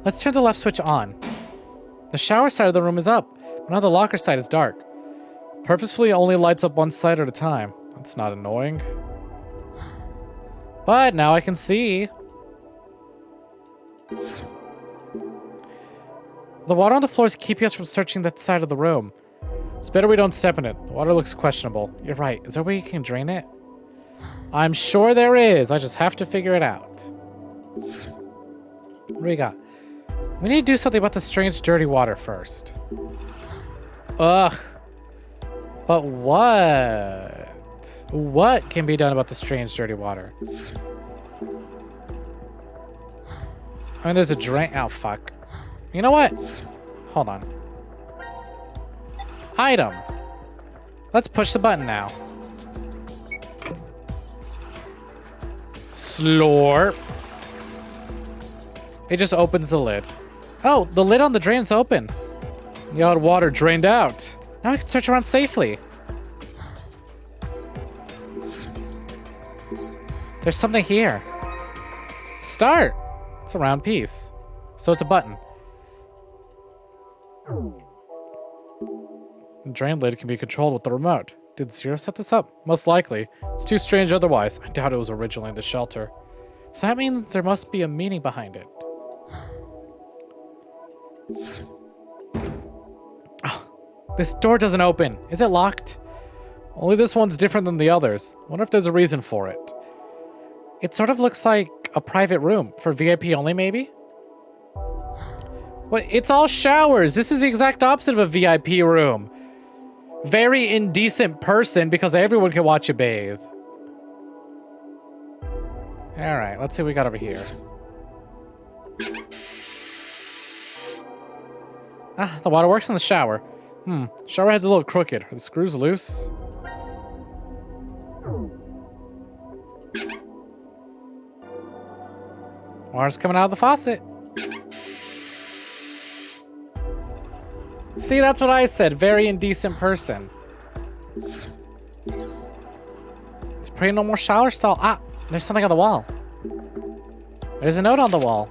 Let's turn the left switch on. The shower side of the room is up, but now the locker side is dark. Purposefully only lights up one side at a time. That's not annoying. But now I can see. The water on the floor is keeping us from searching that side of the room. It's better we don't step in it. The water looks questionable. You're right. Is there a way you can drain it? I'm sure there is. I just have to figure it out. What do we got? We need to do something about the strange, dirty water first. Ugh. But what? What can be done about the strange, dirty water? I mean, there's a drain. Oh, fuck. You know what? Hold on. Item. Let's push the button now. Slurp. It just opens the lid. Oh, the lid on the drain's open. The odd water drained out. Now we can search around safely. There's something here. Start. It's a round piece. So it's a button. The drain lid can be controlled with the remote. Did Zero set this up? Most likely. It's too strange otherwise. I doubt it was originally in the shelter. So that means there must be a meaning behind it. This door doesn't open. Is it locked? Only this one's different than the others. Wonder if there's a reason for it. It sort of looks like a private room. For VIP only, maybe? What? It's all showers. This is the exact opposite of a VIP room. Very indecent person because everyone can watch you bathe. Alright, let's see what we got over here. Ah, the water works in the shower. Shower head's a little crooked. Are the screws loose? Water's coming out of the faucet. See, that's what I said. Very indecent person. It's pretty normal shower stall. Ah, there's something on the wall. There's a note on the wall.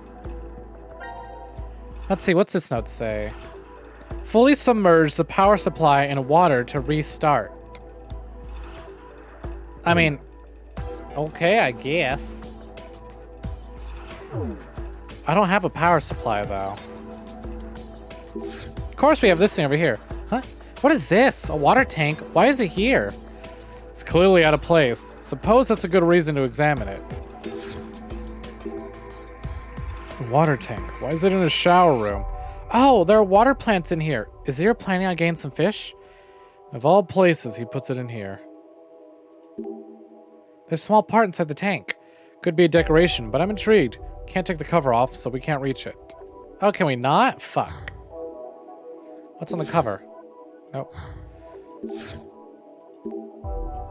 Let's see, what's this note say? Fully submerge the power supply in water to restart. I mean, okay, I guess. I don't have a power supply, though. Of course we have this thing over here. Huh? What is this? A water tank? Why is it here? It's clearly out of place. Suppose that's a good reason to examine it. Water tank. Why is it in a shower room? Oh, there are water plants in here. Is Zero planning on getting some fish? Of all places, he puts it in here. There's a small part inside the tank. Could be a decoration, but I'm intrigued. Can't take the cover off, so we can't reach it. Oh, can we not? Fuck. What's on the cover? Nope.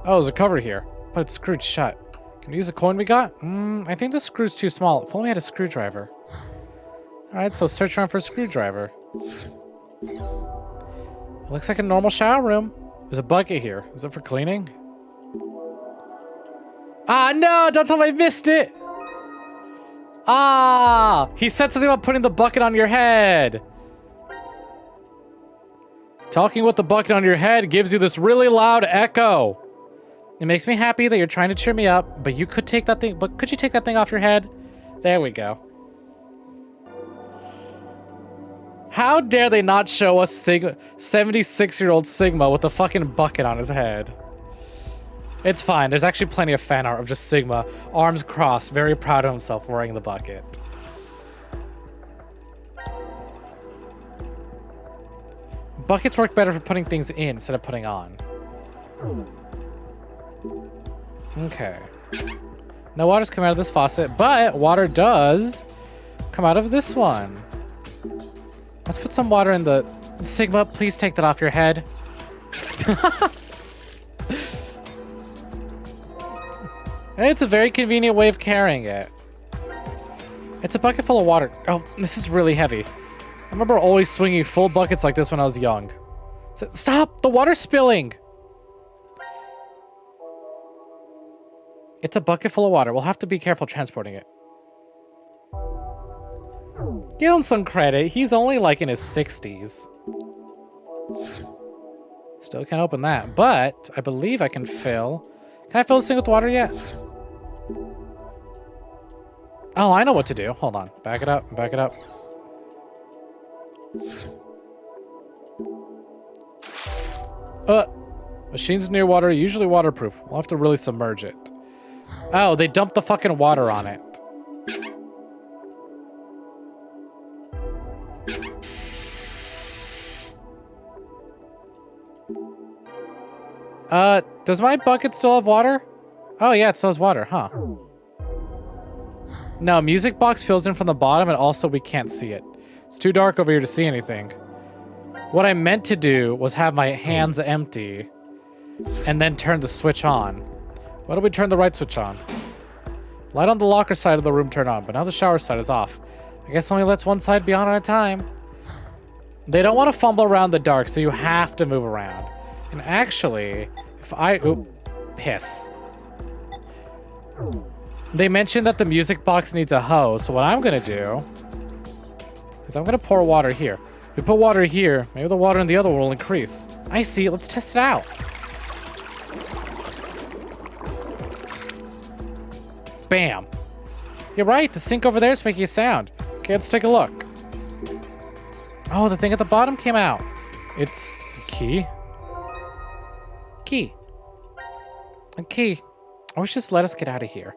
Oh, there's a cover here, but it's screwed shut. Can we use the coin we got? I think the screw's too small. If only I had a screwdriver. Alright, so search around for a screwdriver. It looks like a normal shower room. There's a bucket here. Is it for cleaning? Ah, no! Don't tell me I missed it! Ah! He said something about putting the bucket on your head. Talking with the bucket on your head gives you this really loud echo. It makes me happy that you're trying to cheer me up, but you could take that thing, but could you take that thing off your head? There we go. How dare they not show us 76-year-old Sigma with a fucking bucket on his head? It's fine. There's actually plenty of fan art of just Sigma, arms crossed, very proud of himself wearing the bucket. Buckets work better for putting things in instead of putting on. Okay. No water's coming out of this faucet, but water does come out of this one. Let's put some water in the... Sigma, please take that off your head. It's a very convenient way of carrying it. It's a bucket full of water. Oh, this is really heavy. I remember always swinging full buckets like this when I was young. Stop! The water's spilling! It's a bucket full of water. We'll have to be careful transporting it. Give him some credit. He's only like in his 60s. Still can't open that, but I believe I can fill... Can I fill this thing with water yet? Oh, I know what to do. Hold on. Back it up. Back it up. Machines near water, usually waterproof. We'll have to really submerge it. Oh, they dumped the fucking water on it. Does my bucket still have water? Oh yeah, it still has water, huh? No, music box fills in from the bottom and also we can't see it. It's too dark over here to see anything. What I meant to do was have my hands empty and then turn the switch on. Why don't we turn the right switch on? Light on the locker side of the room turn on, but now the shower side is off. I guess only lets one side be on at a time. They don't want to fumble around the dark, so you have to move around. And actually, if I... Oop. Piss. They mentioned that the music box needs a hose, so what I'm going to do is I'm going to pour water here. If we put water here, maybe the water in the other one will increase. I see. Let's test it out. Bam. You're right. The sink over there is making a sound. Okay, let's take a look. Oh, the thing at the bottom came out. It's key. Key. A key. I wish just let us get out of here.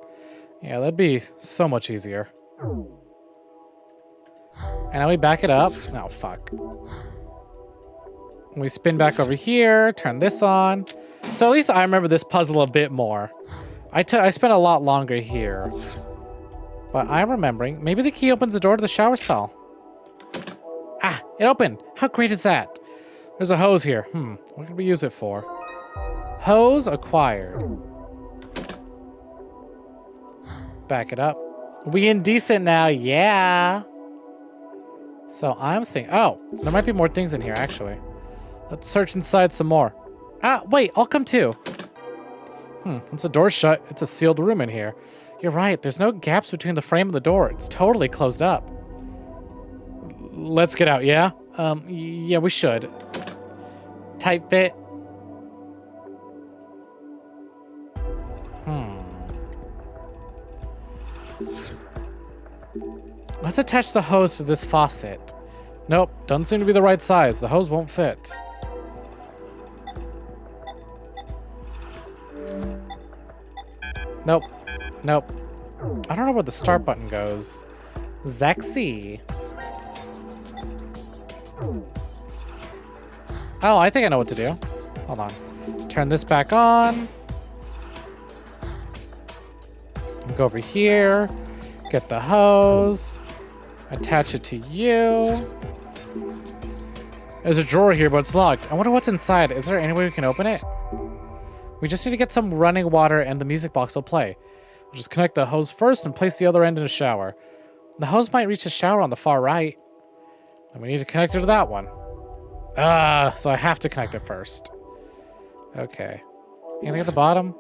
Yeah, that'd be so much easier. And now we back it up. Oh, fuck. We spin back over here, turn this on. So at least I remember this puzzle a bit more. I spent a lot longer here. But I'm remembering. Maybe the key opens the door to the shower stall. Ah, it opened. How great is that? There's a hose here. What can we use it for? Hose acquired. Back it up. We indecent now, yeah. So I'm thinking, oh, there might be more things in here, actually. Let's search inside some more. Ah, wait, I'll come too. Once the door's shut, it's a sealed room in here. You're right, there's no gaps between the frame and the door. It's totally closed up. Let's get out, yeah? Yeah, we should. Tight fit. Let's attach the hose to this faucet. Nope, doesn't seem to be the right size. The hose won't fit. Nope. Nope. I don't know where the start button goes. Zaxi. Oh, I think I know what to do. Hold on. Turn this back on. Go over here. Get the hose. Attach it to you. There's a drawer here, but it's locked. I wonder what's inside. Is there any way we can open it? We just need to get some running water and the music box will play. We'll just connect the hose first and place the other end in a shower. The hose might reach the shower on the far right. And we need to connect it to that one. So I have to connect it first. Okay. Anything at the bottom?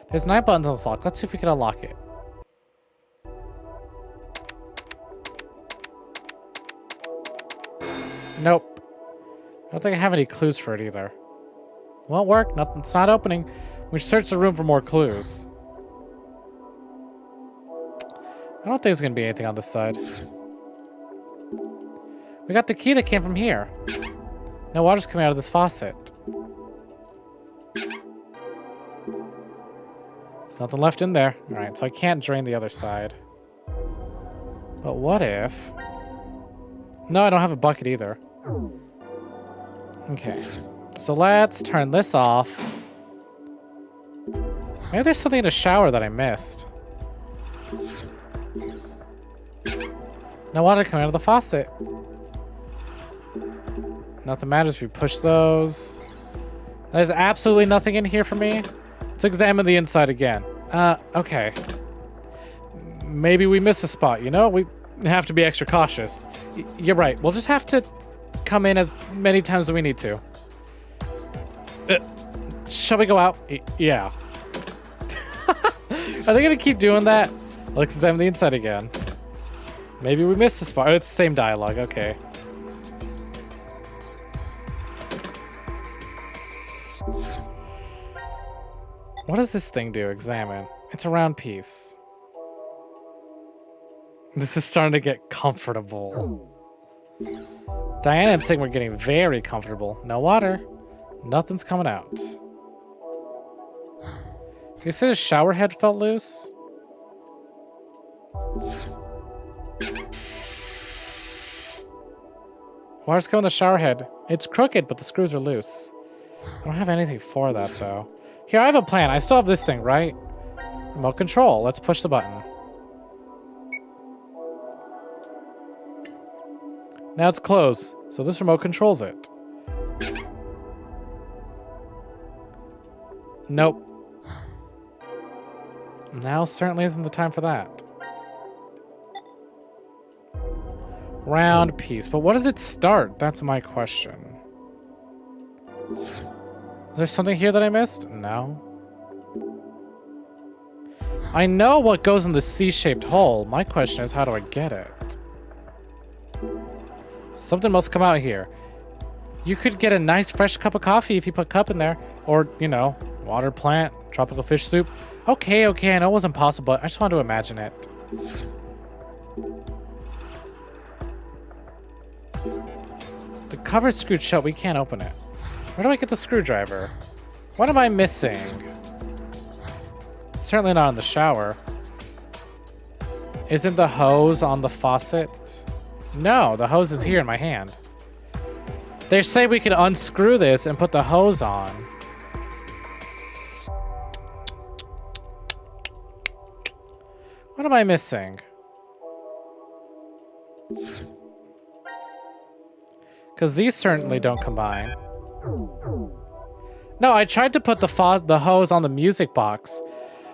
There's 9 buttons on this lock. Let's see if we can unlock it. Nope. I don't think I have any clues for it either. Won't work. Nothing. It's not opening. We should search the room for more clues. I don't think there's going to be anything on this side. We got the key that came from here. No water's coming out of this faucet. There's nothing left in there. Alright, so I can't drain the other side. But what if... No, I don't have a bucket either. Okay. So let's turn this off. Maybe there's something in the shower that I missed. No water coming out of the faucet. Nothing matters if you push those. There's absolutely nothing in here for me. Let's examine the inside again. Okay. Maybe we missed a spot, you know? We have to be extra cautious. You're right. We'll just have to come in as many times as we need to. Shall we go out? Yeah. Are they gonna keep doing that? Let's examine the inside again. Maybe we missed a spot. Oh, it's the same dialogue. Okay. What does this thing do? Examine. It's a round piece. This is starting to get comfortable. Diana and Sigma are getting very comfortable. No water. Nothing's coming out. You said his shower head felt loose? Water's coming in the shower head. It's crooked, but the screws are loose. I don't have anything for that, though. Here, I have a plan. I still have this thing, right? Remote control. Let's push the button. Now it's closed, so this remote controls it. Nope. Now certainly isn't the time for that. Round piece. But what does it start? That's my question. Is there something here that I missed? No. I know what goes in the C-shaped hole. My question is, how do I get it? Something must come out here. You could get a nice fresh cup of coffee if you put cup in there. Or, you know, water plant, tropical fish soup. Okay, I know it wasn't possible, but I just wanted to imagine it. cover's screwed shut. We can't open it. Where do I get the screwdriver? What am I missing? It's certainly not in the shower. Isn't the hose on the faucet? No, the hose is here in my hand. They say we can unscrew this and put the hose on. What am I missing? Because these certainly don't combine. No, I tried to put the hose on the music box,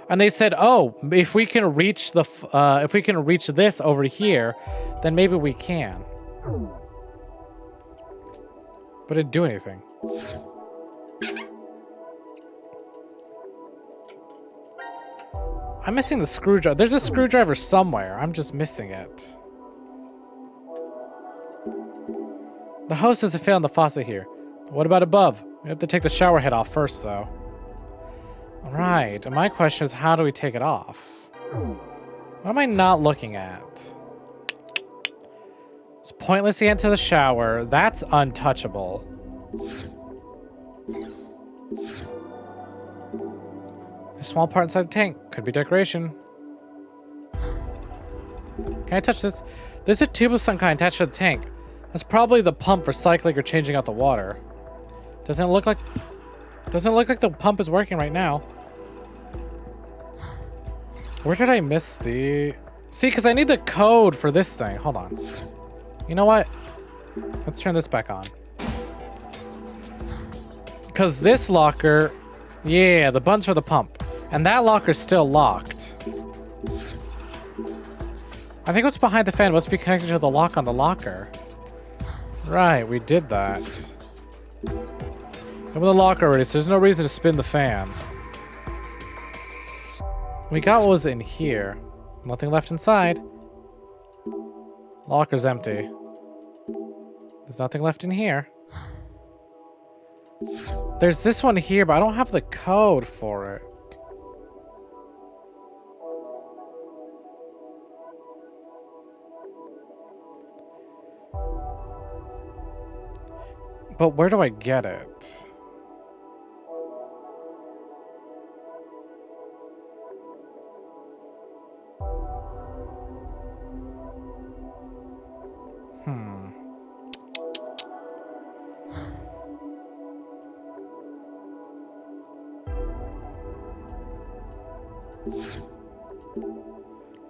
and they said, "Oh, if we can reach this over here, then maybe we can." But it didn't do anything. I'm missing the screwdriver. There's a screwdriver somewhere. I'm just missing it. The hose doesn't fit on the faucet here. What about above? We have to take the shower head off first, though. Right. And my question is, how do we take it off? What am I not looking at? It's pointless to get into the shower. That's untouchable. A small part inside the tank. Could be decoration. Can I touch this? There's a tube of some kind attached to the tank. That's probably the pump for cycling or changing out the water. Doesn't look like the pump is working right now. Where did I miss the... See, because I need the code for this thing. Hold on. You know what? Let's turn this back on. Because this locker... Yeah, the button's for the pump. And that locker's still locked. I think what's behind the fan must be connected to the lock on the locker. Right, we did that. Open the locker already, so there's no reason to spin the fan. We got what was in here. Nothing left inside. Locker's empty. There's nothing left in here. There's this one here, but I don't have the code for it. But where do I get it?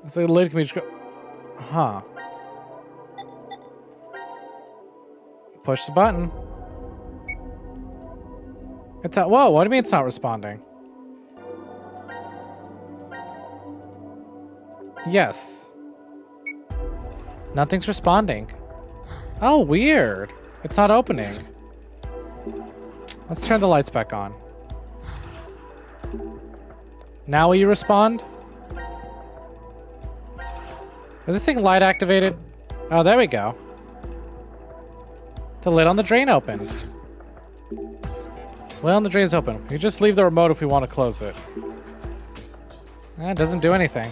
It's like a lid can be just go... Huh. Push the button. It's not... Whoa, what do you mean it's not responding? Yes. Nothing's responding. Oh, weird. It's not opening. Let's turn the lights back on. Now will you respond? Is this thing light activated? Oh, there we go. The lid on the drain opened. Lid on the drain's open. We can just leave the remote if we want to close it. It doesn't do anything.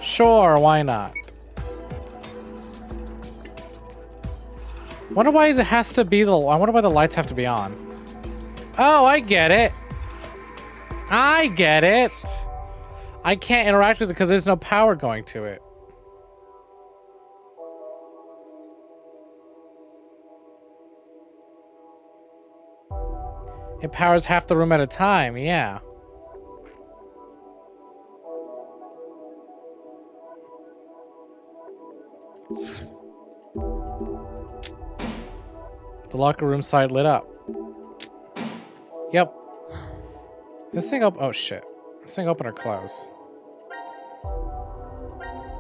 Sure, why not? Wonder why it has to be the... I wonder why the lights have to be on. Oh, I get it. I get it. I can't interact with it because there's no power going to it. It powers half the room at a time, yeah. The locker room side lit up. Yep. This thing up. Oh shit. This thing open or close?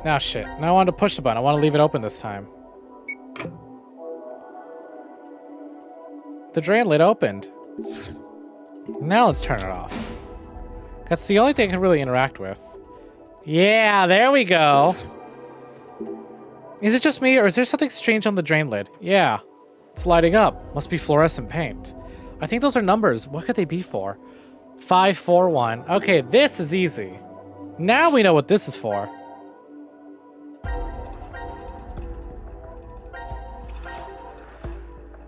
Now shit. Now I want to push the button. I want to leave it open this time. The drain lid opened. Now let's turn it off. That's the only thing I can really interact with. Yeah, there we go. Is it just me, or is there something strange on the drain lid? Yeah. It's lighting up. Must be fluorescent paint. I think those are numbers. What could they be for? 541. Okay, this is easy. Now we know what this is for.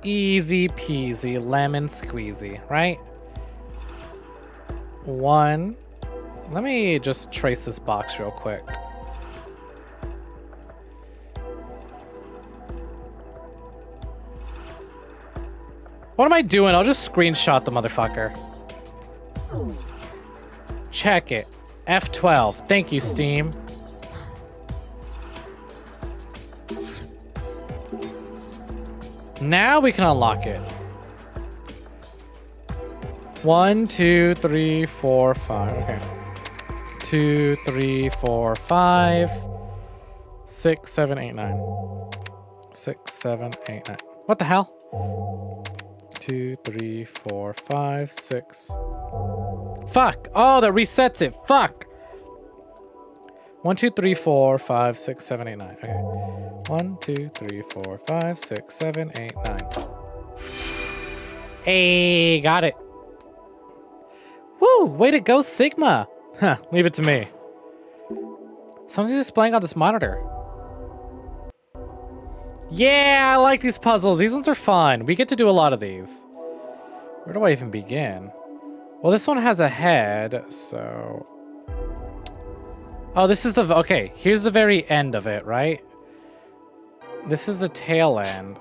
Easy peasy, lemon squeezy, right? 1. Let me just trace this box real quick. What am I doing? I'll just screenshot the motherfucker. Check it. F12. Thank you, Steam. Now we can unlock it. 1, 2, 3, 4, 5. Okay. 2, 3, 4, 5. 6, 7, 8, 9. 6, 7, 8, 9. What the hell? 2, 3, 4, 5, 6. Fuck! Oh, that resets it. Fuck! 1, 2, 3, 4, 5, 6, 7, 8, 9. Okay. 1, 2, 3, 4, 5, 6, 7, 8, 9. Hey, got it. Woo! Way to go, Sigma! Huh, leave it to me. Something's displaying on this monitor. Yeah, I like these puzzles. These ones are fun. We get to do a lot of these. Where do I even begin? Well, this one has a head, so... Oh, this is the... Okay, here's the very end of it, right? This is the tail end.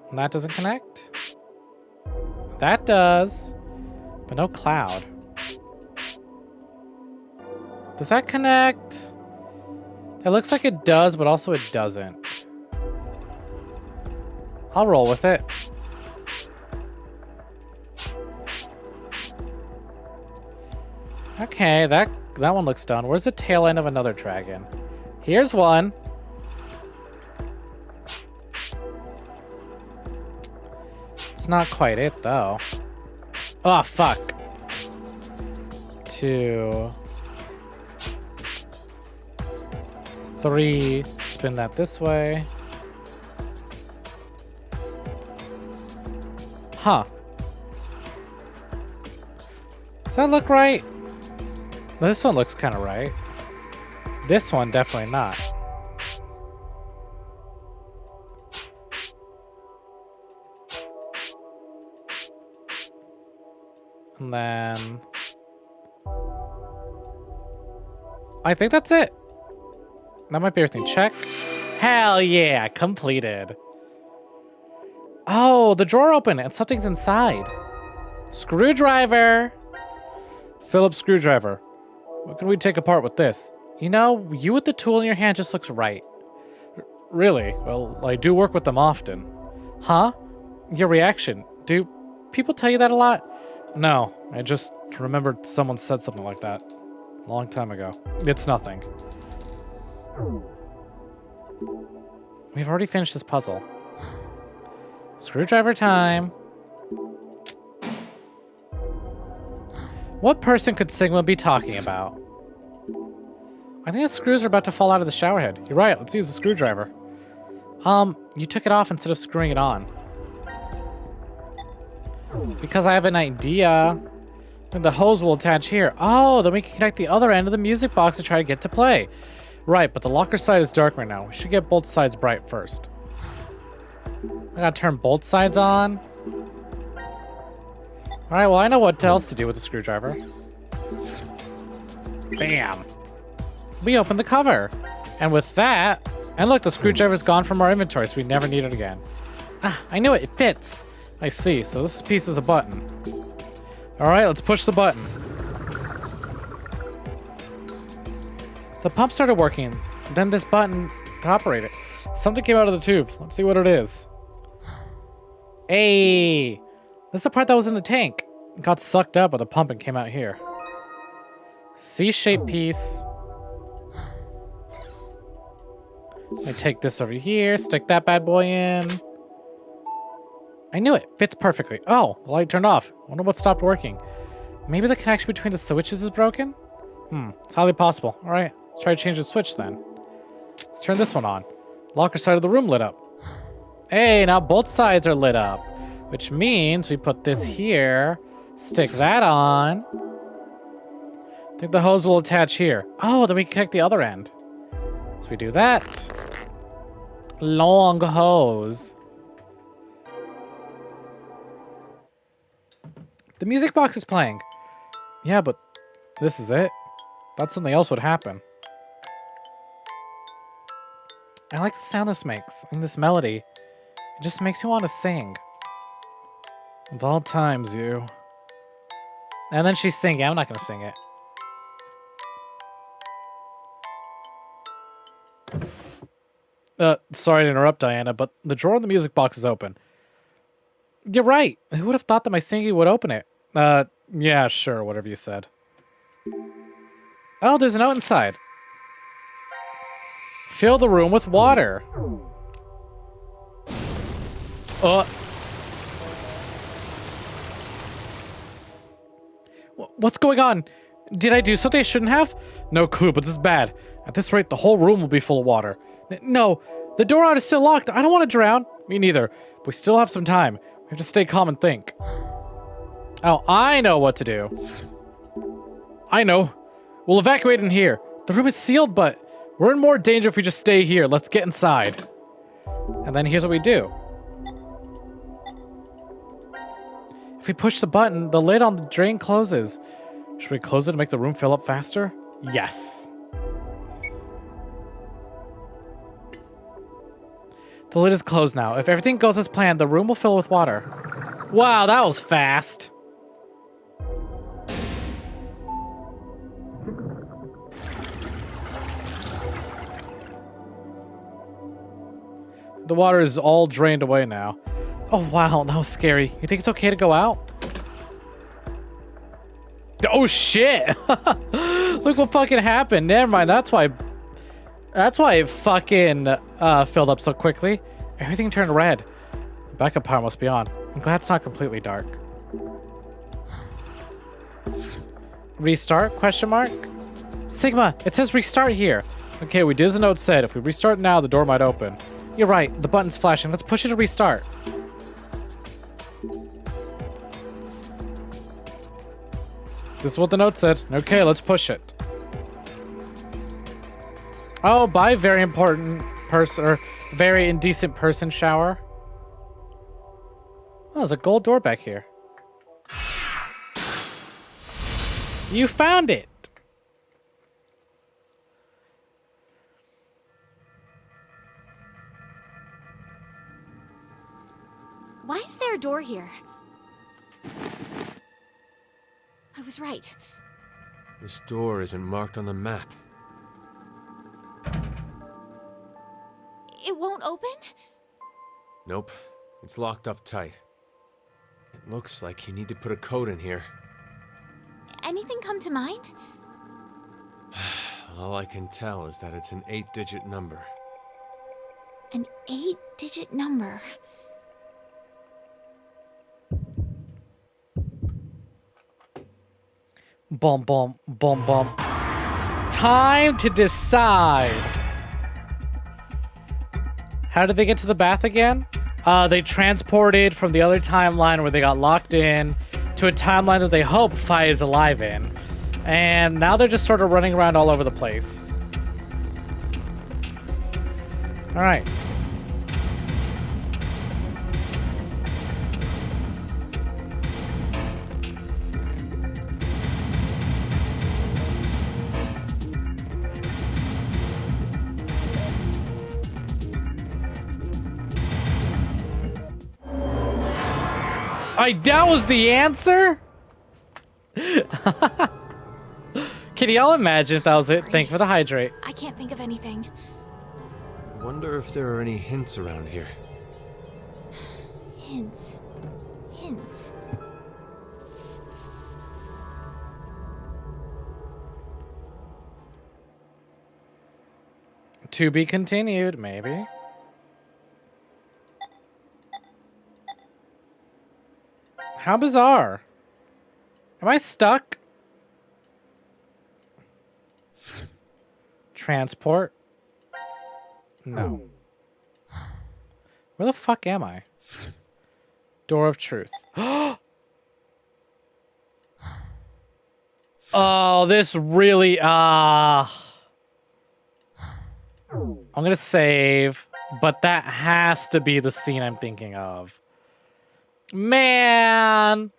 And that doesn't connect? That does. But no cloud. Does that connect? It looks like it does, but also it doesn't. I'll roll with it. Okay, that one looks done. Where's the tail end of another dragon? Here's one. It's not quite it, though. Oh, fuck. 2, 3. Spin that this way. Huh. Does that look right? This one looks kind of right. This one, definitely not. And then... I think that's it. That might be everything. Check. Hell yeah, completed. Oh, the drawer opened and something's inside. Screwdriver. Phillips screwdriver. What can we take apart with this? You know, you with the tool in your hand just looks right. Really? Well, I do work with them often. Huh? Your reaction. Do people tell you that a lot? No, I just remembered someone said something like that a long time ago. It's nothing. We've already finished this puzzle. Screwdriver time. What person could Sigma be talking about? I think the screws are about to fall out of the shower head. You're right, let's use the screwdriver. You took it off instead of screwing it on. Because I have an idea. And the hose will attach here. Oh, then we can connect the other end of the music box to try to get to play. Right, but the locker side is dark right now. We should get both sides bright first. I gotta turn both sides on. Alright, well I know what else to do with the screwdriver. Bam. We opened the cover. And with that, and look, the screwdriver's gone from our inventory, so we never need it again. Ah, I knew it, it fits. I see, so this piece is a button. Alright, let's push the button. The pump started working, then this button to operate it. Something came out of the tube. Let's see what it is. Hey! This is the part that was in the tank. It got sucked up by the pump and came out here. C-shaped piece. I take this over here, stick that bad boy in. I knew it. Fits perfectly. Oh, the light turned off. Wonder what stopped working. Maybe the connection between the switches is broken? It's highly possible. Alright, let's try to change the switch then. Let's turn this one on. Locker side of the room lit up. Hey, now both sides are lit up. Which means we put this here, stick that on. I think the hose will attach here. Oh, then we can connect the other end. So we do that. Long hose. The music box is playing. Yeah, but this is it. Thought something else would happen. I like the sound this makes, and this melody. It just makes me want to sing. Of all times, you. And then she's singing. I'm not going to sing it. Sorry to interrupt, Diana, but the drawer in the music box is open. You're right. Who would have thought that my singing would open it? Yeah, sure, whatever you said. Oh, there's a note inside. Fill the room with water. What's going on? Did I do something I shouldn't have? No clue, but this is bad. At this rate, the whole room will be full of water. No, the door out is still locked. I don't want to drown. Me neither. But we still have some time. We have to stay calm and think. Oh, I know what to do. I know. We'll evacuate in here. The room is sealed, but we're in more danger if we just stay here. Let's get inside. And then here's what we do. If we push the button, the lid on the drain closes. Should we close it to make the room fill up faster? Yes. The lid is closed now. If everything goes as planned, the room will fill with water. Wow, that was fast. The water is all drained away now. Oh, wow, that was scary. You think it's okay to go out? Oh, shit! Look what fucking happened. Never mind, that's why it fucking filled up so quickly. Everything turned red. The backup power must be on. I'm glad it's not completely dark. Restart? Question mark? Sigma, it says restart here. Okay, we did as the note said. If we restart now, the door might open. You're right, the button's flashing. Let's push it to restart. This is what the note said. Okay, let's push it. Oh, bye, very important person, or very indecent person shower. Oh, there's a gold door back here. You found it! Why is there a door here? I was right. This door isn't marked on the map. It won't open? Nope. It's locked up tight. It looks like you need to put a code in here. Anything come to mind? All I can tell is that it's an 8-digit number. An 8-digit number. Bum, bum, bum, bum. Time to decide. How did they get to the bath again? They transported from the other timeline where they got locked in to a timeline that they hope Fi is alive in. And now they're just sort of running around all over the place. All right. That was the answer? Can y'all imagine if that was it? Thank you for the hydrate. I can't think of anything. Wonder if there are any hints around here. Hints. Hints. To be continued, maybe. How bizarre. Am I stuck? Transport? No. Where the fuck am I? Door of Truth. Oh, this really... I'm gonna save, but that has to be the scene I'm thinking of. Man,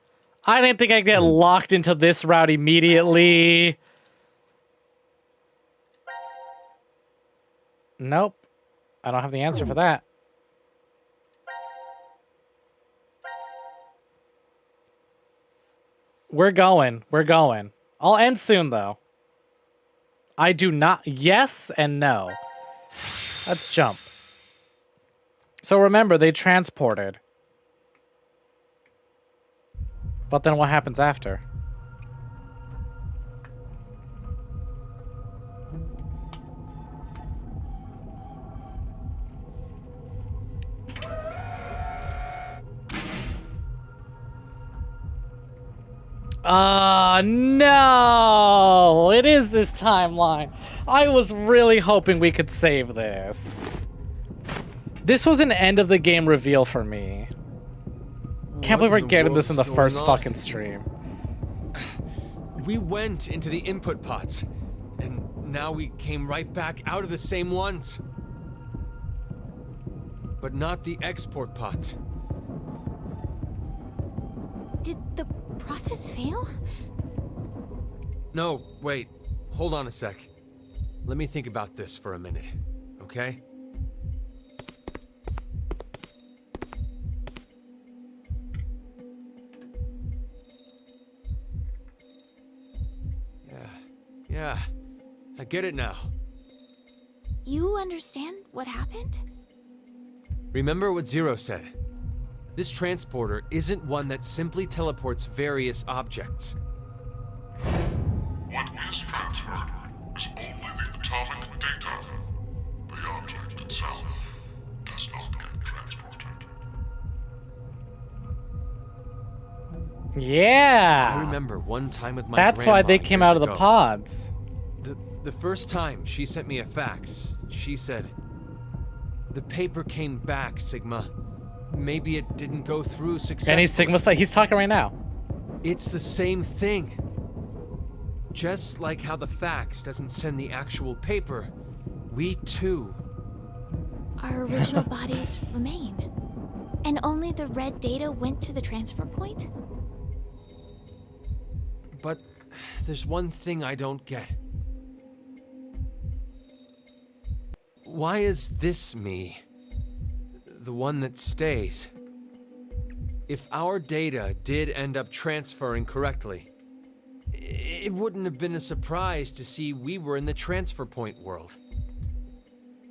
I didn't think I'd get locked into this route immediately. Nope. I don't have the answer for that. We're going. We're going. I'll end soon, though. I do not... Yes and no. Let's jump. So remember, they transported. But then what happens after? No! It is this timeline. I was really hoping we could save this. This was an end of the game reveal for me. Can't believe we're getting this in the first fucking stream. We went into the input pods, and now we came right back out of the same ones. But not the export pods. Did the process fail? No, wait. Hold on a sec. Let me think about this for a minute, okay? Yeah, I get it now. You understand what happened? Remember what Zero said. This transporter isn't one that simply teleports various objects. What is transferred is only the atomic data. The object itself does not get transported. Yeah. I remember one time with my That's why they grandma came years out of the ago. pods. The first time she sent me a fax, she said, "The paper came back, Sigma. Maybe it didn't go through successfully." Any Sigma side? He's talking right now. It's the same thing. Just like how the fax doesn't send the actual paper, we too. Our original bodies remain. And only the red data went to the transfer point? But there's one thing I don't get. Why is this me the one that stays? If our data did end up transferring correctly, it wouldn't have been a surprise to see we were in the transfer point world.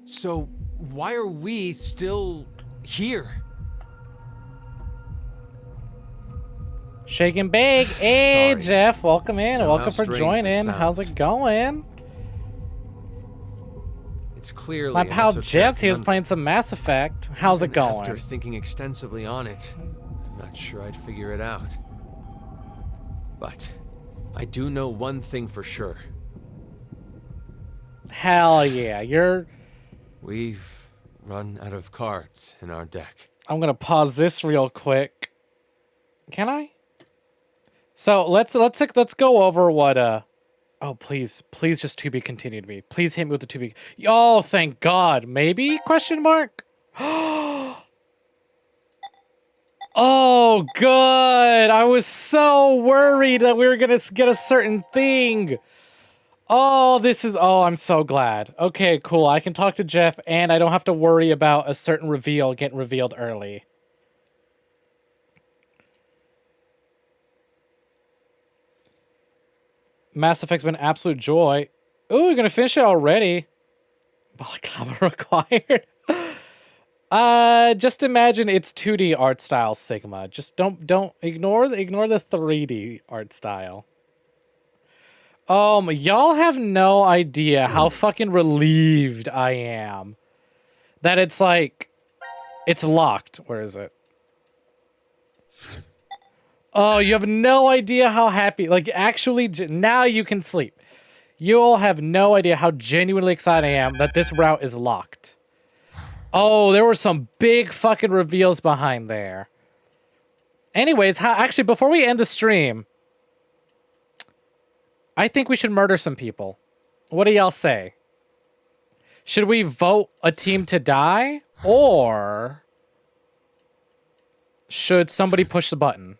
So why are we still here? Shake and bake. Hey, Sorry. Jeff. Welcome in. Know Welcome how for strange joining. this How's sounds. it going? It's clearly My an pal esoteric Jeff, he was conundrum. playing some Mass Effect. How's it Even going? After thinking extensively on it, I'm not sure I'd figure it out. But I do know one thing for sure. Hell yeah. We've run out of cards in our deck. I'm going to pause this real quick. Can I? So let's go over what oh please just to be continued me. Please hit me with the to be. Oh, thank God. Maybe question mark? Oh, good. I was so worried that we were going to get a certain thing. Oh, I'm so glad. Okay, cool. I can talk to Jeff and I don't have to worry about a certain reveal getting revealed early. Mass Effect's been an absolute joy. Ooh, you're gonna finish it already. Balaclava required. Just imagine it's 2D art style, Sigma. Just don't ignore the 3D art style. Y'all have no idea how fucking relieved I am that it's like it's locked. Where is it? Oh, you have no idea how happy, like actually, now you can sleep. You'll have no idea how genuinely excited I am that this route is locked. Oh, there were some big fucking reveals behind there. Anyways, actually, before we end the stream, I think we should murder some people. What do y'all say? Should we vote a team to die? Or should somebody push the button?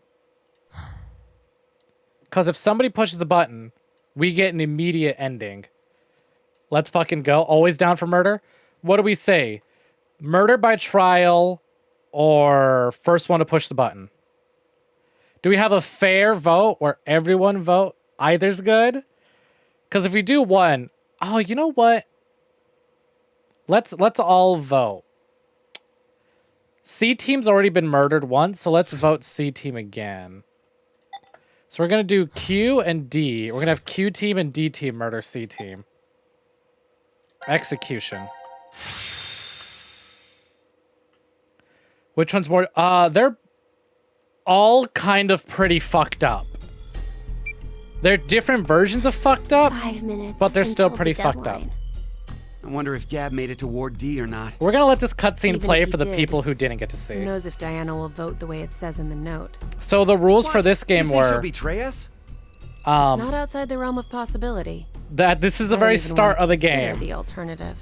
Because if somebody pushes a button, we get an immediate ending. Let's fucking go. Always down for murder? What do we say? Murder by trial or first one to push the button? Do we have a fair vote where everyone vote? Either's good? Because if we do one... Oh, you know what? Let's all vote. C team's already been murdered once, so let's vote C team again. So we're gonna do Q and D. We're gonna have Q team and D team murder C team. Execution. Which one's more? They're all kind of pretty fucked up. They're different versions of fucked up, 5 minutes but they're still until pretty the fucked up. deadline. I wonder if Gab made it to Ward D or not. We're gonna let this cutscene Even play if he for the did, people who didn't get to Who see. knows if Diana will vote the way it says in the note? So the rules for this game You think she'll were betray us? It's not outside the realm of possibility. that this is the I don't very even start wanna of the consider game. The alternative.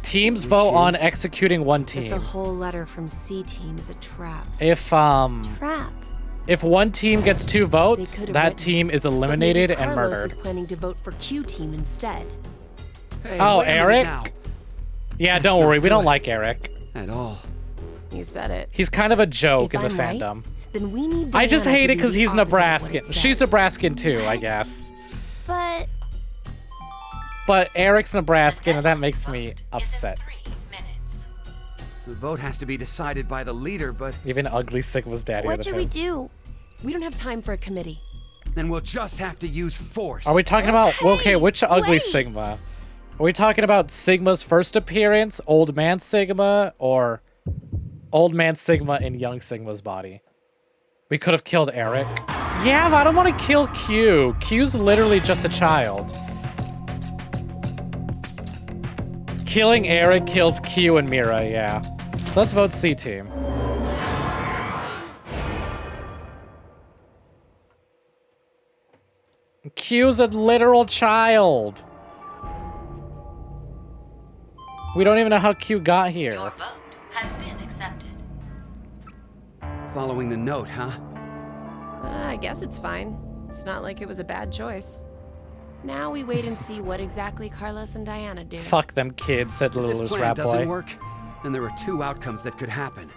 Teams Which vote on is? executing one That team. the whole letter from C team is a trap. If Trap. if one team gets 2 votes, could've that written, team is But maybe eliminated and Carlos murdered. is planning to vote for Q team instead. Hey, Oh, wait a minute Eric? now. Yeah, That's don't not worry, we don't good. like Eric. At all. You said it. He's kind of a joke If in the I'm right, fandom. Then we need I just Diana hate to it do because the he's opposite of what Nebraskan. it She's says. Nebraskan too, I guess. But But Eric's Nebraskan, and that makes me upset. The vote has to be decided by the leader, but Even Ugly Sigma's daddy. what would should have we him. do? We don't have time for a committee. then we'll just have to use force. Are we talking about okay? Which Ugly wait. Sigma? Are we talking about Sigma's first appearance, Old Man Sigma, or Old Man Sigma in Young Sigma's body? We could have killed Eric. Yeah, but I don't want to kill Q. Q's literally just a child. Killing Eric kills Q and Mira, yeah. So let's vote C team. Q's a literal child. We don't even know how Q got here. Your vote has been accepted. Following the note, huh? I guess it's fine. It's not like it was a bad choice. Now we wait and see what exactly Carlos and Diana do. Fuck them kids, said Little This Loose plan Rat doesn't Boy. work, and there are 2 outcomes that could happen.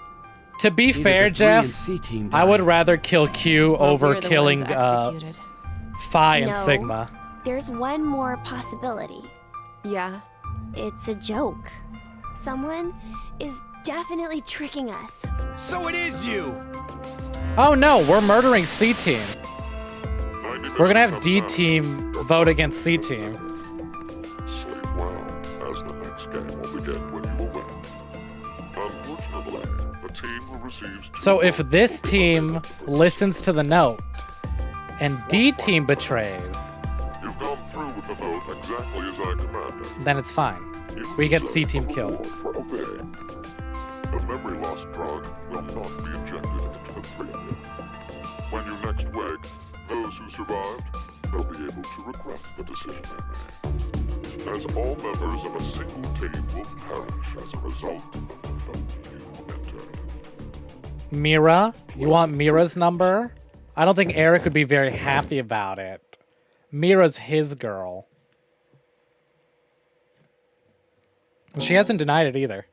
To be Either fair, the 3 and Jeff, C team I would die. rather kill Q Well, over we're the killing ones executed. Phi and No. Sigma. There's one more possibility. Yeah. It's a joke. Someone is definitely tricking us. So it is you! Oh no, we're murdering C team. 90 We're gonna have minutes D have team vote against C team. passed. Sleep well, as the next game will begin when you will win. Unfortunately, the team who receives So if this team listens to the note and D team betrays, You've gone through with the vote exactly as I commanded. then it's fine. We get C team killed. For obeying. The memory loss drug will not be injected into the 3 of you. When you next wake, those who survived will be able to regret the decision they made. As all members of a single team will perish as a result of the vote you entered. Mira, you want Mira's number? I don't think Eric would be very happy about it. Mira's his girl. She hasn't denied it either.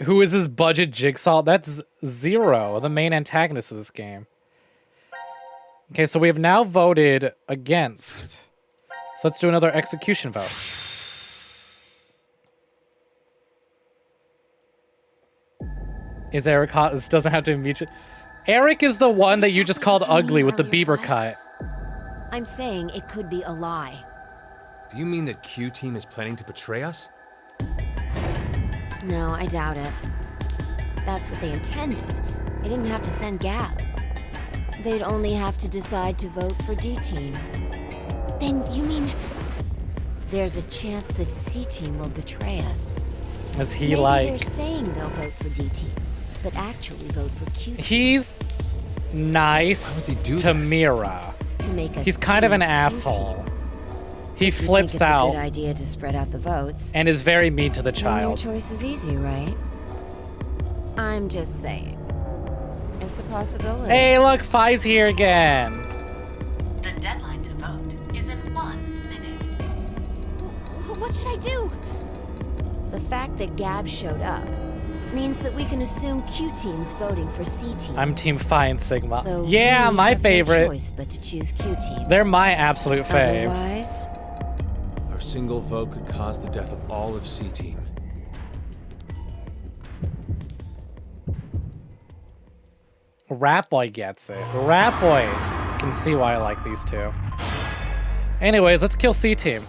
Who is this budget Jigsaw? That's Zero, the main antagonist of this game. Okay, so we have now voted against. So let's do another execution vote. Is Eric hot? This doesn't have to be mutual. Eric is the one that you just called ugly with the Bieber cut. I'm saying it could be a lie. Do you mean that Q team is planning to betray us? No, I doubt it. If that's what they intended, they didn't have to send Gab. They'd only have to decide to vote for D team. Then you mean There's a chance that C team will betray us. Is he Maybe they're like... saying they'll vote for D team, but actually vote for Q team He's nice Why would they do to that? Mira. to make us He's kind of an choose Q asshole. team. He You think flips it's a out good idea to spread out the votes? and is very mean to the Then your child. choice is easy, right? I'm just saying. It's a possibility. Hey, look, Phi's here again. The deadline to vote is in 1 minute. What should I do? The fact that Gab showed up means that we can assume Q Team's voting for C Team. I'm Team Phi and Sigma. So Yeah, we my have favorite. No choice but to choose Q Team. They're my absolute faves. Otherwise, Our single vote could cause the death of all of C-Team. Rat Boy gets it. Rat Boy can see why I like these two. Anyways, let's kill C Team.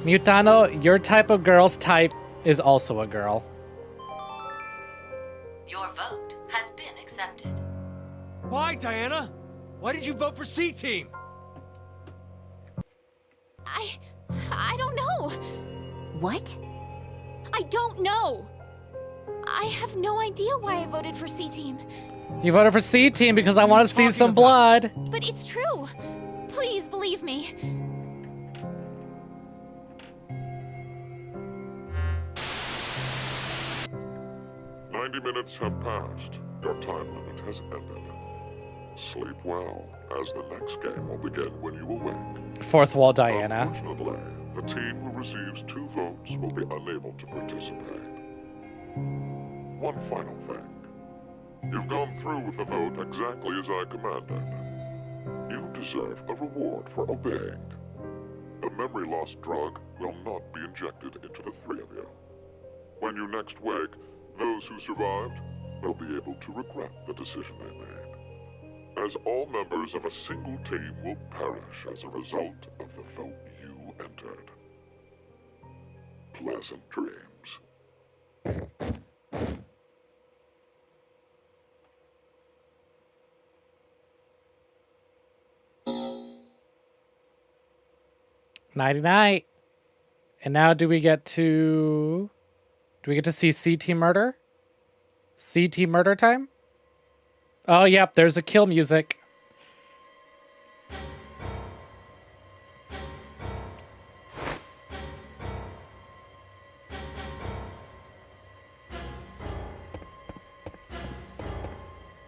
Mutano, your type of girl's type is also a girl. Your vote has been accepted. Why, Diana? Why did you vote for C-Team? I don't know. What? I don't know. I have no idea why I voted for C Team. You voted for C Team because I want to see some blood. But it's true. Please believe me. Minutes have passed. Your time limit has ended. Sleep well, as the next game will begin when you awake. Fourth wall Diana. Unfortunately, the team who receives 2 votes will be unable to participate. One final thing. You've gone through with the vote exactly as I commanded. You deserve a reward for obeying. The memory loss drug will not be injected into the 3 of you. When you next wake, those who survived will be able to regret the decision they made, as all members of a single team will perish as a result of the vote you entered. Pleasant dreams. Nighty-night. And now do we get to see C-Team murder? C-Team murder time? Oh, yep, there's a kill music.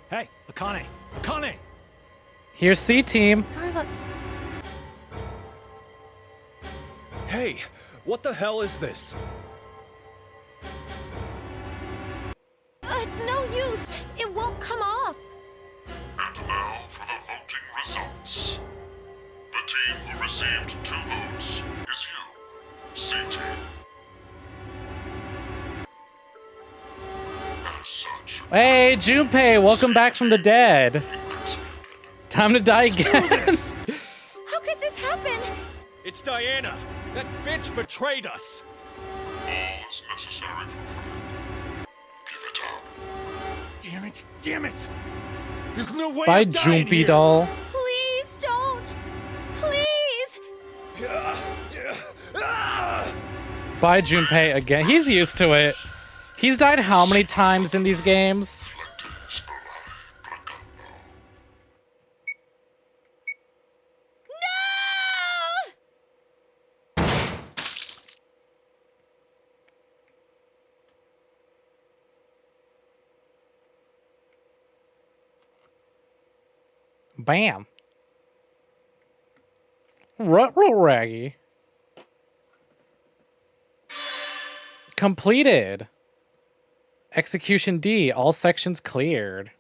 Hey, Akane! Akane! Here's C-Team. Carlos. Hey, what the hell is this? It's no use. It won't come off. And now for the voting results. The team who received 2 votes is you, C-Team. As such, Hey, Junpei, welcome back from the dead. Time to die again. How could this happen? It's Diana! That bitch betrayed us! all is necessary for Fred. Give it up. Damn it! Damn it! There's no way Bye, I'm dying Jumpy here. doll. Please don't. Please. Bye, Junpei again. He's used to it. He's died how many times in these games? Bam. Raggy. Completed. Execution D. All sections cleared.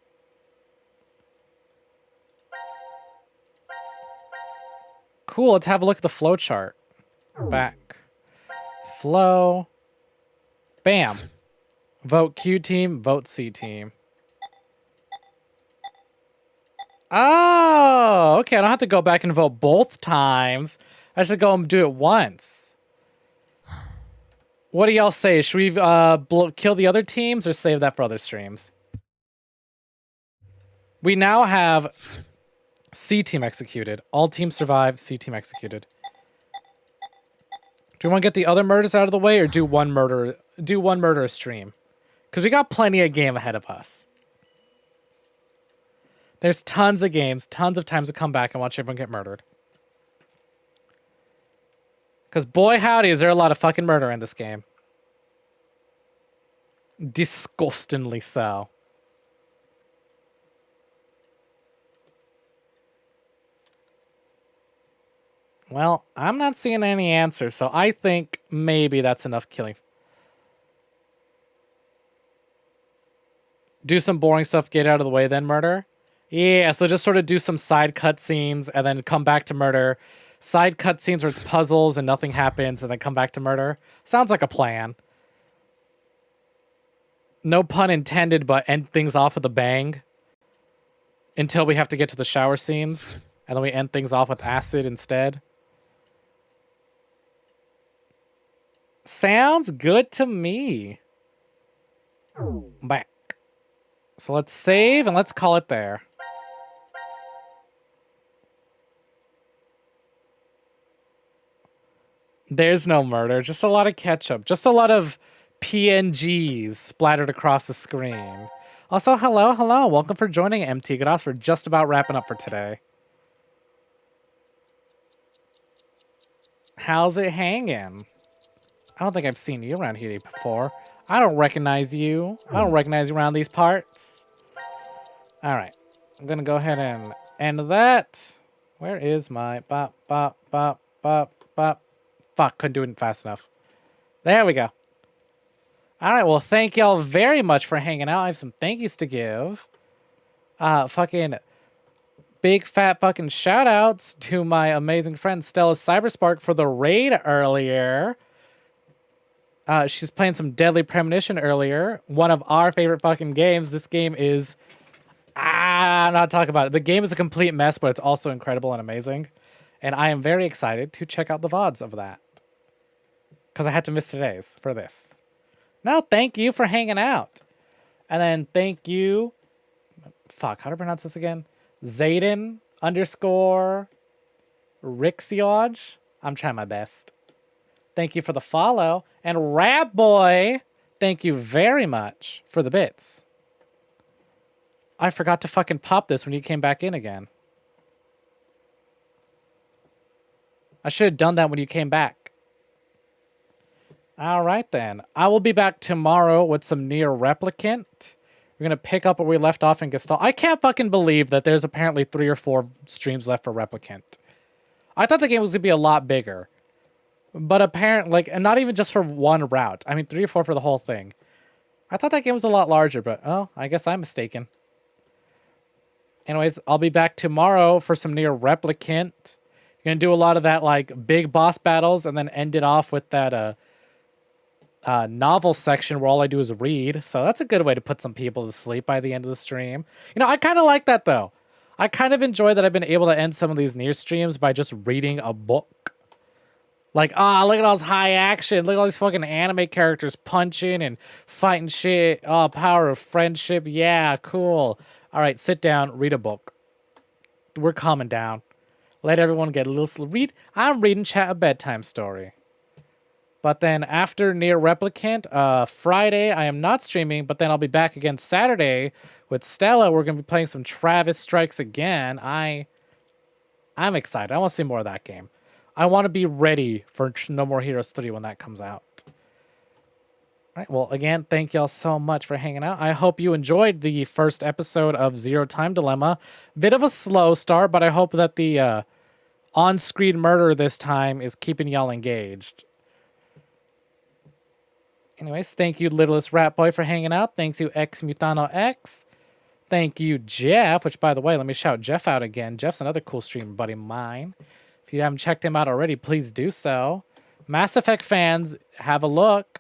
Cool. Let's have a look at the flow chart. Back. Flow. Bam. Vote Q team. Vote C team. Oh, okay. I don't have to go back and vote both times. I should go and do it once. What do y'all say? Should we kill the other teams or save that for other streams? We now have C team executed. All teams survive. C team executed. Do we want to get the other murders out of the way or do one murder a stream? Because we got plenty of game ahead of us. There's tons of games, tons of times to come back and watch everyone get murdered. Because boy howdy, is there a lot of fucking murder in this game. Disgustingly so. Well, I'm not seeing any answers, so I think maybe that's enough killing. Do some boring stuff, get out of the way, then murder? Yeah, so just sort of do some side cutscenes and then come back to murder. Side cutscenes where it's puzzles and nothing happens and then come back to murder. Sounds like a plan. No pun intended, but end things off with a bang. Until we have to get to the shower scenes. And then we end things off with acid instead. Sounds good to me. Back. So let's save and let's call it there. There's no murder, just a lot of ketchup. Just a lot of PNGs splattered across the screen. Also, hello. Welcome for joining MT Gross. We're just about wrapping up for today. How's it hanging? I don't think I've seen you around here before. I don't recognize you. I don't recognize you around these parts. All right. I'm going to go ahead and end that. Where is my bop, bop, bop, bop, bop. Fuck, couldn't do it fast enough. There we go. All right, well, thank y'all very much for hanging out. I have some thank yous to give. Fucking big fat fucking shout outs to my amazing friend Stella Cyberspark for the raid earlier. She's playing some Deadly Premonition earlier. One of our favorite fucking games. This game is... I'm not talking about it. The game is a complete mess, but it's also incredible and amazing. And I am very excited to check out the VODs of that. Because I had to miss today's for this. No, thank you for hanging out. And then thank you... Fuck, how to pronounce this again? Zayden _ Rixioj. I'm trying my best. Thank you for the follow. And Rap Boy, thank you very much for the bits. I forgot to fucking pop this when you came back in again. I should have done that when you came back. All right, then. I will be back tomorrow with some Nier Replicant. We're going to pick up where we left off in Gestalt. I can't fucking believe that there's apparently 3 or 4 streams left for Replicant. I thought the game was going to be a lot bigger. But apparently, and not even just for one route. I mean, 3 or 4 for the whole thing. I thought that game was a lot larger, but oh, I guess I'm mistaken. Anyways, I'll be back tomorrow for some Nier Replicant. Gonna do a lot of that like big boss battles and then end it off with that novel section where all I do is read. So that's a good way to put some people to sleep by the end of the stream. You know, I kind of like that though. I kind of enjoy that I've been able to end some of these Nier streams by just reading a book. Like, look at all this high action. Look at all these fucking anime characters punching and fighting shit. Oh, power of friendship. Yeah, cool. All right, sit down, read a book. We're calming down. Let everyone get a little sleep. I'm reading Chat a Bedtime Story. But then after Nier Replicant, Friday, I am not streaming, but then I'll be back again Saturday with Stella. We're going to be playing some Travis Strikes Again. I'm excited. I want to see more of that game. I want to be ready for No More Heroes 3 when that comes out. All right, well, again, thank y'all so much for hanging out. I hope you enjoyed the first episode of Zero Time Dilemma. Bit of a slow start, but I hope that the on-screen murder this time is keeping y'all engaged. Anyways, thank you, Littlest Rat Boy, for hanging out. Thanks you, X Mutano X. Thank you, Jeff, which, by the way, let me shout Jeff out again. Jeff's another cool stream buddy of mine. If you haven't checked him out already, please do so. Mass Effect fans, have a look.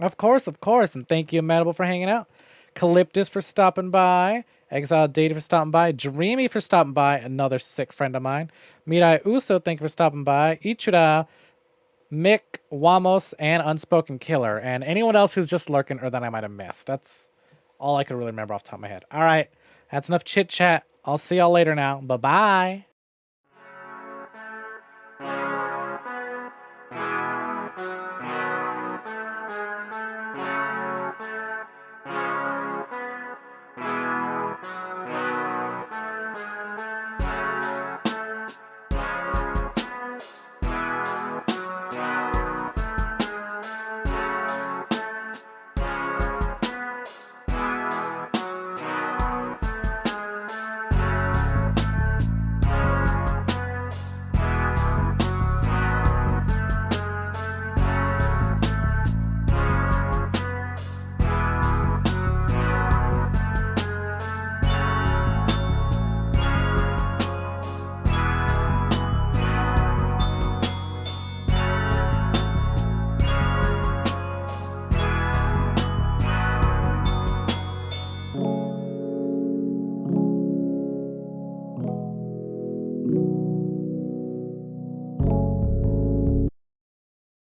Of course. And thank you, Manable, for hanging out. Calyptus for stopping by. Exile Data for stopping by. Dreamy for stopping by. Another sick friend of mine. Mirai Uso, thank you for stopping by. Ichura, Mick, Wamos, and Unspoken Killer. And anyone else who's just lurking or that I might have missed. That's all I could really remember off the top of my head. All right. That's enough chit-chat. I'll see y'all later now. Bye-bye.